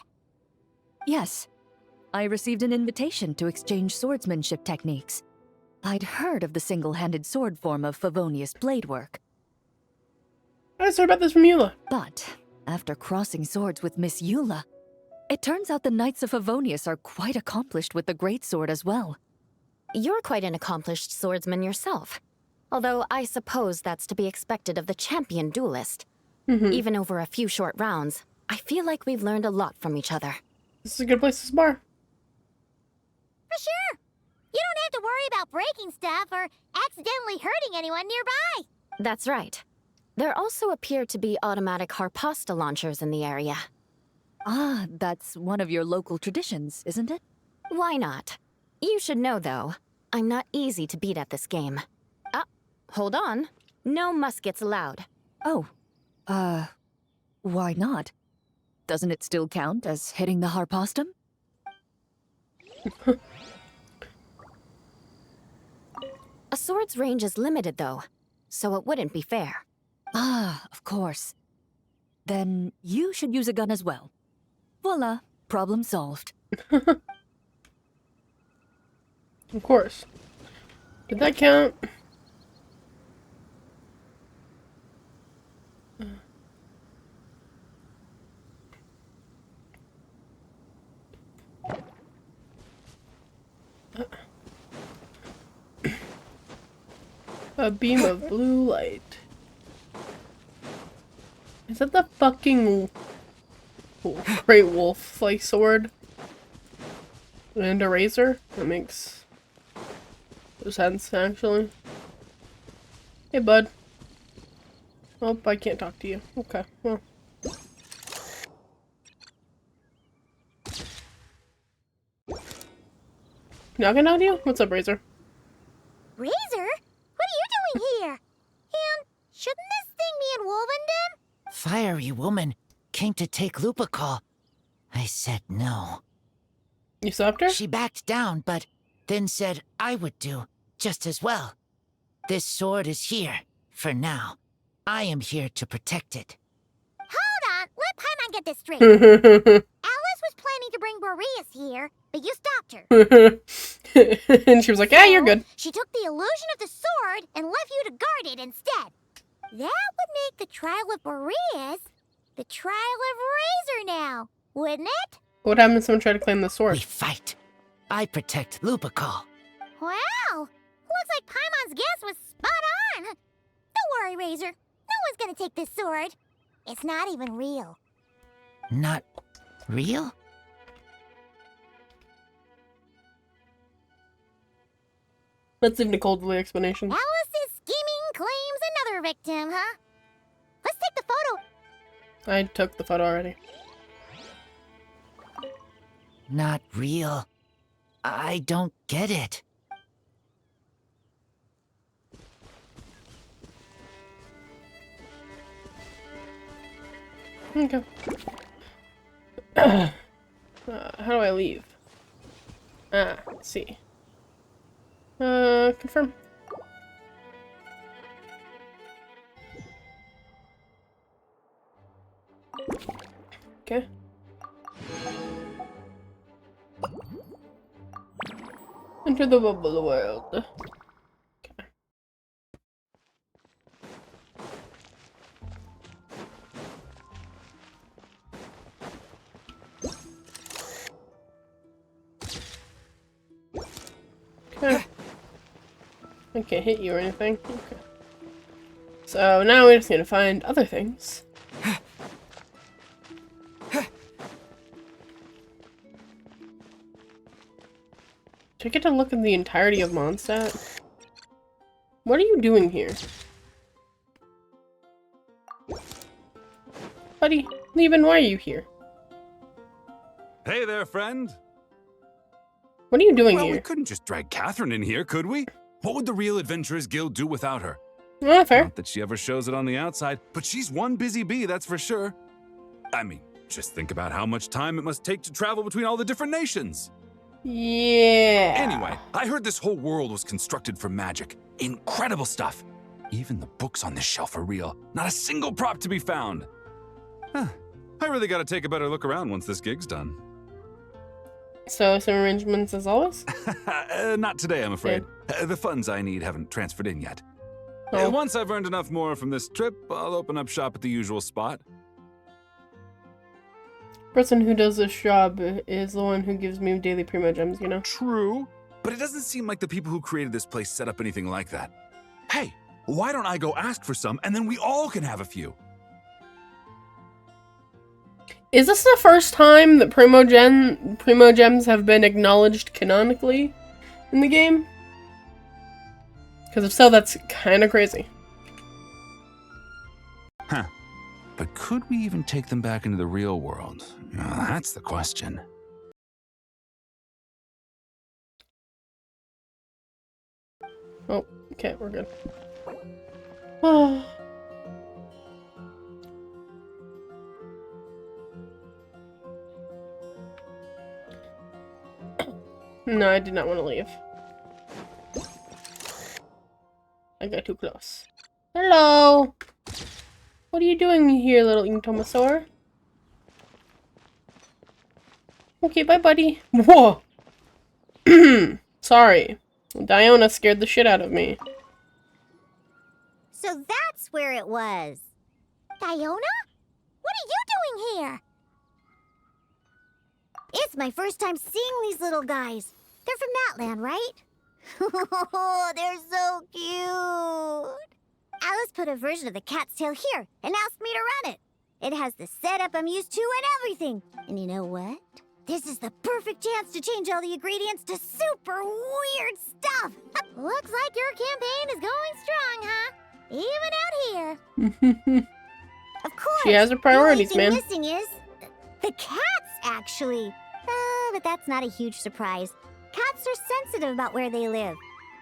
D: Yes. I received an invitation to exchange swordsmanship techniques. I'd heard of the single-handed sword form of Favonius blade work.
A: I just heard about this from Eula.
D: But, after crossing swords with Miss Eula, it turns out the Knights of Favonius are quite accomplished with the greatsword as well.
P: You're quite an accomplished swordsman yourself. Although I suppose that's to be expected of the champion duelist. Even over a few short rounds, I feel like we've learned a lot from each other.
A: This is a good place to spar.
J: For sure. You don't have to worry about breaking stuff or accidentally hurting anyone nearby.
P: That's right. There also appear to be automatic harpasta launchers in the area.
D: Ah, that's one of your local traditions, isn't it?
P: Why not? You should know, though, I'm not easy to beat at this game. Ah, hold on. No muskets allowed.
D: Oh, why not? Doesn't it still count as hitting the harpastum?
P: A sword's range is limited, though, so it wouldn't be fair.
D: Ah, of course. Then you should use a gun as well. Voila, problem solved.
A: Of course. Did that count? A beam of blue light. Is that the fucking great wolf like sword? And a razor? That makes sense, actually. Hey, bud. Oh, I can't talk to you. Okay, well. Now I can talk to you? What's up, Razor?
J: Razor? What are you doing here? And shouldn't this thing be in Wolvenden?
C: Fiery woman came to take Lupical. I said no.
A: You stopped her?
C: She backed down, but then said I would do just as well. This sword is here, for now. I am here to protect it.
J: Hold on, let Paimon get this straight. Alice was planning to bring Boreas here, but you stopped her.
A: And she was like, yeah, you're good.
J: She took the illusion of the sword and left you to guard it instead. That would make the trial of Boreas the trial of Razor now, wouldn't it?
A: What happens if someone tried to claim the sword?
C: We fight. I protect Lupical.
J: Wow, looks like Paimon's guess was spot on. Don't worry, Razor. No one's gonna take this sword. It's not even real.
C: Not real?
A: Let's leave Nicole to the explanation.
J: Alice's scheming claims another victim, huh? Let's take the photo.
A: I took the photo already.
C: not real. I don't get it.
A: Okay. How do I leave? Let's see. Confirm. Okay. Enter the bubble world. Okay. I can't hit you or anything. Okay. So now we just need to find other things. Do I get to look at the entirety of Mondstadt? What are you doing here? Buddy, Lieben, why are you here?
I: Hey there, friend.
A: What are you doing
I: Well,
A: here?
I: we couldn't just drag Catherine in here, could we? What would the real Adventurers Guild do without her?
A: Fair.
I: Not that she ever shows it on the outside, but she's one busy bee, that's for sure. I mean, just think about how much time it must take to travel between all the different nations.
A: Yeah.
I: Anyway, I heard this whole world was constructed for magic. Incredible stuff. Even the books on this shelf are real. Not a single prop to be found. Huh. I really gotta take a better look around once this gig's done.
A: So, some arrangements as always?
I: Not today, I'm afraid. The funds I need haven't transferred in yet.
A: Oh.
I: Once I've earned enough more from this trip, I'll open up shop at the usual spot.
A: Person who does this job is the one who gives me daily primo gems, you know?
I: True, but it doesn't seem like the people who created this place set up anything like that. Hey, why don't I go ask for some, and then we all can have a few?
A: Is this the first time that primo gems have been acknowledged canonically in the game? Because if so, that's kind of crazy.
I: Huh. But could we even take them back into the real world? That's the question.
A: Oh, okay, we're good. Oh. No, I did not want to leave. I got too close. Hello! What are you doing here, little Inktomasaur? Okay, bye, buddy. Whoa! Sorry. Diona scared the shit out of me.
J: So that's where it was. Diona? What are you doing here? It's my first time seeing these little guys. They're from that land, right? Oh, they're so cute. Alice put a version of the cat's tail here and asked me to run it. It has the setup I'm used to and everything. And you know what? This is the perfect chance to change all the ingredients to super weird stuff. Looks like your campaign is going strong, huh? Even out here. Of course.
A: She has her priorities,
J: the only
A: man.
J: thing missing is the cats, actually. But that's not a huge surprise. Cats are sensitive about where they live.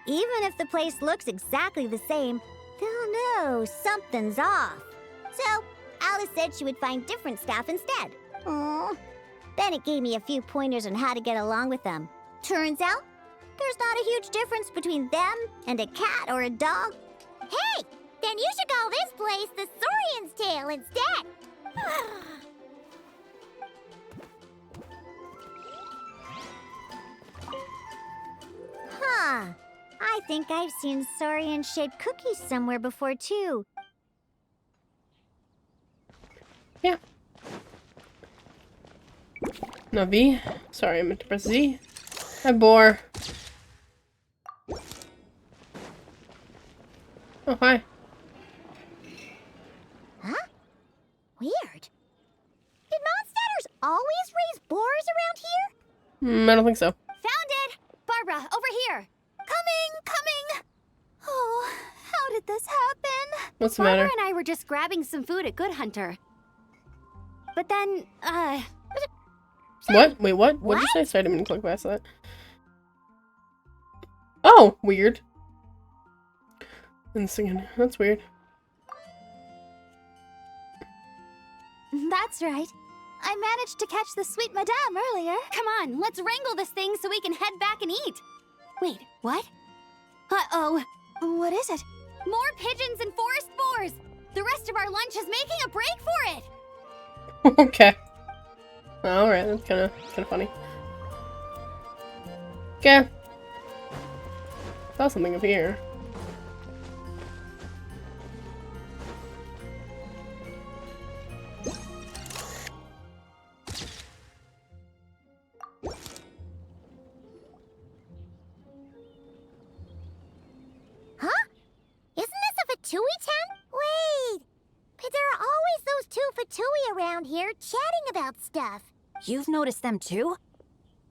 J: Even if the place looks exactly the same, they'll know something's off. So, Alice said she would find different staff instead. Aww. Bennett gave me a few pointers on how to get along with them. Turns out, there's not a huge difference between them and a cat or a dog. Hey, then you should call this place the Saurian's Tail instead. Huh. I think I've seen saurian-shaped cookies somewhere before, too.
A: Yeah. No, V. Sorry, I meant to press Z. Hi, Boar. Oh, hi.
J: Huh? Weird. Did Mondstatters always raise boars around here?
A: I don't think so.
S: Found it! Barbara, over here! Coming! Oh, how did this happen?
A: What's the
S: Barbara
A: matter?
S: and I were just grabbing some food at Good Hunter. But then,
A: What? Wait, what? What did you say? Sorry, I didn't mean to click past that. Oh, weird. And singing. That's weird.
S: That's right. I managed to catch the sweet madame earlier. Come on, let's wrangle this thing so we can head back and eat. Wait, what? Uh-oh. What is it? More pigeons and forest boars! The rest of our lunch is making a break for it!
A: Okay. Alright, that's kinda funny. Okay. Saw something up here.
J: Huh? Isn't this a Fatui town? Wait! But there are always those two Fatui around here chatting about stuff.
N: You've noticed them too?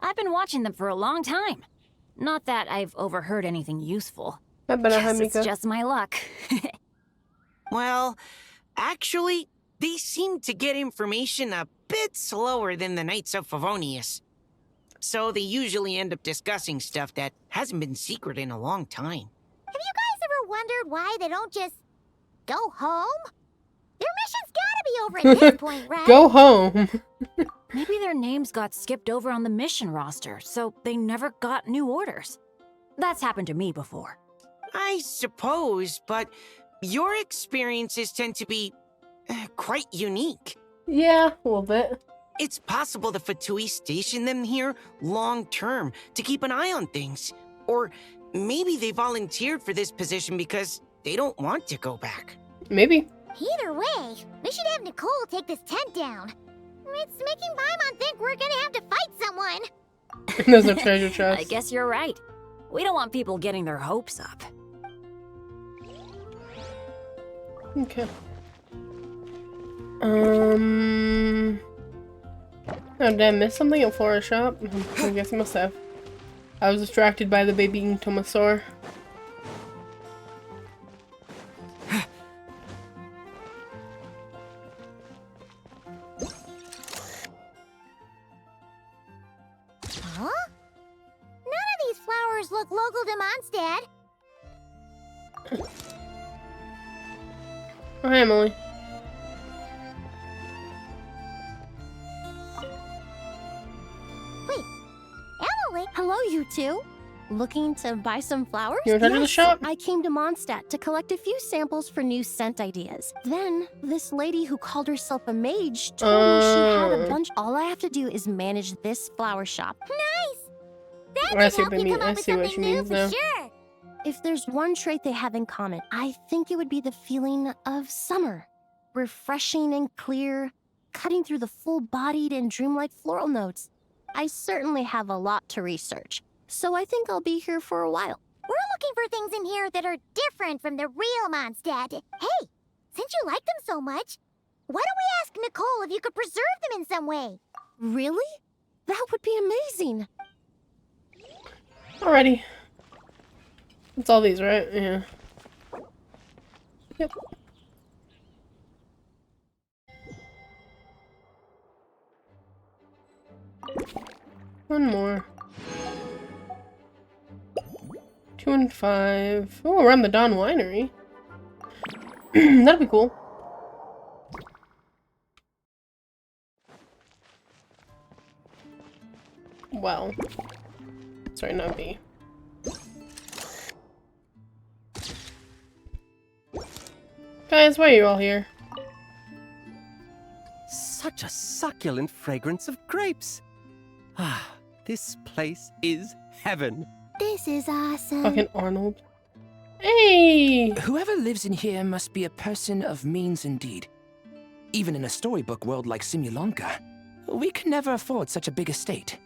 N: I've been watching them for a long time. Not that I've overheard anything useful. Guess it's just my luck.
C: Well, actually, they seem to get information a bit slower than the Knights of Favonius. So they usually end up discussing stuff that hasn't been secret in a long time.
J: Have you guys ever wondered why they don't just go home? Their mission's gotta be over at this point, right?
A: Go home.
N: Maybe their names got skipped over on the mission roster, so they never got new orders. That's happened to me before.
C: I suppose, but your experiences tend to be quite unique.
A: Yeah, a little bit.
C: It's possible the Fatui stationed them here long-term to keep an eye on things. Or maybe they volunteered for this position because they don't want to go back.
A: Maybe.
J: Either way, we should have Nicole take this tent down. It's making Paimon think we're gonna have to fight someone.
A: There's a treasure chest.
N: I guess you're right. We don't want people getting their hopes up.
A: Okay. Oh, did I miss something at Florist Shop? I guess I must have. I was distracted by the babying Tomasaur.
J: Huh? None of these flowers look local to Mondstadt.
A: Oh, hi, Emily.
J: Wait, Emily?
G: Hello, you two. Looking to buy some flowers?
A: You want to the shop?
G: I came to Mondstadt to collect a few samples for new scent ideas. Then, this lady who called herself a mage told me she had a bunch. All I have to do is manage this flower shop.
J: Nice!
A: I
J: That
A: see
J: should
A: what
J: help
A: you
J: you
A: mean.
J: come
A: I
J: up with
A: see what
J: something
A: she
J: new
A: means
J: for
A: now.
J: sure.
G: If there's one trait they have in common, I think it would be the feeling of summer. Refreshing and clear, cutting through the full-bodied and dreamlike floral notes. I certainly have a lot to research, so I think I'll be here for a while.
J: We're looking for things in here that are different from the real Mondstadt. Hey, since you like them so much, why don't we ask Nicole if you could preserve them in some way?
G: Really? That would be amazing.
A: Alrighty. It's all these, right? Yeah. Yep. One more. 2 and 5. Oh, we're on the Dawn Winery. That'd be cool. Well. Sorry, not B. Guys, why are you all here?
Q: Such a succulent fragrance of grapes. Ah, this place is heaven.
J: This is awesome.
A: Fucking Arnold. Hey!
V: Whoever lives in here must be a person of means indeed. Even in a storybook world like Simulanka, we can never afford such a big estate.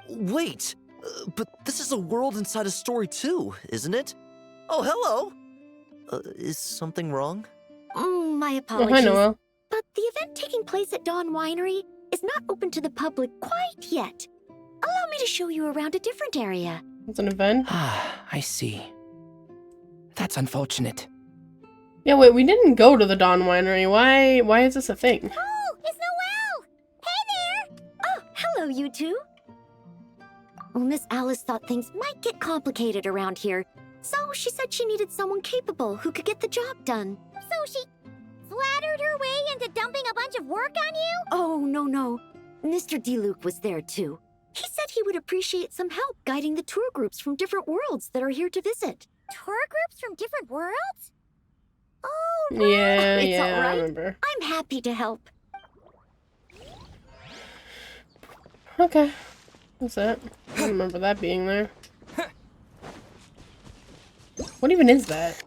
W: Wait, but this is a world inside a story too, isn't it? Oh, hello! Is something wrong?
B: My
A: Oh,
B: apologies.
A: hi, Noel.
B: But the event taking place at Dawn Winery is not open to the public quite yet. Allow me to show you around a different area.
A: It's an event?
V: Ah, I see. That's unfortunate.
A: Yeah, wait, we didn't go to the Dawn Winery. Why is this a thing?
J: Oh, it's Noelle! Hey there!
K: Hello, you two. Well, Miss Alice thought things might get complicated around here, so she said she needed someone capable who could get the job done.
J: So she flattered her way into dumping a bunch of work on you?
K: Oh, no. Mr. D-Luke was there, too. He said he would appreciate some help guiding the tour groups from different worlds that are here to visit.
J: Tour groups from different worlds? Oh, no.
A: Yeah,
K: It's all right.
A: I remember.
K: I'm happy to help.
A: Okay. What's that? I don't remember that being there. What even is that?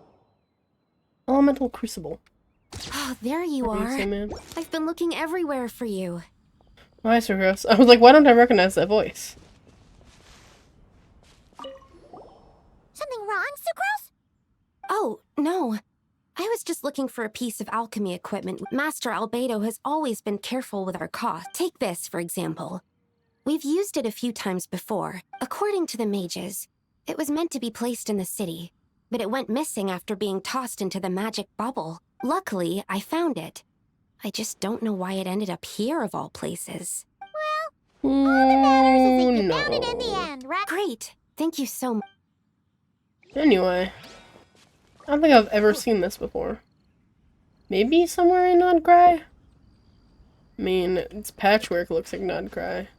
A: Elemental Crucible.
K: Oh, there you
A: What do
K: are.
A: say, man?
K: I've been looking everywhere for you.
A: Why so gross? I was like, why don't I recognize that voice?
J: Something wrong, Sucrose?
K: Oh, no. I was just looking for a piece of alchemy equipment. Master Albedo has always been careful with our cost. Take this, for example. We've used it a few times before. According to the mages, it was meant to be placed in the city, but it went missing after being tossed into the magic bubble. Luckily, I found it. I just don't know why it ended up here of all places.
J: Well, all that matters is that you found it in the end, right?
K: Great. Thank you so much.
A: Anyway. I don't think I've ever seen this before. Maybe somewhere in Nodcry? I mean, its patchwork looks like Nodcry.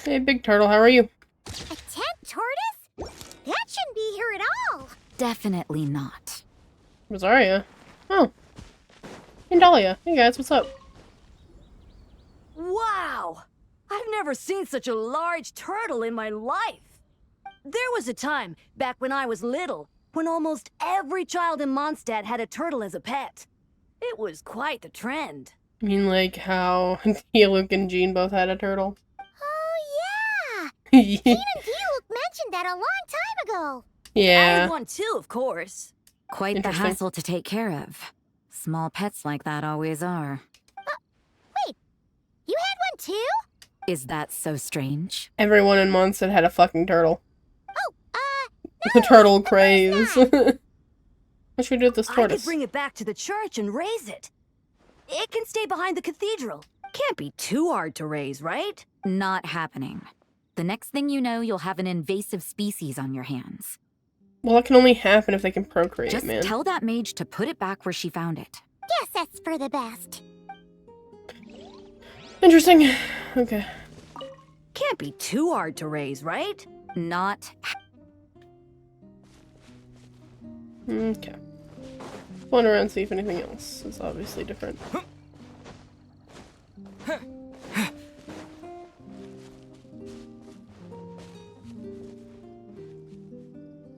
A: Hey, Big Turtle, how are you?
J: A tent tortoise? That shouldn't be here at all.
N: Definitely not.
A: Rosaria? Oh. Hey, Dahlia. Hey, guys, what's up?
L: Wow! I've never seen such a large turtle in my life. There was a time, back when I was little, when almost every child in Mondstadt had a turtle as a pet. It was quite the trend.
A: I mean, like how Luke and Jean both had a turtle?
J: Oh, yeah! Jean and D-Luke mentioned that a long time ago.
L: I
A: Yeah.
L: had one too, of course.
N: Quite the
A: Interesting.
N: hassle to take care of. Small pets like that always are.
J: Wait, you had one too?
N: Is that so strange?
A: Everyone in Mondstadt had a fucking turtle.
J: Oh,
A: The turtle craze. What should we do with this
L: I could
A: tortoise?
L: bring it back to the church and raise it. It can stay behind the cathedral. Can't be too hard to raise, right?
N: Not happening. The next thing you know, you'll have an invasive species on your hands.
A: Well, that can only happen if they can procreate,
N: Just
A: man.
N: tell that mage to put it back where she found it.
J: Guess that's for the best.
A: Interesting. Okay.
L: Can't be too hard to raise, right?
N: Not.
A: Okay. Wander around and see if anything else is obviously different.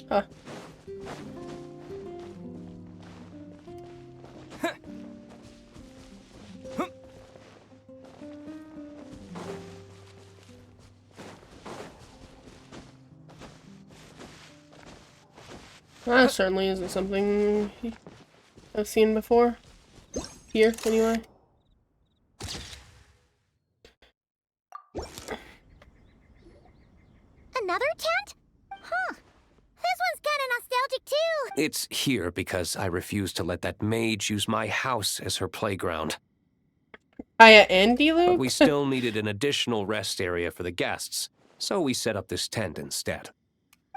A: Huh. That certainly isn't something I've seen before. Here, anyway.
J: Another tent? Huh. This one's kind of nostalgic too.
E: It's here because I refused to let that mage use my house as her playground.
A: Aya and D-Luke?
E: But we still needed an additional rest area for the guests, so we set up this tent instead.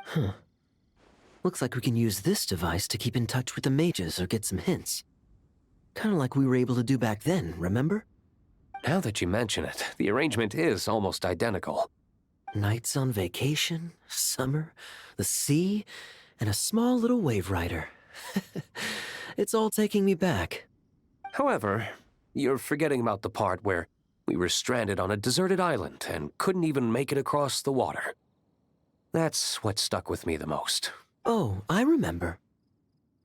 U: Huh. Looks like we can use this device to keep in touch with the mages or get some hints. Kind of like we were able to do back then, remember?
E: Now that you mention it, the arrangement is almost identical.
U: Nights on vacation, summer, the sea, and a small little wave rider. It's all taking me back.
E: However, you're forgetting about the part where we were stranded on a deserted island and couldn't even make it across the water. That's what stuck with me the most.
U: Oh, I remember.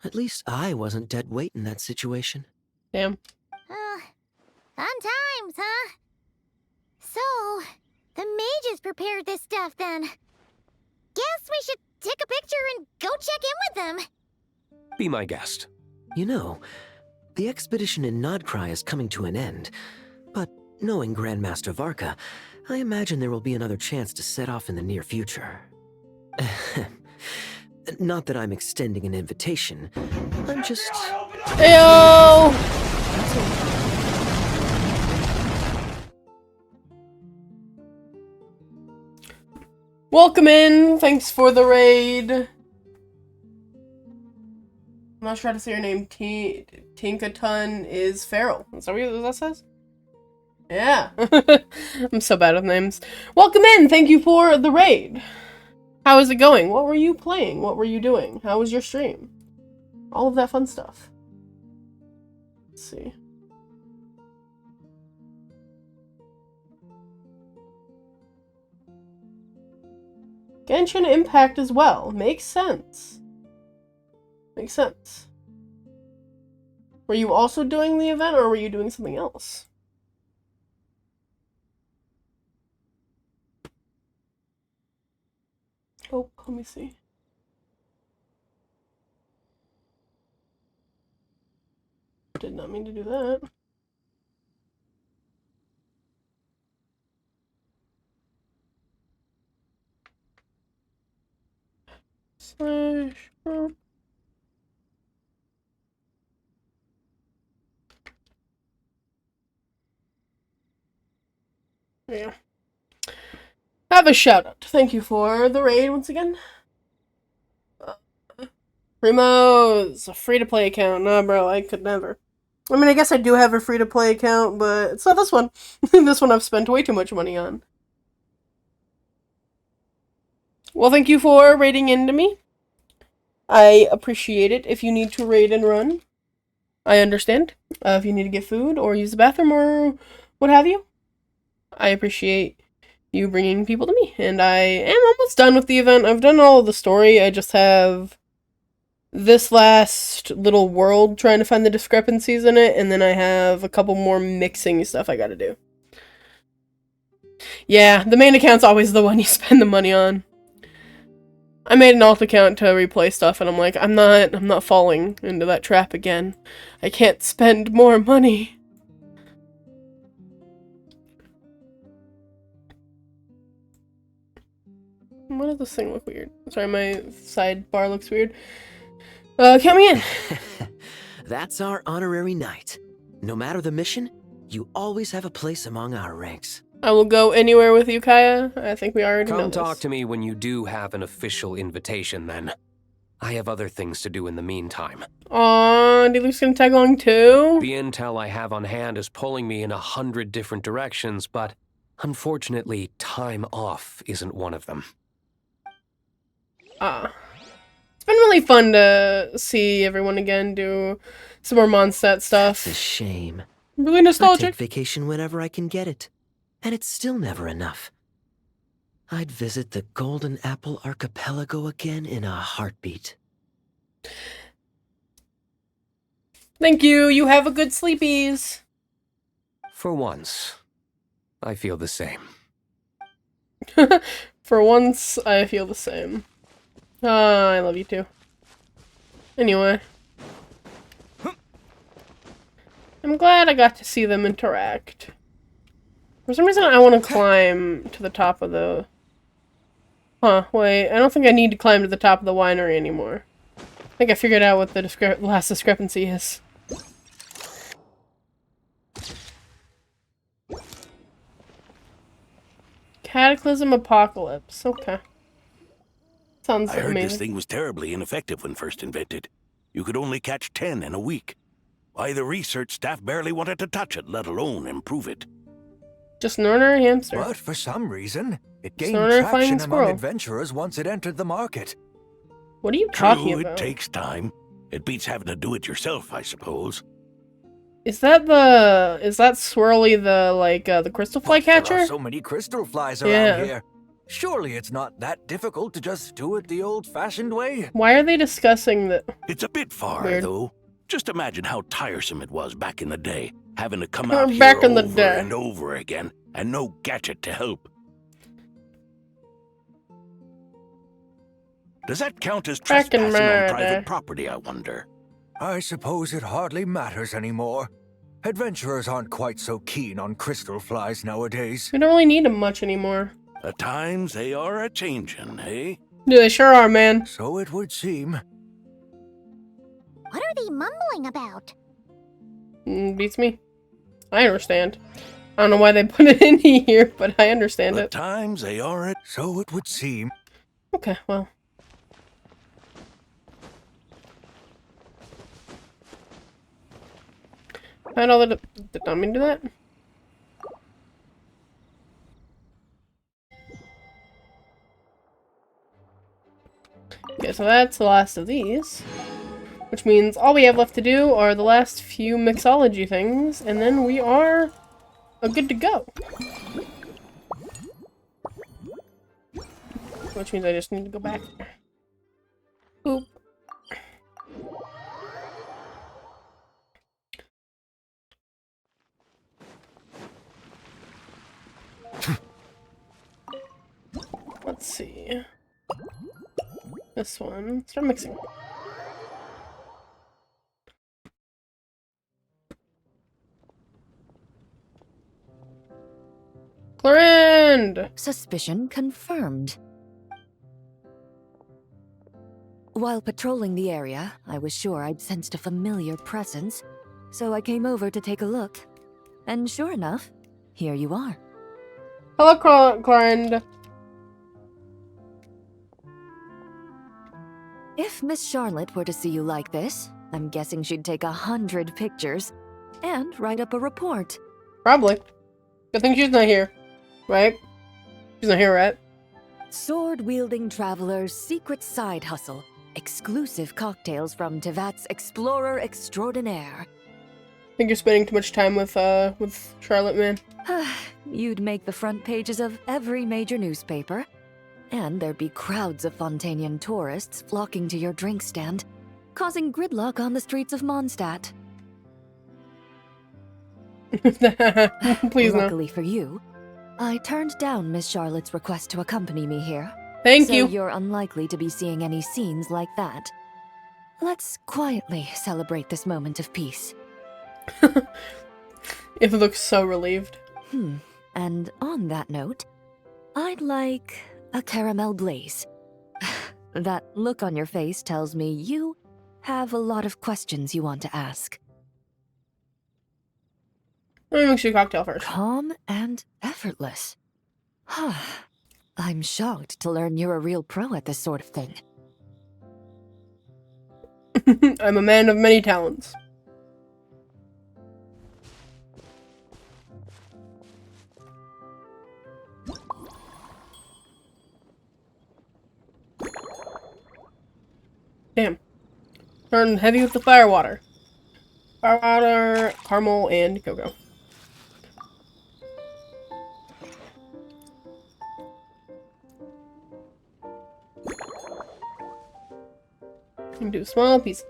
U: At least I wasn't dead weight in that situation.
A: Damn.
J: Fun times, huh? So, the mages prepared this stuff then. Guess we should take a picture and go check in with them.
E: Be my guest.
U: You know, the expedition in Nodcry is coming to an end, but knowing Grandmaster Varka, I imagine there will be another chance to set off in the near future. Not that I'm extending an invitation, I'm just
A: Heyo! Welcome in. Thanks for the raid. I'm not sure how to say your name. Tinkatun is feral. Is that what that says? Yeah. I'm so bad with names. Welcome in. Thank you for the raid. How is it going? What were you playing? What were you doing? How was your stream? All of that fun stuff. Let's see. Genshin Impact as well. Makes sense. Makes sense. Were you also doing the event, or were you doing something else? Oh, let me see. Did not mean to do that. Slash. Yeah. Have a shout out. Thank you for the raid once again. Primo's a free-to-play account. Nah, bro, I could never. I mean, I guess I do have a free-to-play account, but it's not this one. This one I've spent way too much money on. Well, thank you for raiding into me. I appreciate it. If you need to raid and run, I understand. If you need to get food or use the bathroom or what have you, I appreciate you bringing people to me. And I am almost done with the event. I've done all of the story. I just have this last little world trying to find the discrepancies in it, and then I have a couple more mixing stuff I gotta do. Yeah, the main account's always the one you spend the money on. I made an alt account to replay stuff, and I'm like, I'm not falling into that trap again. I can't spend more money. Why does this thing look weird? Sorry, my sidebar looks weird. Count me in.
U: That's our honorary knight. No matter the mission, you always have a place among our ranks.
A: I will go anywhere with you, Kaya. I think we already know
E: Come
A: this.
E: talk to me when you do have an official invitation, then. I have other things to do in the meantime.
A: Aww, Diluc's gonna tag along too?
E: The intel I have on hand is pulling me in 100 different directions, but unfortunately, time off isn't one of them.
A: It's been really fun to see everyone again, do some more Mondstadt stuff.
U: It's a shame.
A: Really nostalgic.
U: I take vacation whenever I can get it, and it's still never enough. I'd visit the Golden Apple Archipelago again in a heartbeat.
A: Thank you. You have a good sleepies.
E: For once, I feel the same.
A: For once, I feel the same. I love you too. Anyway. I'm glad I got to see them interact. For some reason, I want to climb to the top of the... Huh, wait. I don't think I need to climb to the top of the winery anymore. I think I figured out what the last discrepancy is. Cataclysm Apocalypse. Okay. Sounds
H: I heard
A: amazing.
H: this thing was terribly ineffective when first invented. You could only catch 10 in a week. Why, the research staff barely wanted to touch it, let alone improve it.
A: Just an ordinary hamster.
M: But for some reason, it gained
A: Sorry,
M: traction
A: flying
M: among
A: squirrel.
M: adventurers once it entered the market.
A: What are you talking
H: True,
A: about?
H: it takes time. It beats having to do it yourself, I suppose.
A: Is that Swirly the crystal fly catcher?
M: There are so many crystal flies around
A: Yeah.
M: here. Surely it's not that difficult to just do it the old-fashioned way.
A: Why are they discussing that?
H: It's a bit far,
A: Weird.
H: though. Just imagine how tiresome it was back in the day, having to come out
A: Back
H: here
A: in the
H: over
A: day.
H: and over again, and no gadget to help. Does that count as
A: Back in
H: trespassing on
A: my
H: private
A: day.
H: property, I wonder?
M: I suppose it hardly matters anymore. Adventurers aren't quite so keen on crystal flies nowadays.
A: We don't really need them much anymore.
H: At times they are a-changin', eh?
A: Yeah, they sure are, man.
M: So it would seem.
J: What are they mumbling about?
A: Beats me. I understand. I don't know why they put it in here, but I understand
H: The
A: it.
H: times they are at.
M: So it would seem.
A: Okay, well. I know that did not mean to do that. Okay, so that's the last of these. Which means all we have left to do are the last few mixology things, and then we are good to go. Which means I just need to go back. Oop. Let's see. This one. Start mixing. Chlorinde!
D: Suspicion confirmed. While patrolling the area, I was sure I'd sensed a familiar presence, so I came over to take a look. And sure enough, here you are.
A: Hello, Chlorinde.
D: If Miss Charlotte were to see you like this, I'm guessing she'd take 100 pictures and write up a report.
A: Probably. Good thing she's not here, right? She's not here, right?
D: Sword-wielding traveler's secret side hustle. Exclusive cocktails from Tevat's Explorer Extraordinaire.
A: I think you're spending too much time with Charlotte, man.
D: You'd make the front pages of every major newspaper. And there'd be crowds of Fontanian tourists flocking to your drink stand, causing gridlock on the streets of Mondstadt.
A: Please no.
D: Luckily for you, I turned down Miss Charlotte's request to accompany me here.
A: Thank
D: so
A: you.
D: You're unlikely to be seeing any scenes like that. Let's quietly celebrate this moment of peace.
A: It looks so relieved.
D: And on that note, I'd like a caramel blaze. That look on your face tells me you have a lot of questions you want to ask.
A: Let me mix you a cocktail first.
D: Calm and effortless. I'm shocked to learn you're a real pro at this sort of thing.
A: I'm a man of many talents. Damn. Turn heavy with the firewater. Firewater, caramel, and cocoa. And do small pieces.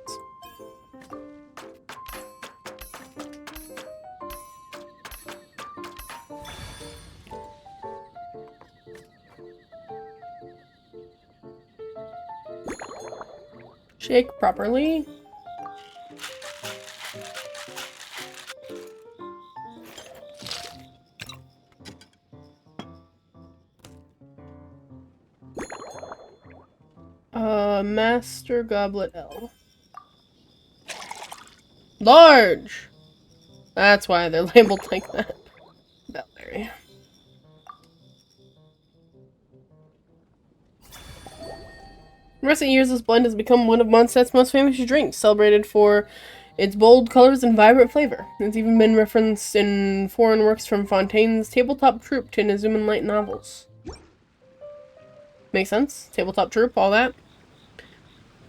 A: Shake properly. Master Goblet L. Large! That's why they're labeled like that. Bellberry. In recent years, this blend has become one of Mondstadt's most famous drinks, celebrated for its bold colors and vibrant flavor. It's even been referenced in foreign works from Fontaine's Tabletop Troupe to Inazuma light novels. Makes sense? Tabletop Troupe, all that.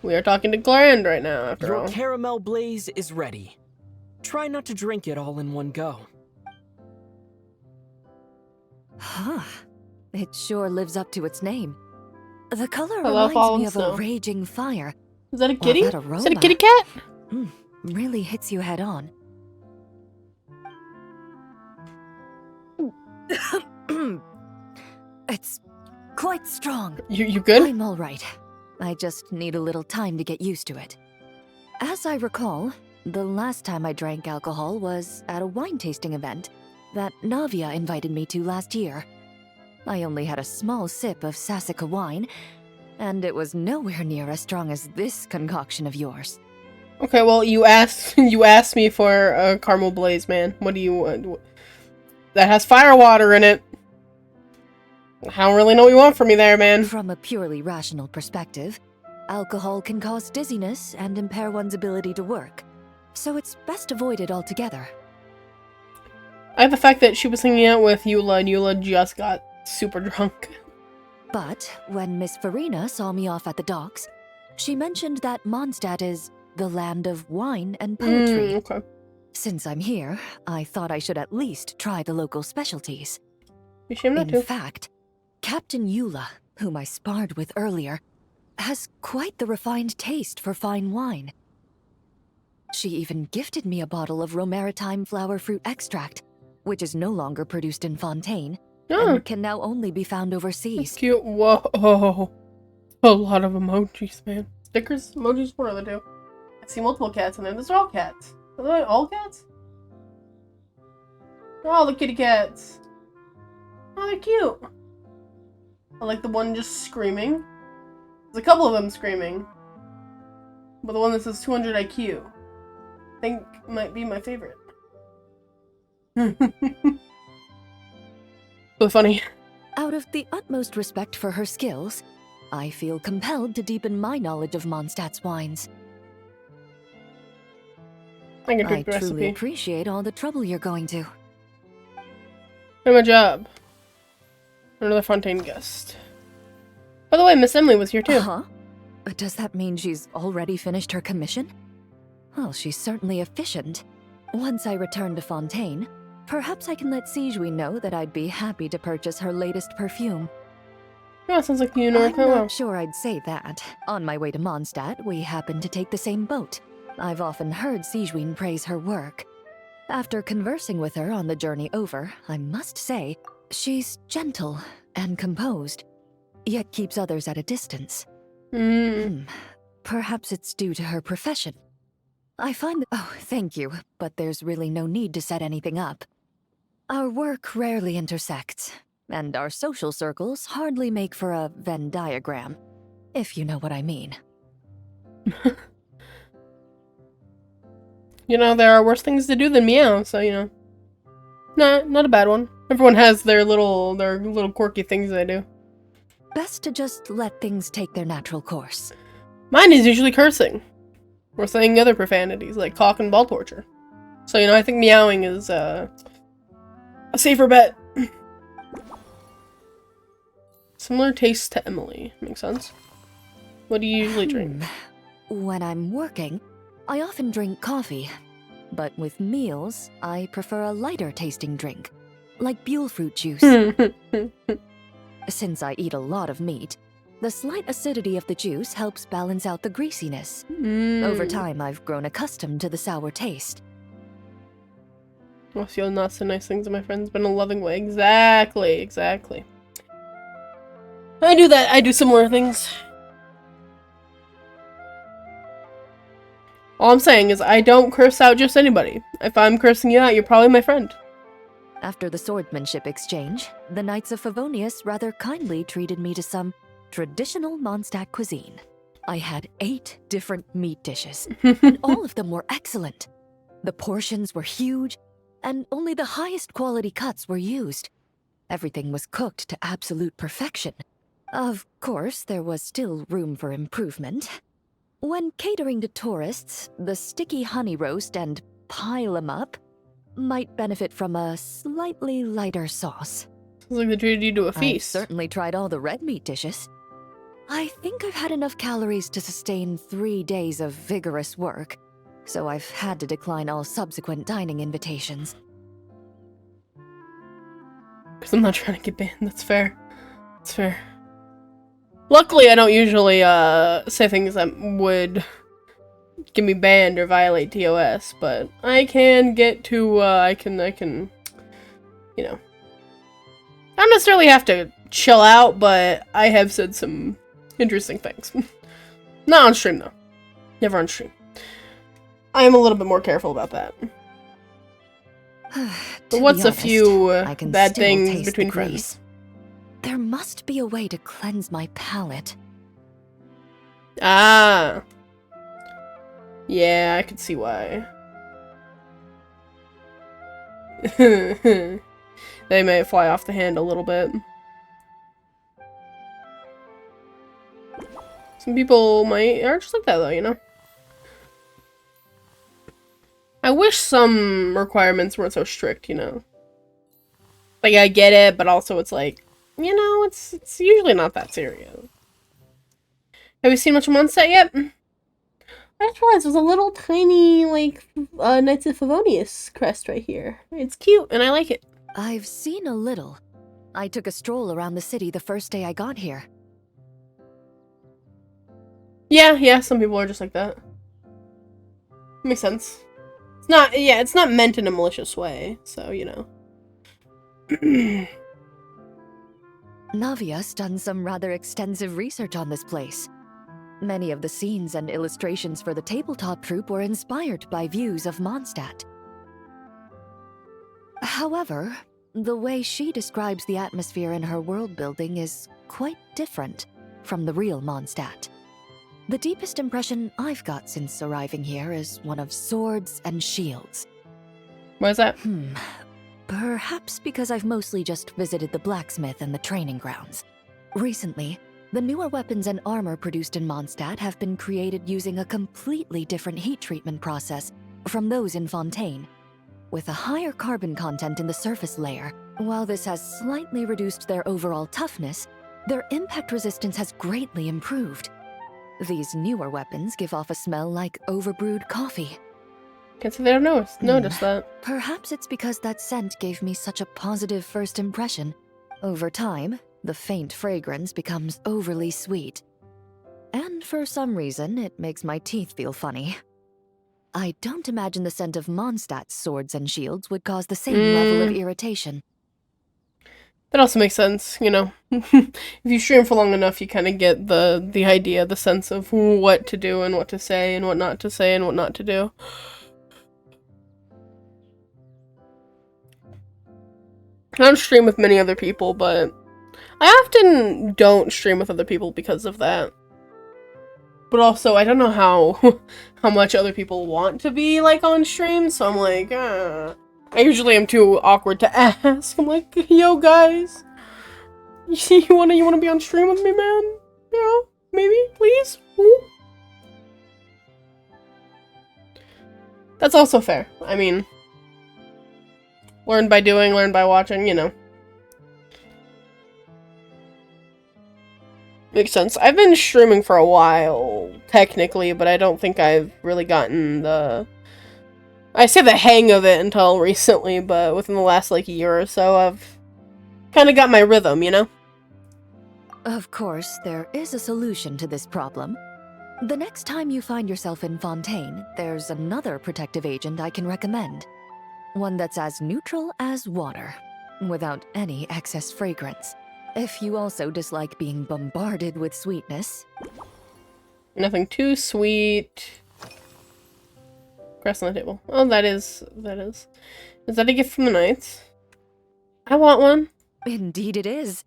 A: We are talking to Chlorinde right now, after all.
O: Your caramel blaze is ready. Try not to drink it all in one go.
D: It sure lives up to its name. The color
A: Hello,
D: reminds me of
A: Snow.
D: a raging fire.
A: Is that a kitty?
D: That
A: Is that a kitty cat?
D: Really hits you head on. It's quite strong.
A: You good?
D: I'm all right. I just need a little time to get used to it. As I recall, the last time I drank alcohol was at a wine tasting event that Navia invited me to last year. I only had a small sip of Sassica wine, and it was nowhere near as strong as this concoction of yours.
A: Okay, well, you asked me for a caramel blaze, man. What do you want? That has fire water in it. I don't really know what you want from me there, man.
D: From a purely rational perspective, alcohol can cause dizziness and impair one's ability to work, so it's best avoided altogether.
A: I have the fact that she was hanging out with Eula, and Eula just got super drunk.
D: But when Miss Farina saw me off at the docks, she mentioned that Mondstadt is the land of wine and poetry.
A: Okay.
D: Since I'm here, I thought I should at least try the local specialties.
A: In
D: fact, Captain Eula, whom I sparred with earlier, has quite the refined taste for fine wine. She even gifted me a bottle of Romaritime flower fruit extract, which is no longer produced in Fontaine, and can now only be found overseas.
A: That's cute. Whoa. A lot of emojis, man. Stickers? Emojis? What are they do? I see multiple cats in there. Those are all cats. Are they all cats? They're all the kitty cats. Oh, they're cute. I like the one just screaming. There's a couple of them screaming. But the one that says 200 IQ, I think might be my favorite. So funny.
D: Out of the utmost respect for her skills, I feel compelled to deepen my knowledge of Mondstadt's wines.
A: I can drink the
D: truly
A: recipe.
D: appreciate all the trouble you're going to.
A: Did my job. Another Fontaine guest. By the way, Miss Emily was here too.
D: Huh? Does that mean she's already finished her commission? Well, she's certainly efficient. Once I return to Fontaine, perhaps I can let Sijui know that I'd be happy to purchase her latest perfume.
A: Yeah, sounds like you know her
D: I'm
A: quite well.
D: not sure I'd say that. On my way to Mondstadt, we happened to take the same boat. I've often heard Sijui praise her work. After conversing with her on the journey over, I must say, she's gentle and composed, yet keeps others at a distance. Perhaps it's due to her profession. I find that— oh, thank you, but there's really no need to set anything up. Our work rarely intersects, and our social circles hardly make for a Venn diagram, if you know what I mean.
A: You know, there are worse things to do than meow, so you know. Not a bad one. Everyone has their little quirky things they do.
D: Best to just let things take their natural course.
A: Mine is usually cursing. Or saying other profanities, like cock and ball torture. So, you know, I think meowing is, a safer bet. Similar taste to Emily. Makes sense. What do you usually drink?
D: When I'm working, I often drink coffee. But with meals, I prefer a lighter tasting drink, like Buell fruit juice. Since I eat a lot of meat, the slight acidity of the juice helps balance out the greasiness. Over time, I've grown accustomed to the sour taste.
A: Oh, so not so nice things to my friends, but in a loving way. Exactly. I do that. I do similar things. All I'm saying is I don't curse out just anybody. If I'm cursing you out, you're probably my friend.
D: After the swordsmanship exchange, the Knights of Favonius rather kindly treated me to some traditional Mondstadt cuisine. I had 8 different meat dishes, and all of them were excellent. The portions were huge, and only the highest quality cuts were used. Everything was cooked to absolute perfection. Of course, there was still room for improvement. When catering to tourists, the sticky honey roast and pile 'em up might benefit from a slightly lighter sauce.
A: Sounds like they treated you to a feast.
D: I've certainly tried all the red meat dishes. I think I've had enough calories to sustain 3 days of vigorous work, so I've had to decline all subsequent dining invitations.
A: Because I'm not trying to get banned. That's fair. That's fair. Luckily, I don't usually say things that would get me banned or violate TOS, but I can get to, I can, you know. I don't necessarily have to chill out, but I have said some interesting things. Not on stream, though. Never on stream. I am a little bit more careful about that. But what's a few bad things between friends?
D: There must be a way to cleanse my palate.
A: Ah. Yeah, I could see why. They may fly off the hand a little bit. Some people are just like that though, you know? I wish some requirements weren't so strict, you know? Like, I get it, but also it's like, you know, it's usually not that serious. Have you seen much of Mondstadt yet? I just realized there's a little tiny, like, Knights of Favonius crest right here. It's cute, and I like it.
D: I've seen a little. I took a stroll around the city the first day I got here.
A: Yeah, some people are just like that. Makes sense. It's not meant in a malicious way, so, you know.
D: Navia's done some rather extensive research on this place. Many of the scenes and illustrations for the tabletop troupe were inspired by views of Mondstadt. However, the way she describes the atmosphere in her world building is quite different from the real Mondstadt. The deepest impression I've got since arriving here is one of swords and shields.
A: Why is that?
D: Perhaps because I've mostly just visited the blacksmith and the training grounds. Recently, the newer weapons and armor produced in Mondstadt have been created using a completely different heat treatment process from those in Fontaine, with a higher carbon content in the surface layer. While this has slightly reduced their overall toughness, their impact resistance has greatly improved. These newer weapons give off a smell like overbrewed coffee.
A: Can't say they don't notice that.
D: Perhaps it's because that scent gave me such a positive first impression. Over time, the faint fragrance becomes overly sweet. And for some reason, it makes my teeth feel funny. I don't imagine the scent of Mondstadt's swords and shields would cause the same level of irritation.
A: That also makes sense, you know. If you stream for long enough, you kind of get the idea, the sense of what to do and what to say and what not to say and what not to do. I don't stream with many other people, but I often don't stream with other people because of that. But also, I don't know how much other people want to be, like, on stream, so I'm like, I usually am too awkward to ask. I'm like, yo, guys, you wanna be on stream with me, man? Yeah, maybe, please? Ooh. That's also fair. I mean, learn by doing, learn by watching, you know. Makes sense. I've been streaming for a while, technically, but I don't think I've really gotten I say the hang of it until recently, but within the last, like, year or so, I've kind of got my rhythm, you know?
D: Of course, there is a solution to this problem. The next time you find yourself in Fontaine, there's another protective agent I can recommend. One that's as neutral as water, without any excess fragrance. If you also dislike being bombarded with sweetness.
A: Nothing too sweet. Crest on the table. Oh, that is. Is that a gift from the Knights? I want one.
D: Indeed it is.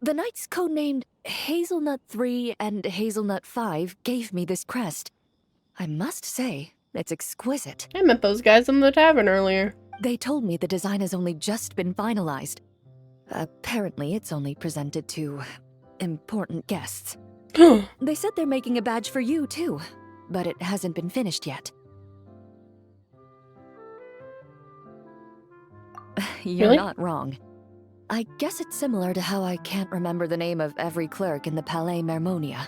D: The Knights codenamed Hazelnut 3 and Hazelnut 5 gave me this crest. I must say, it's exquisite.
A: I met those guys in the tavern earlier.
D: They told me the design has only just been finalized. Apparently, it's only presented to important guests. They said they're making a badge for you, too, but it hasn't been finished yet. You're
A: Really?
D: not wrong. I guess it's similar to how I can't remember the name of every clerk in the Palais Mermonia.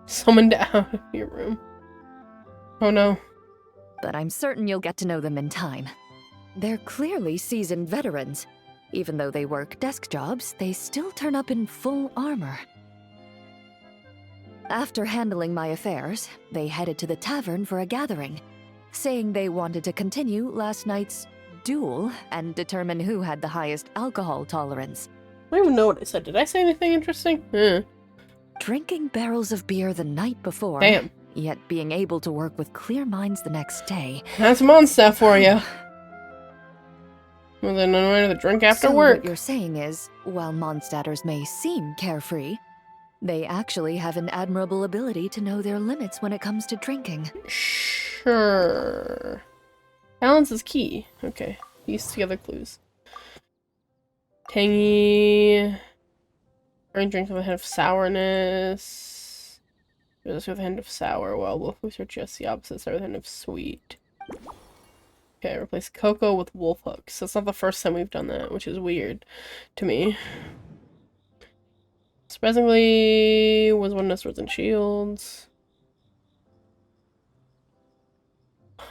A: Summoned out of your room. Oh no.
D: But I'm certain you'll get to know them in time. They're clearly seasoned veterans. Even though they work desk jobs, they still turn up in full armor. After handling my affairs, they headed to the tavern for a gathering, saying they wanted to continue last night's duel and determine who had the highest alcohol tolerance.
A: I don't even know what I said. Did I say anything interesting?
D: Drinking barrels of beer the night before,
A: Damn.
D: Yet being able to work with clear minds the next day.
A: That's Mondstadt for you. Well, then I wanted to drink after
D: so
A: work.
D: What you're saying is, while Mondstadters may seem carefree, They actually have an admirable ability to know their limits when it comes to drinking.
A: Sure. Balance is key. Okay. Piece together clues. Tangy. Orange drink with a hint of sourness. This with a hint of sour. Well, wolf foods are just the opposite. Start with a hint of sweet. Okay, replace cocoa with wolf hooks. That's not the first time we've done that, which is weird to me. Surprisingly, was one of swords and shields.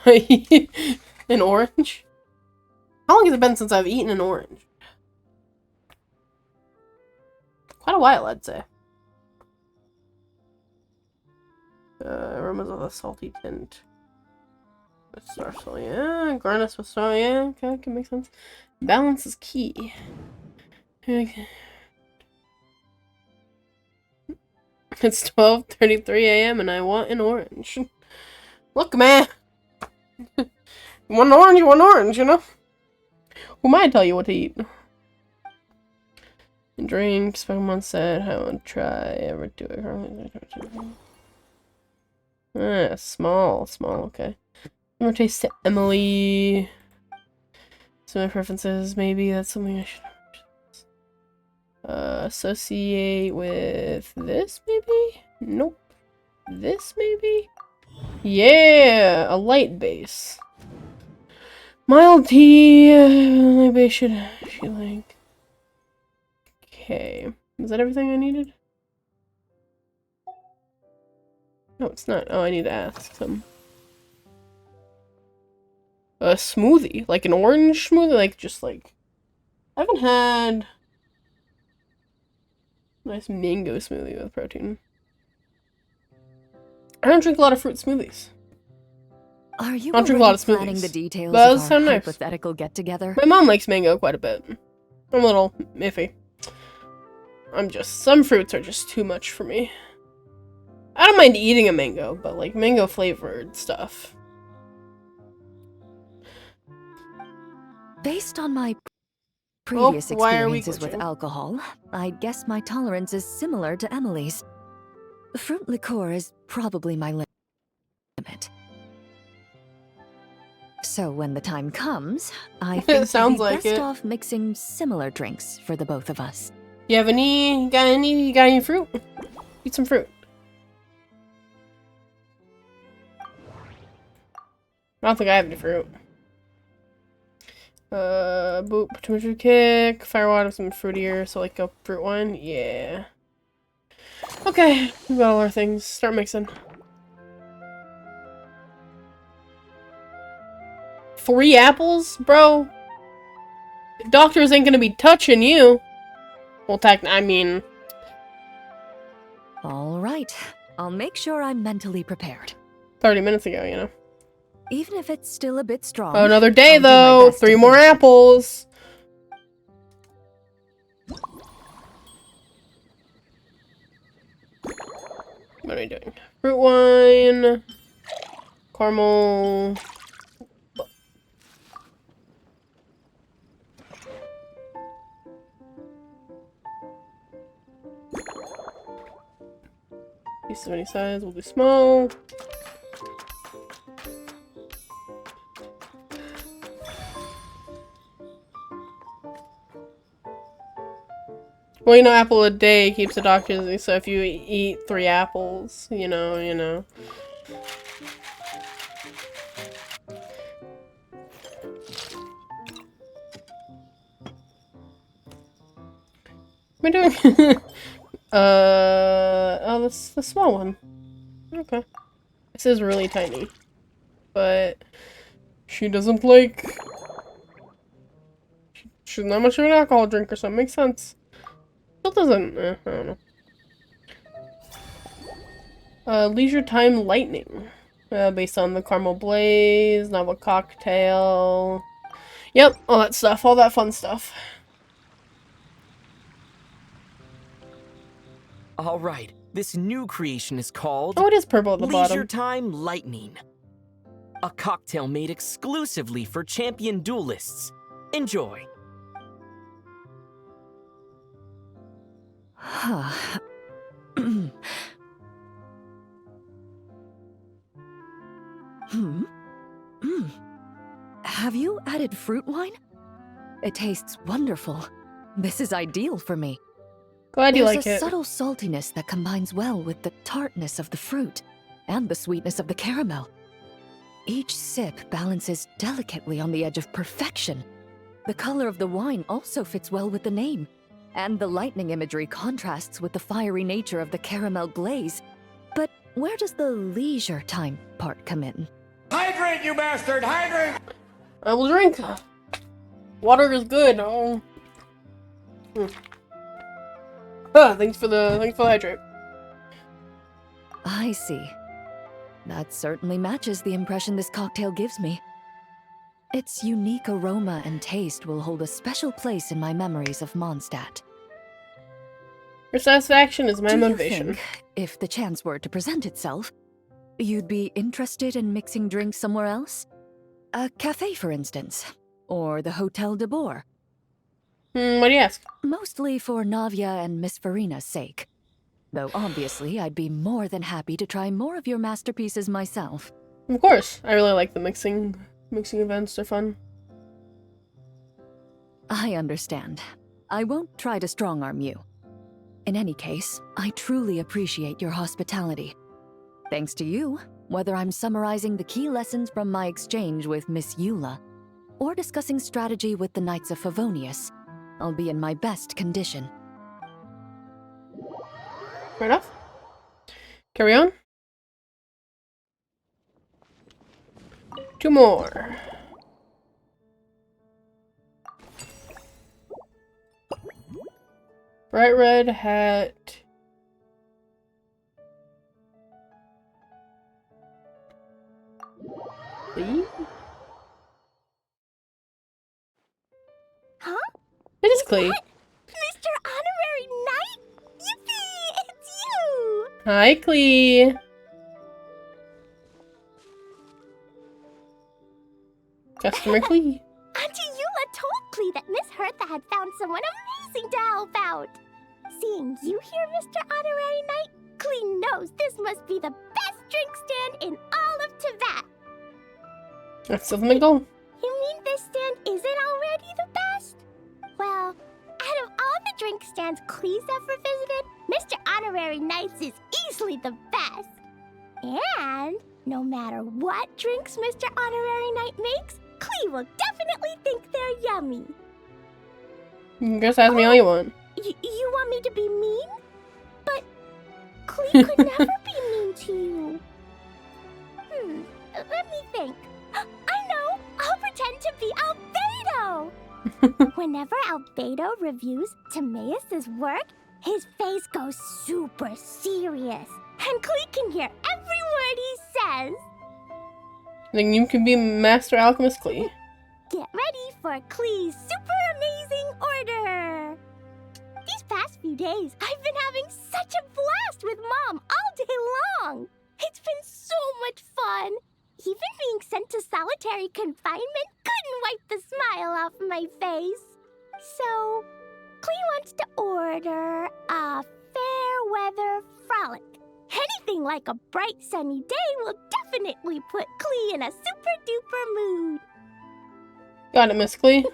A: An orange? How long has it been since I've eaten an orange? Quite a while, I'd say. Aromas of a salty tint. With star soul, yeah. Garnish with star, yeah. Okay, can make sense. Balance is key. Okay. It's 12:33 a.m. and I want an orange. Look, man. You want an orange, you want an orange, you know? Who might tell you what to eat? Drinks, Pokemon set, I want to try, ever do it. Small, okay. Never taste Emily. Similar preferences, maybe that's something I should associate with this, maybe? Nope. This, maybe? Yeah, a light base. Mild tea, light base should like. Okay, is that everything I needed? No, it's not. Oh, I need to ask some. A smoothie, like an orange smoothie, like just like. I haven't had a nice mango smoothie with protein. I don't drink a lot of fruit smoothies.
D: Are you
A: I don't drink a lot of
D: planning
A: smoothies.
D: the details
A: But
D: of
A: those
D: our
A: sound nice.
D: hypothetical get-together?
A: My mom likes mango quite a bit. I'm a little iffy. Some fruits are just too much for me. I don't mind eating a mango, but like mango flavored stuff.
D: Based on my previous
A: why are we
D: experiences with
A: glitching?
D: alcohol, I guess my tolerance is similar to Emily's. Fruit liqueur is probably my limit. So when the time comes, I think
A: It sounds
D: we'd be
A: like
D: best
A: it.
D: off mixing similar drinks for the both of us.
A: You got any fruit? Eat some fruit. I don't think I have any fruit. Boop, tomato kick, firewater, some fruitier, so like a fruit one, yeah. Okay, we got all our things. Start mixing. 3 apples, bro? The doctors ain't gonna be touching you. Well, I mean...
D: All right, I'll make sure I'm mentally prepared.
A: 30 minutes ago, you know.
D: Even if it's still a bit strong.
A: Oh, another day,
D: I'll do my
A: though.
D: best to
A: 3 more
D: finish it.
A: apples. What are we doing? Fruit wine. Caramel. Piece of any size. We'll do small. Well, you know, apple a day keeps the doctor busy, so if you eat 3 apples, you know. What am I doing? Oh, that's the small one. Okay. This is really tiny. But she doesn't like... She's not much of an alcohol drinker, so it makes sense. Still doesn't... I don't know. Leisure Time Lightning. Based on the Caramel Blaze, Novel Cocktail. Yep, all that stuff. All that fun stuff.
O: All right, this new creation is called...
A: Oh, it is purple at the
O: Leisure
A: bottom.
O: Time Lightning. A cocktail made exclusively for champion duelists. Enjoy.
D: Have you added fruit wine? It tastes wonderful. This is ideal for me.
A: Glad you like
D: There's a
A: it.
D: subtle saltiness that combines well with the tartness of the fruit and the sweetness of the caramel. Each sip balances delicately on the edge of perfection. The color of the wine also fits well with the name, and the lightning imagery contrasts with the fiery nature of the caramel glaze. But where does the leisure time part come in?
F: Hydrate, you bastard! Hydrate!
A: I will drink. Water is good. Oh. Thanks for the hydrate.
D: I see. That certainly matches the impression this cocktail gives me. Its unique aroma and taste will hold a special place in my memories of Mondstadt.
A: Your satisfaction is my
D: Do
A: motivation.
D: you think, if the chance were to present itself, you'd be interested in mixing drinks somewhere else? A cafe, for instance, or the Hotel de Boer.
A: What do you ask?
D: Mostly for Navia and Miss Farina's sake. Though obviously, I'd be more than happy to try more of your masterpieces myself.
A: Of course. I really like the mixing events. They're fun.
D: I understand. I won't try to strong-arm you. In any case, I truly appreciate your hospitality. Thanks to you, whether I'm summarizing the key lessons from my exchange with Miss Eula, or discussing strategy with the Knights of Favonius, I'll be in my best condition.
A: Fair enough. Carry on. 2 more. Bright red hat. Lee?
J: Huh?
A: It is Clee.
J: Mr. Honorary Knight? Yippee! It's you!
A: Hi, Clee. Customer Clee.
J: Auntie Eula told Clee that Miss Hertha had found someone amazing to help out. Seeing you here, Mr. Honorary Knight, Clee knows this must be the best drink stand in all of Tibet.
A: That's still the goal.
J: You mean this stand isn't already the best? Well, out of all the drink stands Clee's ever visited, Mr. Honorary Knight's is easily the best. And no matter what drinks Mr. Honorary Knight makes, Clee will definitely think they're yummy.
A: You can just ask me all you want.
J: You want me to be mean? But Clee could never be mean to you. Let me think. I know! I'll pretend to be Albedo! Whenever Albedo reviews Timaeus' work, his face goes super serious. And Clee can hear every word he says.
A: Then you can be Master Alchemist Clee.
J: Get ready for Clee's super amazing order! These past few days, I've been having such a blast with Mom all day long! It's been so much fun! Even being sent to solitary confinement couldn't wipe the smile off my face. So, Clee wants to order a fair weather frolic. Anything like a bright sunny day will definitely put Clee in a super duper mood.
A: Got it, Miss Clee.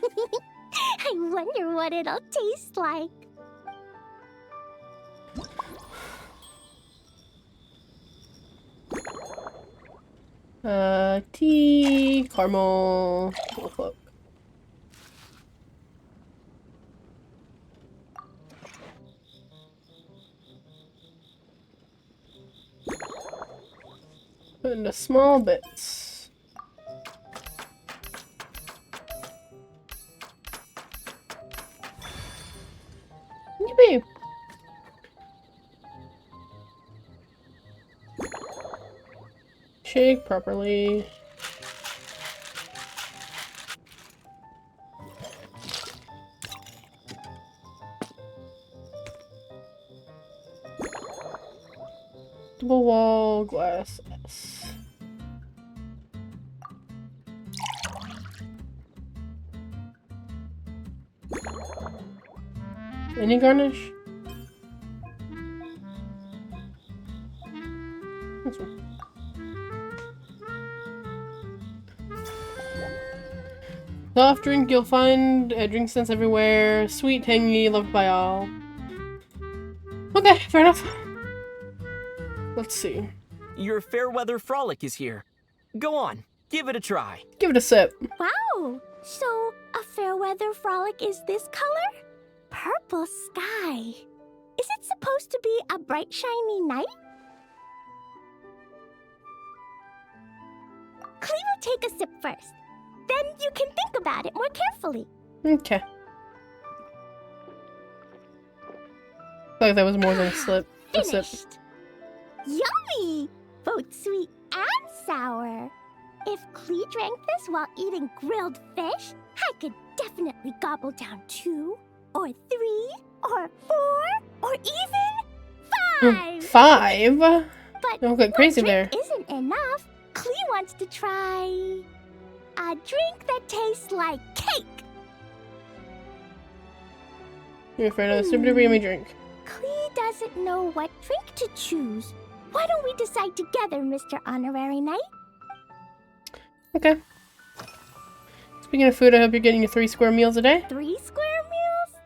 J: I wonder what it'll taste like.
A: Tea, caramel, cloak. Put into small bits. Yippee! Shake properly. Double wall glass S. Any garnish? This one. Soft drink you'll find at drink stands everywhere. Sweet, tangy, loved by all. Okay, fair enough. Let's see.
O: Your Fairweather Frolic is here. Go on, give it a try.
A: Give it a sip.
J: Wow! So, a Fairweather Frolic is this color? Purple sky. Is it supposed to be a bright, shiny night? Clee will take a sip first. Then you can think about it more carefully.
A: Okay. I feel like that was more than a slip. A sip.
J: Finished. Yummy! Both sweet and sour. If Clee drank this while eating grilled fish, I could definitely gobble down 2, or 3, or 4, or even 5.
A: 5?
J: But
A: Don't get crazy there.
J: Isn't enough. Clee wants to try a drink that tastes like cake.
A: You're afraid of a super duper yummy drink.
J: Clee doesn't know what drink to choose. Why don't we decide together, Mr. Honorary Knight?
A: Okay. Speaking of food, I hope you're getting your 3 square meals a day.
J: 3 square meals?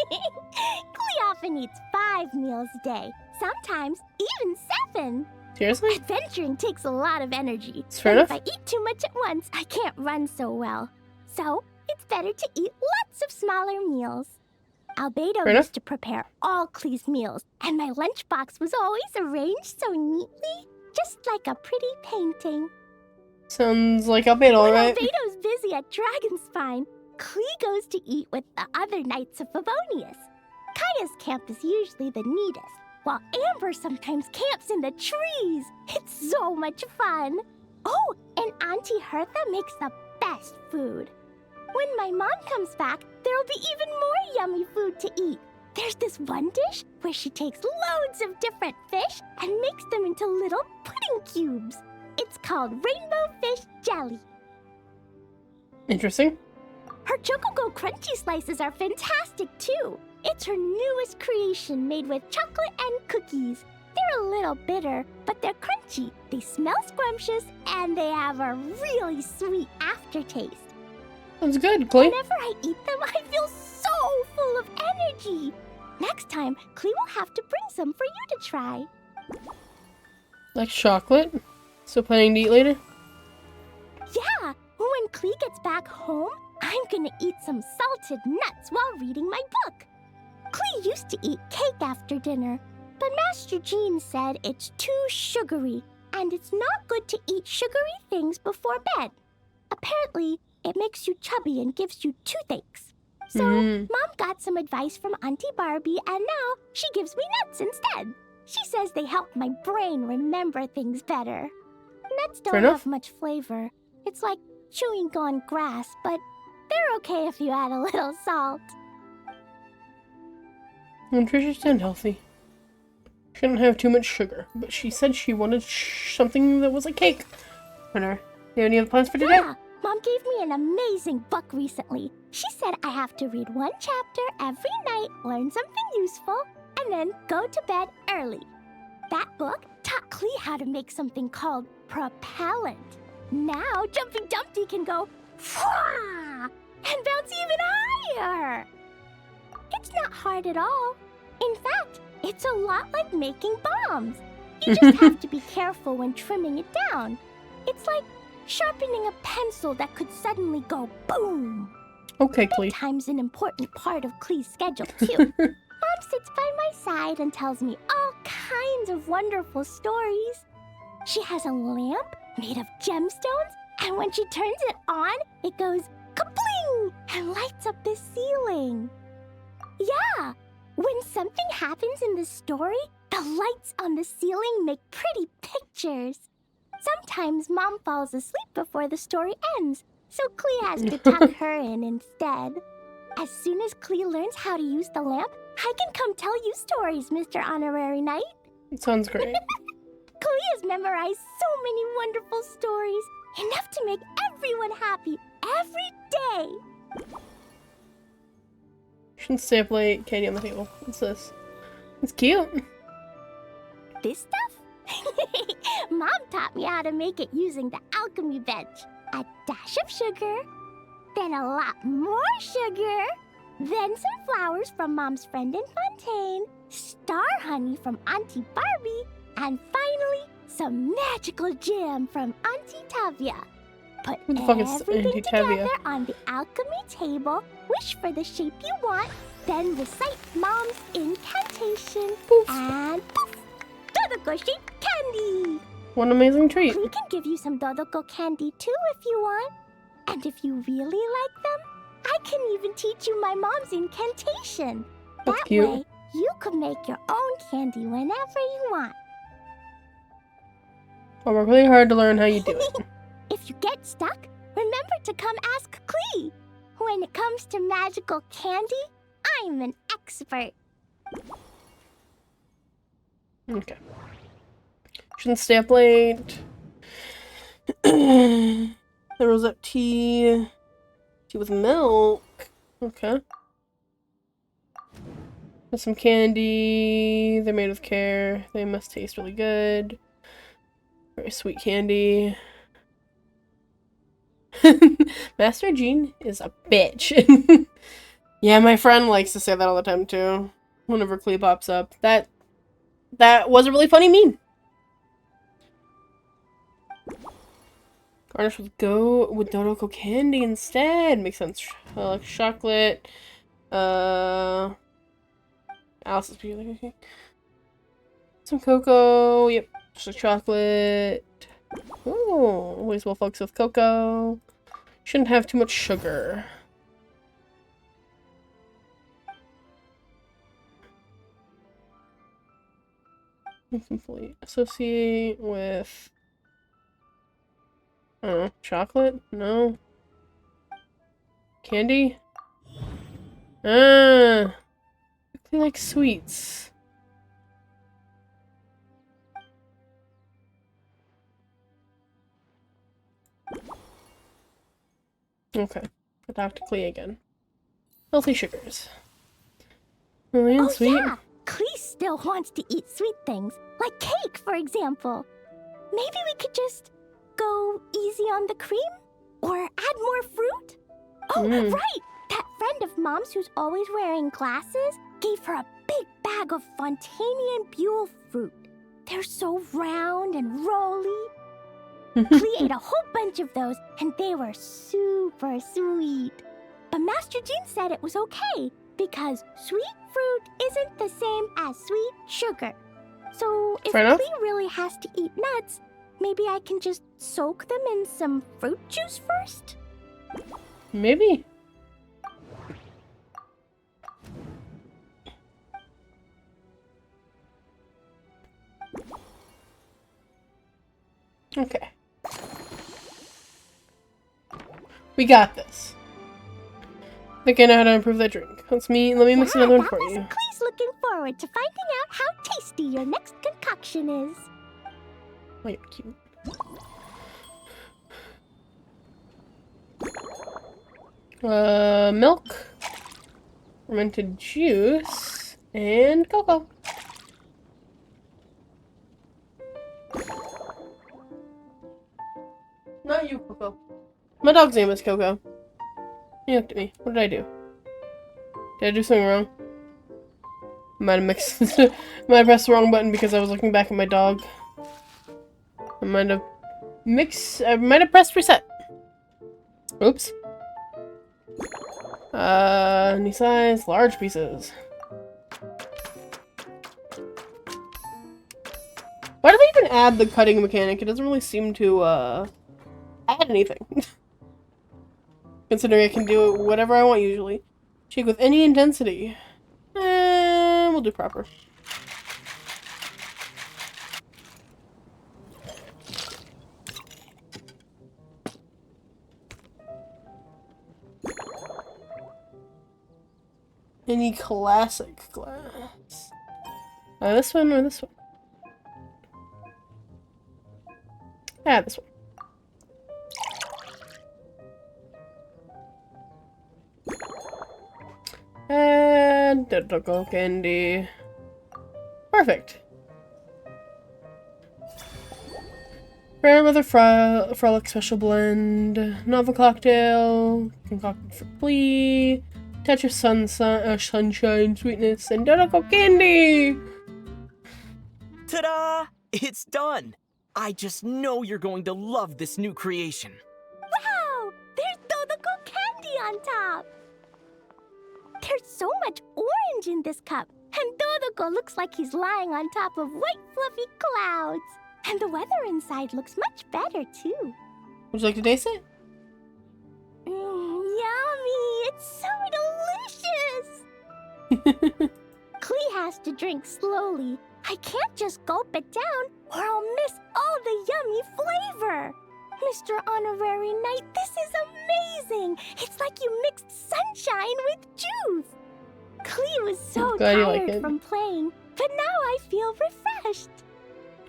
J: Clee often eats 5 meals a day. Sometimes even 7.
A: Seriously?
J: Adventuring takes a lot of energy.
A: Fair
J: and
A: enough.
J: If I eat too much at once, I can't run so well. So, it's better to eat lots of smaller meals. Albedo
A: Fair enough.
J: used to prepare all Clee's meals, and my lunchbox was always arranged so neatly, just like a pretty painting.
A: Sounds like Albedo,
J: When
A: right?
J: Albedo's busy at Dragonspine, Clee goes to eat with the other knights of Favonius. Kaya's camp is usually the neatest, while Amber sometimes camps in the trees. It's so much fun. Oh, and Auntie Hertha makes the best food. When my mom comes back, there'll be even more yummy food to eat. There's this one dish where she takes loads of different fish and makes them into little pudding cubes. It's called rainbow fish jelly.
A: Interesting.
J: Her Chocogo Crunchy Slices are fantastic too. It's her newest creation made with chocolate and cookies. They're a little bitter, but they're crunchy. They smell scrumptious, and they have a really sweet aftertaste.
A: Sounds good, Clee.
J: Whenever I eat them, I feel so full of energy. Next time, Clee will have to bring some for you to try.
A: Like chocolate? So planning to eat later?
J: Yeah, when Clee gets back home, I'm gonna eat some salted nuts while reading my book. Clee used to eat cake after dinner, but Master Jean said it's too sugary, and it's not good to eat sugary things before bed. Apparently, it makes you chubby and gives you toothaches. So, Mom got some advice from Auntie Barbie, and now she gives me nuts instead. She says they help my brain remember things better. Nuts
A: Fair
J: don't
A: enough.
J: have much flavor. It's like chewing on grass, but they're okay if you add a little salt.
A: Nutritious and healthy. Shouldn't have too much sugar, but she said she wanted something that was like cake. Whatever. You have any other plans for today?
J: Yeah, Mom gave me an amazing book recently. She said I have to read 1 chapter every night, learn something useful, and then go to bed early. That book taught Clee how to make something called propellant. Now Jumpy Dumpty can go Fwah! And bounce even higher. It's not hard at all. In fact, it's a lot like making bombs. You just have to be careful when trimming it down. It's like sharpening a pencil that could suddenly go boom.
A: Okay, Clee.
J: Bedtime's an important part of Clee's schedule, too. Mom sits by my side and tells me all kinds of wonderful stories. She has a lamp made of gemstones, and when she turns it on, it goes kabling and lights up the ceiling. Yeah, when something happens in the story, the lights on the ceiling make pretty pictures. Sometimes Mom falls asleep before the story ends, so Clee has to tuck her in instead. As soon as Clee learns how to use the lamp, I can come tell you stories, Mr. Honorary Knight.
A: Sounds great.
J: Clee has memorized so many wonderful stories, enough to make everyone happy every day.
A: Shouldn't stay up late. Candy on the table. What's this? It's cute.
J: This stuff? Mom taught me how to make it using the alchemy bench. A dash of sugar, then a lot more sugar, then some flowers from Mom's friend in Fontaine, star honey from Auntie Barbie, and finally, some magical jam from Auntie Tavia. Put
A: Who the fuck is
J: everything
A: Auntie Tavia?
J: together on the alchemy table, wish for the shape you want, then recite Mom's incantation, and poof! Dodoko-shaped candy!
A: What an amazing treat.
J: We can give you some Dodoko candy too if you want. And if you really like them, I can even teach you my mom's incantation.
A: That's
J: That
A: cute.
J: way, you can make your own candy whenever you want.
A: I'll work really hard to learn how you do it.
J: If you get stuck, remember to come ask Klee. When it comes to magical candy, I'm an expert.
A: Okay. Shouldn't stay up late. The rosette tea. Tea with milk. Okay. With some candy. They're made with care. They must taste really good. Very sweet candy. Master Jean is a bitch. Yeah, my friend likes to say that all the time too. Whenever Klee pops up. That was a really funny meme. Garnish with Dodoko candy instead. Makes sense. I like chocolate. Alice's beauty. Some cocoa. Yep. Just like chocolate. Ooh. Always will focus with cocoa. Shouldn't have too much sugar. Simply associate with, I don't know, chocolate? No. Candy? Ah, I like sweets. Okay, go talk to Klee again. Healthy sugars. Really and sweet.
J: Yeah, Klee still wants to eat sweet things, like cake, for example. Maybe we could just go easy on the cream? Or add more fruit? Oh, right! That friend of Mom's who's always wearing glasses gave her a big bag of Fontanian Buell fruit. They're so round and rolly. Klee ate a whole bunch of those, and they were super sweet. But Master Jean said it was okay, because sweet fruit isn't the same as sweet sugar. So if Klee really has to eat nuts, maybe I can just soak them in some fruit juice first?
A: Maybe. Okay. We got this. I think I know how to improve that drink. Let me mix another one for you.
J: Klee's looking forward to finding out how tasty your next concoction is.
A: Oh, you're cute. Milk, fermented juice, and cocoa. Not you, Coco. My dog's name is Coco. He looked at me. What did I do? Did I do something wrong? Might have mixed. Might have pressed the wrong button because I was looking back at my dog. I might have pressed reset. Oops. Any size, large pieces. Why do they even add the cutting mechanic? It doesn't really seem to, add anything. Considering I can do it whatever I want usually. Shake with any intensity. We'll do proper. Any classic glass. This one or this one? This one. And Dodoko candy. Perfect. Rare Weather Frolic Special Blend, Novel Cocktail, concocted for Klee, touch of sunshine, sweetness, and Dodoko candy!
O: Ta-da! It's done! I just know you're going to love this new creation.
J: Wow! There's Dodoko candy on top! There's so much orange in this cup, and Dodoko looks like he's lying on top of white fluffy clouds. And the weather inside looks much better, too.
A: Would you like to taste it?
J: Yummy! It's so delicious! Klee has to drink slowly. I can't just gulp it down, or I'll miss all the yummy flavor. Mr. Honorary Knight, this is amazing! It's like you mixed sunshine with juice. Klee was so tired from playing, but now I feel refreshed.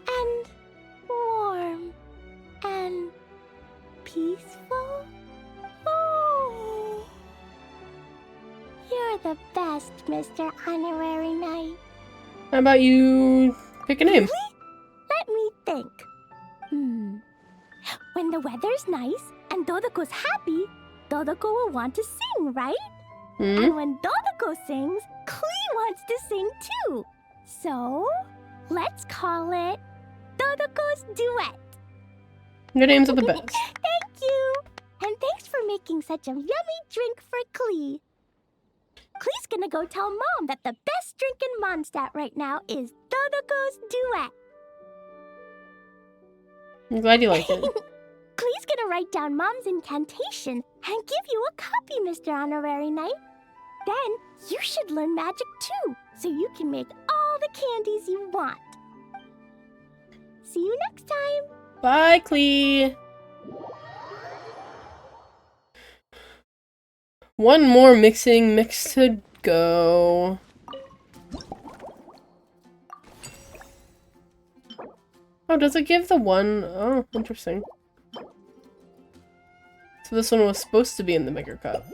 J: And warm. And peaceful. Oh. You're the best, Mr. Honorary Knight.
A: How about you pick a name?
J: Let me think. When the weather's nice and Dodoko's happy, Dodoko will want to sing, right? And when Dodoko sings, Klee wants to sing too. So, let's call it Dodoko's Duet.
A: Your names are the best.
J: Thank you. And thanks for making such a yummy drink for Klee. Klee's gonna go tell Mom that the best drink in Mondstadt right now is Dodoko's Duet.
A: I'm glad you like it.
J: Klee's gonna write down Mom's incantation and give you a copy, Mr. Honorary Knight. Then you should learn magic too, so you can make all the candies you want. See you next time.
A: Bye, Klee. One more mix to go. Oh, does it give the one? Oh, interesting. So this one was supposed to be in the bigger cup.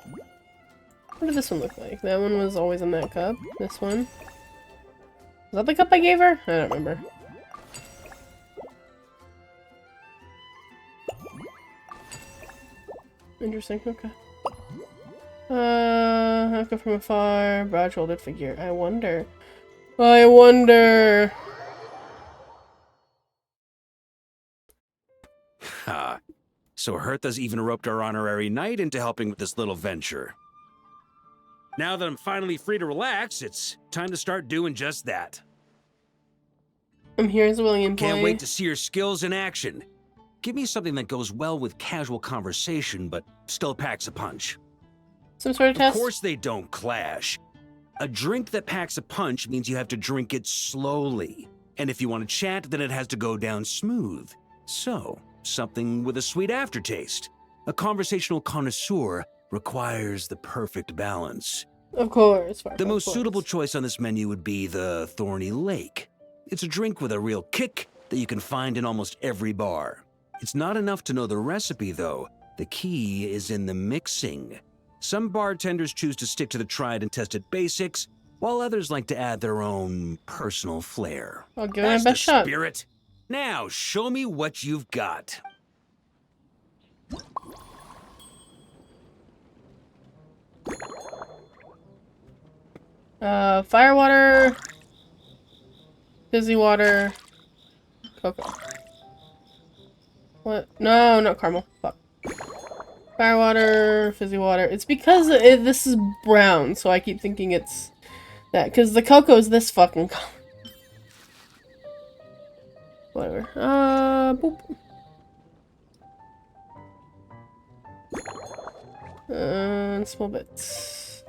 A: What did this one look like? That one was always in that cup. This one. Is that the cup I gave her? I don't remember. Interesting, okay. Haka from afar, broad-shouldered figure. I wonder.
H: Ha. So Hertha's even roped our honorary knight into helping with this little venture. Now that I'm finally free to relax, it's time to start doing just that.
A: I'm here as a willing employee.
H: Can't wait to see your skills in action. Give me something that goes well with casual conversation, but still packs a punch.
A: Some sort of test?
H: Of course they don't clash. A drink that packs a punch means you have to drink it slowly. And if you want to chat, then it has to go down smooth. So, something with a sweet aftertaste. A conversational connoisseur requires the perfect balance.
A: Of course.
H: The most suitable choice on this menu would be the Thorny Lake. It's a drink with a real kick that you can find in almost every bar. It's not enough to know the recipe, though. The key is in the mixing. Some bartenders choose to stick to the tried and tested basics, while others like to add their own personal flair.
A: I'll give it my
H: That's
A: best
H: the
A: shot.
H: Spirit. Now, show me what you've got.
A: Firewater, fizzy water, cocoa. What? No, not caramel. Fuck. Firewater, fizzy water. It's because this is brown, so I keep thinking it's that. Because the cocoa is this fucking color. Whatever. Boop. Small bits.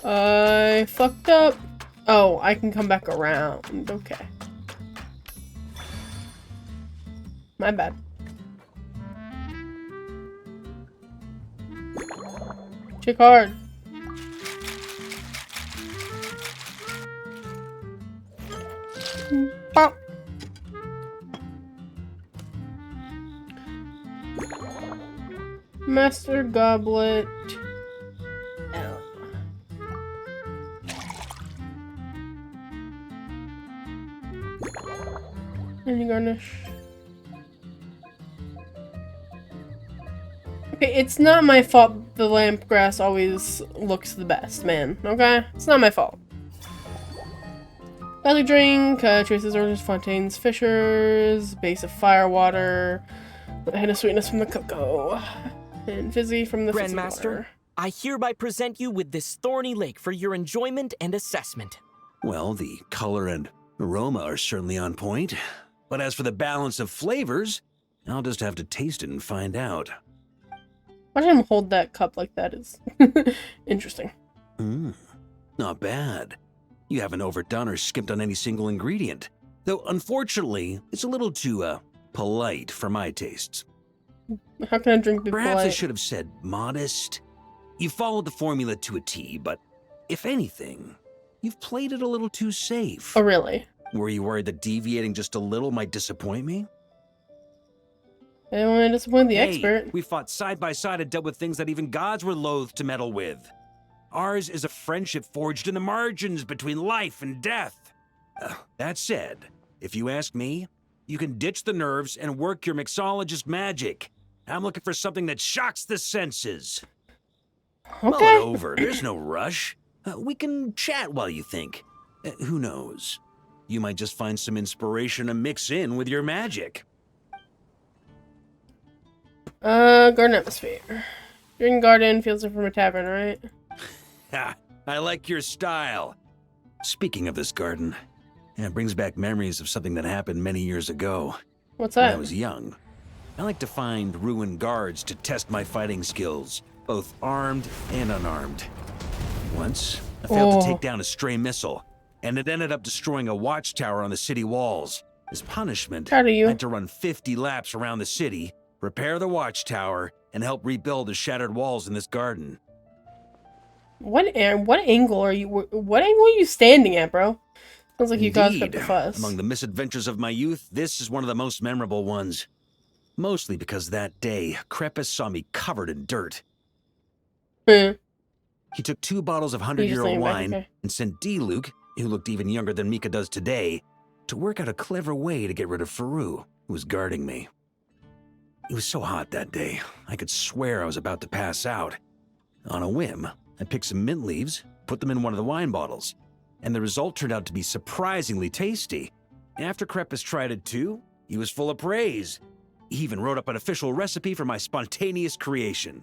A: I fucked up. Oh, I can come back around. Okay. My bad. Check hard. Pop. Master Goblet. Any garnish? Okay, it's not my fault the lamp grass always looks the best, man. Okay? It's not my fault. Barley drink, traces, oranges, fontaines, fissures, base of fire water, a hint of sweetness from the cocoa, and fizzy from the fizzy
O: Grandmaster,
A: water.
O: I hereby present you with this thorny lake for your enjoyment and assessment.
H: Well, the color and aroma are certainly on point. But as for the balance of flavors, I'll just have to taste it and find out.
A: Watching him hold that cup like that is interesting.
H: Not bad. You haven't overdone or skimped on any single ingredient. Though, unfortunately, it's a little too, polite for my tastes.
A: How can I drink be
H: Perhaps I
A: polite?
H: should have said modest. You followed the formula to a T, but if anything, you've played it a little too safe.
A: Oh, really?
H: Were you worried that deviating just a little might disappoint me?
A: I don't want to disappoint the
H: Hey,
A: expert.
H: we fought side by side and dealt with things that even gods were loath to meddle with. Ours is a friendship forged in the margins between life and death. That said, if you ask me, you can ditch the nerves and work your mixologist magic. I'm looking for something that shocks the senses. Mull it over. There's no rush. We can chat while you think. Who knows? You might just find some inspiration to mix in with your magic.
A: Garden atmosphere. Green garden feels like from a tavern, right?
H: Ha! I like your style. Speaking of this garden, it brings back memories of something that happened many years ago.
A: What's
H: When
A: that?
H: I was young. I like to find ruined guards to test my fighting skills, both armed and unarmed. Once, I failed to take down a stray missile, and it ended up destroying a watchtower on the city walls. As punishment, I had to run 50 laps around the city, repair the watchtower, and help rebuild the shattered walls in this garden.
A: What angle are you? What angle are you standing at, bro? Sounds like you caused quite the fuss.
H: Among the misadventures of my youth, this is one of the most memorable ones. Mostly because that day, Crepus saw me covered in dirt. He took 2 bottles of 100-year-old wine and sent D-Luke, who looked even younger than Mika does today, to work out a clever way to get rid of Faru, who was guarding me. It was so hot that day, I could swear I was about to pass out. On a whim, I picked some mint leaves, put them in one of the wine bottles, and the result turned out to be surprisingly tasty. After Crepus tried it too, he was full of praise. He even wrote up an official recipe for my spontaneous creation.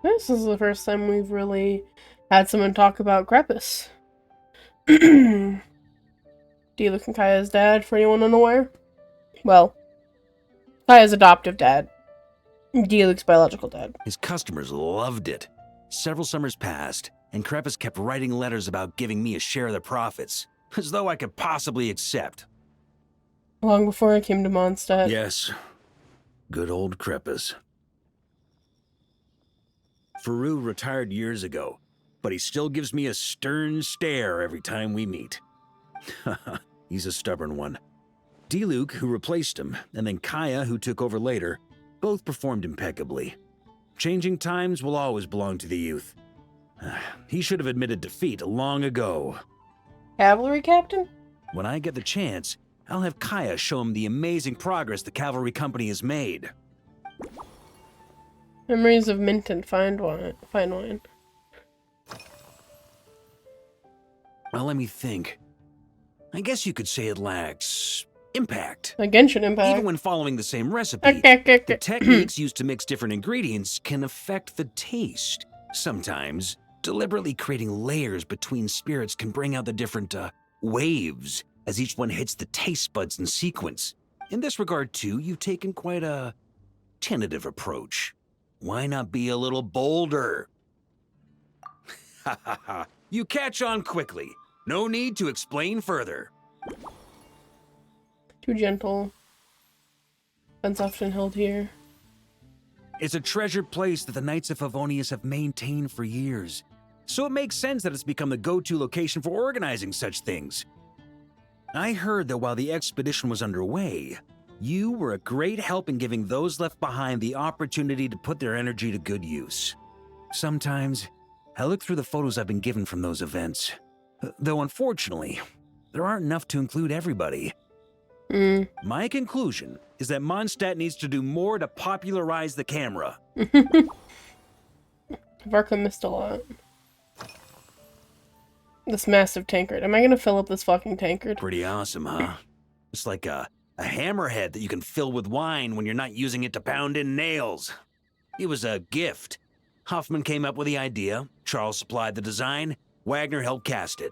A: This is the first time we've really had someone talk about Crepus. D-Luke and Kaya's dad, for anyone unaware. Well, Kaya's adoptive dad. D-Luke's biological dad.
H: His customers loved it. Several summers passed, and Crepus kept writing letters about giving me a share of the profits, as though I could possibly accept.
A: Long before I came to Mondstadt.
H: Yes. Good old Crepus. Faru retired years ago, but he still gives me a stern stare every time we meet. He's a stubborn one. D-Luke, who replaced him, and then Kaya, who took over later, both performed impeccably. Changing times will always belong to the youth. He should have admitted defeat long ago.
A: Cavalry captain?
H: When I get the chance, I'll have Kaya show him the amazing progress the cavalry company has made.
A: Memories of mint and fine wine.
H: Well, let me think. I guess you could say it lacks impact.
A: A Genshin impact.
H: Even when following the same recipe, the techniques used to mix different ingredients can affect the taste. Sometimes, deliberately creating layers between spirits can bring out the different, waves as each one hits the taste buds in sequence. In this regard, too, you've taken quite a tentative approach. Why not be a little bolder? Ha ha ha. You catch on quickly. No need to explain further.
A: Too gentle. Fence often held here.
H: It's a treasured place that the Knights of Favonius have maintained for years. So it makes sense that it's become the go-to location for organizing such things. I heard that while the expedition was underway, you were a great help in giving those left behind the opportunity to put their energy to good use. Sometimes, I look through the photos I've been given from those events. Though unfortunately, there aren't enough to include everybody. My conclusion is that Mondstadt needs to do more to popularize the camera.
A: Varka missed a lot. This massive tankard. Am I gonna fill up this fucking tankard?
H: Pretty awesome, huh? It's like a hammerhead that you can fill with wine when you're not using it to pound in nails. It was a gift. Hoffman came up with the idea, Charles supplied the design, Wagner helped cast it.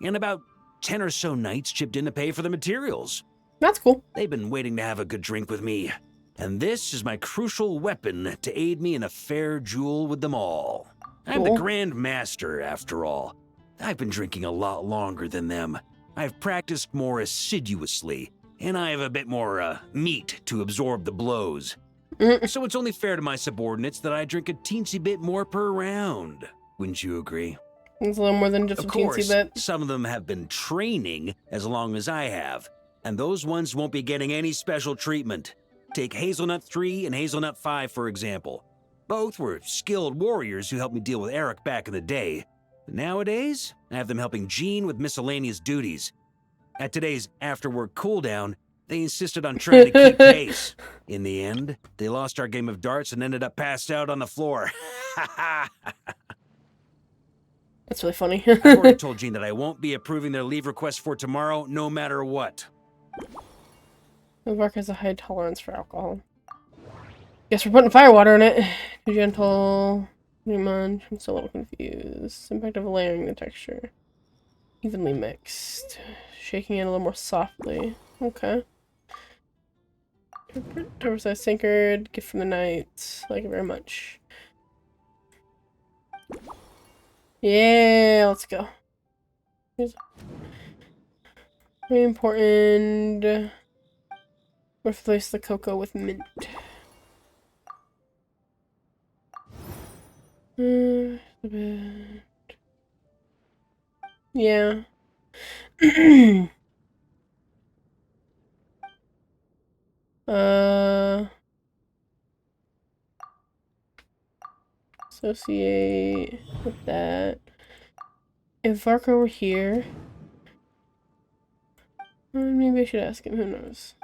H: And about 10 or so knights chipped in to pay for the materials.
A: That's cool.
H: They've been waiting to have a good drink with me. And this is my crucial weapon to aid me in a fair duel with them all. I'm the Grand Master, after all. I've been drinking a lot longer than them. I've practiced more assiduously, and I have a bit more, meat to absorb the blows. So it's only fair to my subordinates that I drink a teensy bit more per round. Wouldn't you agree?
A: It's a little more than just a teensy bit.
H: Some of them have been training as long as I have, and those ones won't be getting any special treatment. Take Hazelnut 3 and Hazelnut 5, for example. Both were skilled warriors who helped me deal with Eric back in the day. Nowadays, I have them helping Jean with miscellaneous duties. At today's after-work cooldown, they insisted on trying to keep pace. In the end, they lost our game of darts and ended up passed out on the floor.
A: That's really funny.
H: I've already told Jean that I won't be approving their leave request for tomorrow, no matter what.
A: Varka has a high tolerance for alcohol. Guess we're putting firewater in it. Too gentle. Too much. I'm still a little confused. Impact of layering the texture. Evenly mixed. Shaking it a little more softly. Okay. Oversized sinkered. Gift from the night. Like it very much. Yeah, let's go. Very important. Replace the cocoa with mint. Yeah. Associate with that. If Varka were here, maybe I should ask him. Who knows?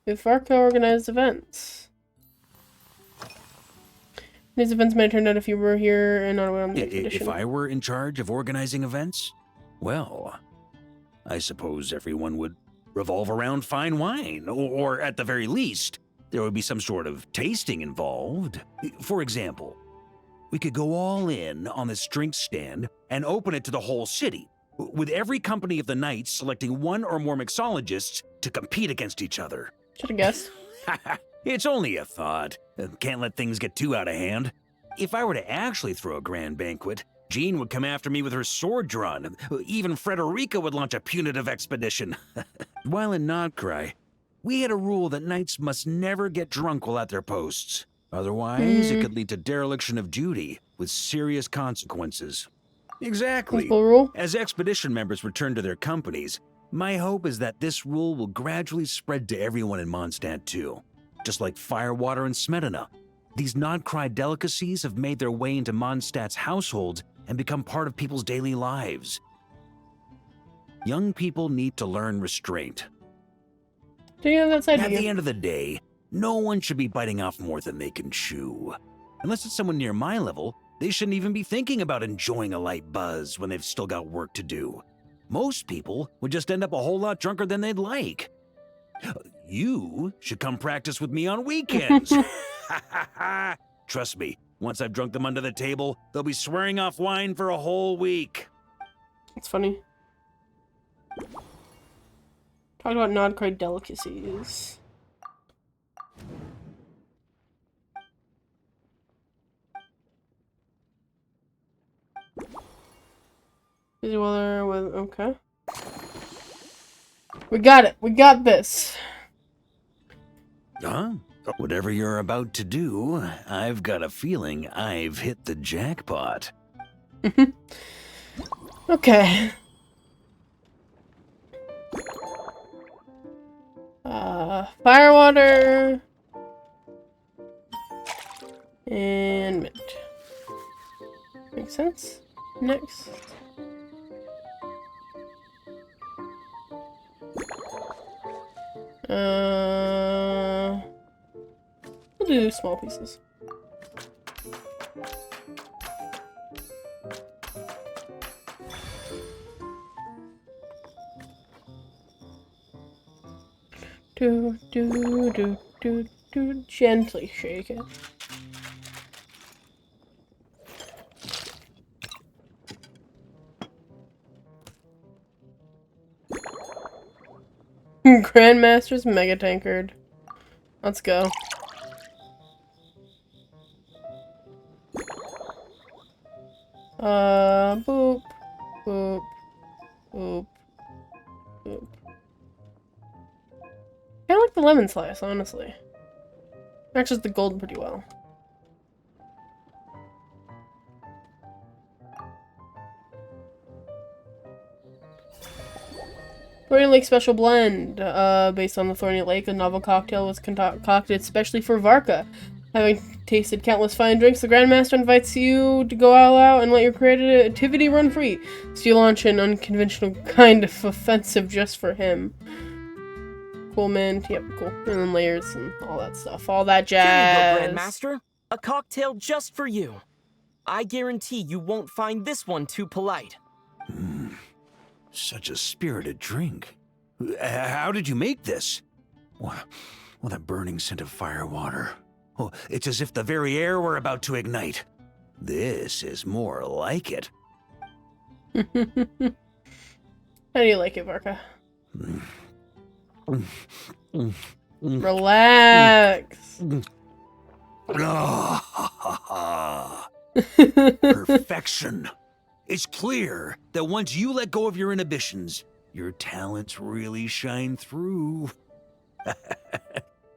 A: If Varka organized events. These events might turn out if you were here and not on the expedition.
H: If I were in charge of organizing events, well, I suppose everyone would revolve around fine wine, or at the very least, there would be some sort of tasting involved. For example, we could go all in on this drink stand and open it to the whole city, with every company of the Knights selecting one or more mixologists to compete against each other.
A: Should've guessed.
H: It's only a thought. Can't let things get too out of hand. If I were to actually throw a grand banquet, Jean would come after me with her sword drawn. Even Frederica would launch a punitive expedition. While in Nodcry, we had a rule that knights must never get drunk while at their posts. Otherwise, it could lead to dereliction of duty, with serious consequences. Exactly. As expedition members return to their companies, my hope is that this rule will gradually spread to everyone in Mondstadt too. Just like firewater and Smedina, these Nodcry delicacies have made their way into Mondstadt's households and become part of people's daily lives. Young people need to learn restraint.
A: At
H: the end of the day, no one should be biting off more than they can chew. Unless it's someone near my level, they shouldn't even be thinking about enjoying a light buzz when they've still got work to do. Most people would just end up a whole lot drunker than they'd like. You should come practice with me on weekends. Trust me, once I've drunk them under the table, they'll be swearing off wine for a whole week.
A: It's funny. Talk about Nodcry delicacies. Busy weather with okay. We got it. We got this.
H: Huh? Whatever you're about to do, I've got a feeling I've hit the jackpot.
A: Okay. Firewater and mint. Makes sense. Next. We'll do small pieces. Gently shake it. Grandmaster's Mega Tankard. Let's go. Boop. Boop. Boop. Boop. I like the lemon slice, honestly. Matches the gold pretty well. Thorny Lake Special Blend. Based on the Thorny Lake, a novel cocktail was concocted especially for Varka. Having tasted countless fine drinks, the Grandmaster invites you to go all out and let your creativity run free. So you launch an unconventional kind of offensive just for him. Cool mint, yep, cool. And then layers and all that stuff. All that jazz.
O: Here you go, Grandmaster. A cocktail just for you. I guarantee you won't find this one too polite.
H: Such a spirited drink. How did you make this? Well, that burning scent of firewater. Oh, it's as if the very air were about to ignite. This is more like it.
A: How do you like it, Varka? Relax.
H: Perfection. It's clear that once you let go of your inhibitions, your talents really shine through.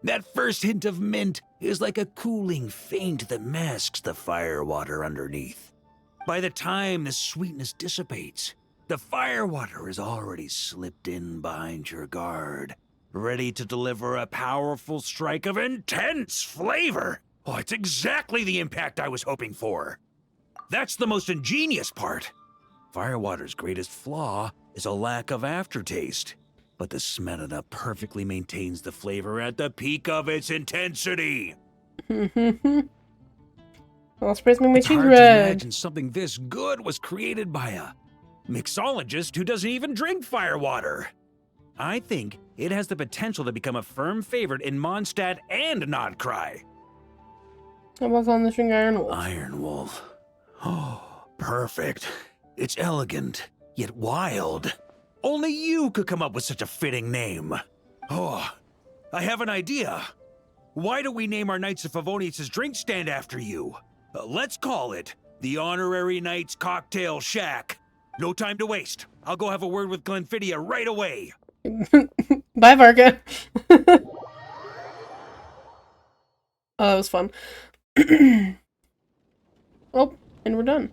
H: That first hint of mint is like a cooling feint that masks the firewater underneath. By the time the sweetness dissipates, the firewater is already slipped in behind your guard, ready to deliver a powerful strike of intense flavor. Oh, it's exactly the impact I was hoping for. That's the most ingenious part. Firewater's greatest flaw is a lack of aftertaste, but the Smetana perfectly maintains the flavor at the peak of its intensity.
A: Well, surprise me my
H: It's
A: cheese
H: hard to
A: red.
H: imagine something this good was created by a mixologist who doesn't even drink firewater. I think it has the potential to become a firm favorite in Mondstadt and Nodcry.
A: How about on the string Iron Wolf?
H: Iron Wolf. Oh, perfect. It's elegant, yet wild. Only you could come up with such a fitting name. Oh, I have an idea. Why don't we name our Knights of Favonius' drink stand after you? Let's call it the Honorary Knights Cocktail Shack. No time to waste. I'll go have a word with Glenfiddia right away.
A: Bye, Varka. Oh, that was fun. Oh, and we're done.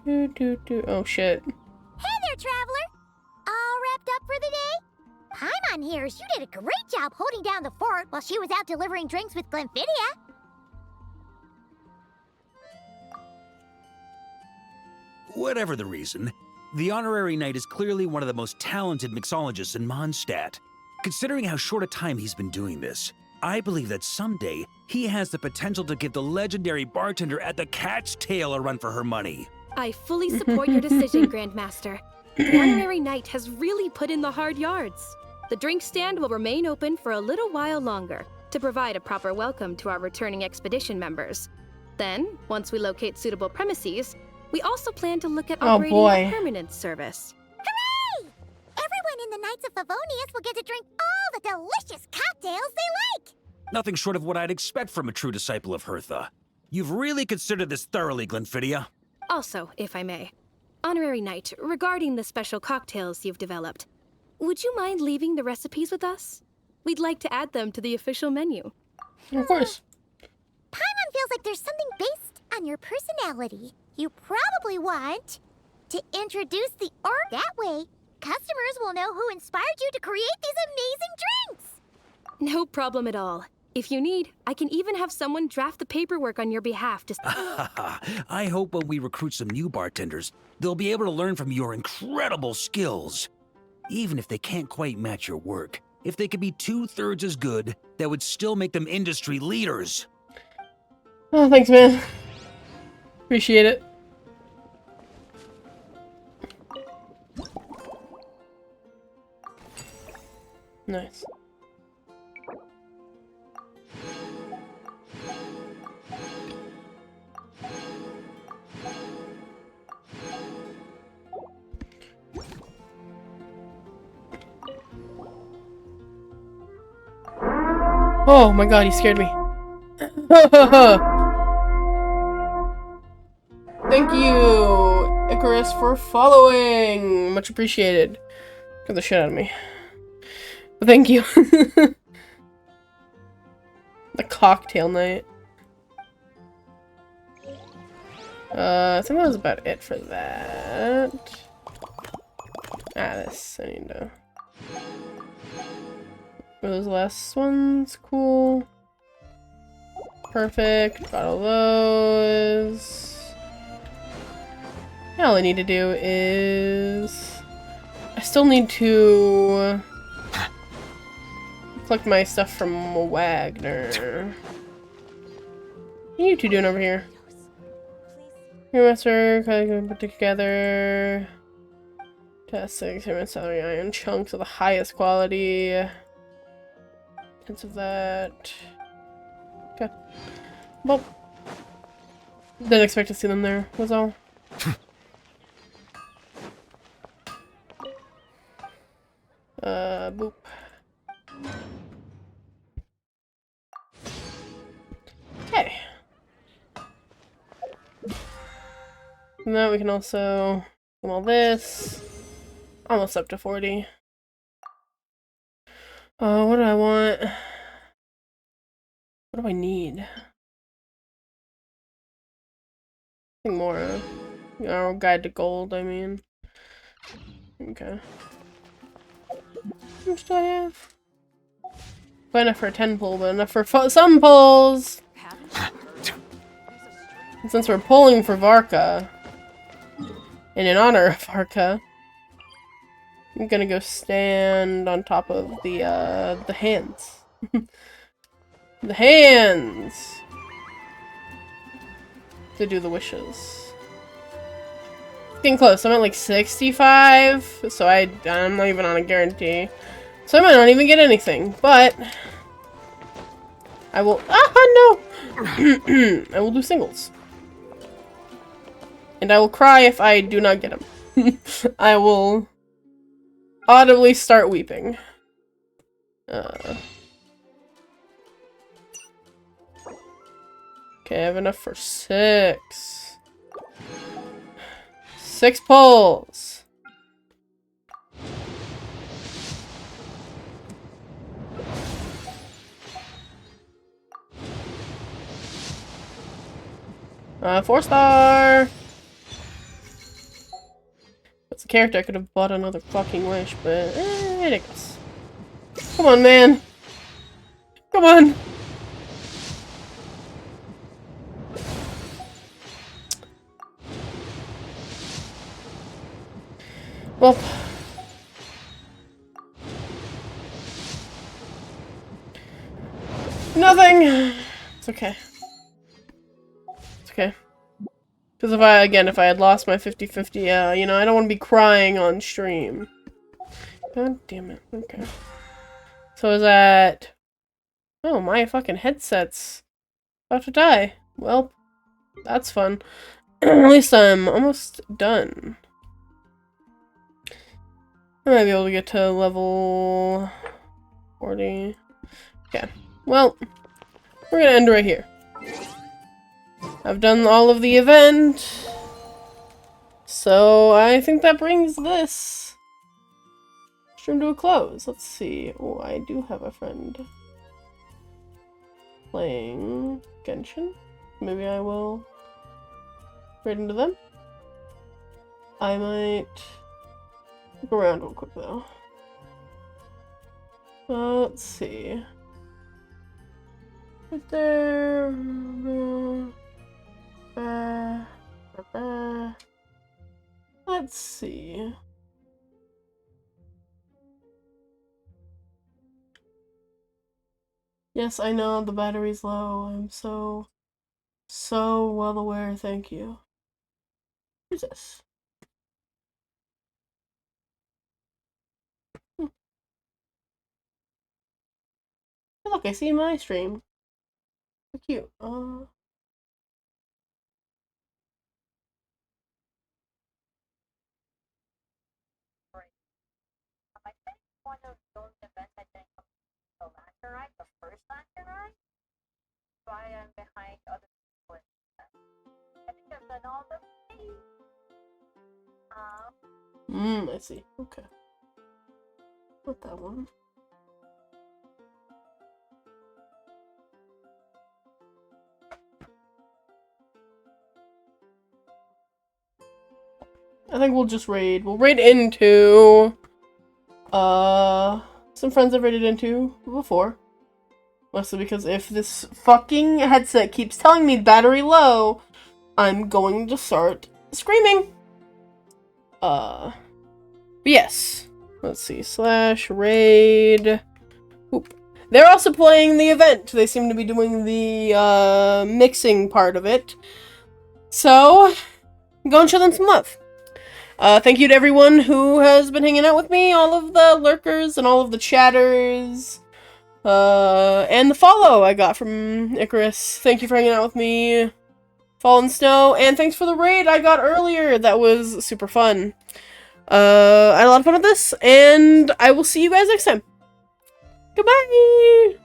A: Oh, shit.
J: Hey there, traveler! All wrapped up for the day? Paimon hears you did a great job holding down the fort while she was out delivering drinks with Glenfiddia.
H: Whatever the reason, the Honorary Knight is clearly one of the most talented mixologists in Mondstadt. Considering how short a time he's been doing this, I believe that someday he has the potential to give the legendary bartender at the Cat's Tail a run for her money.
K: I fully support your decision, Grandmaster. The Honorary Knight has really put in the hard yards. The drink stand will remain open for a little while longer to provide a proper welcome to our returning expedition members. Then, once we locate suitable premises, we also plan to look at operating a permanent service.
J: Hooray! Everyone in the Knights of Favonius will get to drink all the delicious cocktails they like!
H: Nothing short of what I'd expect from a true disciple of Hertha. You've really considered this thoroughly, Glenfiddia.
K: Also, if I may, Honorary Knight, regarding the special cocktails you've developed, would you mind leaving the recipes with us? We'd like to add them to the official menu.
A: Of course.
J: Paimon feels like there's something based on your personality. You probably want to introduce the org. That way, customers will know who inspired you to create these amazing drinks.
K: No problem at all. If you need, I can even have someone draft the paperwork on your behalf to...
H: I hope when we recruit some new bartenders, they'll be able to learn from your incredible skills. Even if they can't quite match your work, If they could be 2/3 as good, that would still make them industry leaders.
A: Oh, thanks, man. Appreciate it. Nice. Oh my god, he scared me. Thank you, Icarus, for following. Much appreciated. Got the shit out of me. But thank you. The cocktail night. I think that was about it for that. This I need to. Those last ones, cool. Perfect. Got all those. Now all I need to do is I still need to collect my stuff from Wagner. What are you two doing over here? Your master, put together. Test 6, human celery iron chunks of the highest quality. Tens of that. Okay. Well, didn't expect to see them there, was all. Boop. Okay. Now we can also do all this. Almost up to 40. What do I want? What do I need? Something more. Guide to gold, I mean. Okay. How much do I have? Not enough for a 10 pull, but enough for some pulls! And since we're pulling for Varka, and in honor of Varka, I'm gonna go stand on top of the hands. The hands! To do the wishes. Getting close. I'm at like 65, so I'm not even on a guarantee. So I might not even get anything, but I will. No! I will do singles, and I will cry if I do not get them. I will audibly start weeping. Okay, I have enough for 6. 6 pulls. 4-star. That's a character I could have bought another fucking wish, but I guess. Come on, man. Come on. Well. Nothing. It's okay. It's okay. Because if I had lost my 50-50, you know, I don't want to be crying on stream. God damn it. Okay. So is that... Oh, my fucking headset's about to die. Well, that's fun. At least I'm almost done. I might be able to get to level 40. Okay. Well, we're gonna end right here. I've done all of the event. So I think that brings this stream to a close. Let's see. Oh, I do have a friend playing Genshin. Maybe I will raid into them. I might look around real quick though. Let's see. Right there. Let's see. Yes, I know the battery's low. I'm so well aware. Thank you. Who's this? Hey, look, I see my stream. So cute.
P: One of those events I didn't come to the lantern ride, the first lantern ride. So I am behind other people. I think I've done all the things.
A: I see. Okay. Not that one. I think we'll just raid. We'll raid into some friends I've raided into before. Mostly because if this fucking headset keeps telling me battery low, I'm going to start screaming. But yes. Let's see. /raid. Oop. They're also playing the event. They seem to be doing the mixing part of it. So, go and show them some love. Thank you to everyone who has been hanging out with me, all of the lurkers and all of the chatters, and the follow I got from Icarus. Thank you for hanging out with me, Fallen Snow, and thanks for the raid I got earlier. That was super fun. I had a lot of fun with this, and I will see you guys next time. Goodbye!